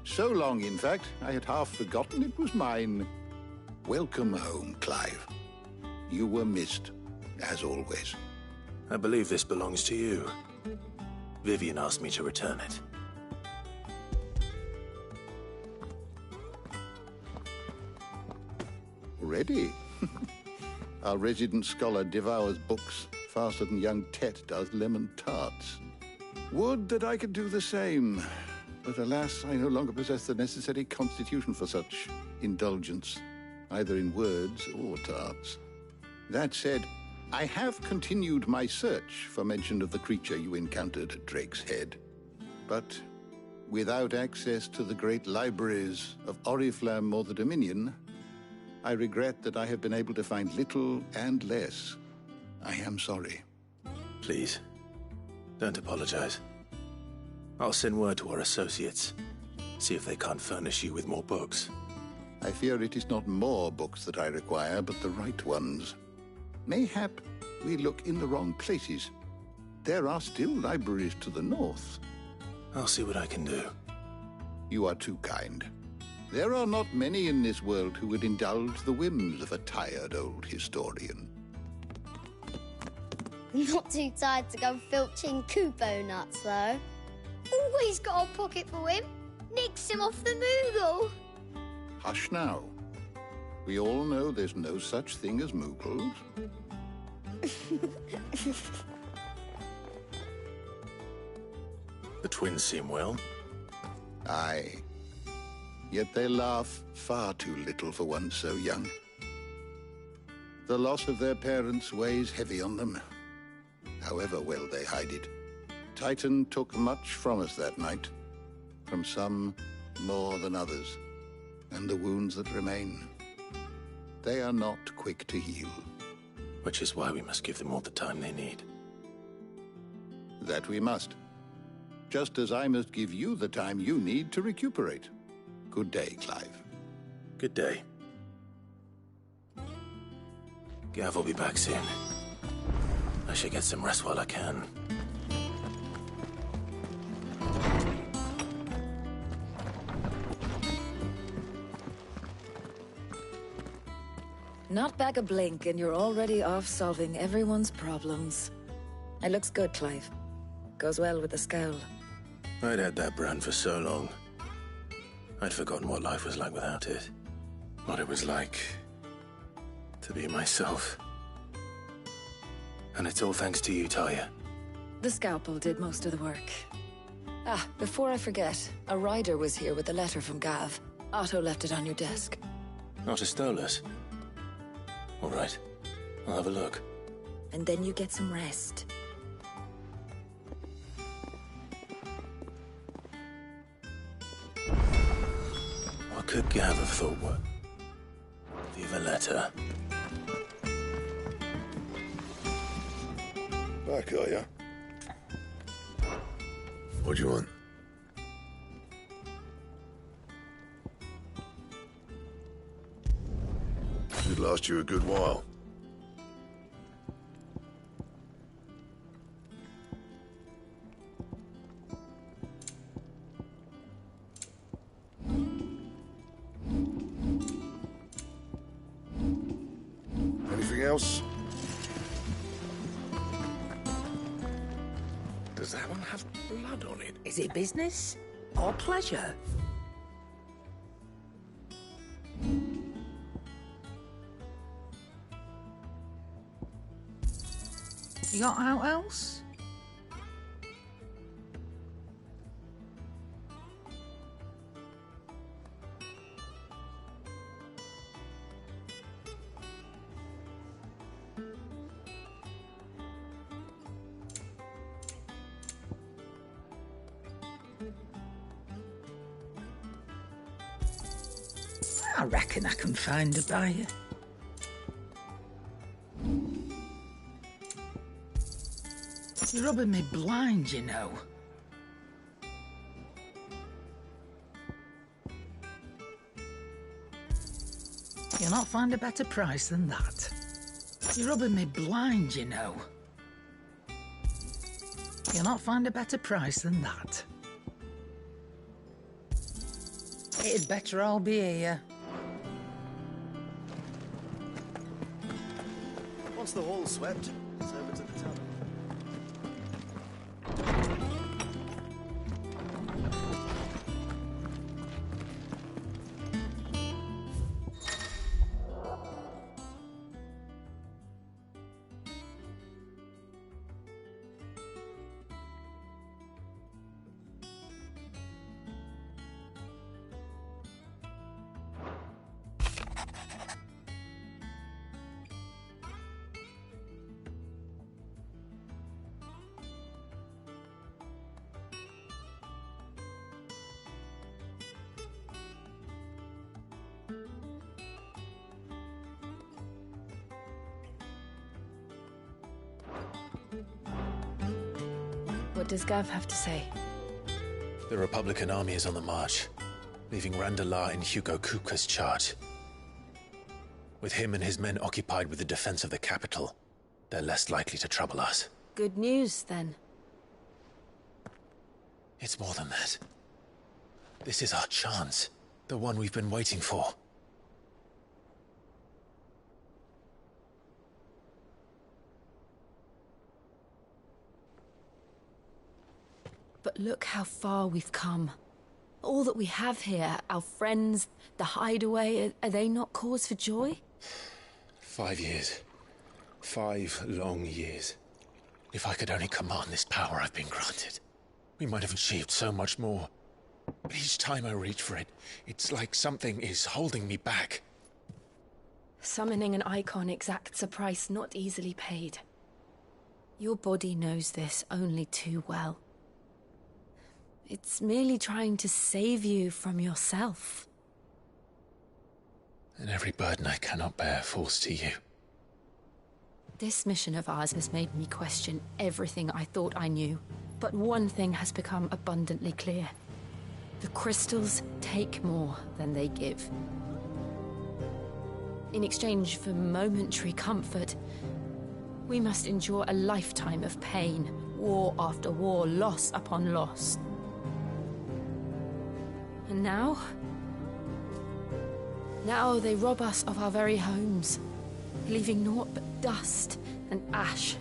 So long, in fact, I had half forgotten it was mine. Welcome home, Clive. You were missed, as always. I believe this belongs to you. Vivian asked me to return it. Ready? Our resident scholar devours books faster than young Tet does lemon tarts. Would that I could do the same. But alas, I no longer possess the necessary constitution for such indulgence, either in words or tarts. That said, I have continued my search for mention of the creature you encountered at Drake's Head. But without access to the great libraries of Oriflamme or the Dominion, I regret that I have been able to find little and less. I am sorry. Please, don't apologize. I'll send word to our associates. See if they can't furnish you with more books. I fear it is not more books that I require, but the right ones. Mayhap we look in the wrong places. There are still libraries to the north. I'll see what I can do. You are too kind. There are not many in this world who would indulge the whims of a tired old historian. Not too tired to go filching Kupo nuts, though. Always got a pocket for him. Nicks him off the Moogle. Hush now. We all know there's no such thing as Moogles. The twins seem well. Aye. Yet they laugh far too little for one so young. The loss of their parents weighs heavy on them, however well they hide it. Titan took much from us that night, from some more than others, and the wounds that remain, they are not quick to heal. Which is why we must give them all the time they need. That we must. Just as I must give you the time you need to recuperate. Good day, Clive. Good day. Gav will be back soon. I should get some rest while I can. Not back a blink and you're already off solving everyone's problems. It looks good, Clive. Goes well with the scowl. I'd had that brand for so long. I'd forgotten what life was like without it. What it was like to be myself. And it's all thanks to you, Talia. The scalpel did most of the work. Ah, before I forget, a rider was here with a letter from Gav. Otto left it on your desk. Not a Stolas. All right, I'll have a look. And then you get some rest. What could Gav have thought were? Leave a letter. Back, are ya? What do you want? Should last you a good while. Anything else? Does that one have blood on it? Is it business or pleasure? You got out else? I reckon I can find a buyer. You're rubbing me blind, you know. You'll not find a better price than that. You're rubbing me blind, you know. You'll not find a better price than that. It'd better all be here. Once the hall's swept, it's over to the tavern. What does Gav have to say? The Republican army is on the march, leaving Randalar in Hugo Kupka's charge. With him and his men occupied with the defense of the capital, they're less likely to trouble us. Good news, then. It's more than that. This is our chance, the one we've been waiting for. But look how far we've come. All that we have here, our friends, the hideaway, are they not cause for joy? 5 years. 5 long years. If I could only command this power I've been granted, we might have achieved so much more. But each time I reach for it, it's like something is holding me back. Summoning an icon exacts a price not easily paid. Your body knows this only too well. It's merely trying to save you from yourself. And every burden I cannot bear falls to you. This mission of ours has made me question everything I thought I knew. But one thing has become abundantly clear. The crystals take more than they give. In exchange for momentary comfort, we must endure a lifetime of pain, war after war, loss upon loss. And now they rob us of our very homes, leaving naught but dust and ash.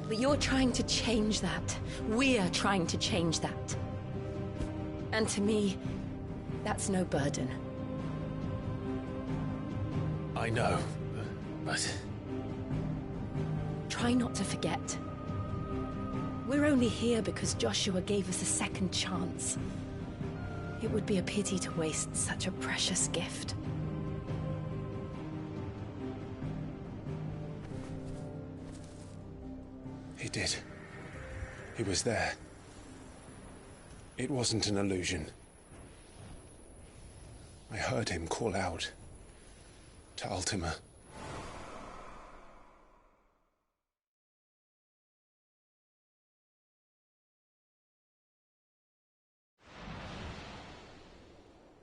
But you're trying to change that. We're trying to change that. And to me, that's no burden. I know, but... Try not to forget. We're only here because Joshua gave us a second chance. It would be a pity to waste such a precious gift. He did. He was there. It wasn't an illusion. I heard him call out to Ultima.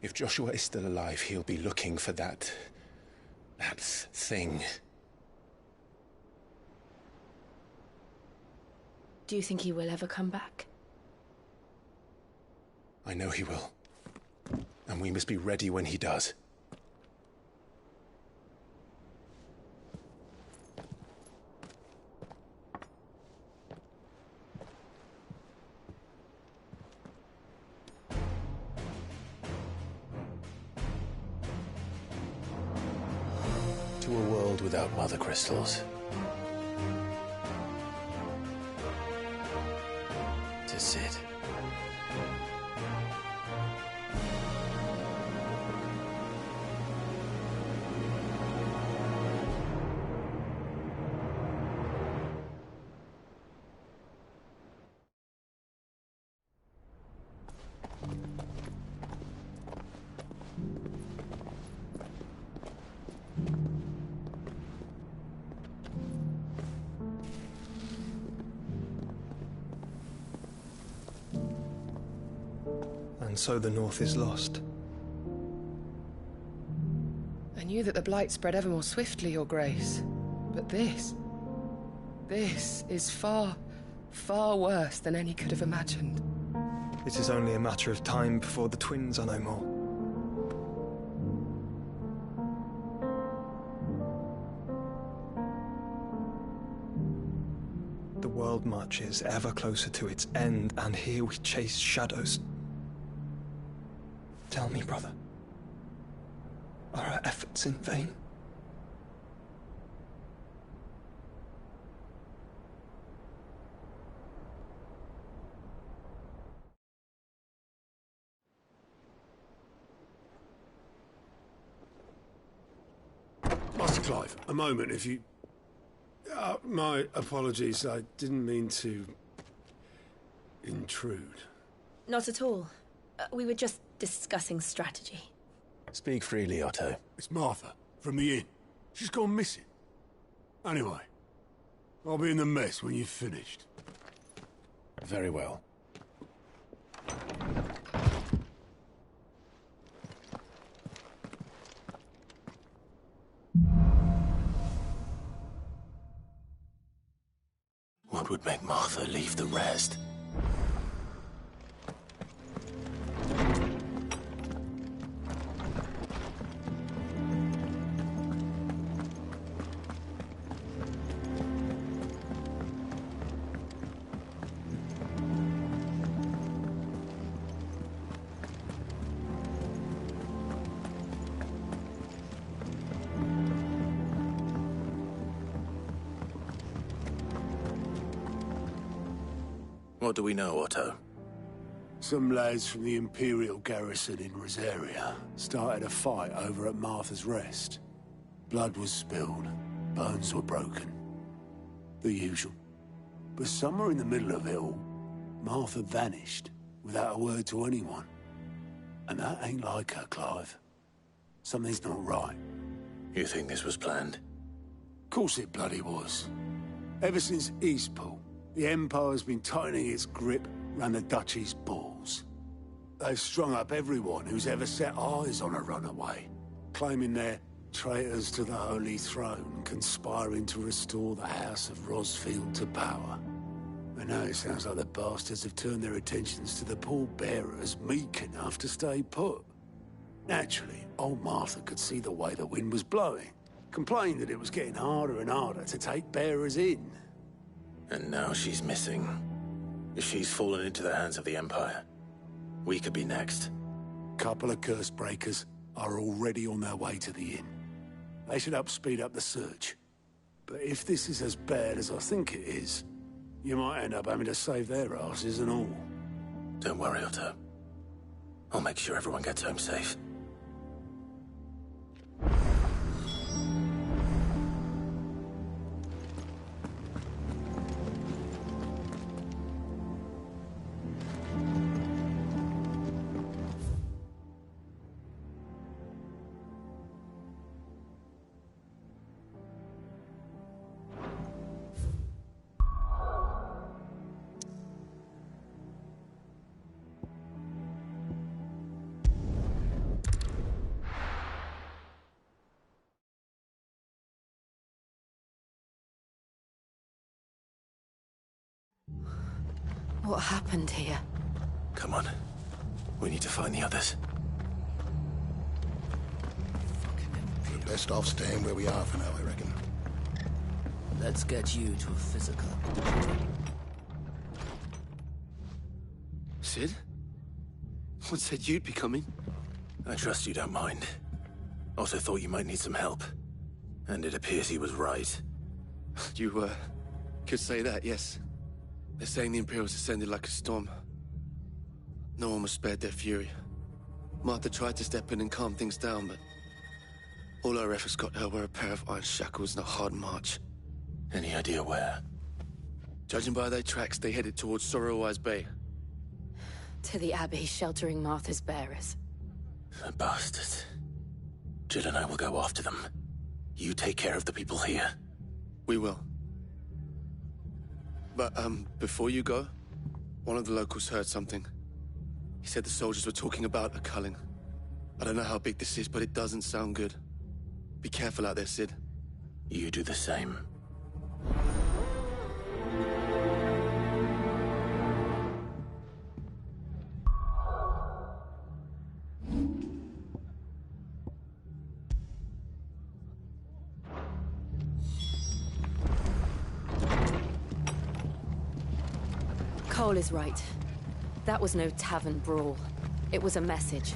If Joshua is still alive, he'll be looking for that thing. Do you think he will ever come back? I know he will. And we must be ready when he does. To a world without mother crystals. To Sid. And so the North is lost. I knew that the Blight spread ever more swiftly, Your Grace. But this is far, far worse than any could have imagined. It is only a matter of time before the twins are no more. The world marches ever closer to its end, and here we chase shadows. Tell me, brother, are our efforts in vain? Master Clive, a moment, if you... my apologies, I didn't mean to... intrude. Not at all. We were just discussing strategy. Speak freely, Otto. It's Martha, from the inn. She's gone missing. Anyway, I'll be in the mess when you've finished. Very well. What would make Martha leave the rest? What do we know, Otto? Some lads from the Imperial garrison in Rosaria started a fight over at Martha's Rest. Blood was spilled, bones were broken. The usual. But somewhere in the middle of it all, Martha vanished without a word to anyone. And that ain't like her, Clive. Something's not right. You think this was planned? Course it bloody was. Ever since Eastpool, the Empire's been tightening its grip round the Duchy's balls. They've strung up everyone who's ever set eyes on a runaway, claiming they're traitors to the Holy Throne, conspiring to restore the House of Rosfield to power. And now it sounds like the bastards have turned their attentions to the pallbearers meek enough to stay put. Naturally, old Martha could see the way the wind was blowing, complained that it was getting harder and harder to take bearers in. And now she's missing. If she's fallen into the hands of the Empire, we could be next. Couple of curse breakers are already on their way to the inn. They should help speed up the search. But if this is as bad as I think it is, you might end up having to save their asses and all. Don't worry, Otto. I'll make sure everyone gets home safe. What happened here? Come on. We need to find the others. We're best off staying where we are for now, I reckon. Let's get you to a physical. Sid? What said you'd be coming? I trust you don't mind. Also thought you might need some help. And it appears he was right. You, could say that, yes. They're saying the Imperials descended like a storm. No one was spared their fury. Martha tried to step in and calm things down, but all our efforts got her were a pair of iron shackles and a hard march. Any idea where? Judging by their tracks, they headed towards Sorrowwise Bay. To the Abbey, sheltering Martha's bearers. The bastards. Jill and I will go after them. You take care of the people here. We will. But, before you go, one of the locals heard something. He said the soldiers were talking about a culling. I don't know how big this is, but it doesn't sound good. Be careful out there, Sid. You do the same. Cole is right. That was no tavern brawl. It was a message.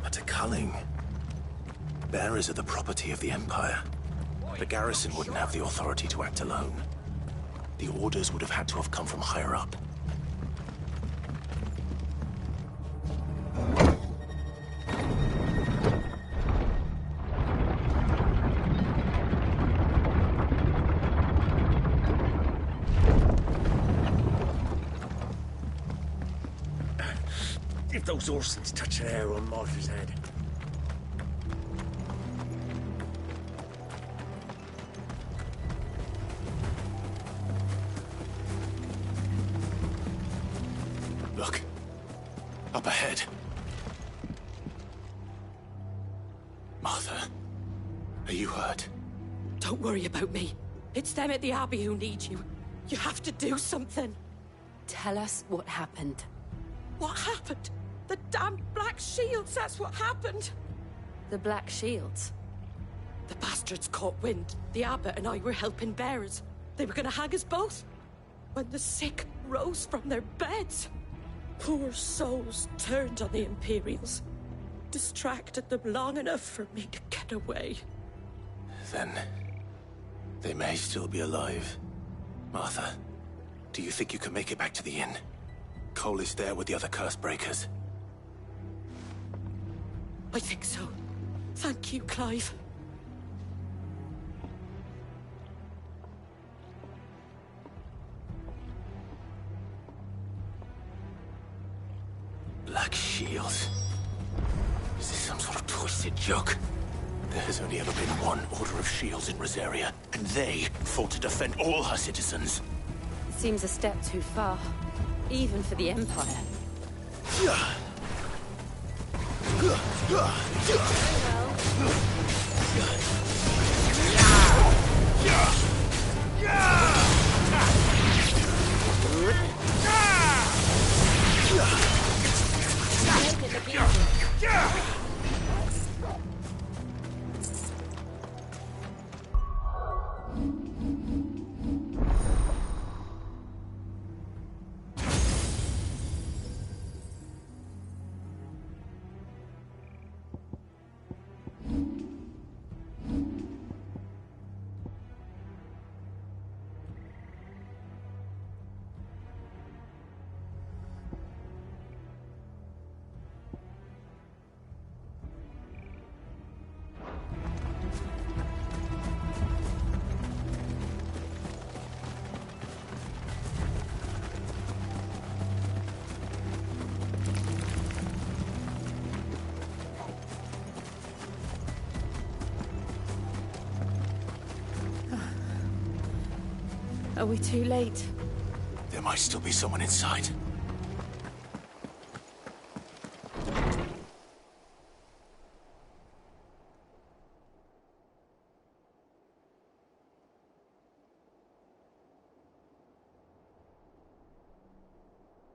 But a culling. Bearers are the property of the Empire. The garrison wouldn't have the authority to act alone. The orders would have had to have come from higher up. If those Orsons touch an arrow on Martha's head. Look. Up ahead. Martha. Are you hurt? Don't worry about me. It's them at the Abbey who need you. You have to do something. Tell us what happened. What happened? The damn Black Shields, that's what happened. The Black Shields? The bastards caught wind. The abbot and I were helping bearers. They were gonna hang us both. When the sick rose from their beds, poor souls turned on the Imperials. Distracted them long enough for me to get away. Then... they may still be alive. Martha, do you think you can make it back to the inn? Cole is there with the other curse breakers. I think so. Thank you, Clive. Black Shields? Is this some sort of twisted joke? There has only ever been one Order of Shields in Rosaria, and they fought to defend all her citizens. It seems a step too far, even for the Empire. Are we too late? There might still be someone inside.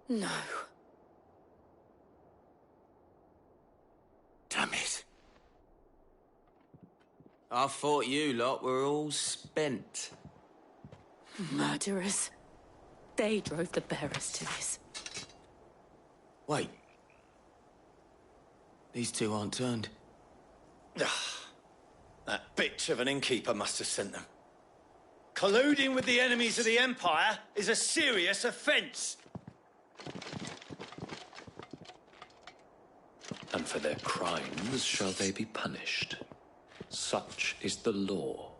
No. Damn it. I thought you lot were all spent. Murderers. They drove the bearers to this. Wait. These two aren't turned. That bitch of an innkeeper must have sent them. Colluding with the enemies of the Empire is a serious offence. And for their crimes shall they be punished. Such is the law.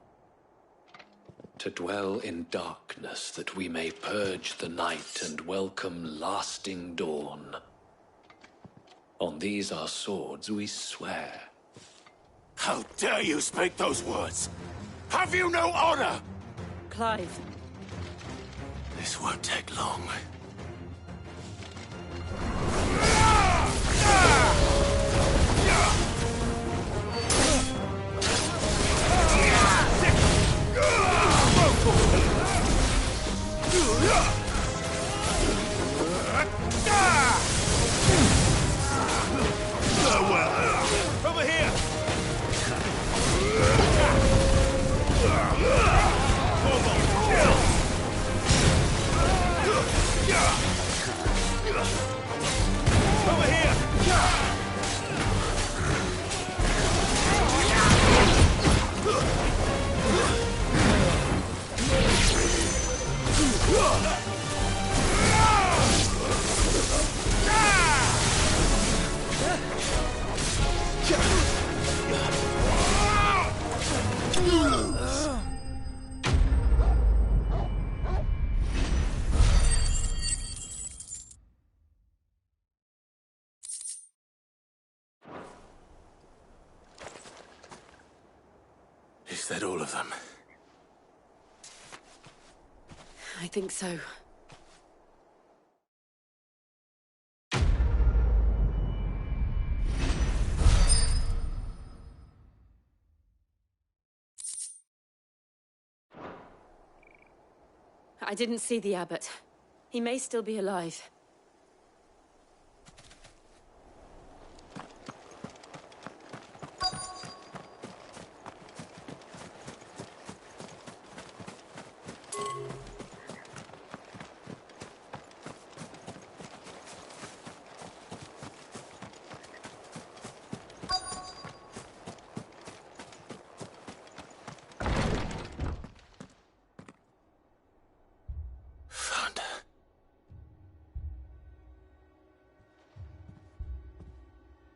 To dwell in darkness that we may purge the night and welcome lasting dawn. On these our swords we swear. How dare you speak those words? Have you no honor? Clive. This won't take long. Over here! Over here! Is that all of them? I think so. I didn't see the abbot. He may still be alive.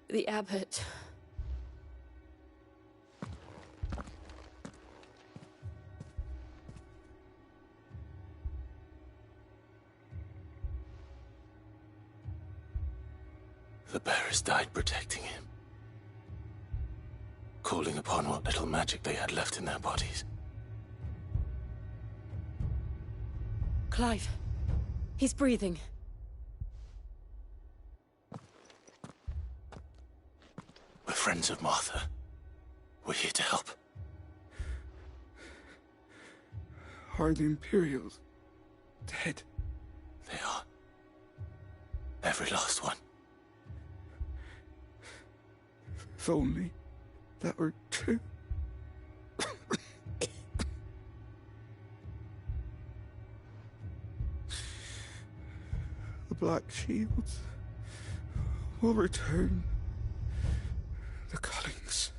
The abbot. The bearers died protecting him. calling upon what little magic they had left in their bodies. Clive, he's breathing. We're friends of Martha. We're here to help. Are the Imperials dead? They are. Every last one. If only that were true. The Black Shields will return. The Cullings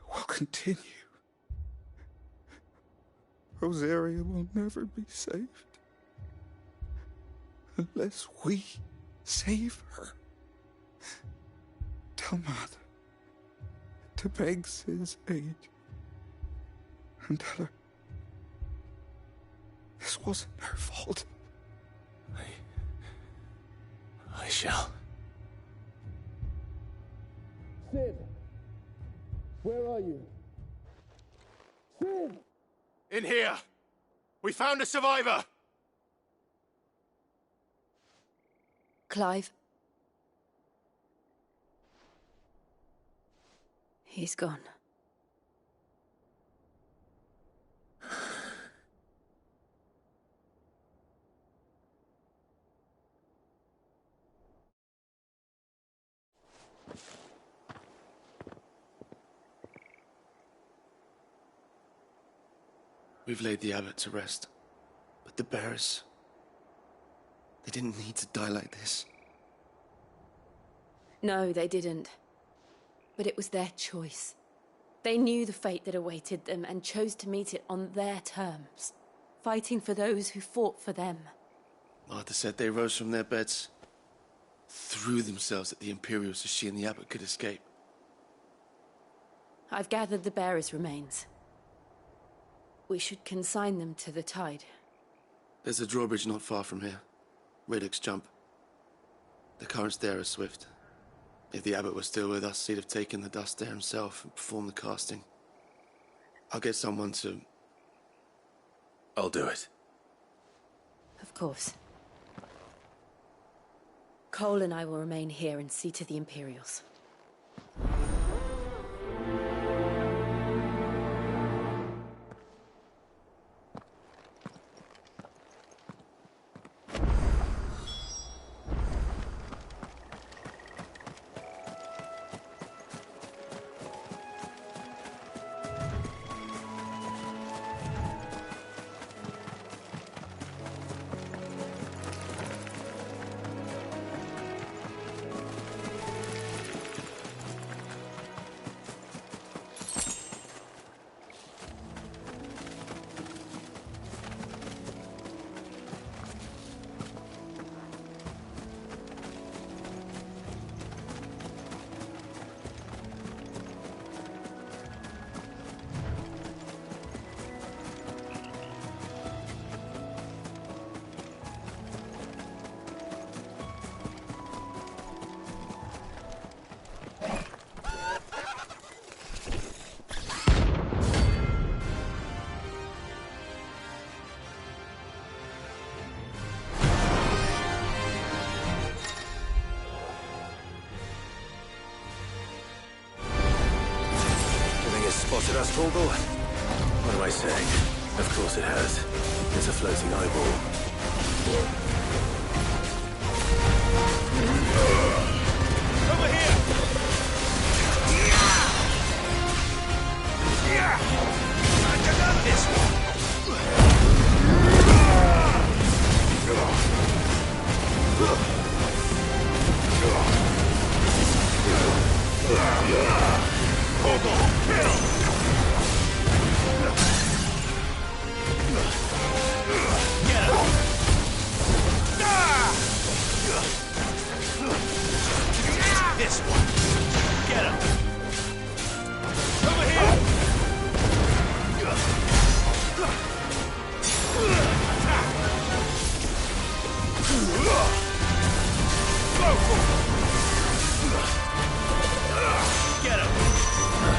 will continue. Rosaria will never be saved unless we save her. Tell Mother to beg Cid's aid and tell her this wasn't her fault. I shall. Cid! Where are you? Cid! In here! We found a survivor! Clive. He's gone. We've laid the abbot to rest. But the bearers... they didn't need to die like this. No, they didn't. But it was their choice. They knew the fate that awaited them and chose to meet it on their terms, fighting for those who fought for them. Martha said they rose from their beds, threw themselves at the Imperials so she and the abbot could escape. I've gathered the bearers' remains. We should consign them to the tide. There's a drawbridge not far from here. Radix jump. The currents there are swift. If the abbot were still with us, he'd have taken the dust there himself and performed the casting. I'll get someone to... I'll do it. Of course. Cole and I will remain here and see to the Imperials. Spotted us, Torgal? What am I saying? Of course it has. It's a floating eyeball. Over here! I can have this one! This one. Get him. Over here. Get him.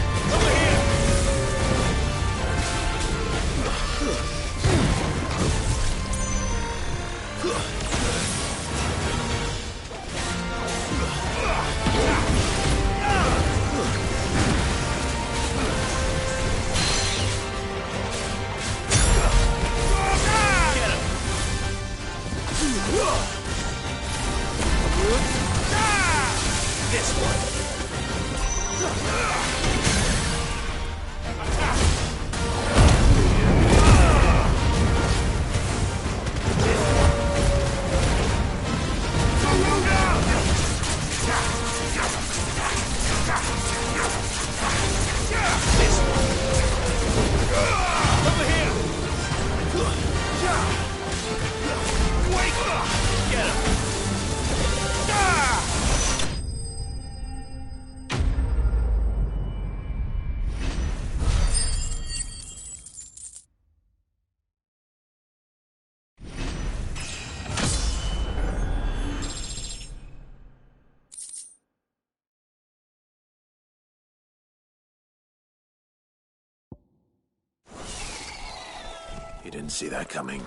You didn't see that coming.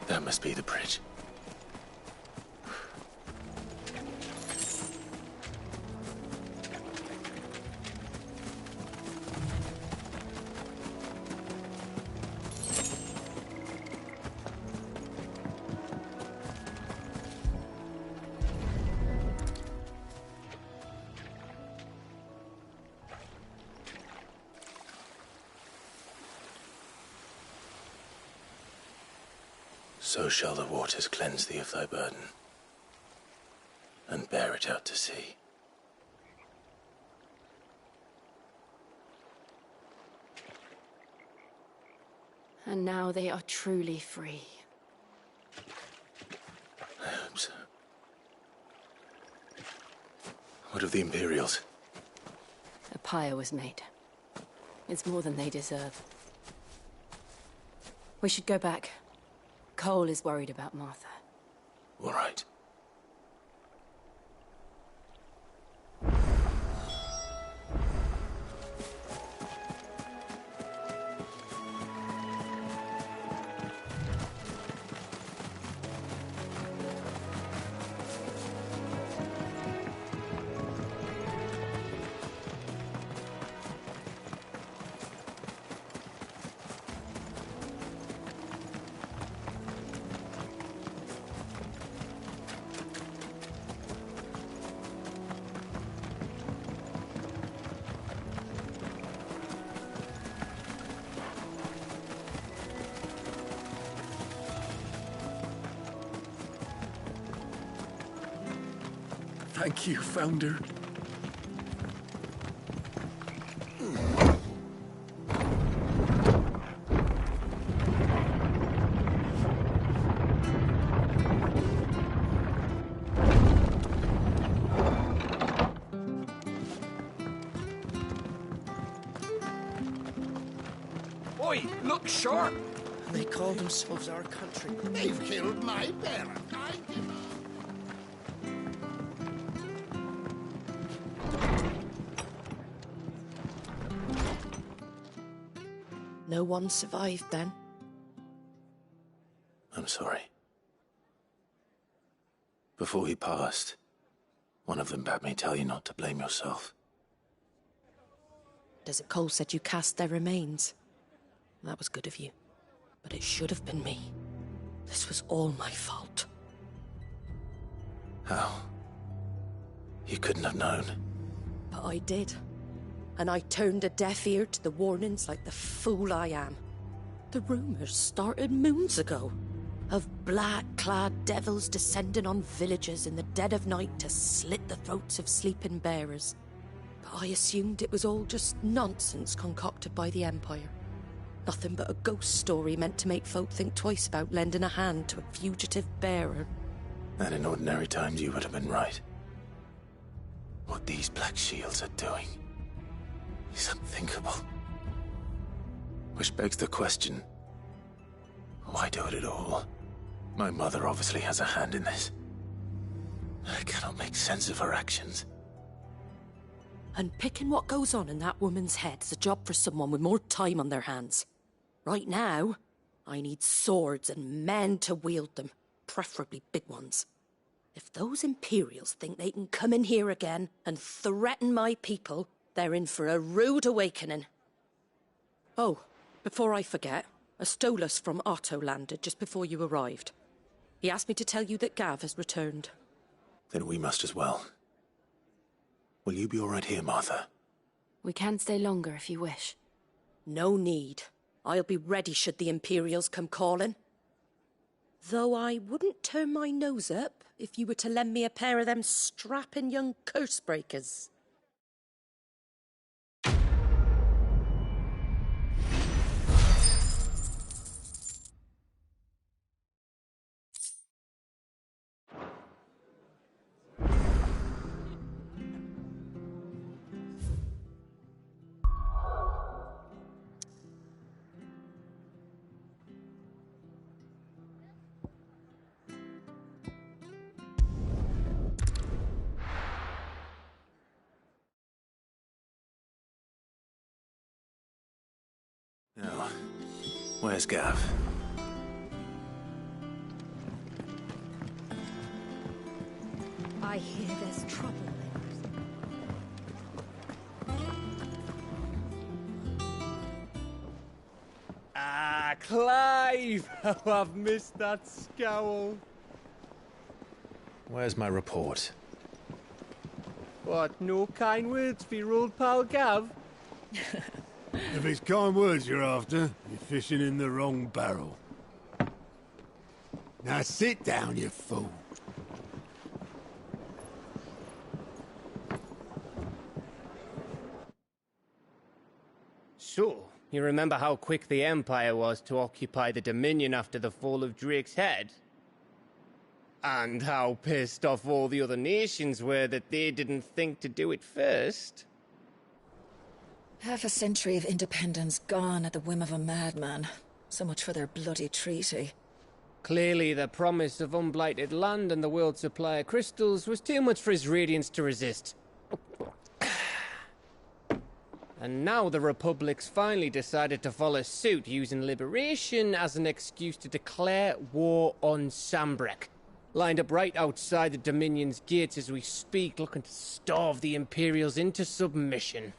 That must be the bridge. So shall the waters cleanse thee of thy burden, and bear it out to sea. And now they are truly free. I hope so. What of the Imperials? A pyre was made. It's more than they deserve. We should go back. Cole is worried about Martha. All right. Thank you, Founder. Oi, look sharp! They call themselves our country. They've killed my parent. I give up. No one survived then? I'm sorry. Before he passed, one of them bade me tell you not to blame yourself. Desert Cole said you cast their remains. That was good of you. But it should have been me. This was all my fault. How? You couldn't have known. But I did. And I turned a deaf ear to the warnings like the fool I am. The rumours started moons ago. Of black-clad devils descending on villages in the dead of night to slit the throats of sleeping bearers. But I assumed it was all just nonsense concocted by the Empire. Nothing but a ghost story meant to make folk think twice about lending a hand to a fugitive bearer. And in ordinary times you would have been right. What these Black Shields are doing is unthinkable. Which begs the question, why do it at all? My mother obviously has a hand in this. I cannot make sense of her actions. And picking what goes on in that woman's head is a job for someone with more time on their hands. Right now, I need swords and men to wield them, preferably big ones. If those Imperials think they can come in here again and threaten my people, they're in for a rude awakening. Oh, before I forget, a Stolas from Otto landed just before you arrived. He asked me to tell you that Gav has returned. Then we must as well. Will you be all right here, Martha? We can stay longer if you wish. No need. I'll be ready should the Imperials come calling. Though I wouldn't turn my nose up if you were to lend me a pair of them strapping young curse breakers. Now, where's Gav? I hear there's trouble. Ah, Clive! How I've missed that scowl. Where's my report? What, no kind words for your old pal Gav? If it's kind words you're after, you're fishing in the wrong barrel. Now sit down, you fool. So, you remember how quick the Empire was to occupy the Dominion after the fall of Drake's head? And how pissed off all the other nations were that they didn't think to do it first? Half a century of independence gone at the whim of a madman. So much for their bloody treaty. Clearly, the promise of unblighted land and the world's supply of crystals was too much for his radiance to resist. And now the Republic's finally decided to follow suit, using liberation as an excuse to declare war on Sambrek. Lined up right outside the Dominion's gates as we speak, looking to starve the Imperials into submission.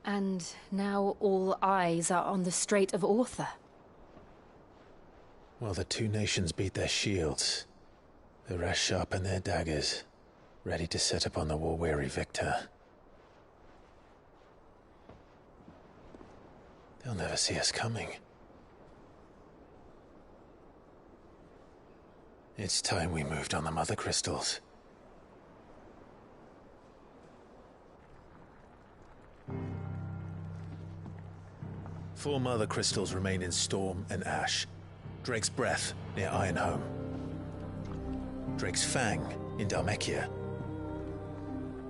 And now all eyes are on the Strait of Author. Well, the two nations beat their shields. The rest sharpen their daggers, ready to set upon the war-weary victor. They'll never see us coming. It's time we moved on the Mother Crystals. Four Mother Crystals remain in Storm and Ash. Drake's Breath near Ironhome. Drake's Fang in Dhalmekia.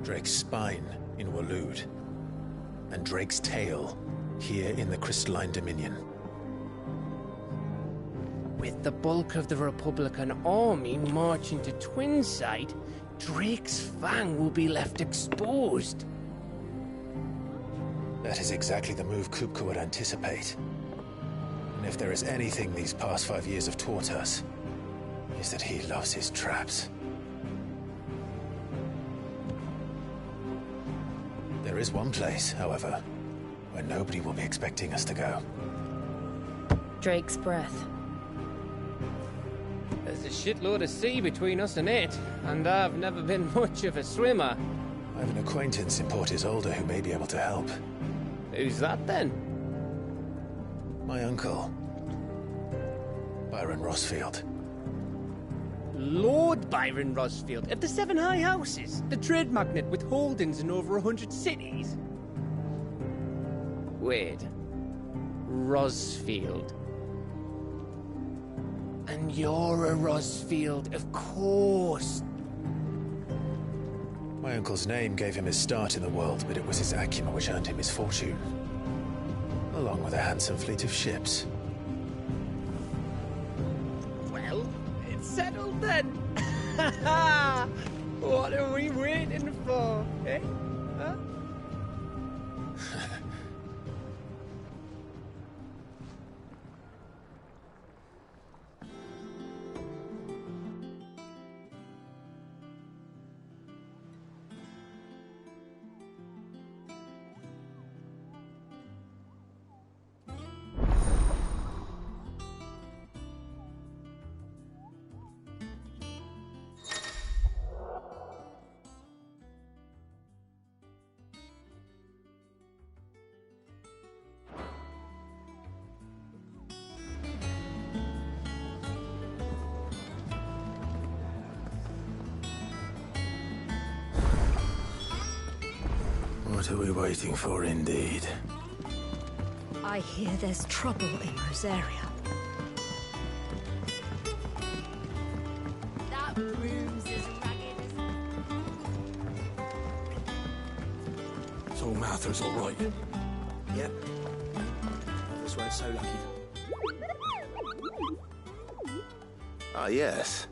Drake's Spine in Waloed. And Drake's Tail here in the Crystalline Dominion. With the bulk of the Republican army marching to Twinside, Drake's Fang will be left exposed. That is exactly the move Kupka would anticipate. And if there is anything these past 5 years have taught us, is that he loves his traps. There is one place, however, where nobody will be expecting us to go. Drake's Breath. There's a shitload of sea between us and it, and I've never been much of a swimmer. I have an acquaintance in Port Isolde who may be able to help. Who's that then? My uncle, Byron Rossfield. Lord Byron Rossfield of the Seven High Houses, the trade magnate with holdings in over 100 cities. Wait, Rossfield. And you're a Rossfield, of course. My uncle's name gave him his start in the world, but it was his acumen which earned him his fortune. Along with a handsome fleet of ships. Well, it's settled then. What are we waiting for, eh? Huh? What are we waiting for, indeed? I hear there's trouble in Rosaria. That room's as ragged as... So Mather's all right. Yep. This weren't so lucky. Ah, yes.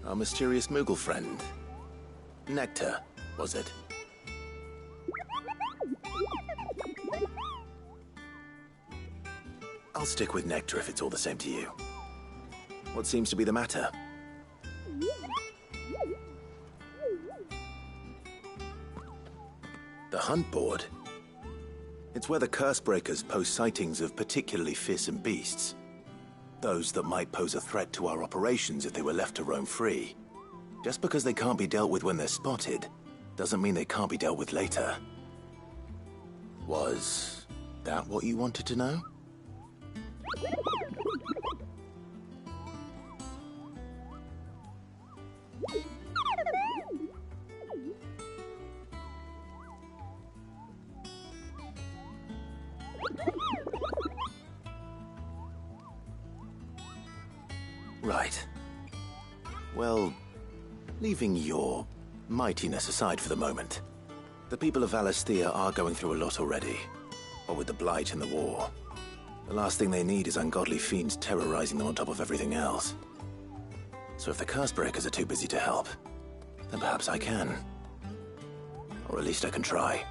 Our mysterious Moogle friend. Nectar, was it? I'll stick with Nectar if it's all the same to you. What seems to be the matter? The hunt board? It's where the Cursebreakers post sightings of particularly fearsome beasts. Those that might pose a threat to our operations if they were left to roam free. Just because they can't be dealt with when they're spotted, doesn't mean they can't be dealt with later. Was that what you wanted to know? Right. Well, leaving your mightiness aside for the moment, the people of Valisthea are going through a lot already. What with the Blight and the war. The last thing they need is ungodly fiends terrorizing them on top of everything else. So if the Cursebreakers are too busy to help, then perhaps I can. Or at least I can try.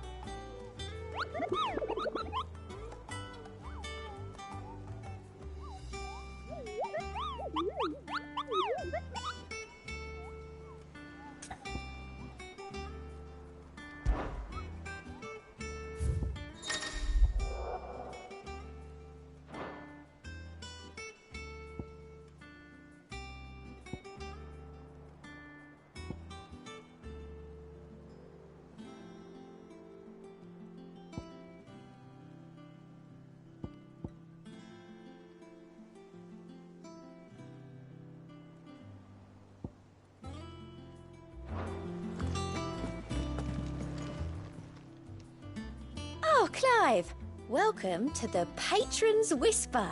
Oh, Clive! Welcome to the Patron's Whisper.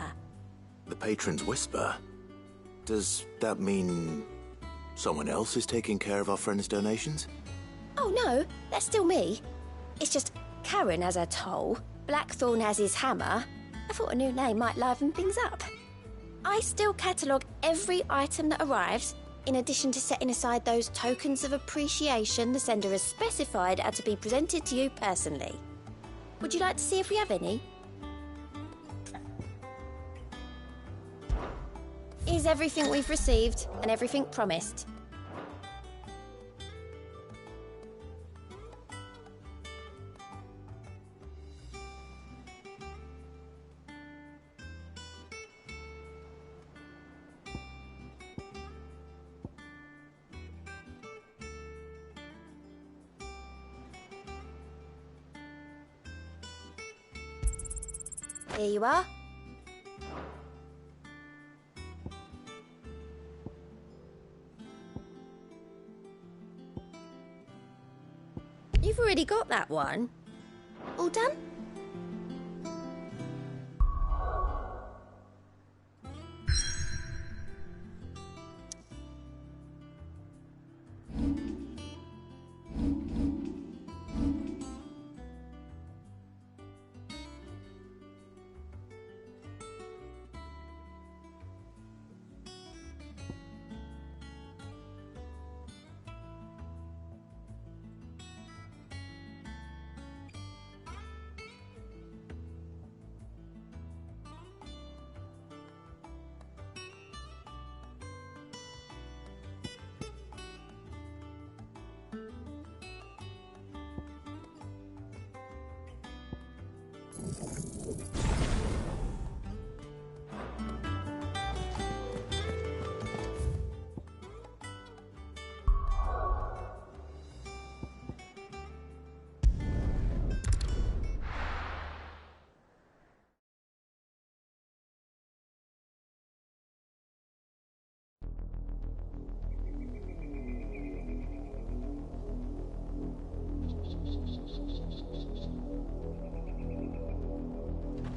The Patron's Whisper? Does that mean someone else is taking care of our friend's donations? Oh no, that's still me. It's just Karen has her toll, Blackthorn has his hammer. I thought a new name might liven things up. I still catalogue every item that arrives, in addition to setting aside those tokens of appreciation the sender has specified are to be presented to you personally. Would you like to see if we have any? Here's everything we've received and everything promised. Here you are. You've already got that one. All done?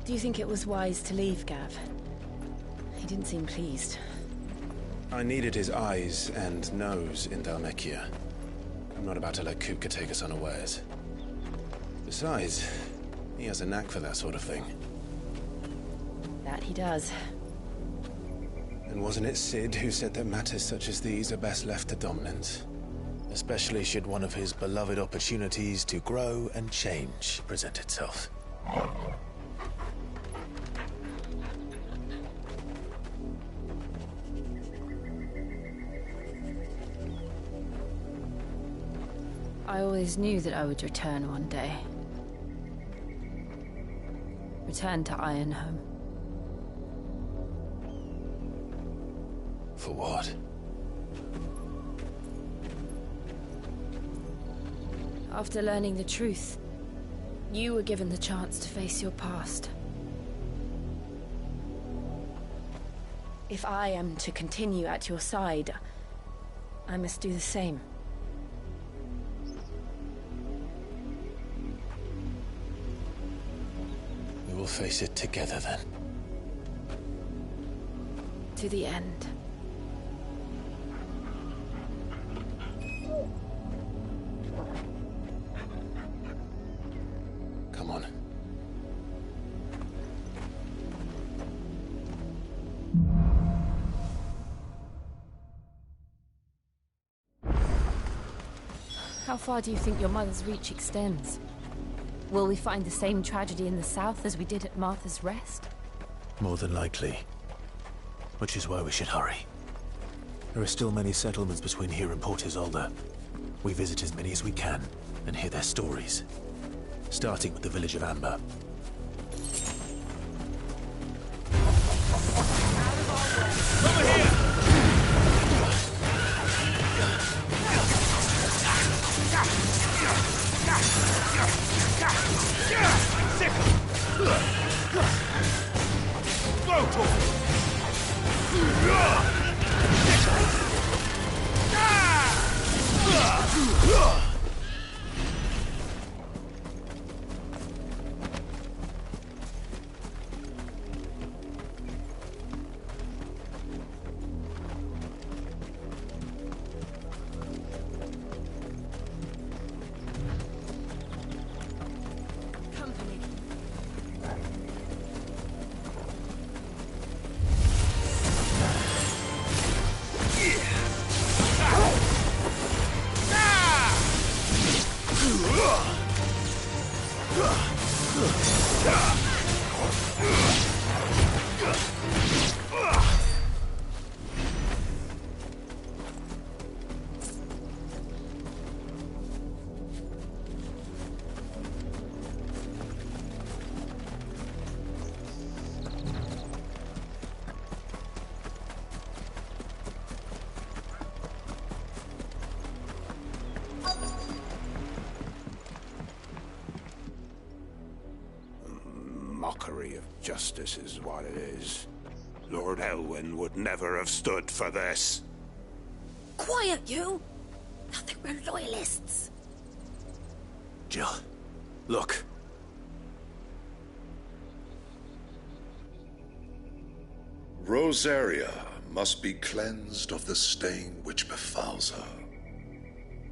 Do you think it was wise to leave, Gav? He didn't seem pleased. I needed his eyes and nose in Dhalmekia. I'm not about to let Kupka take us unawares. Besides, he has a knack for that sort of thing. That he does. And wasn't it Sid who said that matters such as these are best left to dominance? Especially should one of his beloved opportunities to grow and change present itself. I always knew that I would return one day. Return to Ironhome. For what? After learning the truth, you were given the chance to face your past. If I am to continue at your side, I must do the same. We will face it together then. To the end. Come on. How far do you think your mother's reach extends? Will we find the same tragedy in the south as we did at Martha's Rest? More than likely. Which is why we should hurry. There are still many settlements between here and Port Isolde. We visit as many as we can and hear their stories. Starting with the village of Amber. Mockery of justice is what it is. Lord Elwyn would never have stood for this. Quiet, you! I think we're loyalists. Jill, look. Rosaria must be cleansed of the stain which befouls her,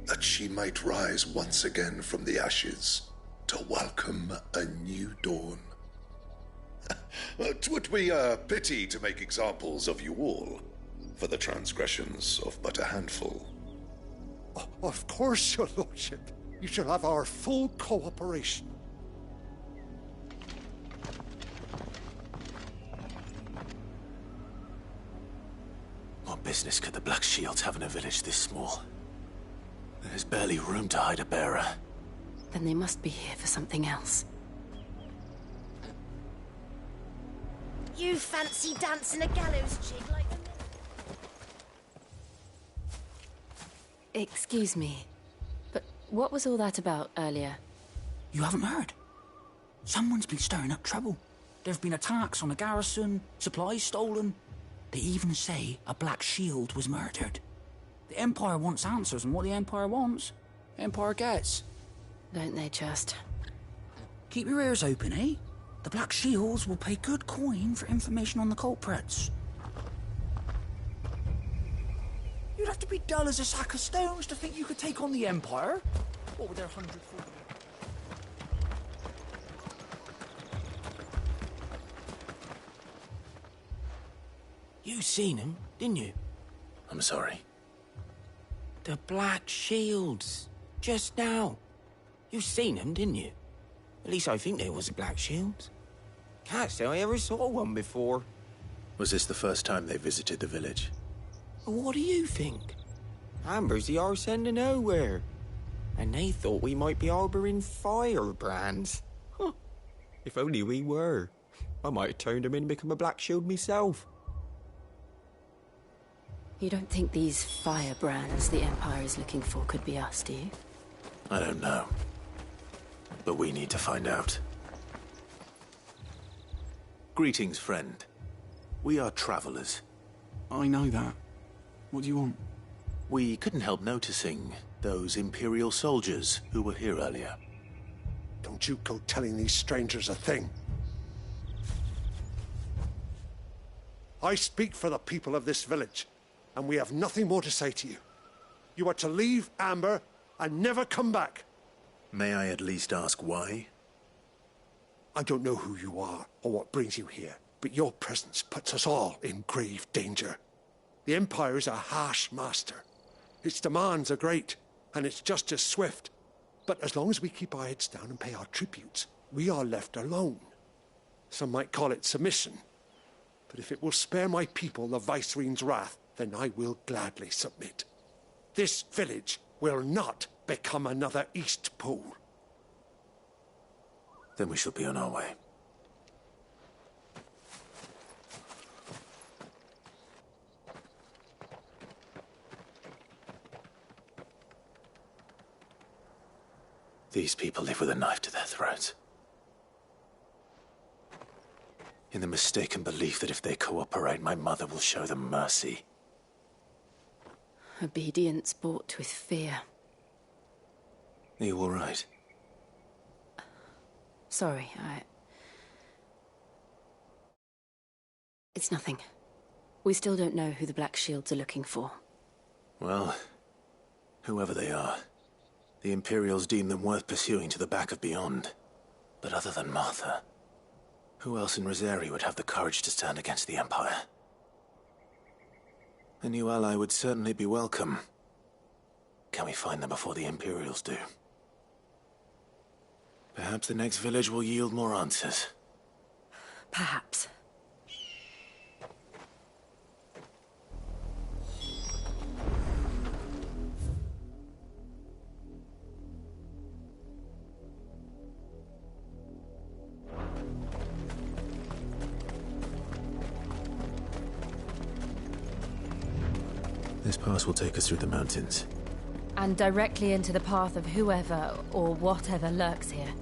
that she might rise once again from the ashes to welcome a new dawn. 'Twould be a pity to make examples of you all for the transgressions of but a handful. Of course, your lordship. You shall have our full cooperation. What business could the Black Shields have in a village this small? There's barely room to hide a bearer. Then they must be here for something else. You fancy dancing a gallows jig like the... Excuse me, but what was all that about earlier? You haven't heard? Someone's been stirring up trouble. There've been attacks on the garrison, supplies stolen. They even say a Black Shield was murdered. The Empire wants answers, and what the Empire wants, Empire gets. Don't they just? Keep your ears open, eh? The Black Shields will pay good coin for information on the culprits. You'd have to be dull as a sack of stones to think you could take on the Empire. What were their 100 for? You seen him, didn't you? I'm sorry. The Black Shields. Just now. You seen them, didn't you? At least I think there was a Black Shields. Can't say I ever saw one before. Was this the first time they visited the village? What do you think? Amber's the arse end of nowhere. And they thought we might be harbouring firebrands. Huh. If only we were. I might have turned them in and become a Black Shield myself. You don't think these firebrands the Empire is looking for could be us, do you? I don't know. But we need to find out. Greetings, friend. We are travelers. I know that. What do you want? We couldn't help noticing those Imperial soldiers who were here earlier. Don't you go telling these strangers a thing. I speak for the people of this village, and we have nothing more to say to you. You are to leave Amber and never come back. May I at least ask why? I don't know who you are or what brings you here, but your presence puts us all in grave danger. The Empire is a harsh master. Its demands are great, and its justice swift. But as long as we keep our heads down and pay our tributes, we are left alone. Some might call it submission. But if it will spare my people the Viceroy's wrath, then I will gladly submit. This village will not become another East Pool. Then we shall be on our way. These people live with a knife to their throats. In the mistaken belief that if they cooperate, my mother will show them mercy. Obedience bought with fear. Are you all right? Sorry, It's nothing. We still don't know who the Black Shields are looking for. Well, whoever they are, the Imperials deem them worth pursuing to the back of beyond. But other than Martha, who else in Rosari would have the courage to stand against the Empire? A new ally would certainly be welcome. Can we find them before the Imperials do? Perhaps the next village will yield more answers. Perhaps. This pass will take us through the mountains. And directly into the path of whoever or whatever lurks here.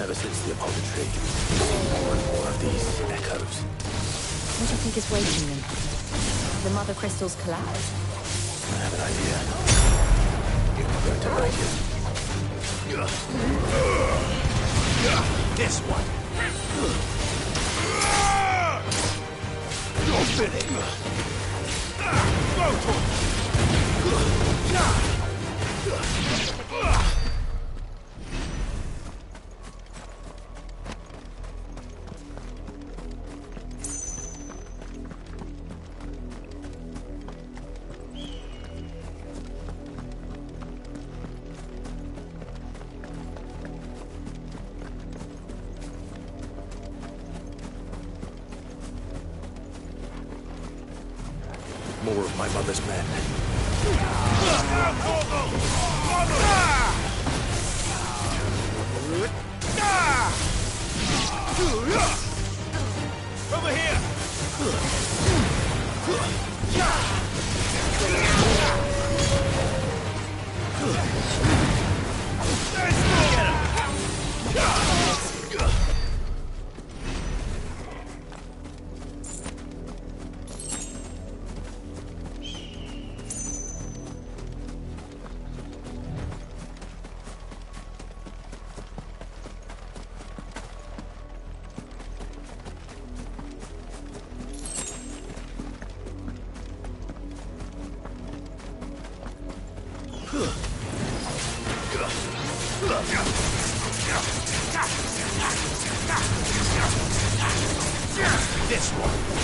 Ever since the apothecary, we've seen more and more of these echoes. What do you think is waiting them? The mother crystals collapse? I have an idea. You're going to like it. This one. You're fitting. Go more of my mother's men. Over here! This one.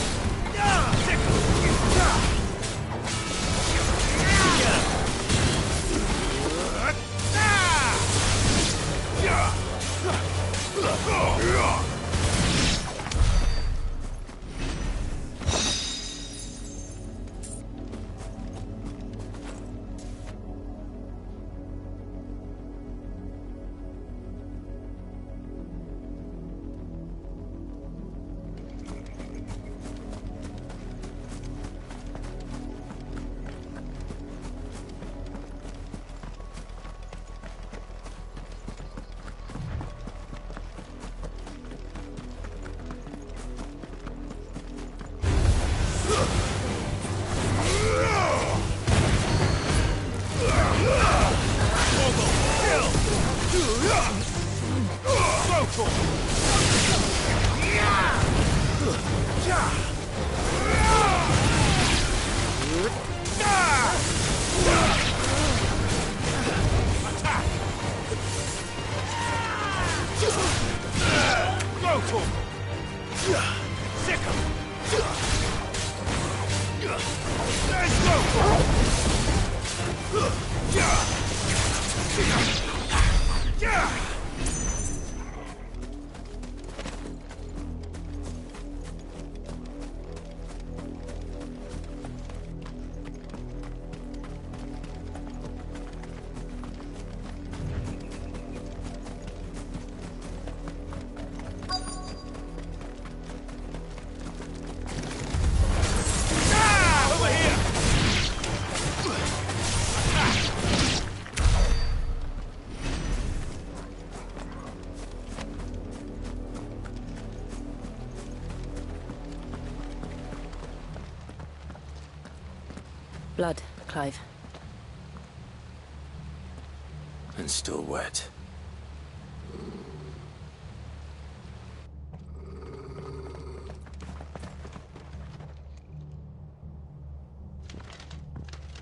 Blood, Clive. And still wet.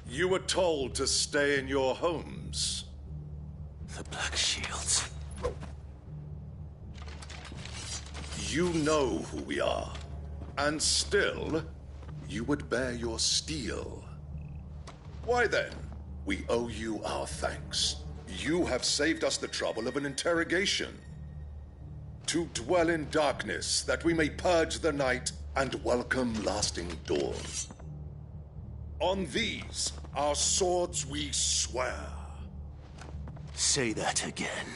You were told to stay in your homes. The Black Shields. You know who we are. And still, you would bear your steel. Why then, we owe you our thanks. You have saved us the trouble of an interrogation. To dwell in darkness, that we may purge the night and welcome lasting dawn. On these, our swords we swear. Say that again.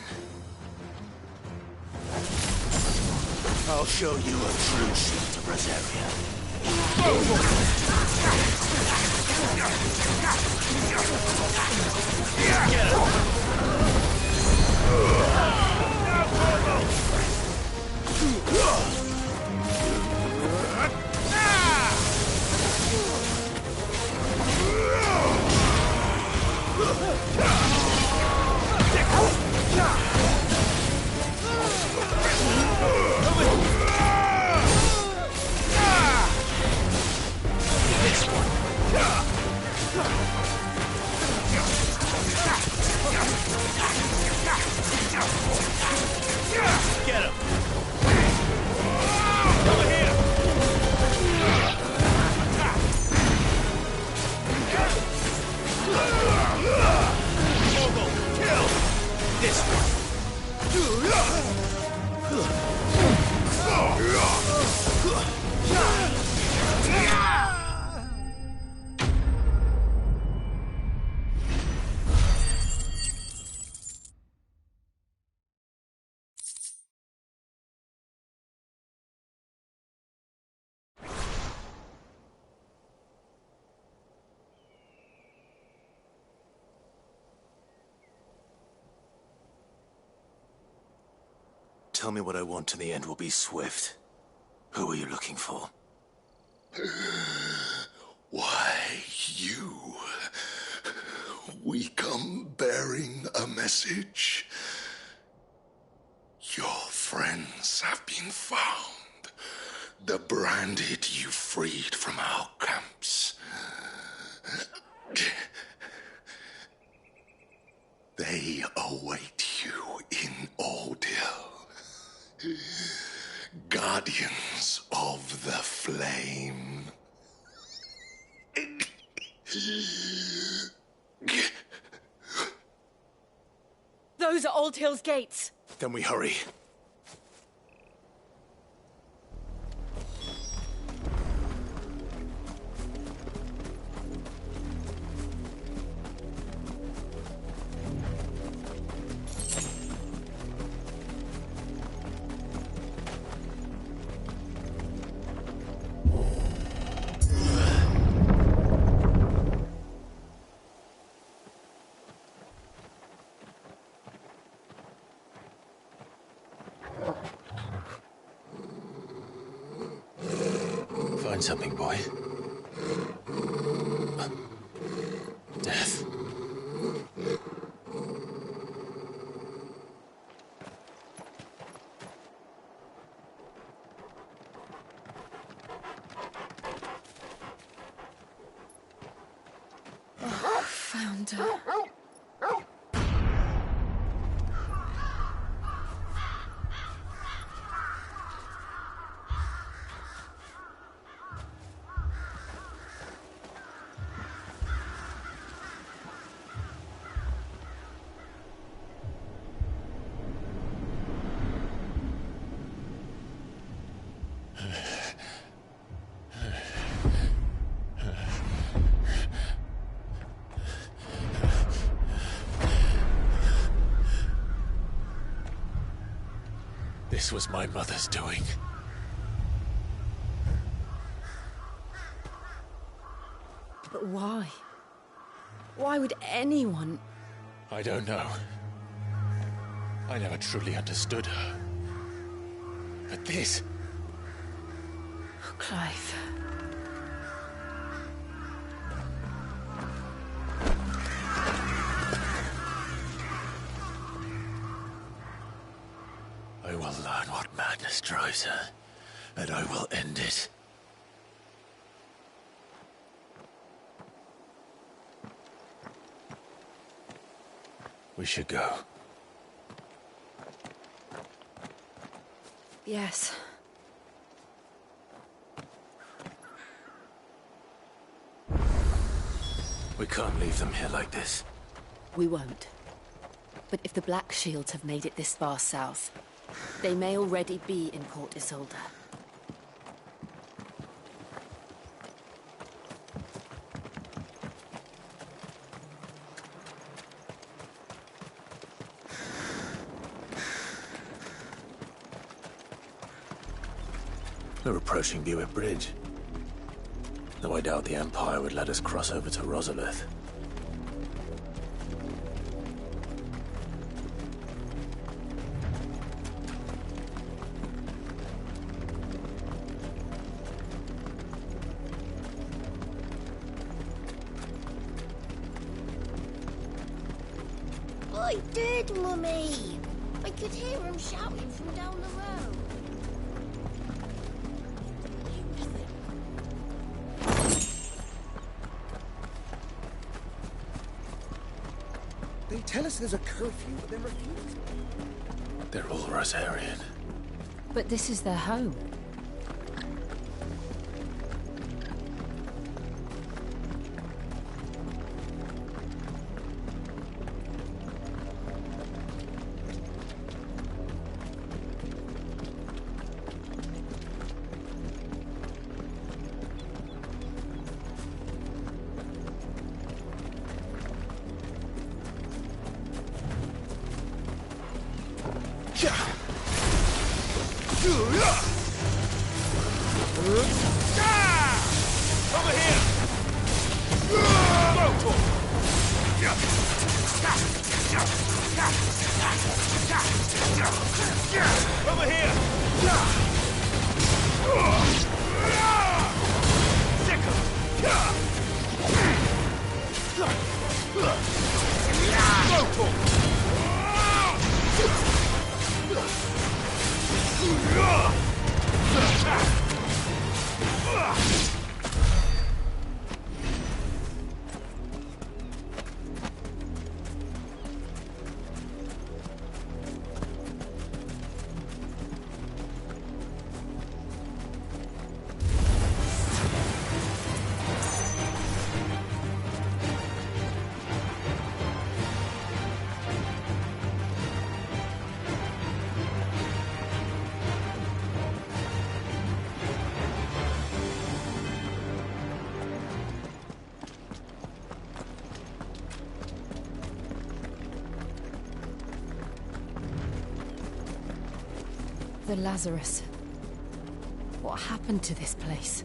I'll show you a true shield of Rosaria. Get him! Over here! Mogul, kill! This one! Tell me what I want, and the end will be swift. Who are you looking for? Why, you. We come bearing a message. Your friends have been found. The branded you freed from our camps. They await you in Aldil. Guardians of the Flame. Those are Old Hill's gates. Then we hurry. Find something, boy. Death. Oh, found her. This was my mother's doing. But why? Why would anyone... I don't know. I never truly understood her. But this... Oh, Clive. I will learn what madness drives her, and I will end it. We should go. Yes. We can't leave them here like this. We won't. But if the Black Shields have made it this far south, they may already be in Port Isolde. We're approaching Buick Bridge. Though I doubt the Empire would let us cross over to Rosalith. I did, Mummy. I could hear him shouting from down the road. They tell us there's a curfew, but then refuse. They're all Rosarian. But this is their home. Over here! Over here! the Lazarus. What happened to this place?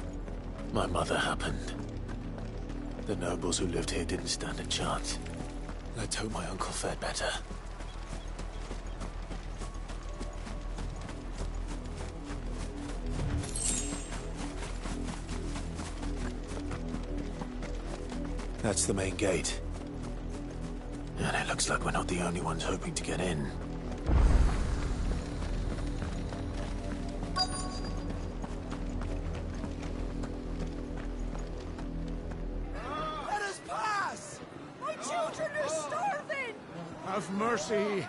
My mother happened. The nobles who lived here didn't stand a chance. Let's hope my uncle fared better. That's the main gate. And it looks like we're not the only ones hoping to get in. Let us pass! My children are starving! Have mercy.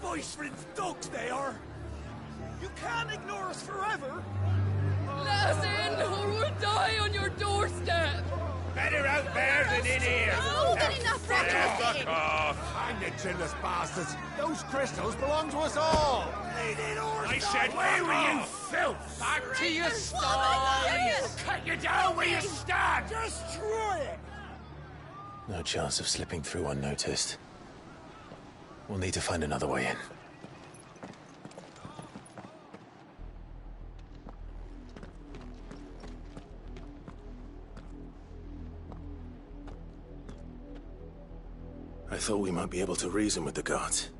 Voice-ridden dogs they are! You can't ignore us forever! Let us in, or we'll die on your doorstep! Better out there than in here. Oh, get enough racket! Fuck off. I'm the chinless bastards. Those crystals belong to us all. I said, where were you, filth? Back to your sties. Cut you down where you stand. Destroy it! No chance of slipping through unnoticed. We'll need to find another way in. I thought we might be able to reason with the guards.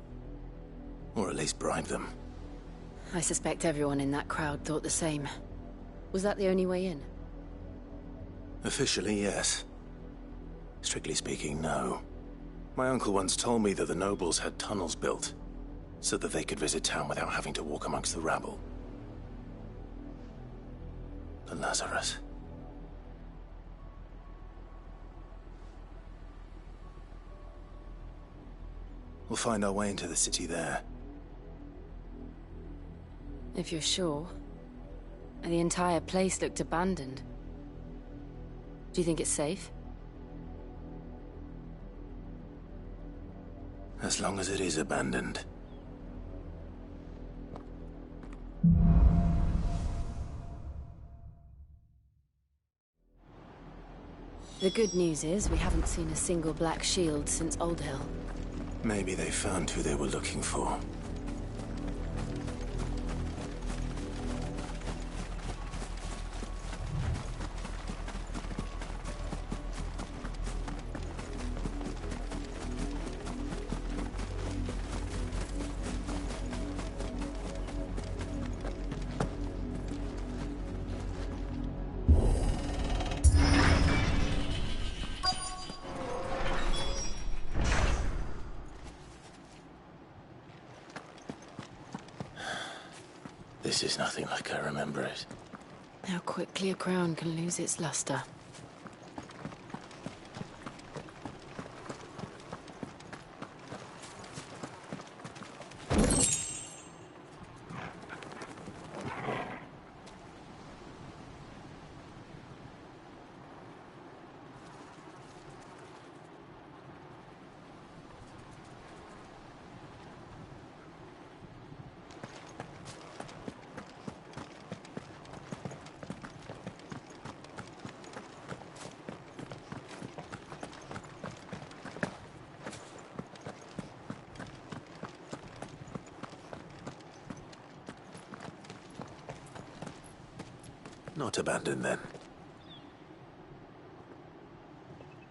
Or at least bribe them. I suspect everyone in that crowd thought the same. Was that the only way in? Officially, yes. Strictly speaking, no. My uncle once told me that the nobles had tunnels built, so that they could visit town without having to walk amongst the rabble. The Lazarus. We'll find our way into the city there. If you're sure. The entire place looked abandoned. Do you think it's safe? As long as it is abandoned. The good news is we haven't seen a single black shield since Old Hill. Maybe they found who they were looking for. This is nothing like I remember it. How quickly a crown can lose its luster. Not abandoned, then.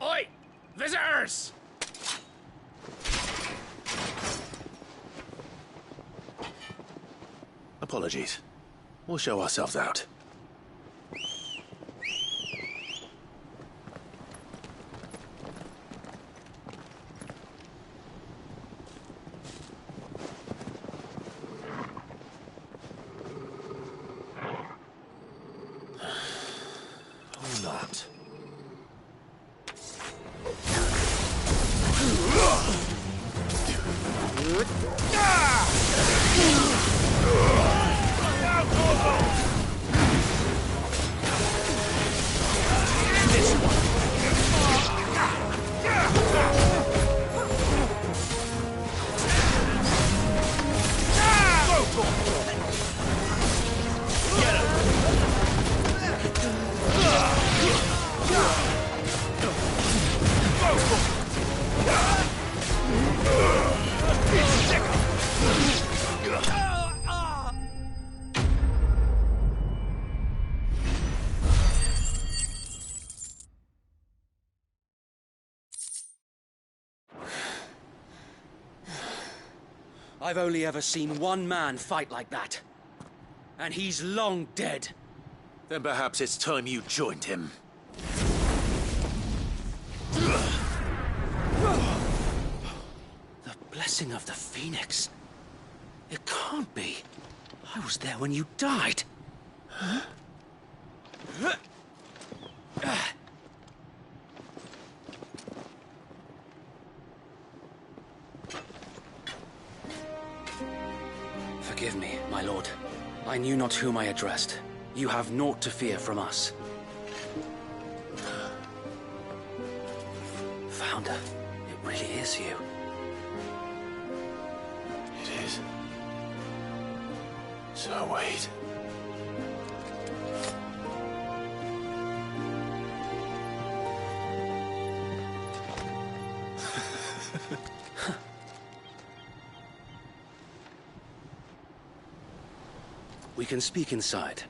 Oi! Visitors! Apologies. We'll show ourselves out. Or not. I've only ever seen one man fight like that. And he's long dead. Then perhaps it's time you joined him. The blessing of the Phoenix. It can't be. I was there when you died. Huh? Forgive me, my lord. I knew not whom I addressed. You have naught to fear from us. Founder, it really is you. It is. So wait. We can speak inside.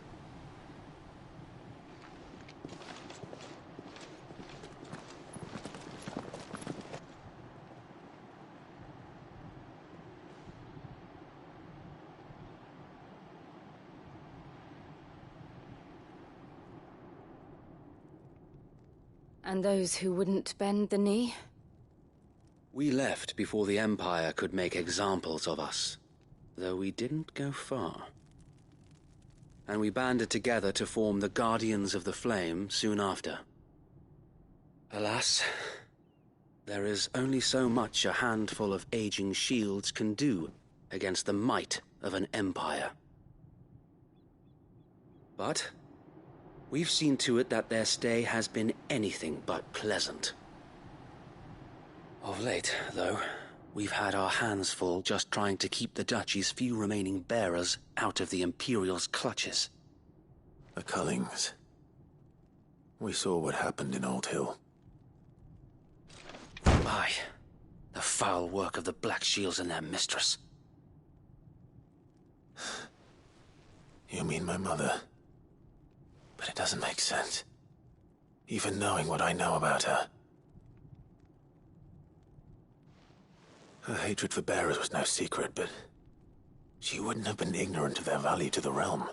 And those who wouldn't bend the knee? We left before the Empire could make examples of us, though we didn't go far. And we banded together to form the Guardians of the Flame soon after. Alas, there is only so much a handful of aging shields can do against the might of an empire. But we've seen to it that their stay has been anything but pleasant. Of late, though, we've had our hands full just trying to keep the Duchy's few remaining bearers out of the Imperial's clutches. The Cullings. We saw what happened in Old Hill. Aye. The foul work of the Black Shields and their mistress. You mean my mother? But it doesn't make sense. Even knowing what I know about her. Her hatred for bearers was no secret, but she wouldn't have been ignorant of their value to the realm.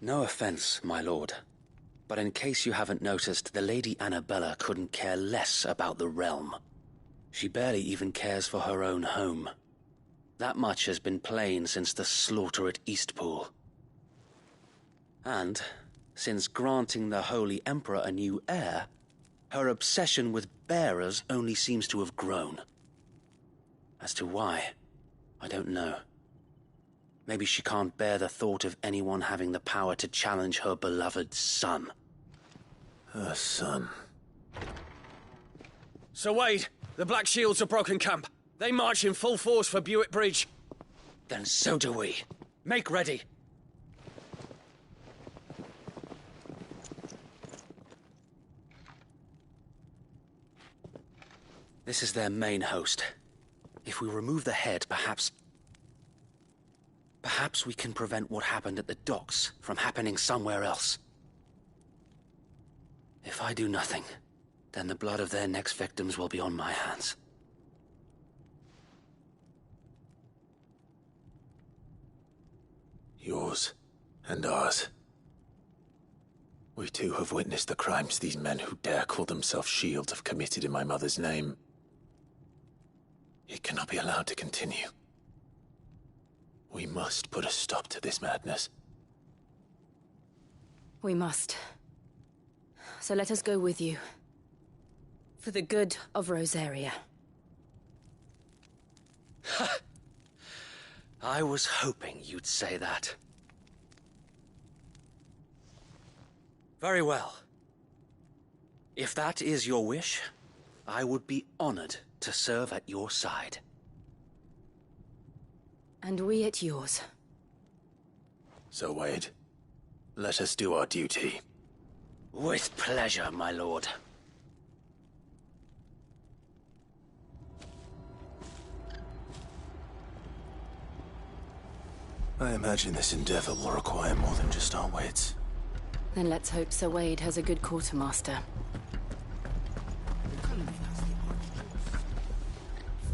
No offense, my lord. But in case you haven't noticed, the Lady Annabella couldn't care less about the realm. She barely even cares for her own home. That much has been plain since the slaughter at Eastpool. And, since granting the Holy Emperor a new heir, her obsession with bearers only seems to have grown. As to why, I don't know. Maybe she can't bear the thought of anyone having the power to challenge her beloved son. Her son. Sir Wade, the Black Shields have broken camp. They march in full force for Buick Bridge. Then so do we. Make ready. This is their main host. If we remove the head, perhaps we can prevent what happened at the docks from happening somewhere else. If I do nothing, then the blood of their next victims will be on my hands. Yours and ours. We too have witnessed the crimes these men who dare call themselves Shields have committed in my mother's name. It cannot be allowed to continue. We must put a stop to this madness. We must. So let us go with you. For the good of Rosaria. I was hoping you'd say that. Very well. If that is your wish, I would be honored to serve at your side. And we at yours. So, Wade, let us do our duty. With pleasure, my lord. I imagine this endeavor will require more than just our wits. Then let's hope Sir Wade has a good quartermaster.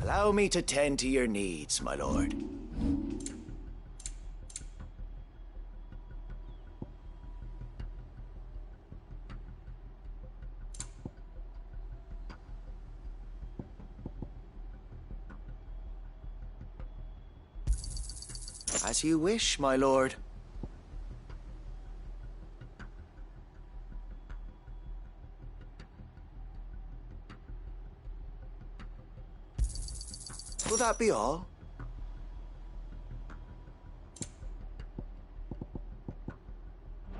Allow me to tend to your needs, my lord. As you wish, my lord. Will that be all?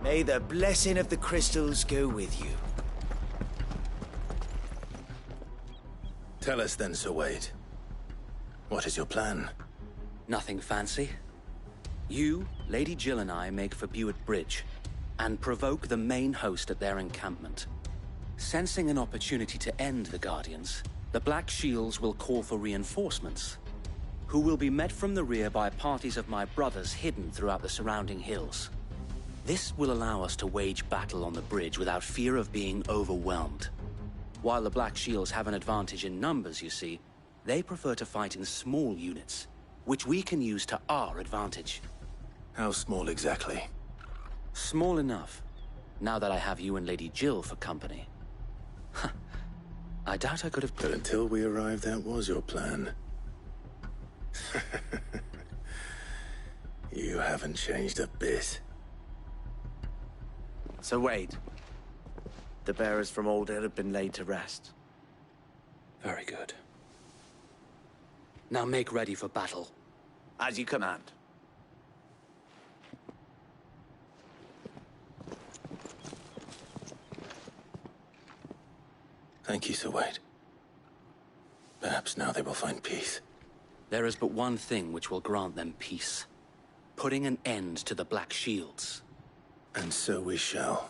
May the blessing of the crystals go with you. Tell us then, Sir Wade. What is your plan? Nothing fancy. You, Lady Jill and I make for Buett Bridge and provoke the main host at their encampment. Sensing an opportunity to end the Guardians, the Black Shields will call for reinforcements, who will be met from the rear by parties of my brothers hidden throughout the surrounding hills. This will allow us to wage battle on the bridge without fear of being overwhelmed. While the Black Shields have an advantage in numbers, you see, they prefer to fight in small units, which we can use to our advantage. How small exactly? Small enough, now that I have you and Lady Jill for company. I doubt I could have... But until we arrived, that was your plan. You haven't changed a bit. So Wade, the bearers from Old Hill have been laid to rest. Very good. Now make ready for battle. As you command. Thank you, Sir Wade. Perhaps now they will find peace. There is but one thing which will grant them peace. Putting an end to the Black Shields. And so we shall.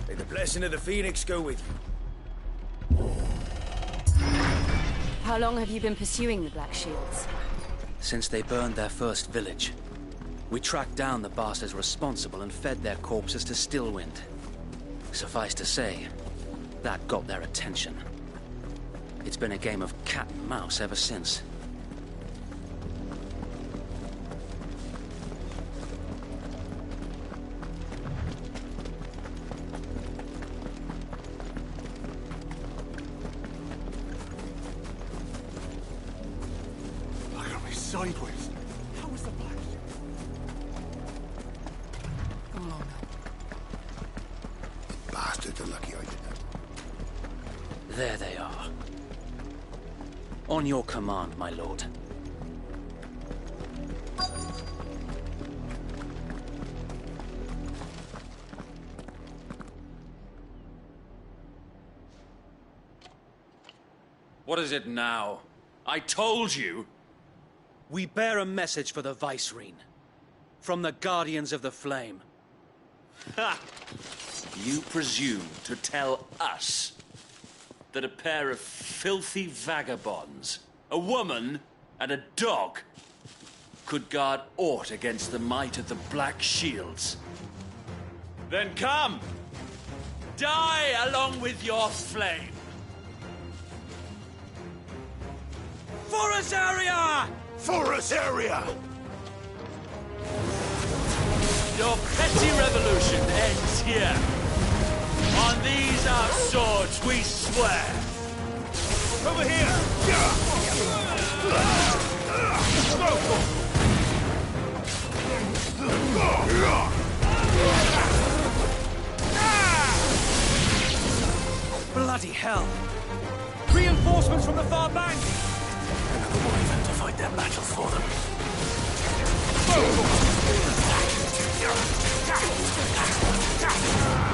May the blessing of the Phoenix go with you. How long have you been pursuing the Black Shields? Since they burned their first village. We tracked down the bastards responsible and fed their corpses to Stillwind. Suffice to say, that got their attention. It's been a game of cat and mouse ever since. Look at me sideways. How was the Black Shield? Oh, no. Bastards are lucky I didn't. There they are. On your command, my lord. What is it now? I told you! We bear a message for the Vicereine. From the Guardians of the Flame. Ha! You presume to tell us that a pair of filthy vagabonds, a woman and a dog, could guard aught against the might of the Black Shields? Then come! Die along with your flame! Forest area! Forest area! Your petty revolution ends here. On these our swords we swear. Over here! Bloody hell! Reinforcements from the far bank! Another wyvern to fight their battle for them.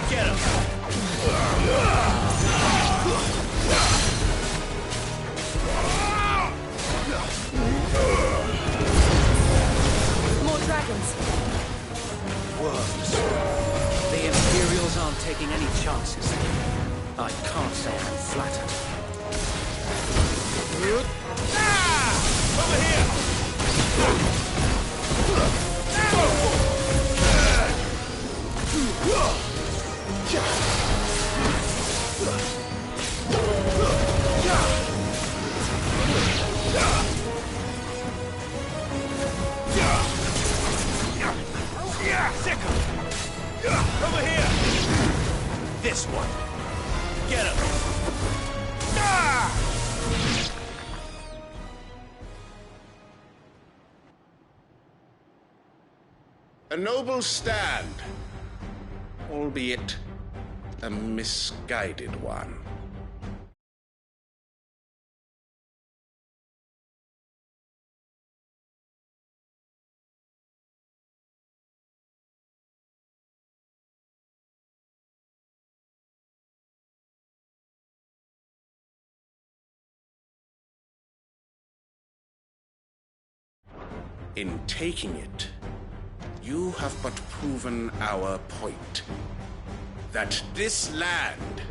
Get him! More dragons! chances. I can't say I'm flattered. Over here! Sicker! Over here! This one! Get him! A noble stand, albeit a misguided one. In taking it, you have but proven our point. That this land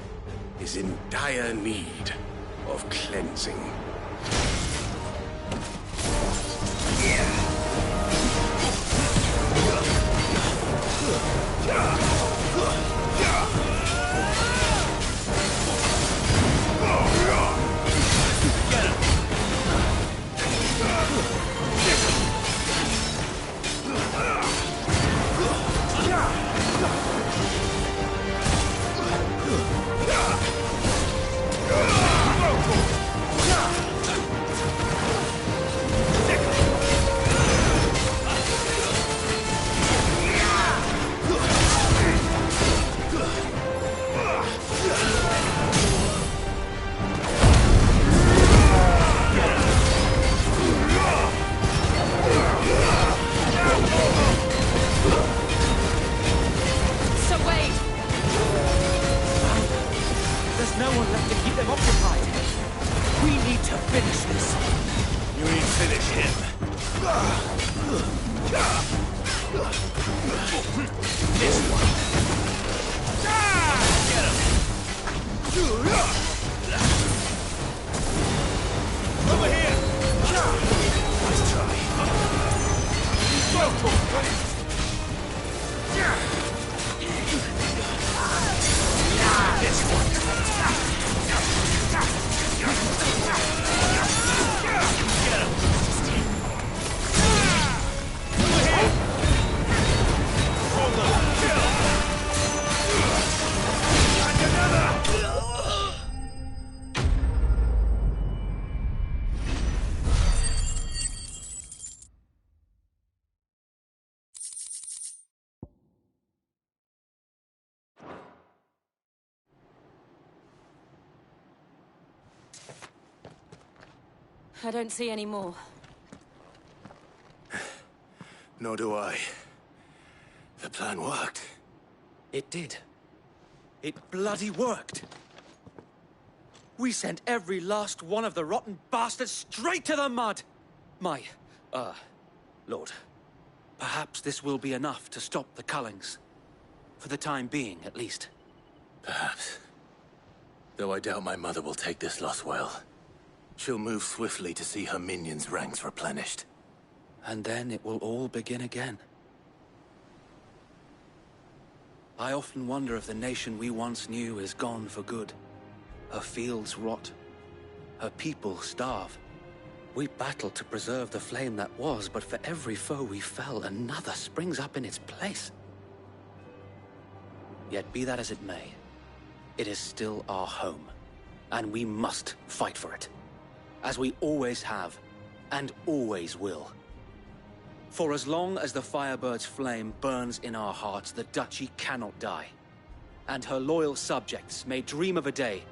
is in dire need of cleansing. No one left to keep them occupied. We need to finish this. You mean finish him? This one. Get him! Over here! Nice try. Go for it! This one. I don't see any more. Nor do I. The plan worked. It did. It bloody worked. We sent every last one of the rotten bastards straight to the mud! Lord, perhaps this will be enough to stop the Cullings. For the time being, at least. Perhaps. Though I doubt my mother will take this loss well. She'll move swiftly to see her minions' ranks replenished. And then it will all begin again. I often wonder if the nation we once knew is gone for good. Her fields rot. Her people starve. We battled to preserve the flame that was, but for every foe we fell, another springs up in its place. Yet be that as it may, it is still our home, and we must fight for it. As we always have, and always will. For as long as the Firebird's flame burns in our hearts, the Duchy cannot die. And her loyal subjects may dream of a day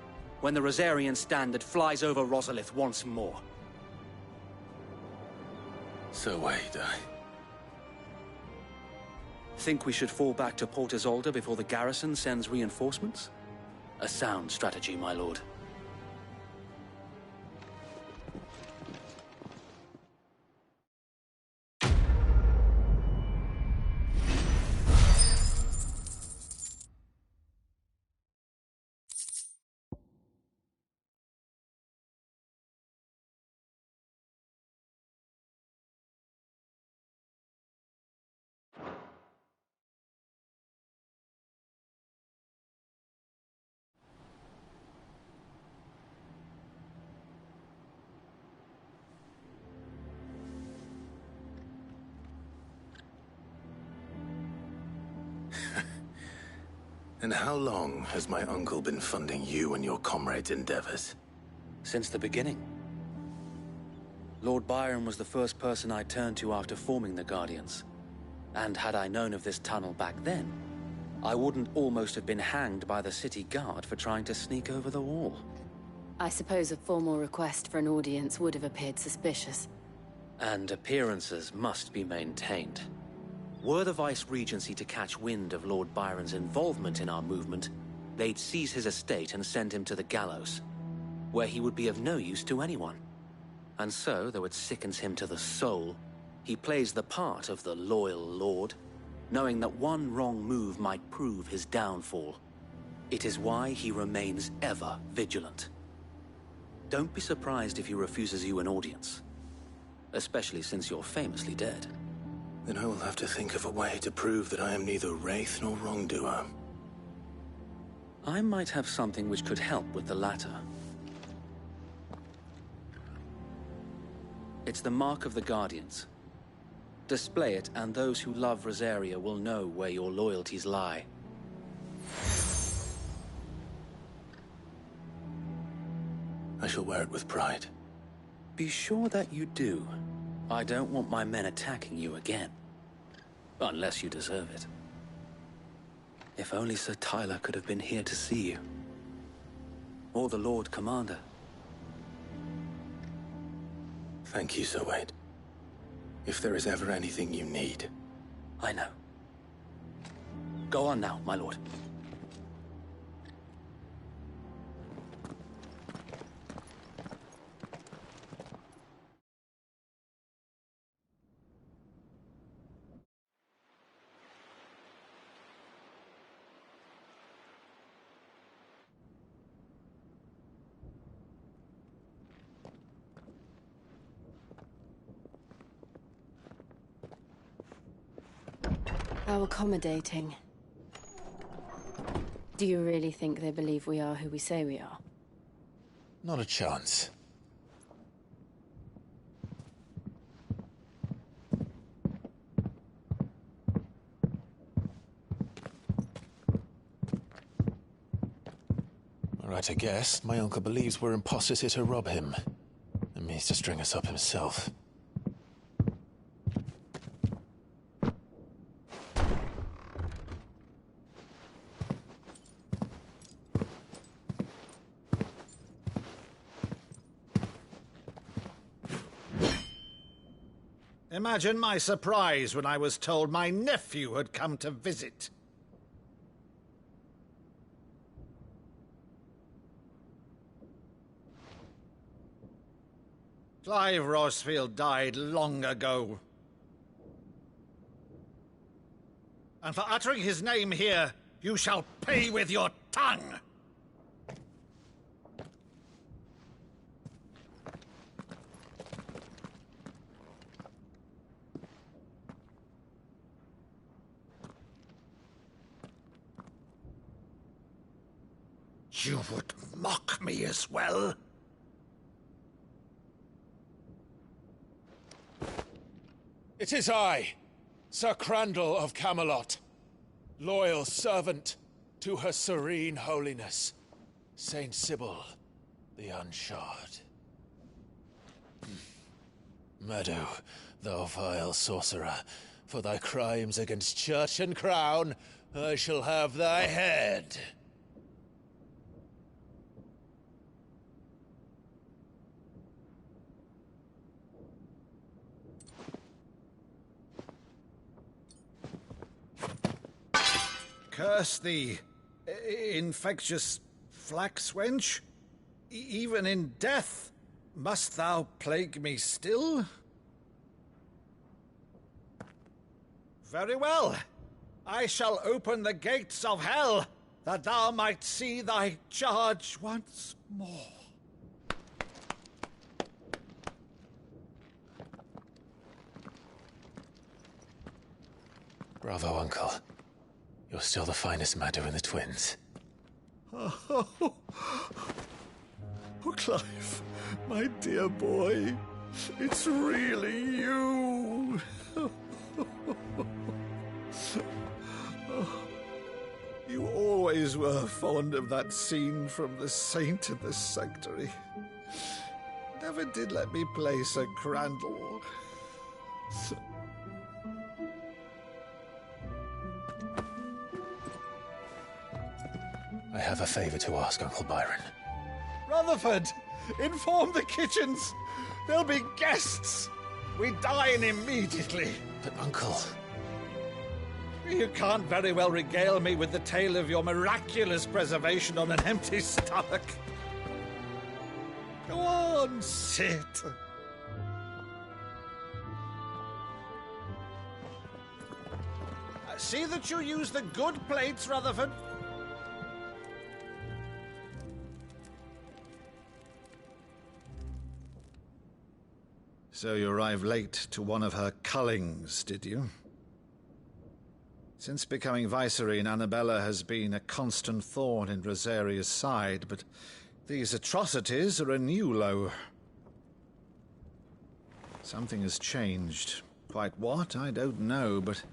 when the Rosarian standard flies over Rosalith once more. So wait, Think we should fall back to Port Isolde before the garrison sends reinforcements? A sound strategy, my lord. And how long has my uncle been funding you and your comrades' endeavors? Since the beginning. Lord Byron was the first person I turned to after forming the Guardians. And had I known of this tunnel back then, I wouldn't almost have been hanged by the city guard for trying to sneak over the wall. I suppose a formal request for an audience would have appeared suspicious. And appearances must be maintained. Were the Vice-Regency to catch wind of Lord Byron's involvement in our movement, they'd seize his estate and send him to the gallows, where he would be of no use to anyone. And so, though it sickens him to the soul, he plays the part of the loyal lord, knowing that one wrong move might prove his downfall. It is why he remains ever vigilant. Don't be surprised if he refuses you an audience, especially since you're famously dead. Then I will have to think of a way to prove that I am neither wraith nor wrongdoer. I might have something which could help with the latter. It's the mark of the Guardians. Display it, and those who love Rosaria will know where your loyalties lie. I shall wear it with pride. Be sure that you do. I don't want my men attacking you again. Unless you deserve it. If only Sir Tyler could have been here to see you. Or the Lord Commander. Thank you, Sir Wade. If there is ever anything you need. I know. Go on now, my lord. How accommodating. Do you really think they believe we are who we say we are? Not a chance. Right, I guess. My uncle believes we're imposters here to rob him. And means to string us up himself. Imagine my surprise when I was told my nephew had come to visit. Clive Rosfield died long ago. And for uttering his name here, you shall pay with your tongue! You would mock me as well? It is I, Sir Crandall of Camelot, loyal servant to Her Serene Holiness, Saint Sybil the Unshod. Meadow, thou vile sorcerer, for thy crimes against church and crown, I shall have thy head. Curse thee, infectious flax wench. Even in death, must thou plague me still? Very well. I shall open the gates of hell, that thou might see thy charge once more. Bravo, Uncle. You're still the finest Maddo in the twins. Oh, Clive, my dear boy, it's really you. You always always were fond of that scene from The Saint in the Sanctuary. Never did let me play Sir Crandall. I have a favor to ask, Uncle Byron. Rutherford, inform the kitchens. There'll be guests. We dine immediately. But, Uncle... You can't very well regale me with the tale of your miraculous preservation on an empty stomach. Go on, sit. See that you use the good plates, Rutherford. So you arrived late to one of her cullings, did you? Since becoming Vicereine, Annabella has been a constant thorn in Rosaria's side, but these atrocities are a new low. Something has changed. Quite what, I don't know, but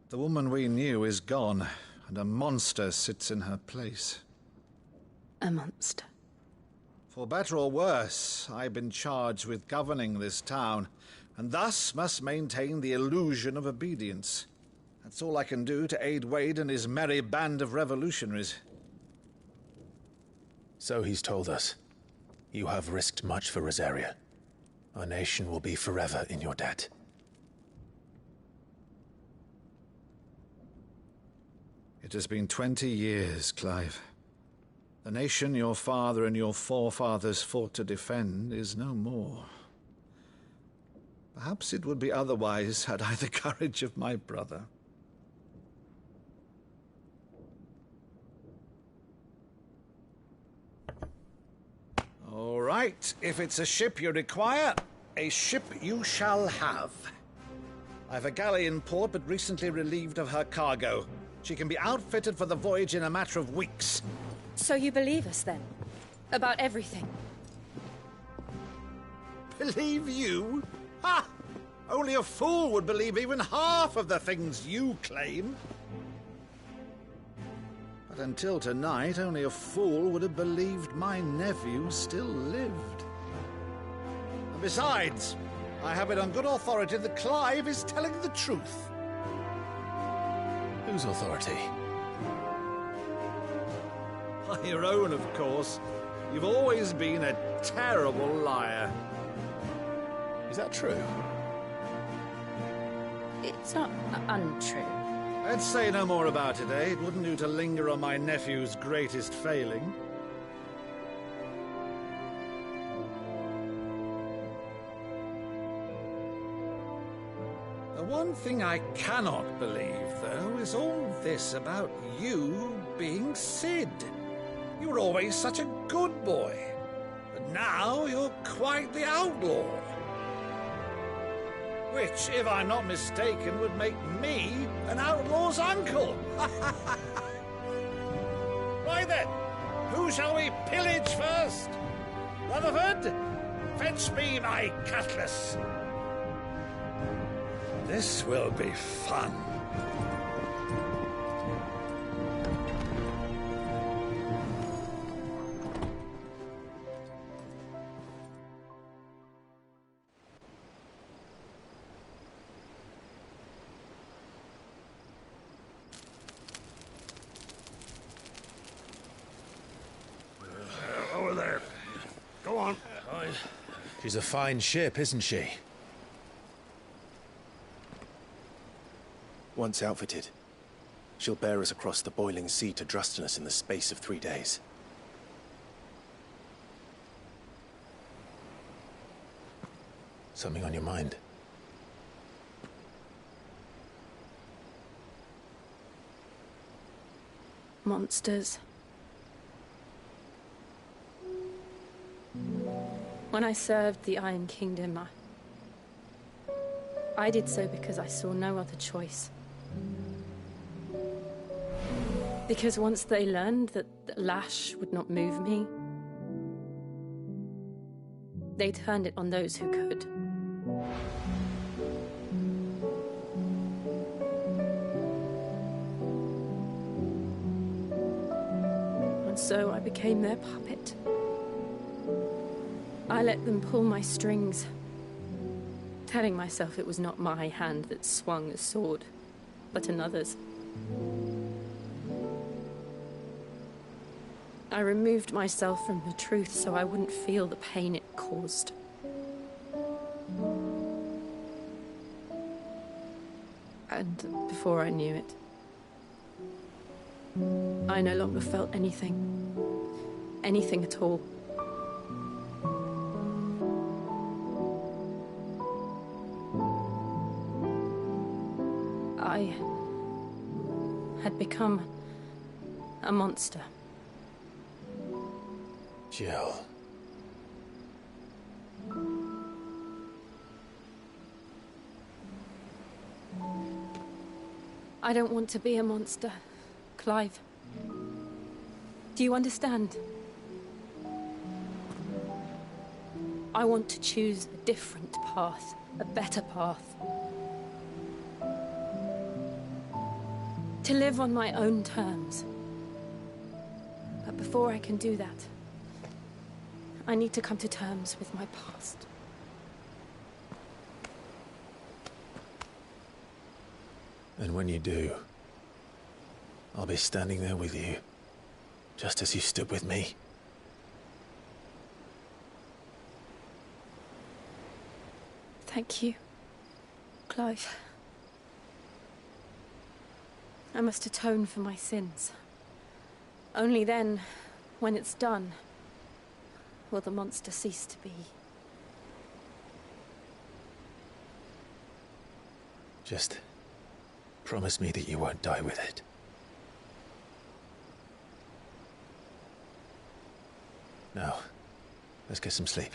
the woman we knew is gone, and a monster sits in her place. A monster? For better or worse, I've been charged with governing this town, and thus must maintain the illusion of obedience. That's all I can do to aid Wade and his merry band of revolutionaries. So he's told us. You have risked much for Rosaria. Our nation will be forever in your debt. It has been 20 years, Clive. The nation your father and your forefathers fought to defend is no more. Perhaps it would be otherwise had I the courage of my brother. All right, if it's a ship you require, a ship you shall have. I've a galley in port, but recently relieved of her cargo. She can be outfitted for the voyage in a matter of weeks. So you believe us, then? About everything? Believe you? Ha! Only a fool would believe even half of the things you claim. But until tonight, only a fool would have believed my nephew still lived. And besides, I have it on good authority that Clive is telling the truth. Whose authority? Your own, of course. You've always been a terrible liar. Is that true? It's not untrue. Let's say no more about it, eh? It wouldn't do to linger on my nephew's greatest failing. The one thing I cannot believe, though, is all this about you being Sid. You were always such a good boy, but now you're quite the outlaw. Which, if I'm not mistaken, would make me an outlaw's uncle. Right then, who shall we pillage first? Rutherford, fetch me my cutlass. This will be fun. Over there. Go on. She's a fine ship, isn't she? Once outfitted, she'll bear us across the boiling sea to Drustinus in the space of 3 days. Something on your mind? Monsters. When I served the Iron Kingdom, I did so because I saw no other choice. Because once they learned that the lash would not move me, they turned it on those who could. so I became their puppet. I let them pull my strings, telling myself it was not my hand that swung a sword, but another's. I removed myself from the truth so I wouldn't feel the pain it caused. And before I knew it, I no longer felt anything. Anything at all. I had become a monster. Jill. I don't want to be a monster, Clive. Do you understand? I want to choose a different path, a better path. To live on my own terms. But before I can do that, I need to come to terms with my past. And when you do, I'll be standing there with you, just as you stood with me. Thank you, Clive. I must atone for my sins. Only then, when it's done, will the monster cease to be. Just promise me that you won't die with it. Now, let's get some sleep.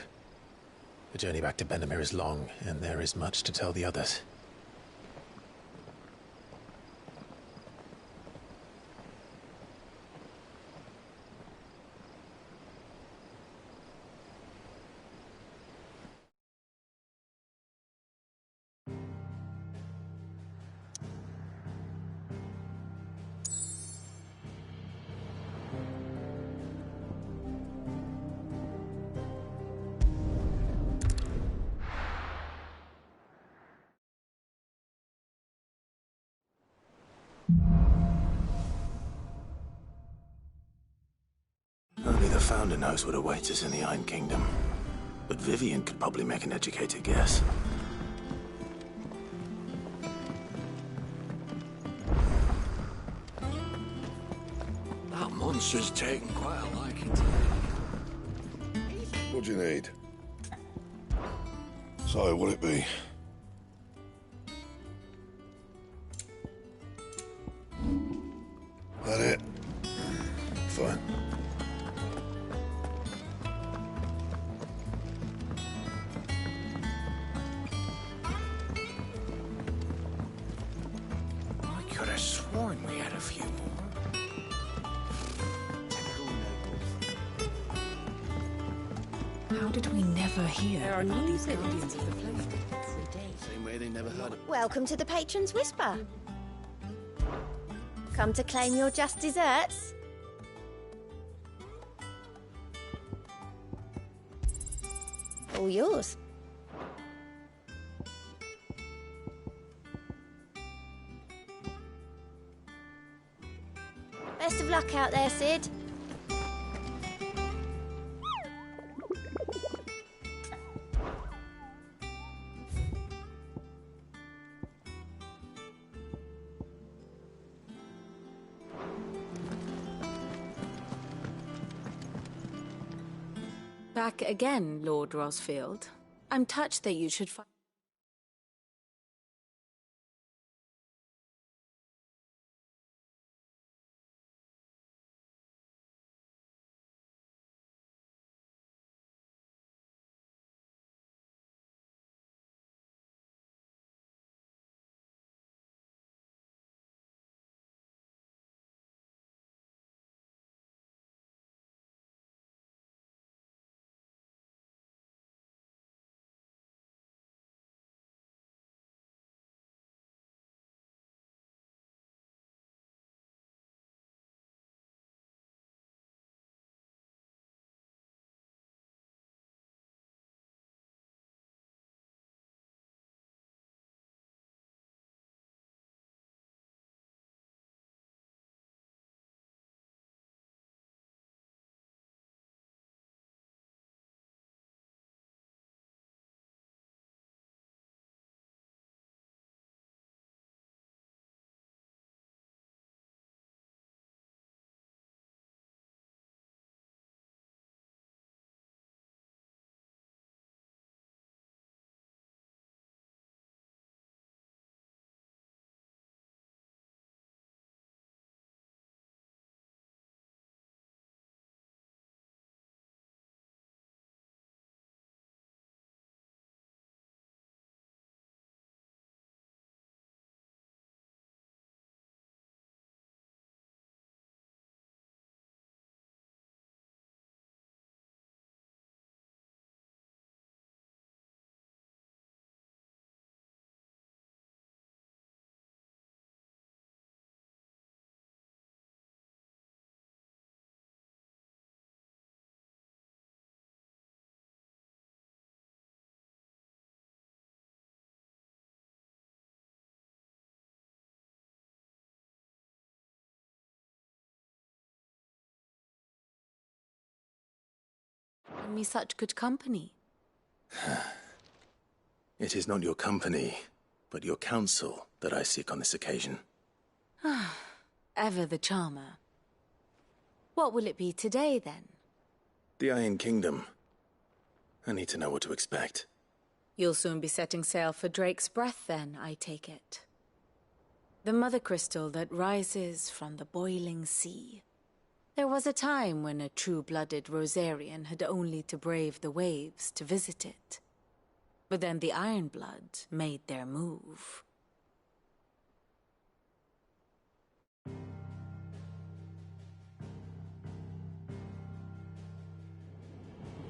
The journey back to Benamir is long, and there is much to tell the others. Only the Founder knows what awaits us in the Iron Kingdom. But Vivian could probably make an educated guess. That monster's taken quite a liking to me. What do you need? So, what'll it be? That it? Fine. I could have sworn we had a few more. How did we never hear There are about new these villains guardians of the flame? every day. Same way they never heard of. Welcome to the Patron's Whisper. Come to claim your just desserts? All yours. Best of luck out there, Sid. Back again, Lord Rosfield. I'm touched that you should find... and me such good company. It is not your company, but your counsel that I seek on this occasion. Ever the charmer. What will it be today, then? The Iron Kingdom. I need to know what to expect. You'll soon be setting sail for Drake's Breath, then, I take it. The mother crystal that rises from the boiling sea. There was a time when a true-blooded Rosarian had only to brave the waves to visit it. But then the Ironblood made their move.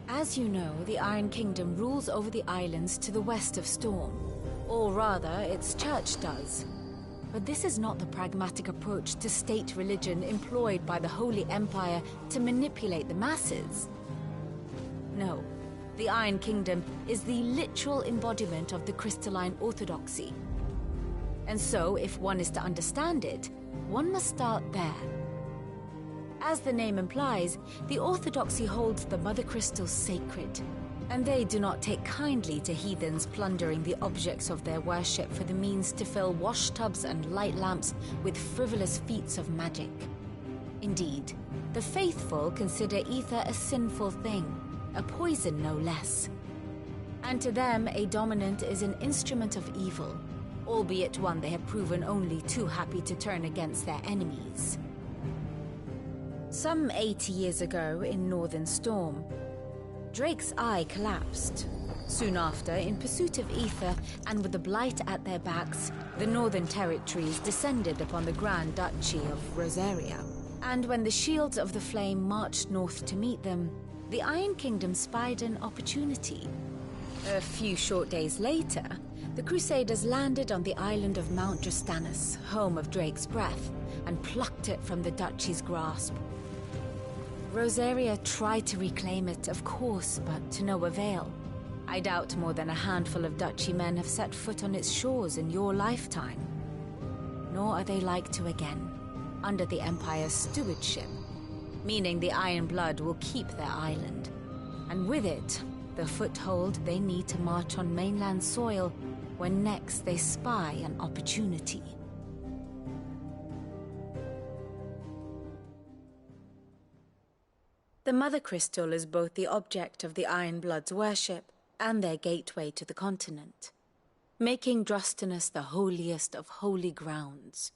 As you know, the Iron Kingdom rules over the islands to the west of Storm. Or rather, its church does. But this is not the pragmatic approach to state religion employed by the Holy Empire to manipulate the masses. No, the Iron Kingdom is the literal embodiment of the crystalline orthodoxy. And so, if one is to understand it, one must start there. As the name implies, the orthodoxy holds the mother crystals sacred, and they do not take kindly to heathens plundering the objects of their worship for the means to fill washtubs and light lamps with frivolous feats of magic. Indeed, the faithful consider ether a sinful thing, a poison no less. And to them, a dominant is an instrument of evil, albeit one they have proven only too happy to turn against their enemies. Some 80 years ago in Northern Storm, Drake's eye collapsed. Soon after, in pursuit of ether and with the blight at their backs, the Northern Territories descended upon the Grand Duchy of Rosaria. And when the Shields of the Flame marched north to meet them, the Iron Kingdom spied an opportunity. A few short days later, the Crusaders landed on the island of Mount Drastanus, home of Drake's Breath, and plucked it from the Duchy's grasp. Rosaria tried to reclaim it, of course, but to no avail. I doubt more than a handful of Duchy men have set foot on its shores in your lifetime. Nor are they like to again, under the Empire's stewardship, meaning the Iron Blood will keep their island, and with it, the foothold they need to march on mainland soil when next they spy an opportunity. The Mother Crystal is both the object of the Iron Blood's worship and their gateway to the continent, making Drastanus the holiest of holy grounds,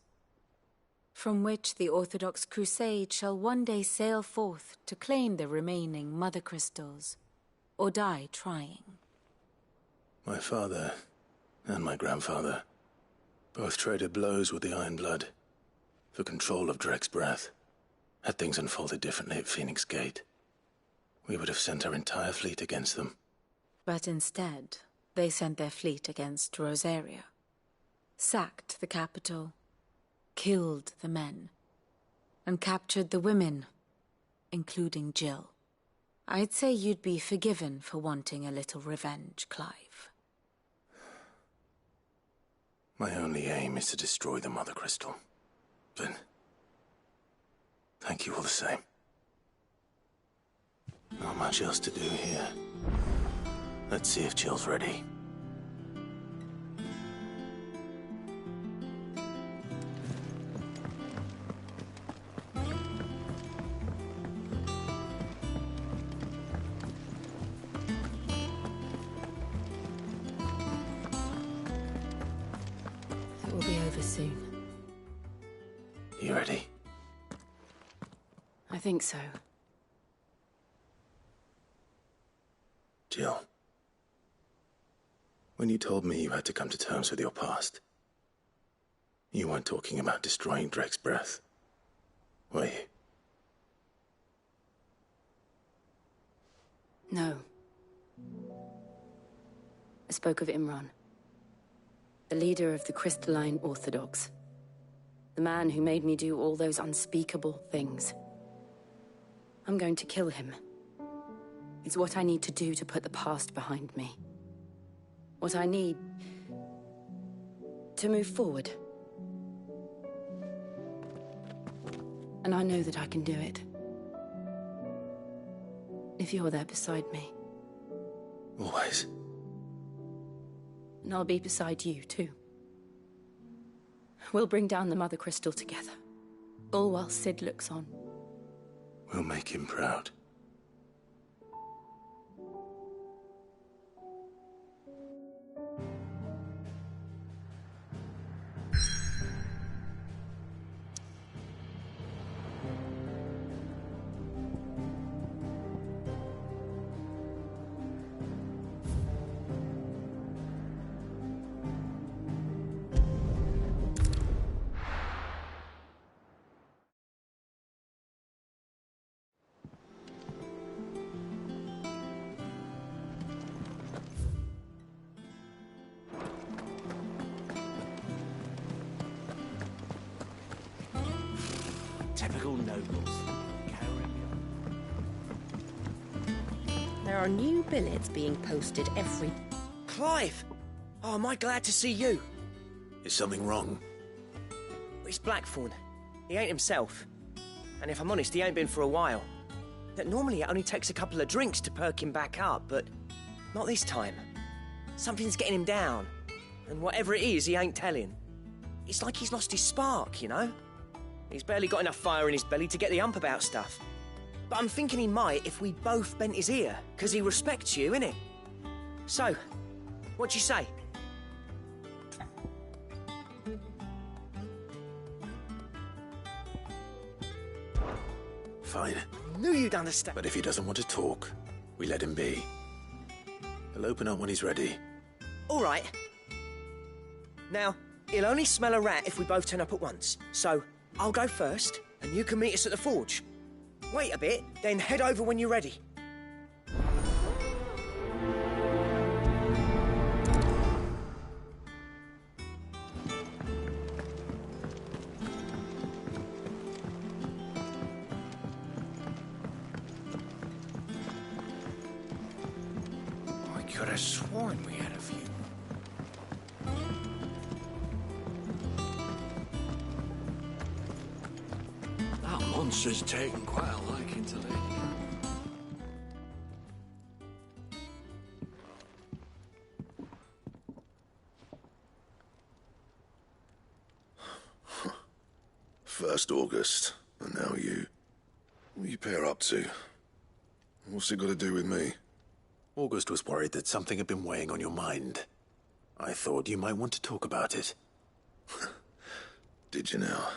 from which the Orthodox Crusade shall one day sail forth to claim the remaining Mother Crystals, or die trying. My father and my grandfather both traded blows with the Iron Blood for control of Drake's Breath. Had things unfolded differently at Phoenix Gate, we would have sent our entire fleet against them. But instead, they sent their fleet against Rosaria, sacked the capital, killed the men, and captured the women, including Jill. I'd say you'd be forgiven for wanting a little revenge, Clive. My only aim is to destroy the Mother Crystal. But thank you all the same. Not much else to do here. Let's see if Jill's ready. It will be over soon. You ready? I think so. Jill, when you told me you had to come to terms with your past, you weren't talking about destroying Drake's Breath, were you? No. I spoke of Imran, the leader of the Crystalline Orthodox. The man who made me do all those unspeakable things. I'm going to kill him. It's what I need to do to put the past behind me. What I need to move forward. And I know that I can do it. If if you're there beside me. Always. And I'll be beside you, too. We'll bring down the Mother Crystal together. All while Sid looks on. We'll make him proud. Typical nobles. There are new billets being posted every... Clive! Oh, am I glad to see you? Is something wrong? It's Blackthorn. He ain't himself. And if I'm honest, he ain't been for a while. That normally it only takes a couple of drinks to perk him back up, but not this time. Something's getting him down. And whatever it is, he ain't telling. It's like he's lost his spark, you know? He's barely got enough fire in his belly to get the ump about stuff. But I'm thinking he might if we both bent his ear, because he respects you, innit? So, what you say? Fine. Knew you'd understand. But if he doesn't want to talk, we let him be. He'll open up when he's ready. All right. Now, he'll only smell a rat if we both turn up at once. So, I'll go first, and you can meet us at the forge. Wait a bit, then head over when you're ready. I could have sworn we had a few. That monster's taken quite a liking to Lady. First August, and now you. What are you pair up to? What's it got to do with me? August was worried that something had been weighing on your mind. I thought you might want to talk about it. Did you now?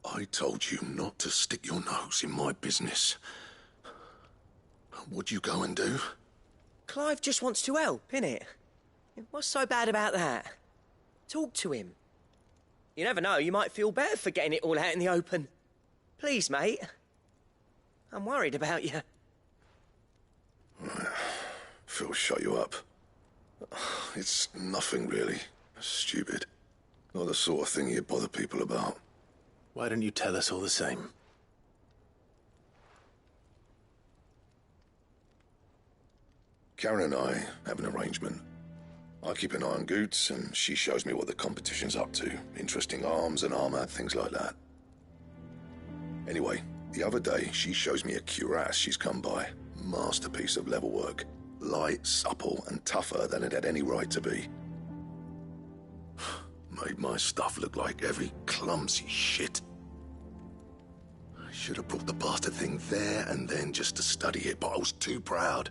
I told you not to stick your nose in my business. What'd you go and do? Clive just wants to help, innit? What's so bad about that? Talk to him. You never know, you might feel better for getting it all out in the open. Please, mate. I'm worried about you. Phil shut you up. It's nothing, really. Stupid. Not the sort of thing you bother people about. Why don't you tell us all the same? Karen and I have an arrangement. I keep an eye on Goots, and she shows me what the competition's up to. Interesting arms and armor, things like that. Anyway, the other day, she shows me a cuirass she's come by. Masterpiece of level work. Light, supple, and tougher than it had any right to be. Made my stuff look like heavy, clumsy shit. I should have brought the bastard thing there and then just to study it, but I was too proud.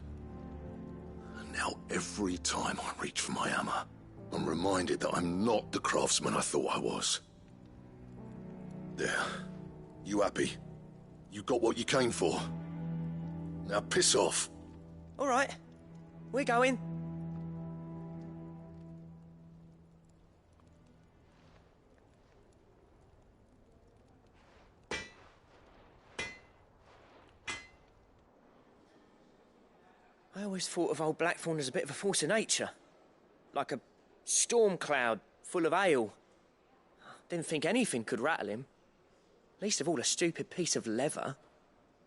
And now every time I reach for my hammer, I'm reminded that I'm not the craftsman I thought I was. There. You happy? You got what you came for? Now piss off. All right. We're going. I always thought of old Blackthorn as a bit of a force of nature. Like a storm cloud full of hail. Didn't think anything could rattle him. Least of all a stupid piece of leather.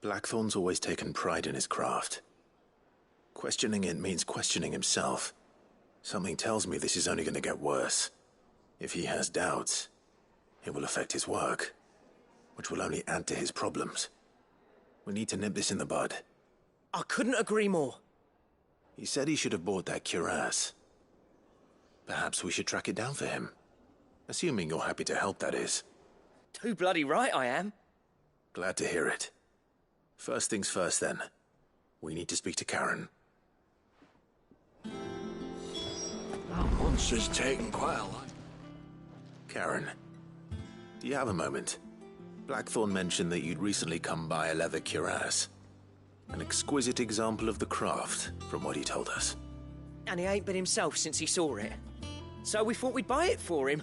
Blackthorn's always taken pride in his craft. Questioning it means questioning himself. Something tells me this is only going to get worse. If he has doubts, it will affect his work, which will only add to his problems. We need to nip this in the bud. I couldn't agree more. He said he should have bought that cuirass. Perhaps we should track it down for him. Assuming you're happy to help, that is. Too bloody right I am. Glad to hear it. First things first, then. We need to speak to Karen. That monster's taken quite a lot. Karen, do you have a moment? Blackthorn mentioned that you'd recently come by a leather cuirass. An exquisite example of the craft, from what he told us. And he ain't been himself since he saw it. So we thought we'd buy it for him.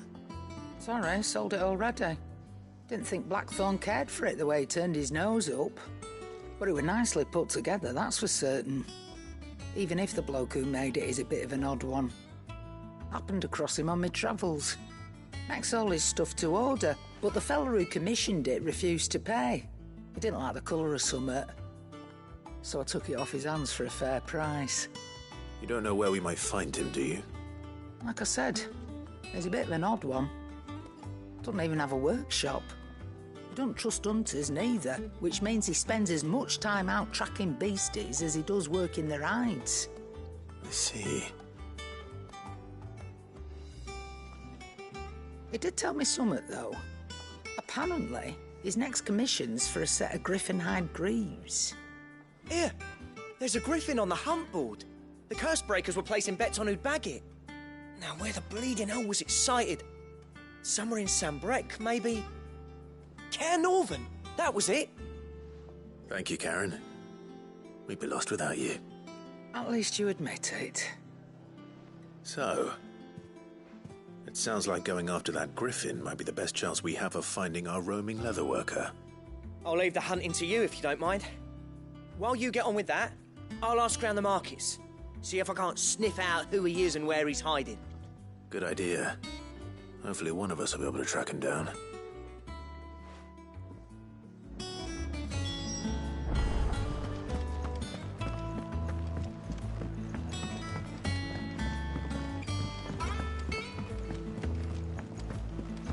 Sorry, sold it already. Didn't think Blackthorn cared for it the way he turned his nose up. But it was nicely put together, that's for certain. Even if the bloke who made it is a bit of an odd one. Happened across him on my travels. Makes all his stuff to order, but the fella who commissioned it refused to pay. He didn't like the colour of summit. So I took it off his hands for a fair price. You don't know where we might find him, do you? Like I said, he's a bit of an odd one. Doesn't even have a workshop. He don't trust hunters neither, which means he spends as much time out tracking beasties as he does working their hides. I see. He did tell me something, though. Apparently, his next commission's for a set of griffin hide greaves. Here, there's a griffin on the hunt board. The curse breakers were placing bets on who'd bag it. Now, where the bleeding hell was it sighted? Somewhere in Sambrec, maybe? Care Northern, that was it. Thank you, Karen. We'd be lost without you. At least you admit it. So, it sounds like going after that griffin might be the best chance we have of finding our roaming leatherworker. I'll leave the hunting to you if you don't mind. While you get on with that, I'll ask around the markets. See if I can't sniff out who he is and where he's hiding. Good idea. Hopefully one of us will be able to track him down.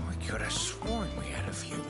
I could have sworn we had a few more.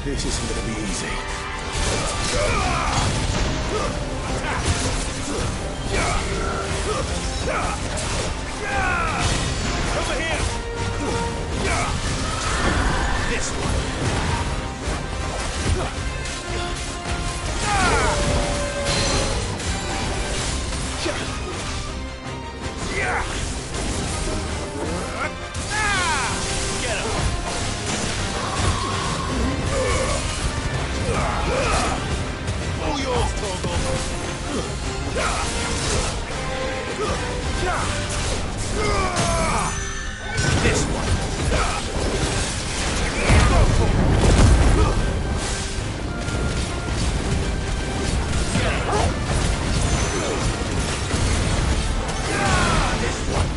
This isn't gonna be easy. Over here! This one! Get him! All yours, Torgal! This one! This one!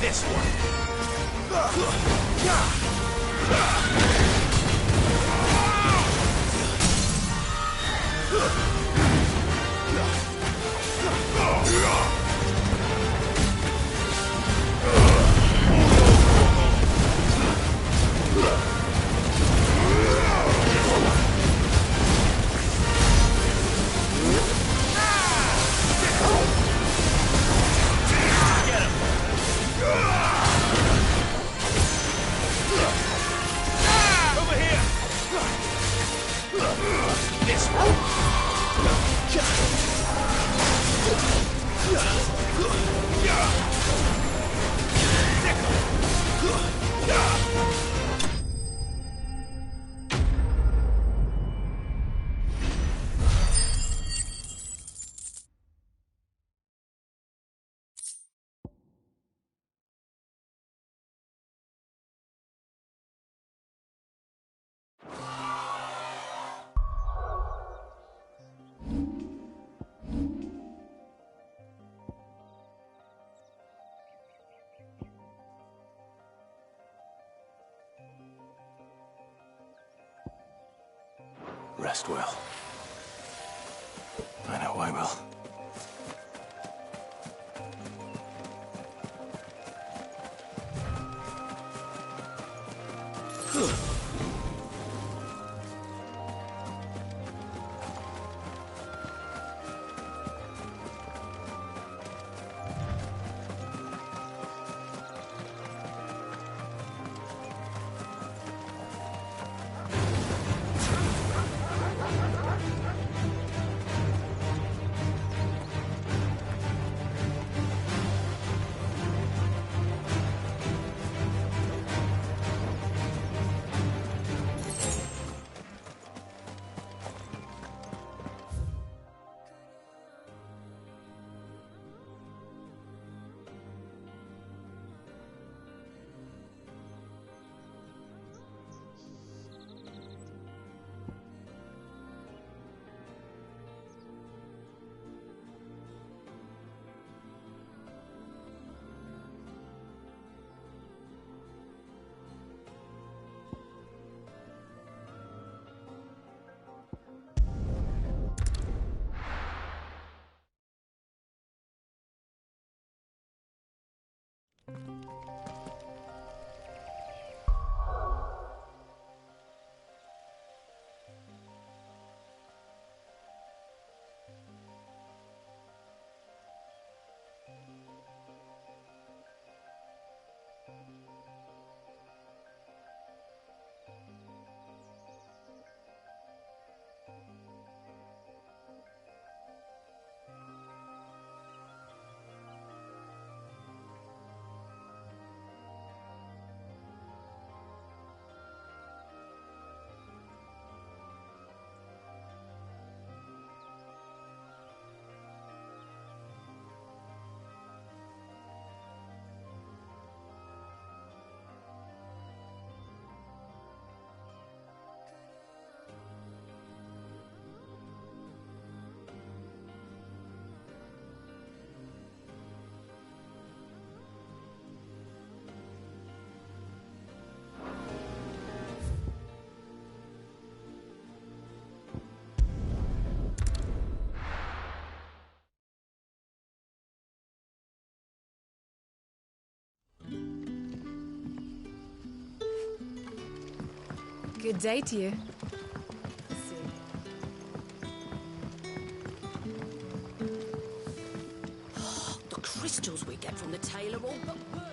This one. Over here! This one! Rest well. I know I will. Good day to you. The crystals we get from the tailor all but worth.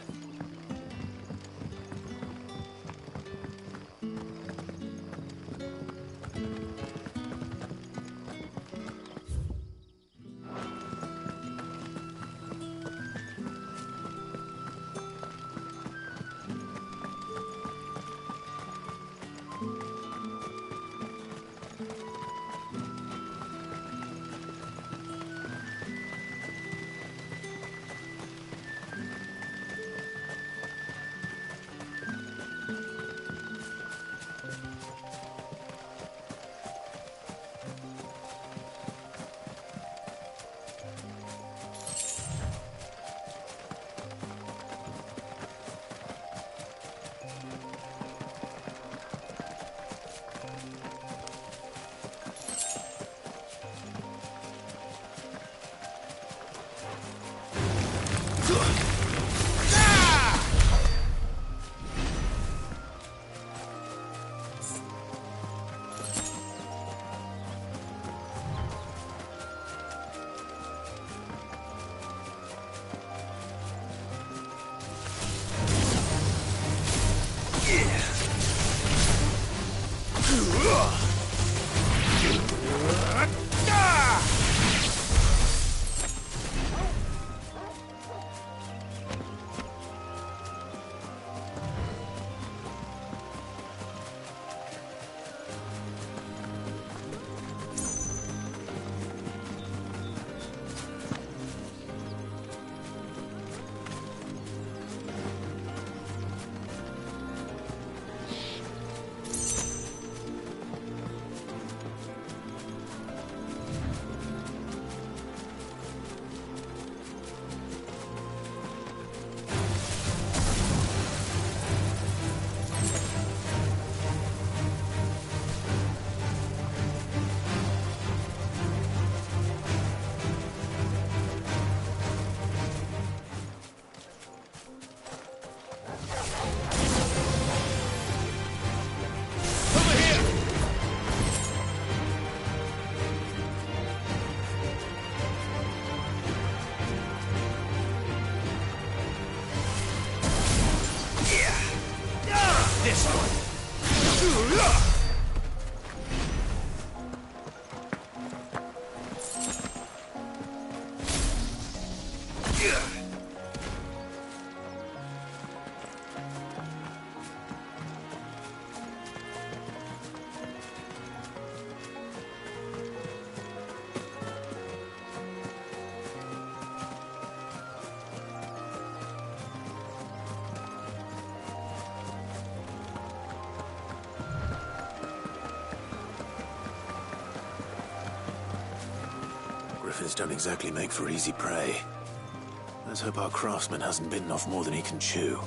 This one. Griffins don't exactly make for easy prey. Let's hope our craftsman hasn't bitten off more than he can chew.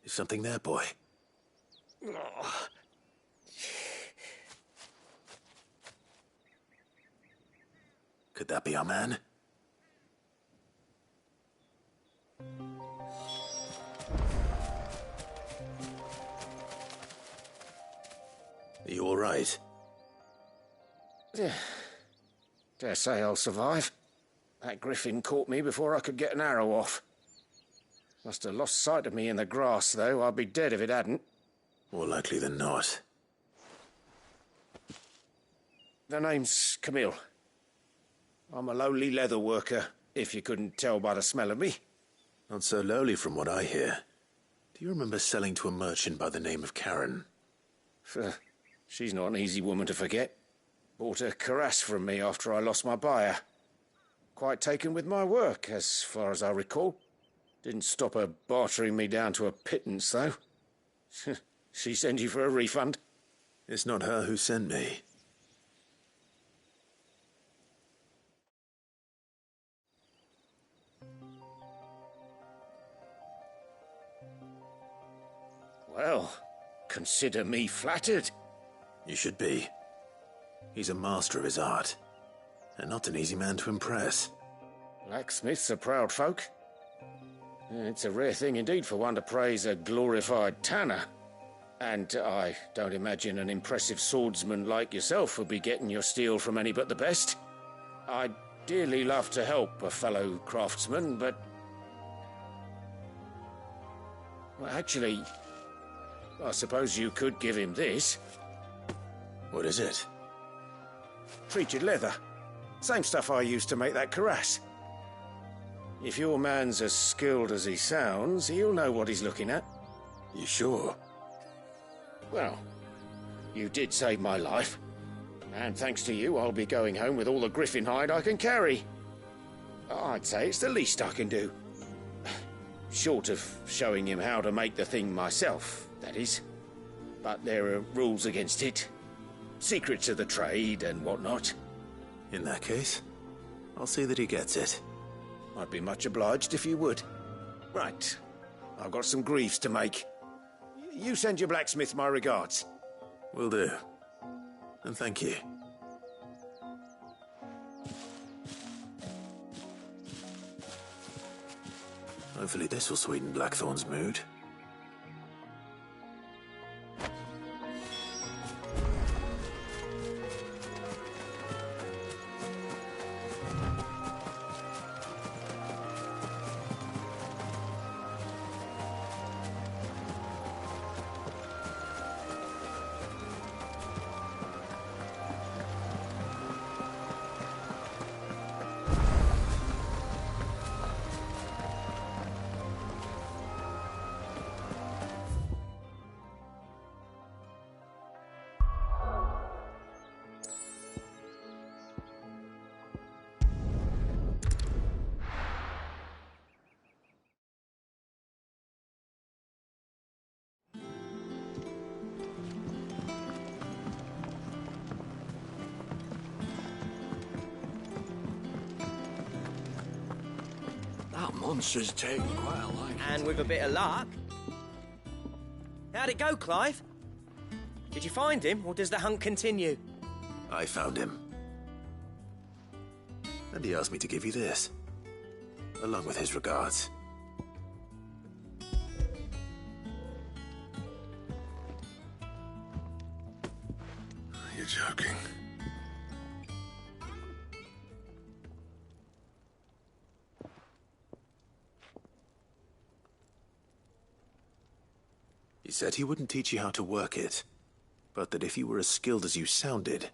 Is something there, boy? Could that be our man? Are you all right? Dare say I'll survive. That griffin caught me before I could get an arrow off. Must have lost sight of me in the grass, though. I'd be dead if it hadn't. More likely than not. The name's Camille. I'm a lowly leather worker, if you couldn't tell by the smell of me. Not so lowly from what I hear. Do you remember selling to a merchant by the name of Karen? She's not an easy woman to forget. Bought a cuirass from me after I lost my buyer. Quite taken with my work, as far as I recall. Didn't stop her bartering me down to a pittance, though. She sent you for a refund? It's not her who sent me. Well, consider me flattered. You should be. He's a master of his art, and not an easy man to impress. Blacksmiths are proud folk. It's a rare thing indeed for one to praise a glorified tanner. And I don't imagine an impressive swordsman like yourself would be getting your steel from any but the best. I'd dearly love to help a fellow craftsman, but... well, actually, I suppose you could give him this. What is it? Treated leather. Same stuff I used to make that cuirass. If your man's as skilled as he sounds, he'll know what he's looking at. You sure? Well, you did save my life. And thanks to you, I'll be going home with all the griffin hide I can carry. I'd say it's the least I can do. Short of showing him how to make the thing myself, that is. But there are rules against it. Secrets of the trade and whatnot. In that case, I'll see that he gets it. I'd be much obliged if you would. Right. I've got some greaves to make. You send your blacksmith my regards. Will do. And thank you. Hopefully this will sweeten Blackthorn's mood. That monster's taken quite a life. And with a bit of luck. How'd it go, Clive? Did you find him, or does the hunt continue? I found him. And he asked me to give you this, along with his regards. You're joking. He said he wouldn't teach you how to work it, but that if you were as skilled as you sounded,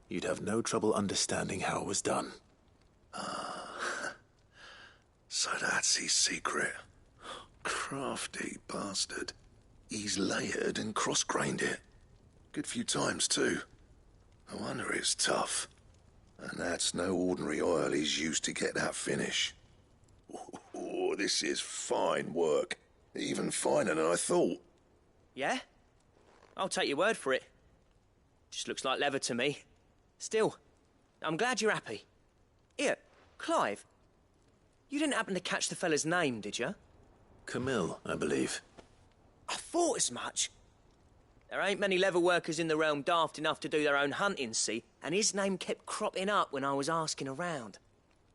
you'd have no trouble understanding how it was done. So that's his secret. Crafty bastard. He's layered and cross-grained it. Good few times, too. No wonder it's tough. And that's no ordinary oil he's used to get that finish. Oh, this is fine work. Even finer than I thought. Yeah? I'll take your word for it. Just looks like leather to me. Still, I'm glad you're happy. Here, Clive. You didn't happen to catch the fella's name, did you? Camille, I believe. I thought as much. There ain't many leather workers in the realm daft enough to do their own hunting, see? And his name kept cropping up when I was asking around.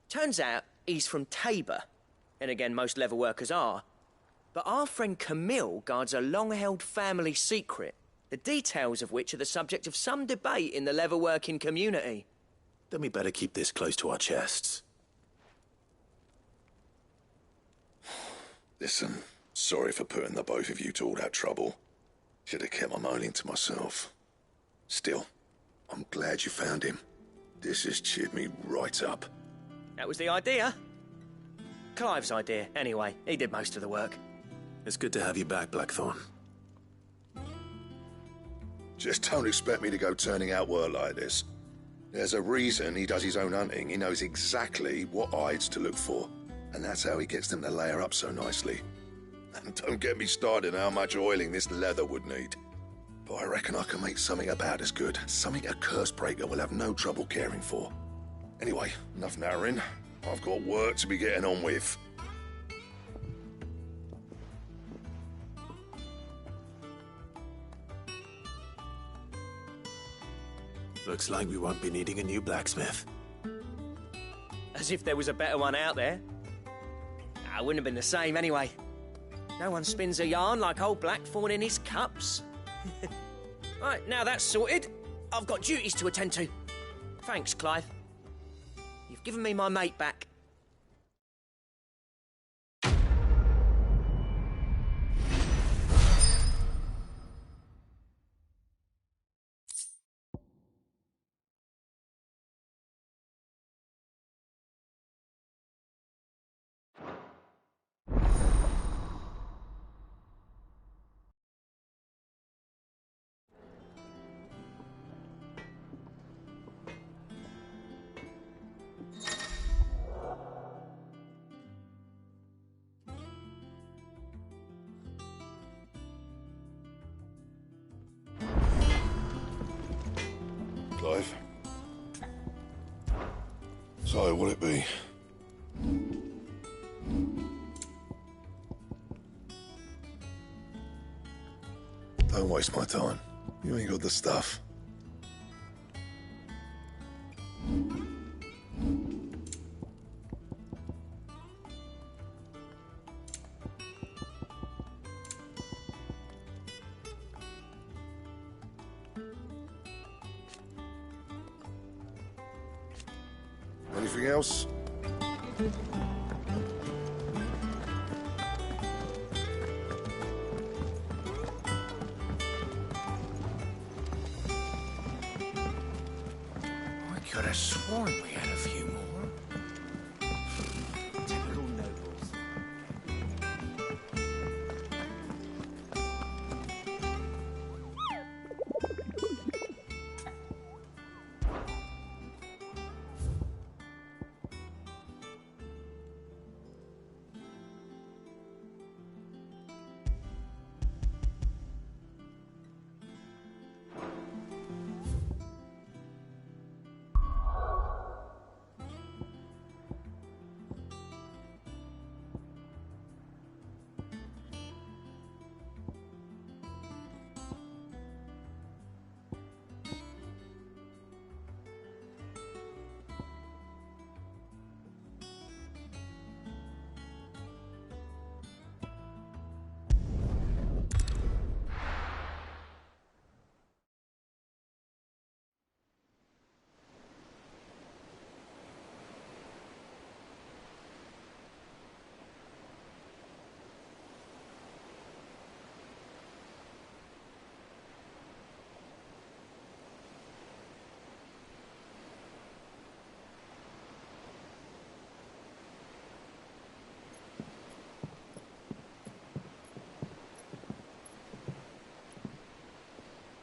Turns out he's from Tabor. And again, most leather workers are. But our friend Camille guards a long-held family secret, the details of which are the subject of some debate in the leather-working community. Then we better keep this close to our chests. Listen, sorry for putting the both of you to all that trouble. Should have kept my moaning to myself. Still, I'm glad you found him. This has cheered me right up. That was the idea. Clive's idea, anyway. He did most of the work. It's good to have you back, Blackthorn. Just don't expect me to go turning out work like this. There's a reason he does his own hunting. He knows exactly what hides to look for. And that's how he gets them to layer up so nicely. And don't get me started on how much oiling this leather would need. But I reckon I can make something about as good. Something a Cursebreaker will have no trouble caring for. Anyway, enough narrowing. I've got work to be getting on with. Looks like we won't be needing a new blacksmith. As if there was a better one out there. It wouldn't have been the same anyway. No one spins a yarn like old Blackthorn in his cups. Right, now that's sorted, I've got duties to attend to. Thanks, Clive. You've given me my mate back. Clive. So, what'll it be? Don't waste my time. You ain't got the stuff. Anything else? I could have sworn we had a few more. Typical nobles.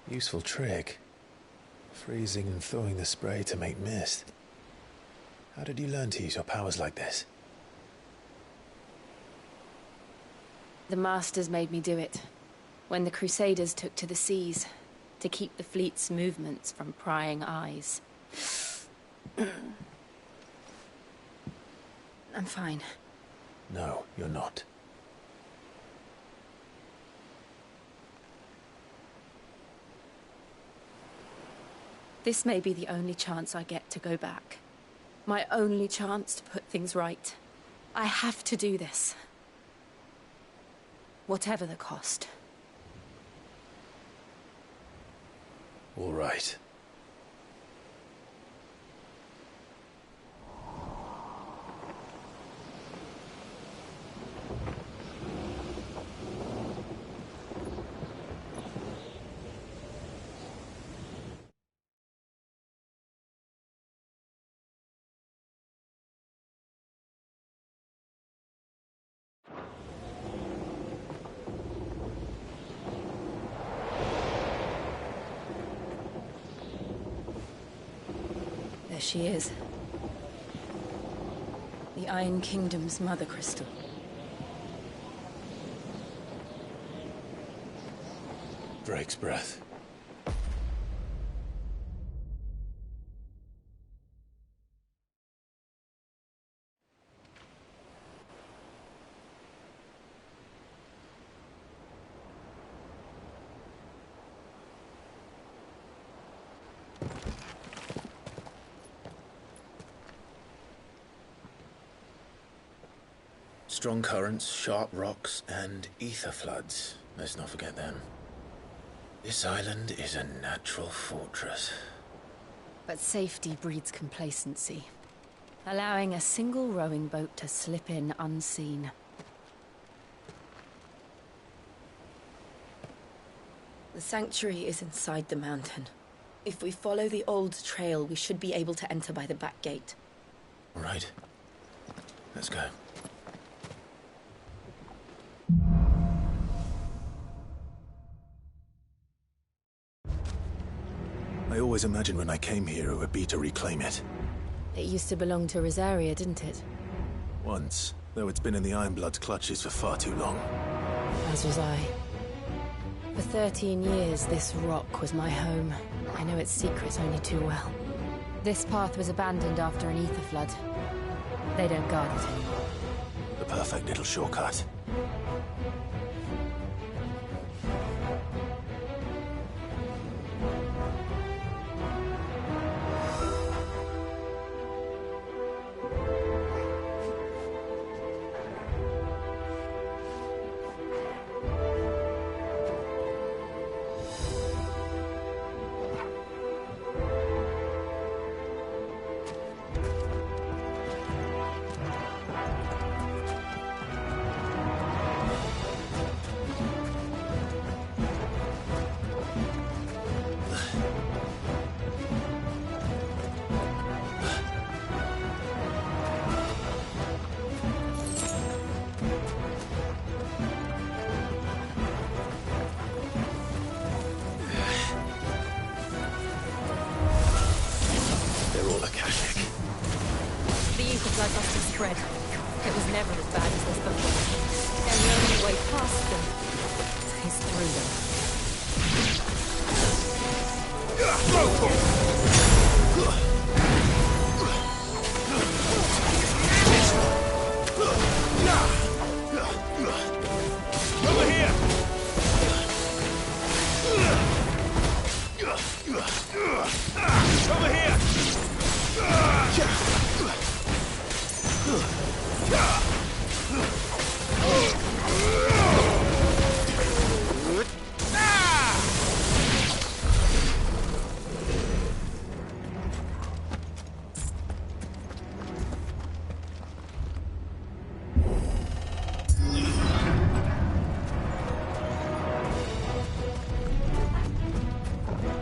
Useful trick. Freezing and thawing the spray to make mist. How did you learn to use your powers like this? The Masters made me do it. When the Crusaders took to the seas, to keep the fleet's movements from prying eyes. I'm fine. No, you're not. This may be the only chance I get to go back. My only chance to put things right. I have to do this. Whatever the cost. All right. There she is. The Iron Kingdom's Mother Crystal. Drake's breath. Strong currents, sharp rocks, and ether floods. Let's not forget them. This island is a natural fortress. But safety breeds complacency. Allowing a single rowing boat to slip in unseen. The sanctuary is inside the mountain. If we follow the old trail, we should be able to enter by the back gate. All right. Let's go. I always imagined when I came here it would be to reclaim it. It used to belong to Rosaria, didn't it? Once, though it's been in the Ironblood's clutches for far too long. As was I. For 13 years, this rock was my home. I know its secrets only too well. This path was abandoned after an ether flood. They don't guard it anymore. The perfect little shortcut. Blood must have spread. It was never as bad as this before. And the only way past them is through Over here! Over here!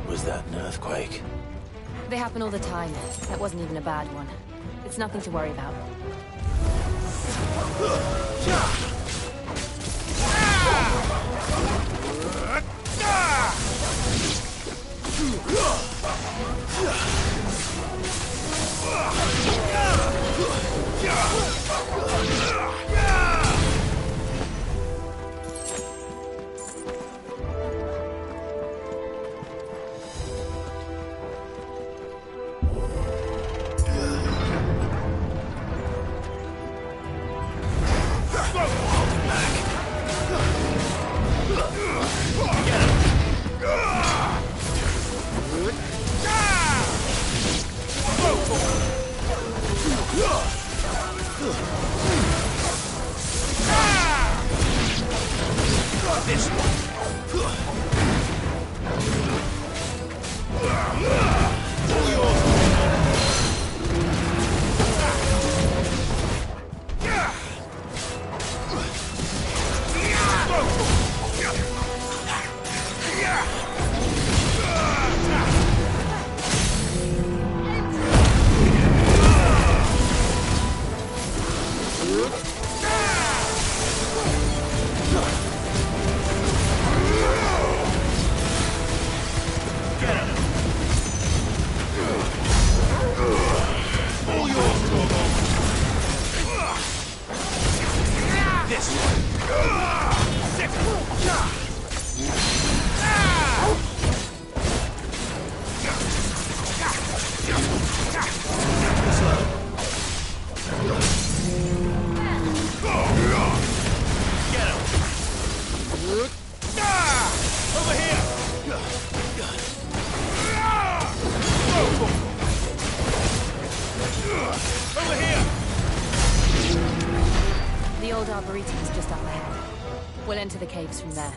Was that an earthquake? They happen all the time. That wasn't even a bad one. It's nothing to worry about. old arboretum is just up ahead. We'll enter the caves from there.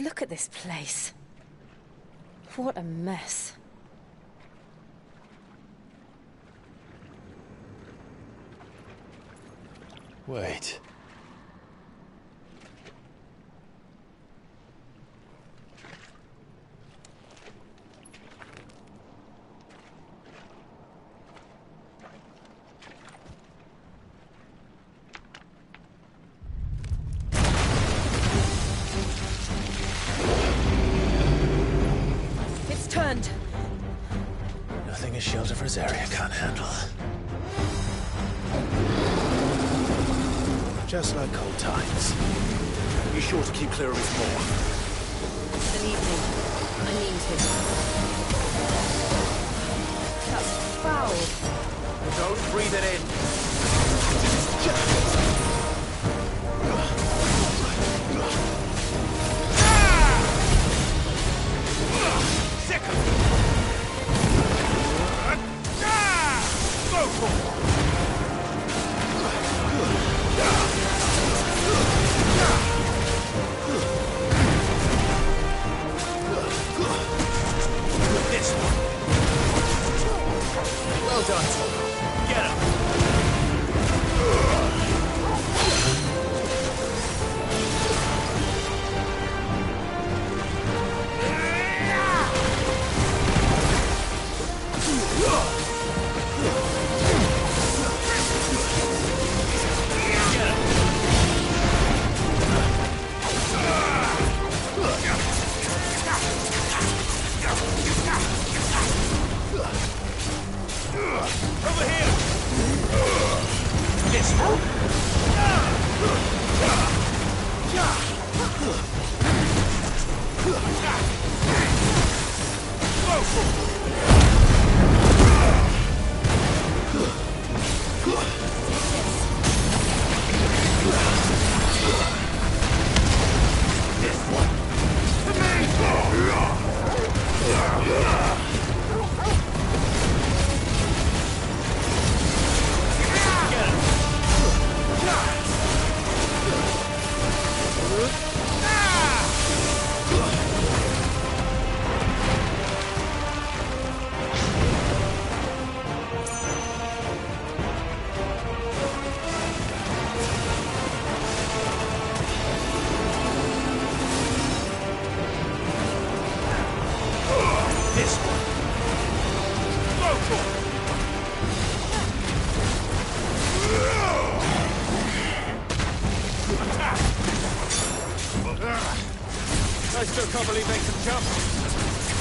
Look at this place. What a mess. Wait. It's turned. Nothing a shelter for his area can't handle. Just like old times. Be sure to keep clear of his maw. Believe me, I mean to. That's foul. Don't breathe it in. Sick of it! Go for it! This one. Well done, Tom. Get him! Over here! This one! This one! This one! Go for it! Attack! I still can't believe they can jump.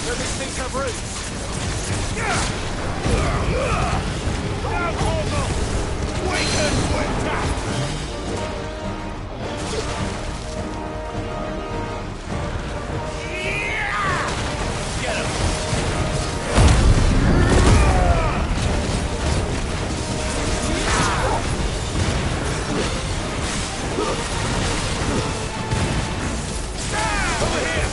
Do these things have roots? Now, Corvo! Waken to attack! Get him! Over here!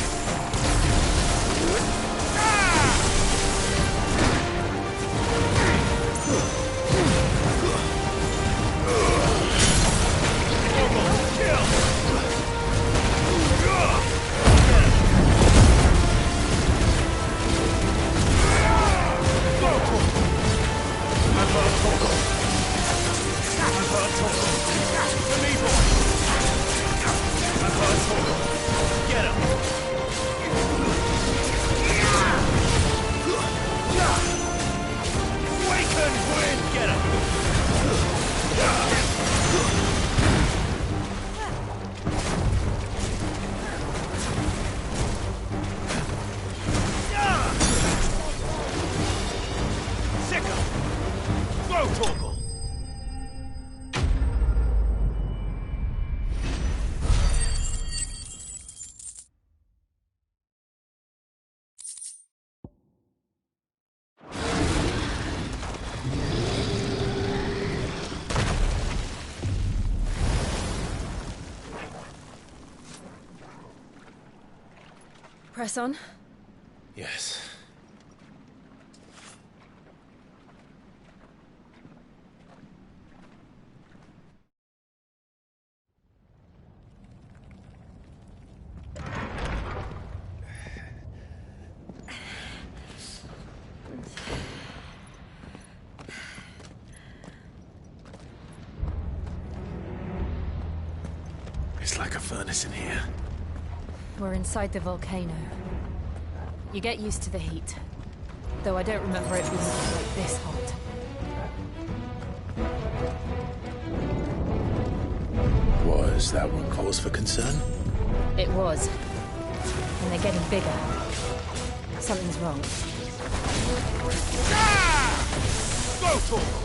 Torgal! Press on. Yes. It's like a furnace in here. We're inside the volcano. You get used to the heat. Though I don't remember it being like this hot. Was that one cause for concern? It was. And they're getting bigger. Something's wrong. Go, Torgal!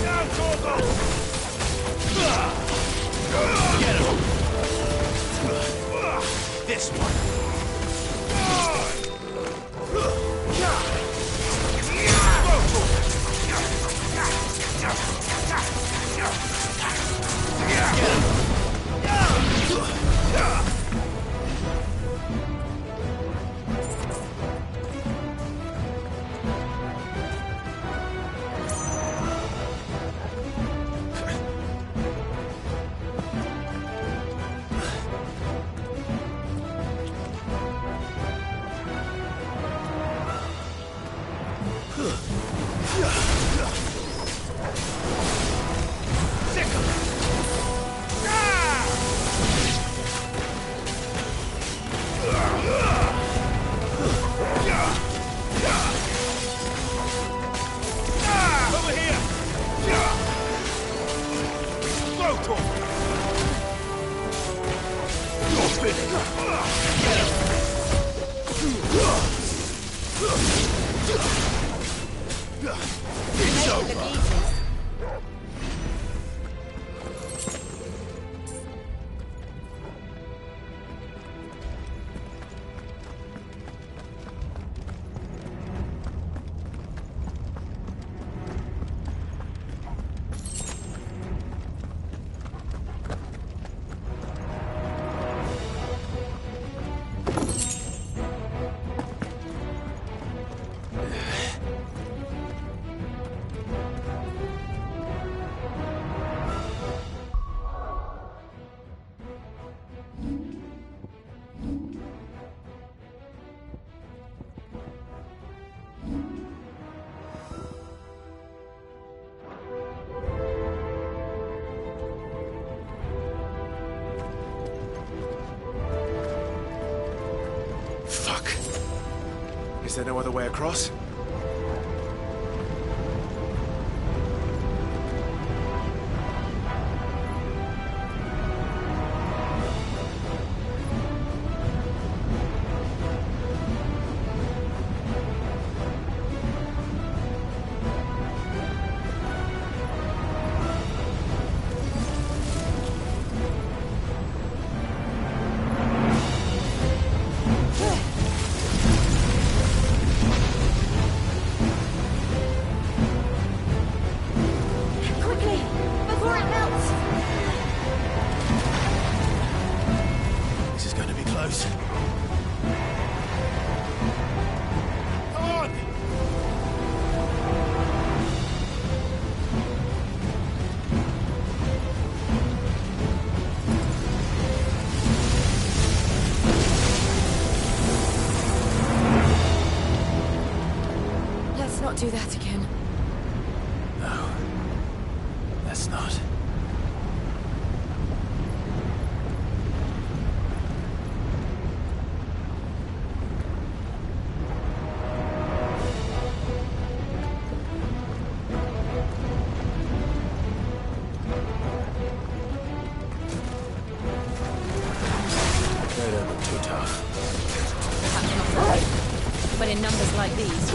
Down, Torgal! Get him! This one! Over here! Go, Torgal! You're finished! Get him! It's over! Fuck. Is there no other way across? Not do that again. No. Let's not. Later. turn them too tough. Perhaps not always, but in numbers like these.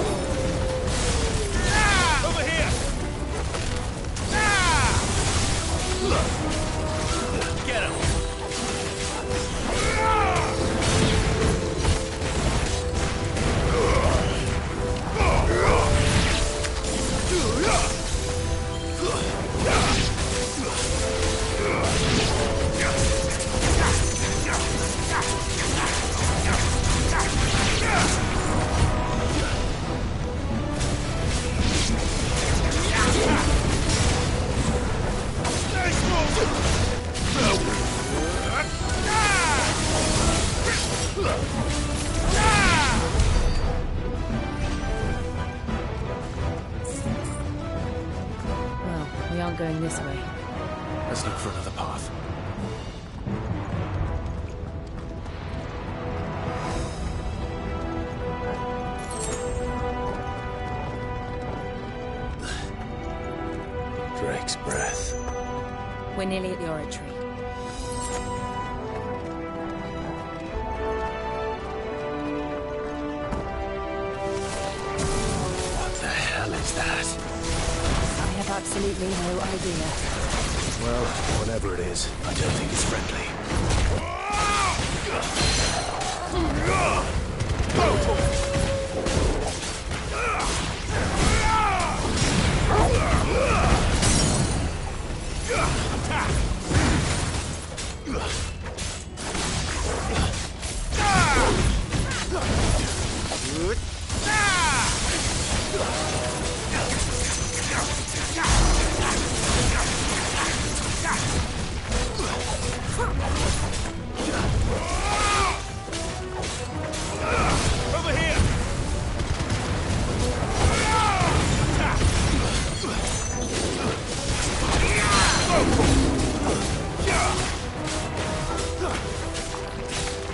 Over here! Get him! Well, we aren't going this way. Let's look for another path. Drake's breath. We're nearly at the oratory. What the hell is that? I have absolutely no idea. Well, whatever it is, I don't think it's friendly. Over here!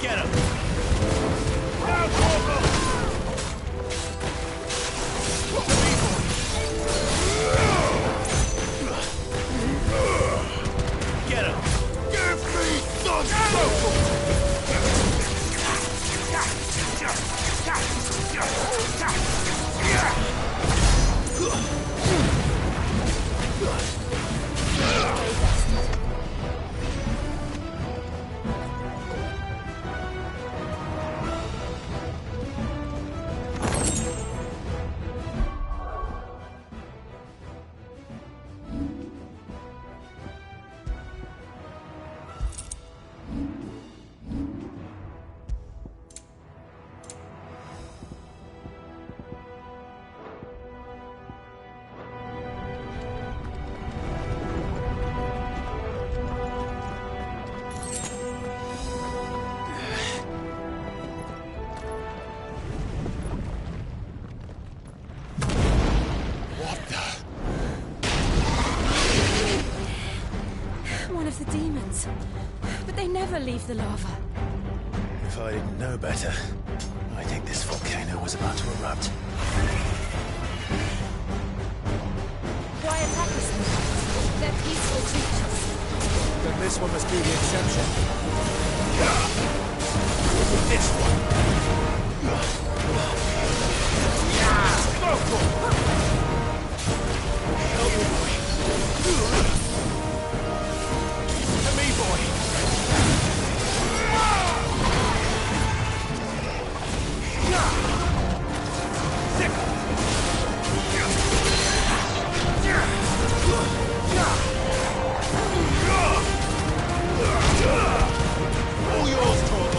Get him! Now, Corporal! Get him! Give me the One of the demons. But they never leave the lava. If I didn't know better, I think this volcano was about to erupt. Why attack us? They're peaceful creatures. Then this one must be the exception. This one! To me, boy! All yours, Torvald!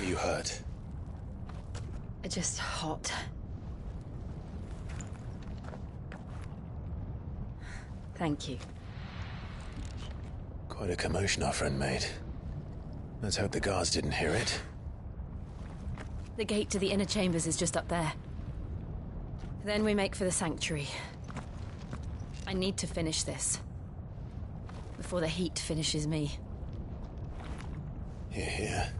Are you hurt? Just hot. Thank you. Quite a commotion our friend made. Let's hope the guards didn't hear it. The gate to the inner chambers is just up there. Then we make for the sanctuary. I need to finish this. Before the heat finishes me. Hear, hear.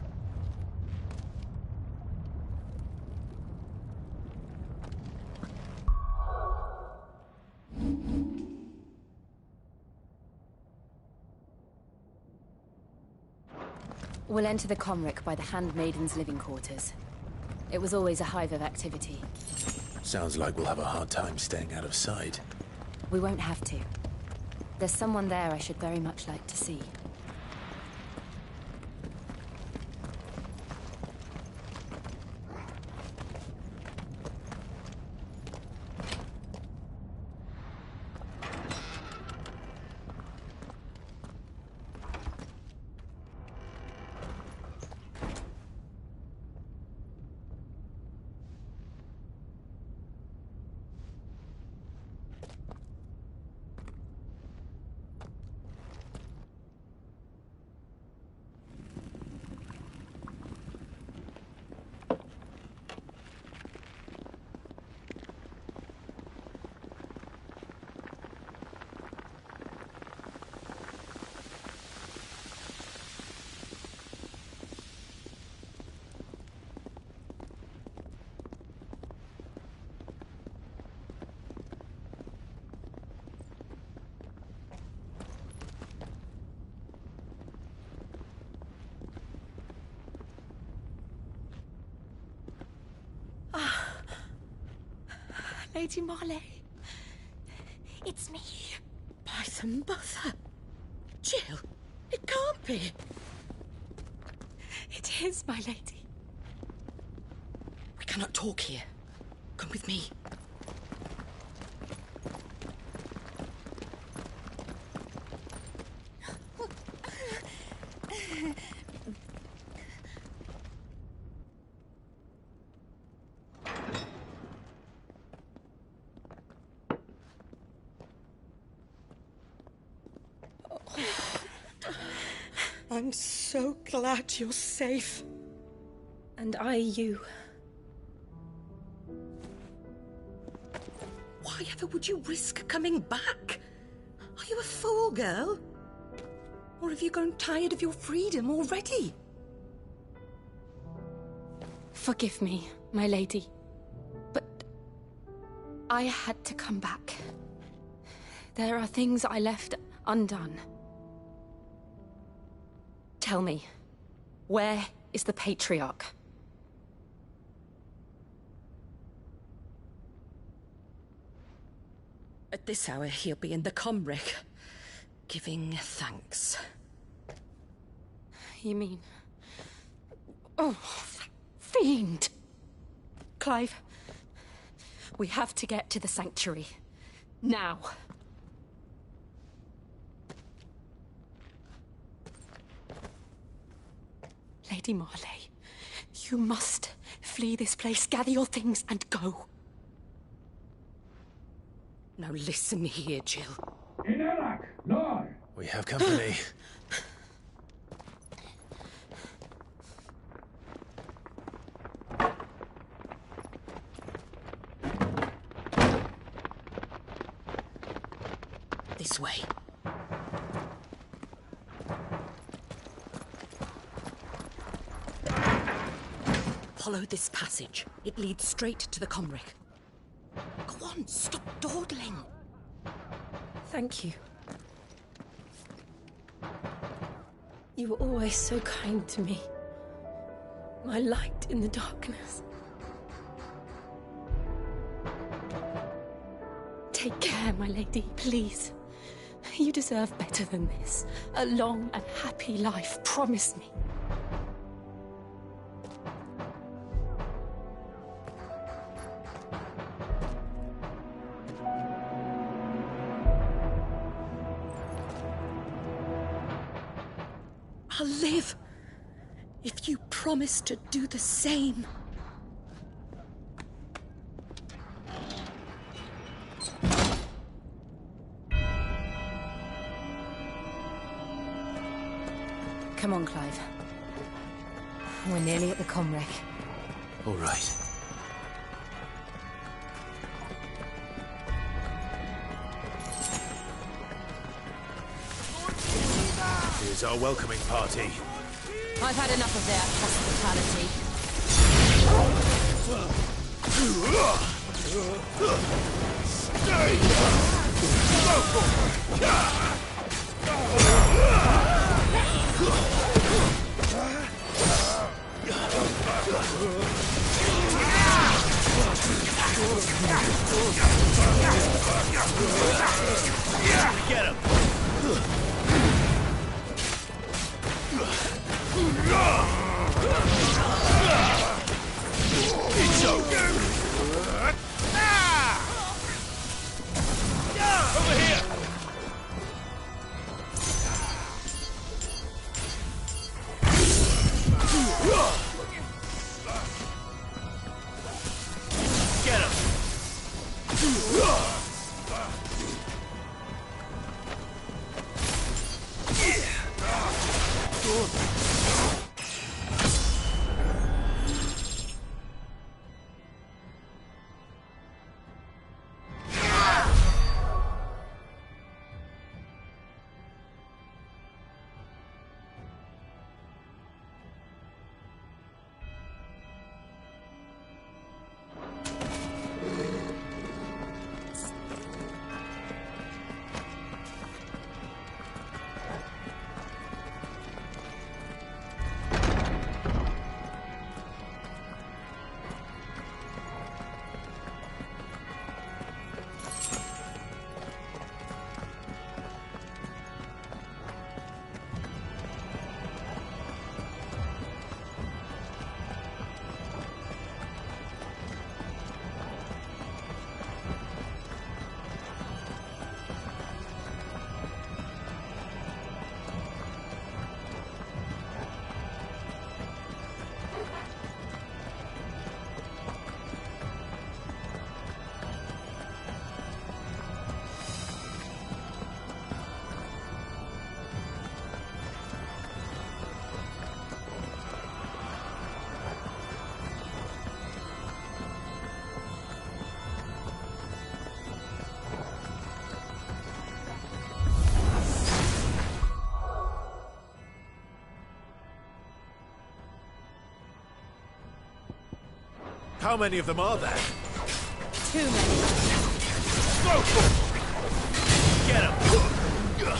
We'll enter the Comric by the Handmaiden's living quarters. It was always a hive of activity. Sounds like we'll have a hard time staying out of sight. We won't have to. There's someone there I should very much like to see. Lady Marley. It's me. By the mother. Jill, it can't be. It is, my lady. We cannot talk here. Come with me. I'm so glad you're safe. And I you. Why ever would you risk coming back? Are you a fool, girl? Or have you grown tired of your freedom already? Forgive me, my lady, but I had to come back. There are things I left undone. Tell me, where is the Patriarch? At this hour, he'll be in the Comric, giving thanks. You mean... Oh, that fiend! Clive, we have to get to the sanctuary. Now. Lady Marley, you must flee this place, gather your things, and go. Now listen here, Jill. We have company. This way. Follow this passage. It leads straight to the Comric. Go on, stop dawdling. Thank you. You were always so kind to me. My light in the darkness. Take care, my lady, please. You deserve better than this. A long and happy life, promise me. I'll live if you promise to do the same. Come on, Clive. We're nearly at the Comric. All right. Here's our welcoming party. I've had enough of their hospitality. Get him! It's over! Over here! Get him! How many of them are there? Too many. Go! Get him! Go!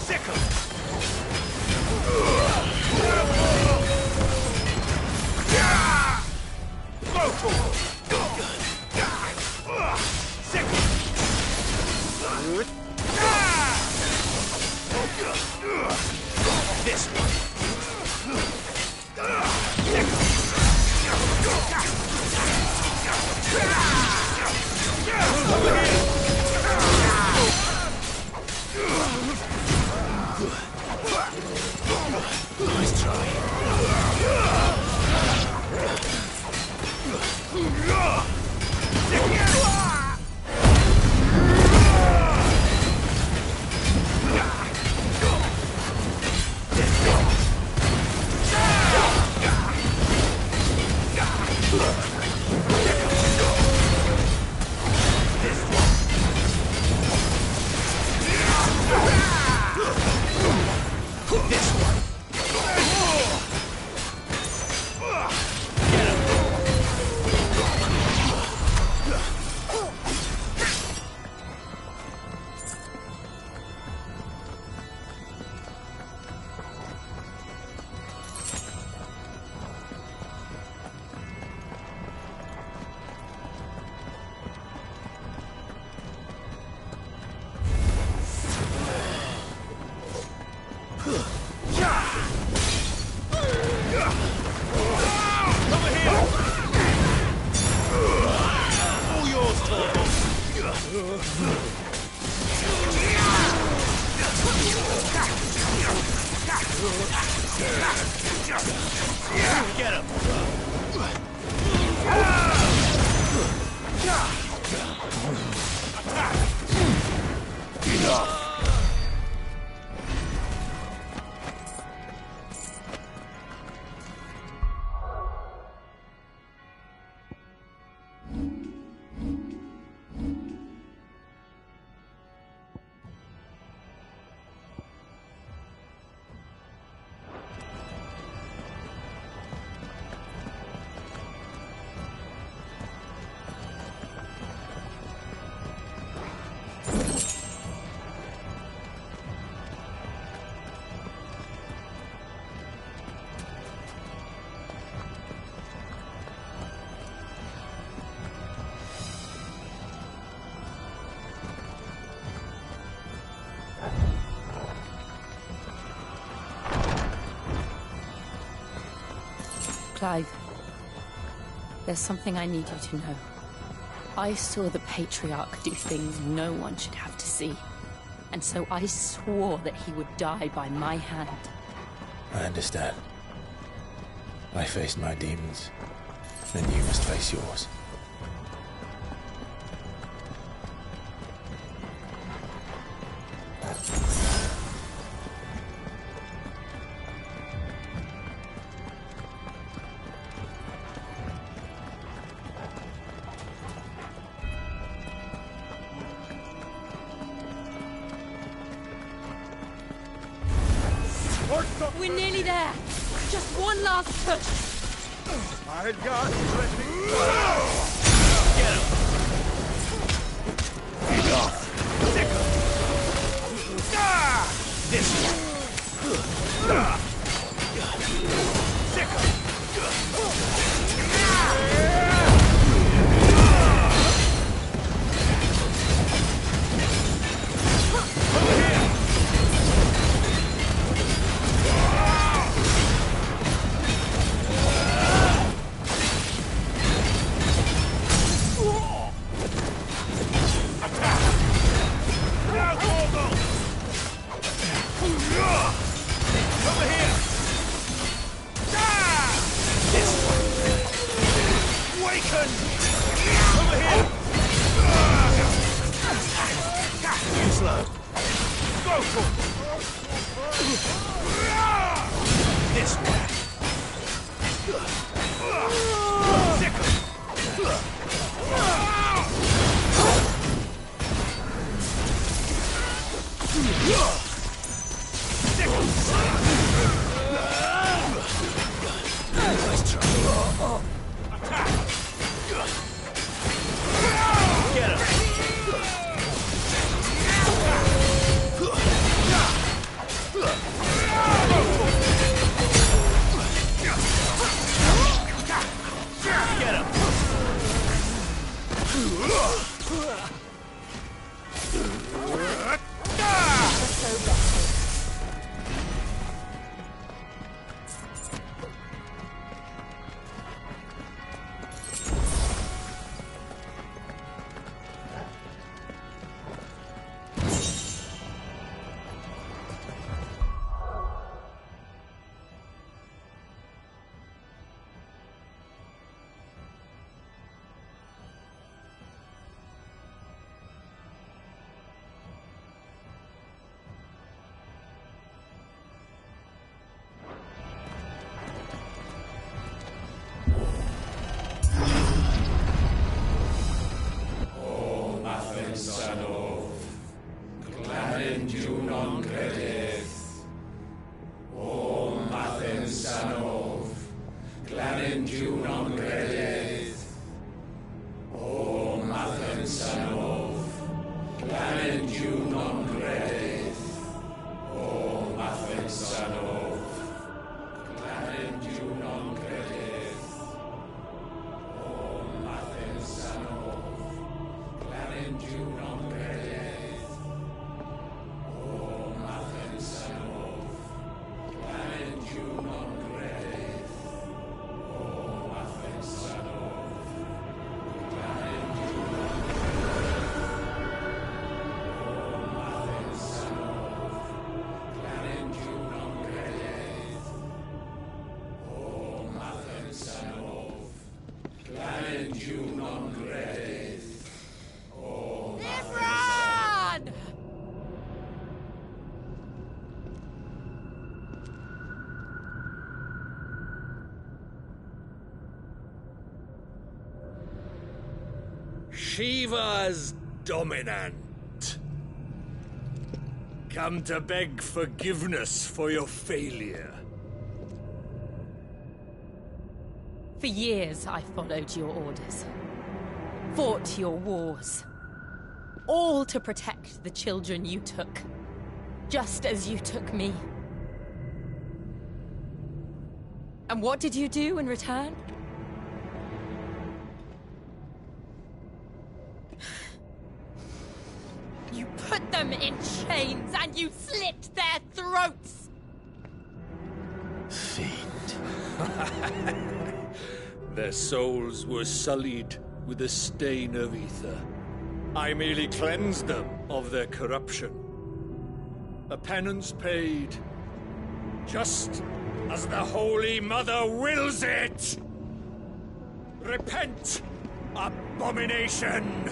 Sick him! This one. Nice try. Get him! Enough! Clive, there's something I need you to know. I saw the Patriarch do things no one should have to see. And so I swore that he would die by my hand. I understand. I faced my demons, then you must face yours. We're nearly there. Just one last push. My God, let me go! Get him! Enough! This one! Clarendune non credith, O Ff16. Clarendune non credith, O Ff16. Clarendune non credith, O Ff16. Clarendune non credith, O Ff16. Shiva's dominant. Come to beg forgiveness for your failure. For years, I followed your orders. Fought your wars. All to protect the children you took. Just as you took me. And what did you do in return? You put them in chains and you slit their throats! Fiend. Their souls were sullied with the stain of ether. I merely cleansed them of their corruption. A penance paid, just as the Holy Mother wills it! Repent, abomination!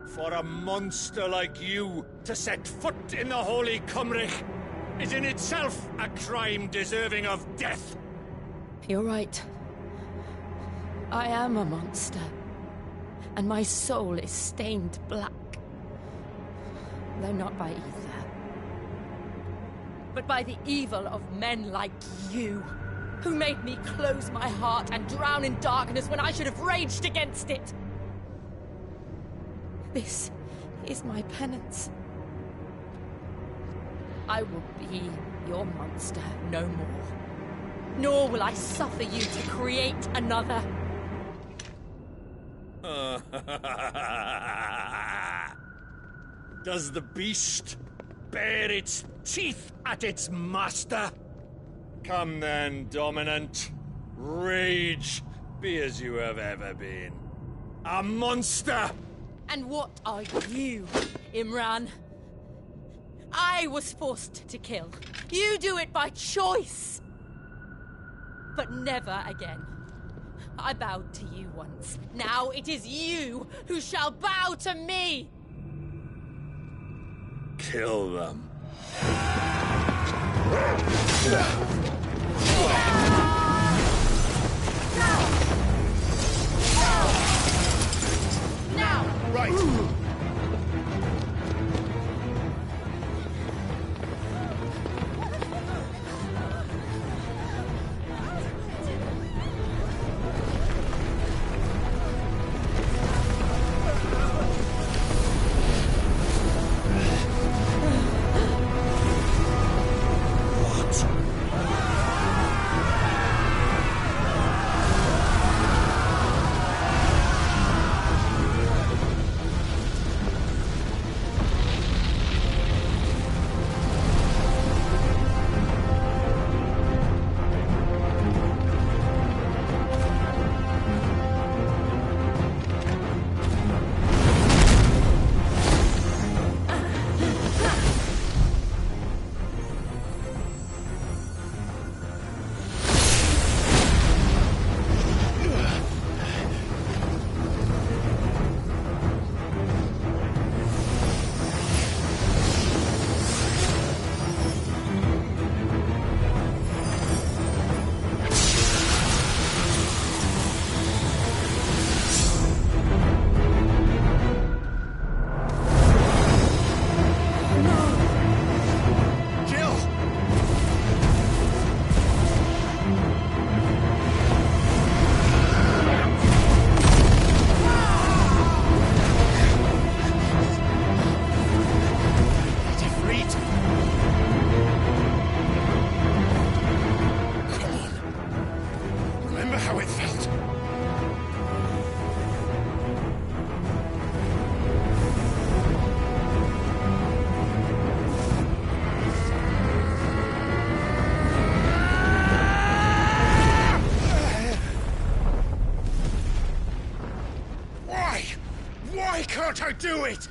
For a monster like you to set foot in the Holy Cymric is in itself a crime deserving of death. You're right. I am a monster. And my soul is stained black. Though not by ether. But by the evil of men like you, who made me close my heart and drown in darkness when I should have raged against it. This is my penance. I will be your monster no more. Nor will I suffer you to create another. Does the beast bare its teeth at its master? Come then, dominant. Rage, be as you have ever been. A monster! And what are you, Imran? I was forced to kill. You do it by choice. But never again. I bowed to you once. Now it is you who shall bow to me! Kill them. Now! Right! do it!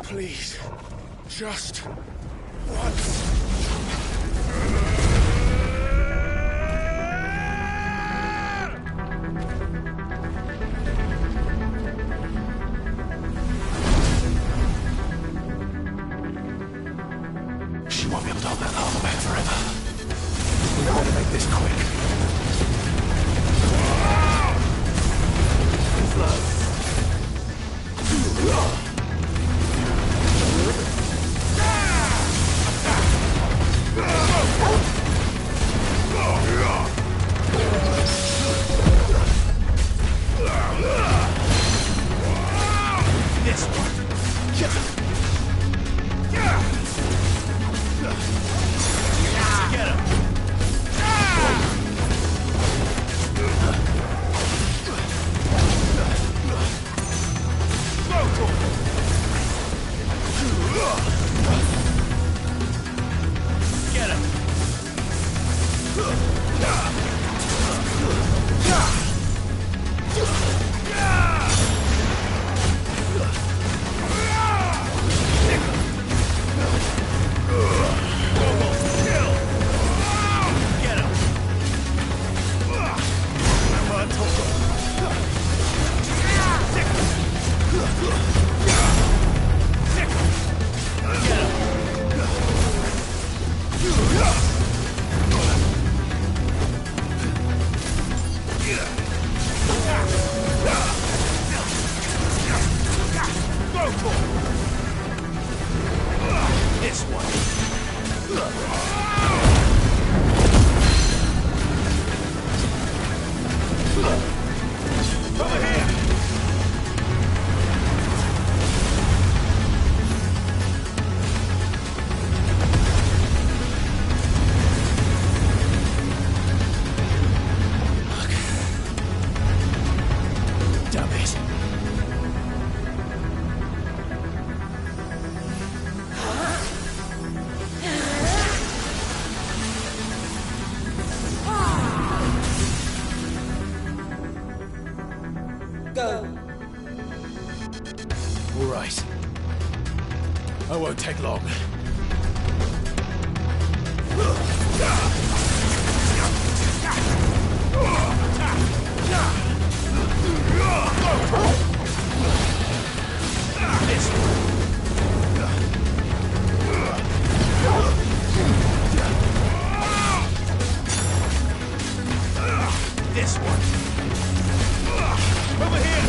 Please, just once. She won't be able to hold that lava back forever. We better make this quick. This one. Get him. Get him. This one. Over here. Damn it. Go. All right. I won't take long. This one. Over here.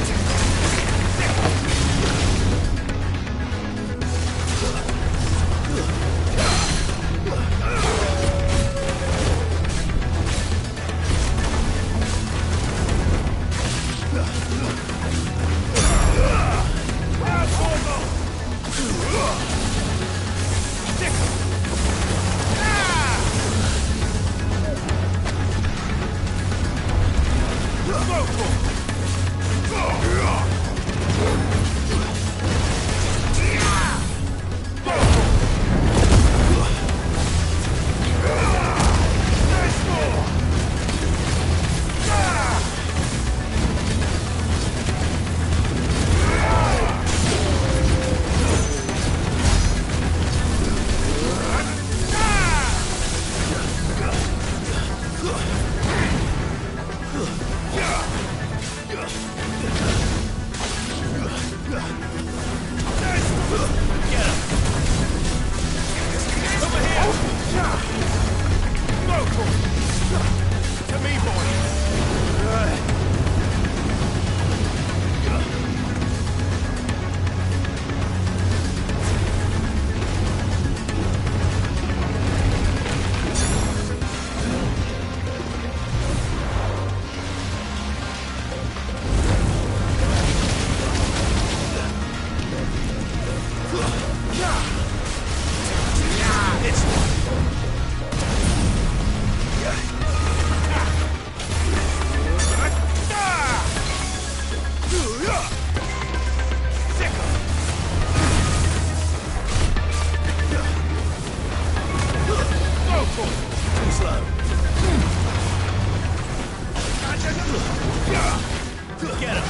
Get him!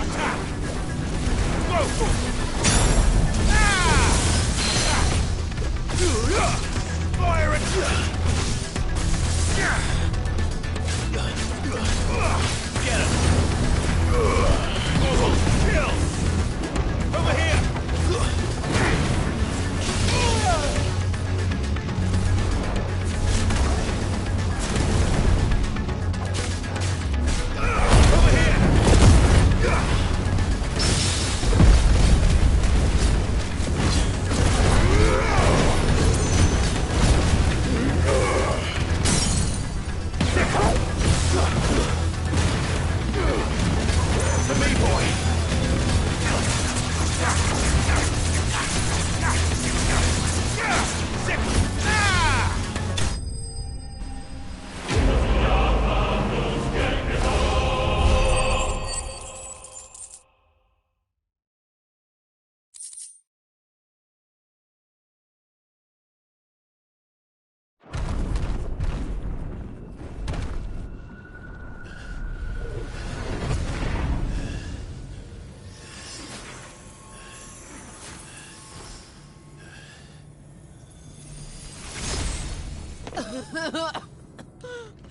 Attack! Go! Fire it! Get him! Kill! Over here!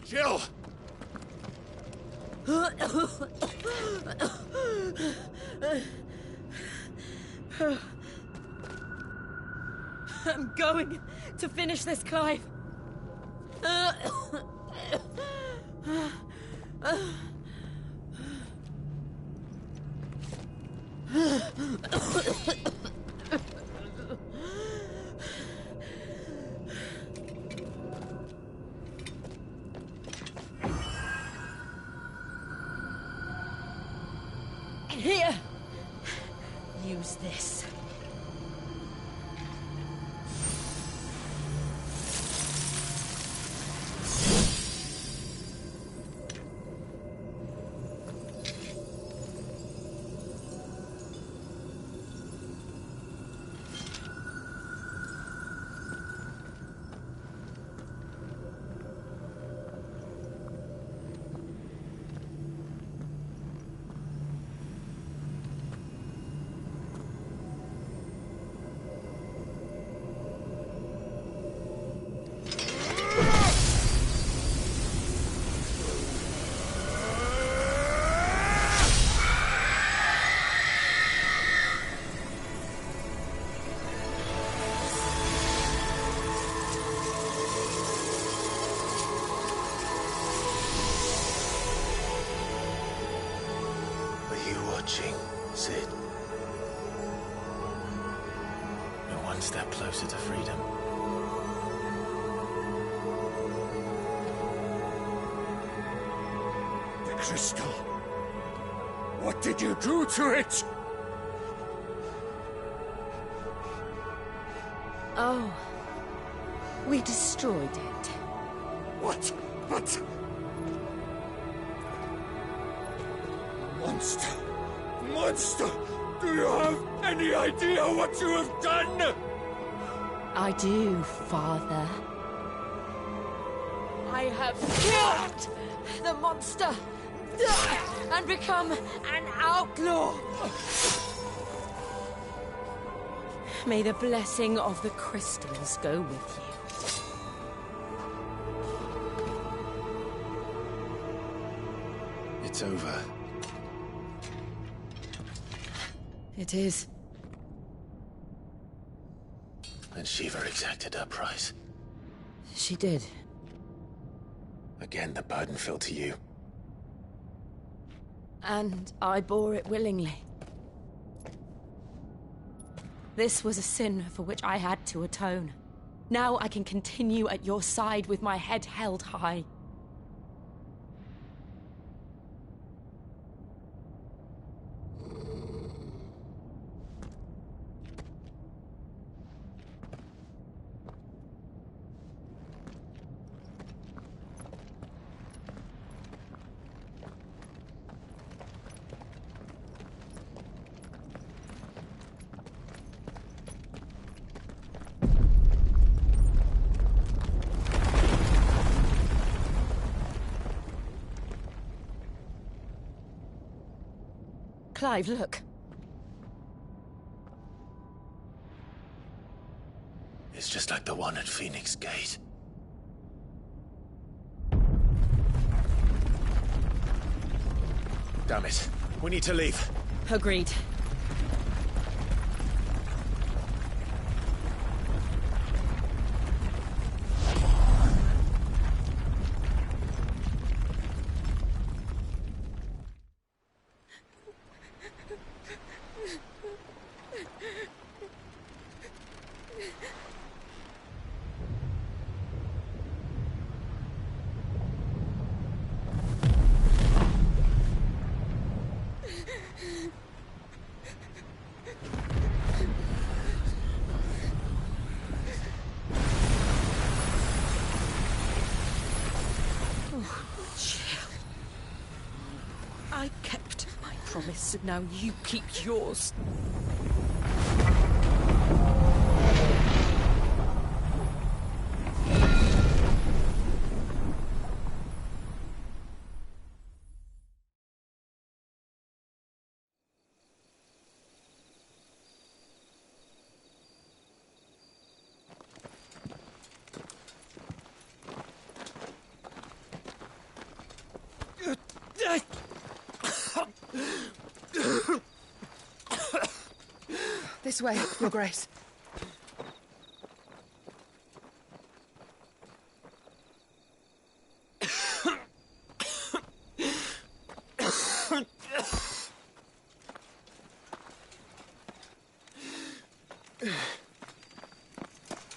Jill! I'm going to finish this, Clive. Here! Use this. Watching, Sid. You're one step closer to freedom. The crystal. What did you do to it? Oh. We destroyed it. What? But... Monster! Monster! Do you have any idea what you have done? I do, Father. I have killed the monster and become an outlaw. May the blessing of the crystals go with you. It's over. It is. And Shiva exacted her price. She did. Again, the burden fell to you. And I bore it willingly. This was a sin for which I had to atone. Now I can continue at your side with my head held high. Clive, look. It's just like the one at Phoenix Gate. Damn it. We need to leave. Agreed. I kept my promise, and now you keep yours. This way, Your Grace.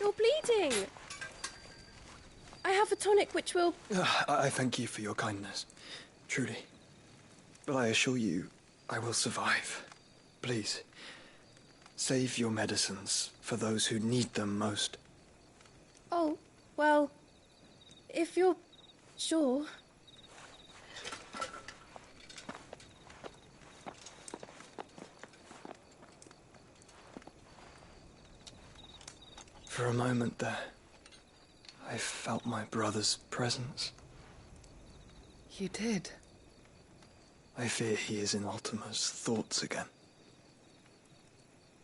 You're bleeding. I have a tonic which will... I thank you for your kindness, truly. But I assure you, I will survive. Please, save your medicines for those who need them most. Oh, well, if you're sure... For a moment there, I felt my brother's presence. You did? I fear he is in Ultima's thoughts again.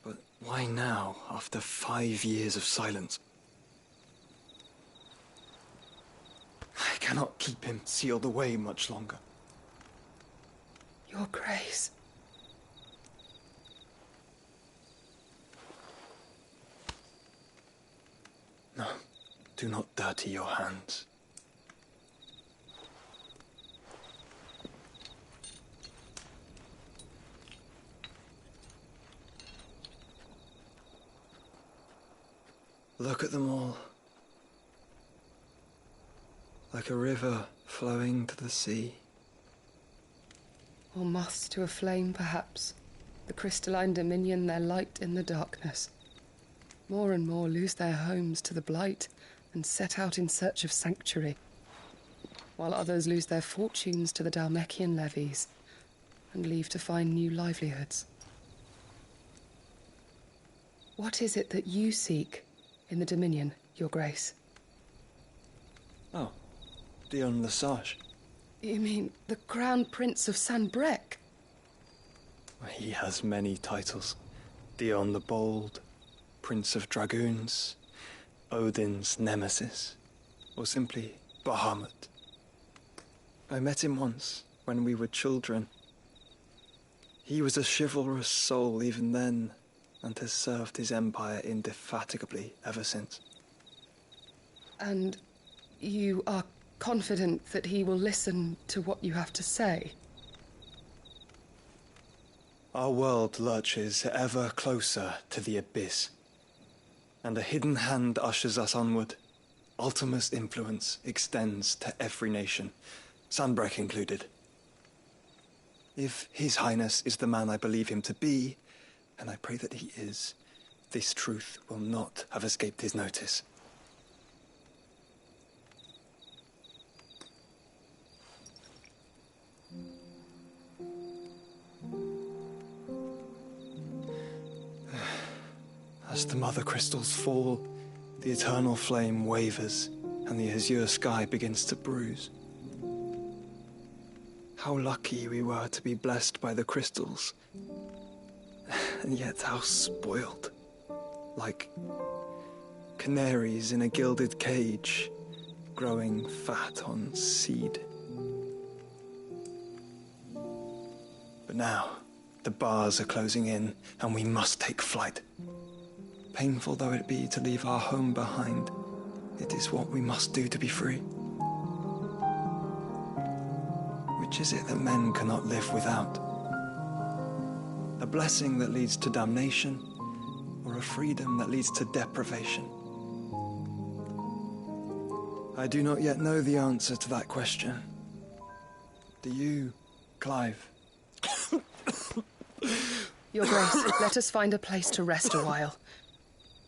But why now, after 5 years of silence? I cannot keep him sealed away much longer. Your Grace. No, do not dirty your hands. Look at them all. Like a river flowing to the sea. Or moths to a flame, perhaps. The crystalline dominion, their light in the darkness. More and more lose their homes to the blight and set out in search of sanctuary, while others lose their fortunes to the Dalmekian levies and leave to find new livelihoods. What is it that you seek in the Dominion, Your Grace? Oh, Dion Lesage. You mean the Crown Prince of Sanbrec? He has many titles. Dion the Bold, Prince of Dragoons, Odin's Nemesis, or simply Bahamut. I met him once, when we were children. He was a chivalrous soul even then, and has served his empire indefatigably ever since. And you are confident that he will listen to what you have to say? Our world lurches ever closer to the abyss, and a hidden hand ushers us onward. Ultima's influence extends to every nation, Sanbrec included. If His Highness is the man I believe him to be, and I pray that he is, this truth will not have escaped his notice. As the mother crystals fall, the eternal flame wavers, and the azure sky begins to bruise. How lucky we were to be blessed by the crystals. And yet how spoiled. Like canaries in a gilded cage, growing fat on seed. But now, the bars are closing in, and we must take flight. Painful though it be to leave our home behind, it is what we must do to be free. Which is it that men cannot live without? A blessing that leads to damnation, or a freedom that leads to deprivation? I do not yet know the answer to that question. Do you, Clive? Your Grace, let us find a place to rest a while.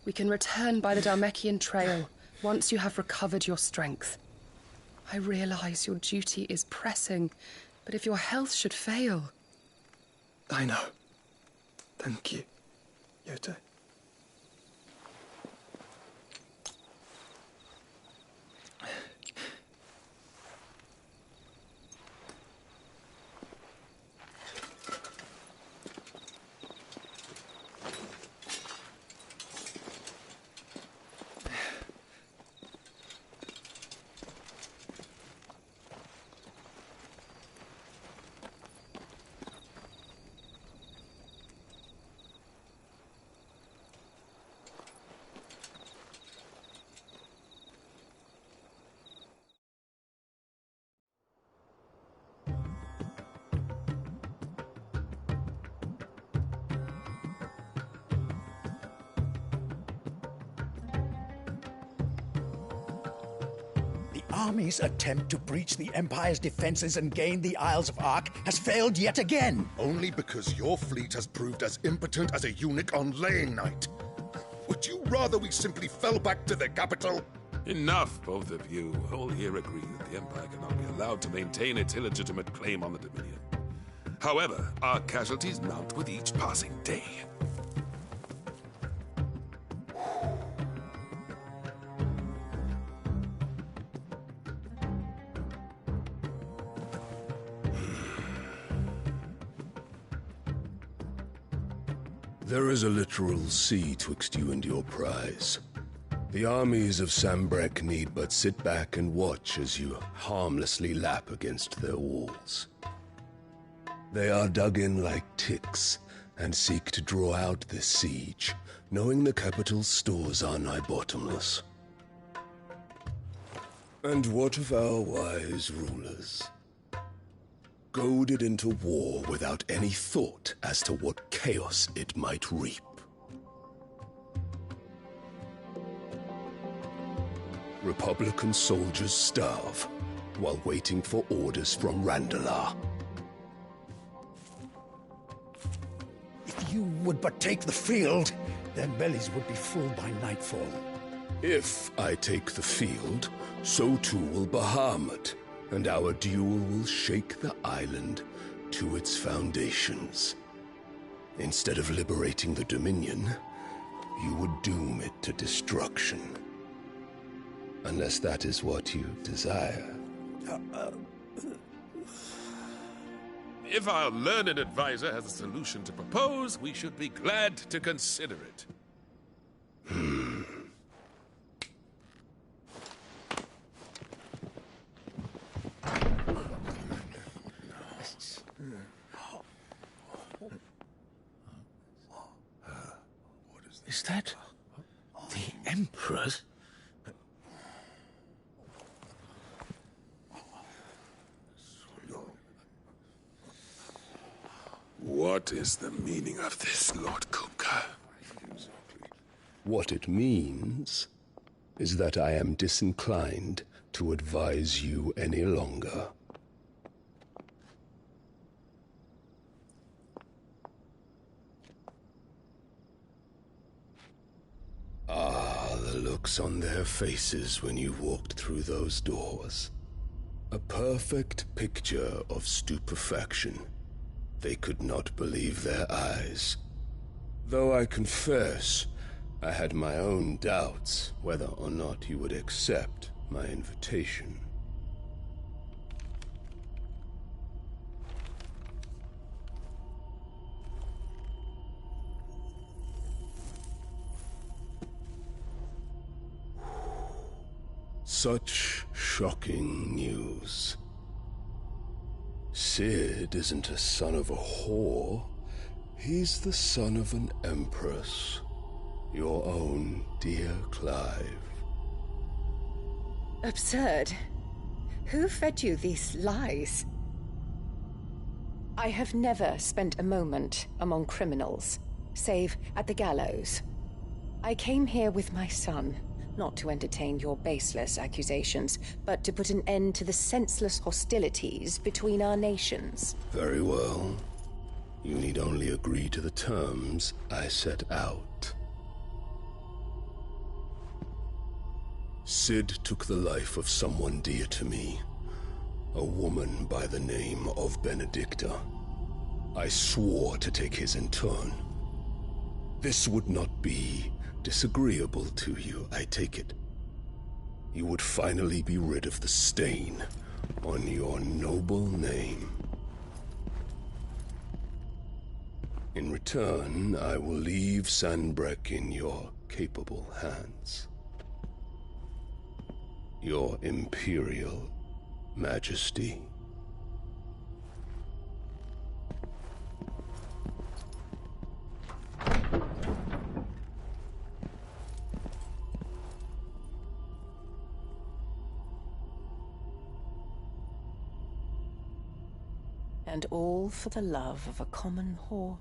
We can return by the Dalmekian trail once you have recovered your strength. I realize your duty is pressing, but if your health should fail... I know. Thank you, Yote. Army's attempt to breach the Empire's defenses and gain the Isles of Ark has failed yet again. Only because your fleet has proved as impotent as a eunuch on laying night. Would you rather we simply fell back to the capital? Enough, both of you. All here agree that the Empire cannot be allowed to maintain its illegitimate claim on the Dominion. However, our casualties mount with each passing day. There is a literal sea twixt you and your prize. The armies of Sambrek need but sit back and watch as you harmlessly lap against their walls. They are dug in like ticks and seek to draw out this siege, knowing the capital's stores are nigh bottomless. And what of our wise rulers? Goaded into war without any thought as to what chaos it might reap. Republican soldiers starve while waiting for orders from Randalar. If you would but take the field, their bellies would be full by nightfall. If I take the field, so too will Bahamut, and our duel will shake the island to its foundations. Instead of liberating the Dominion, you would doom it to destruction. Unless that is what you desire. If our learned advisor has a solution to propose, we should be glad to consider it. Is that the Emperor's? What is the meaning of this, Lord Kupka? What it means is that I am disinclined to advise you any longer. Ah, the looks on their faces when you walked through those doors. A perfect picture of stupefaction. They could not believe their eyes. Though I confess, I had my own doubts whether or not you would accept my invitation. Such shocking news. Sid isn't a son of a whore. He's the son of an empress. Your own dear Clive. Absurd. Who fed you these lies? I have never spent a moment among criminals, save at the gallows. I came here with my son, not to entertain your baseless accusations, but to put an end to the senseless hostilities between our nations. Very well. You need only agree to the terms I set out. Sid took the life of someone dear to me, a woman by the name of Benedicta. I swore to take his in turn. This would not be disagreeable to you, I take it. You would finally be rid of the stain on your noble name. In return, I will leave Sanbreque in your capable hands. Your Imperial Majesty. And all for the love of a common whore.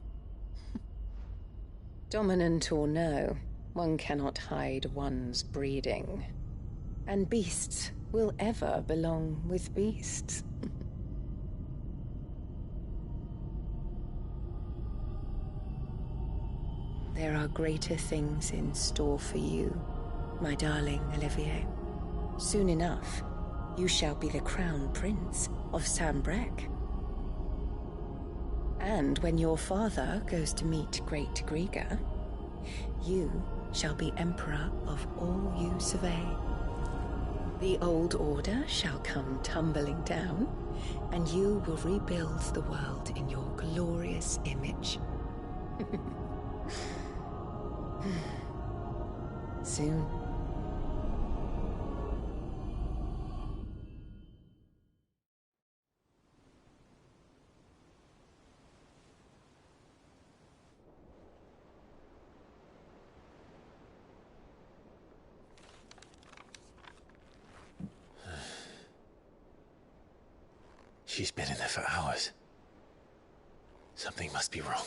Dominant or no, one cannot hide one's breeding. And beasts will ever belong with beasts. There are greater things in store for you, my darling Olivier. Soon enough, you shall be the crown prince of Sanbreque. And when your father goes to meet Great Griga, you shall be emperor of all you survey. The old order shall come tumbling down, and you will rebuild the world in your glorious image. Soon. She's been in there for hours. Something must be wrong.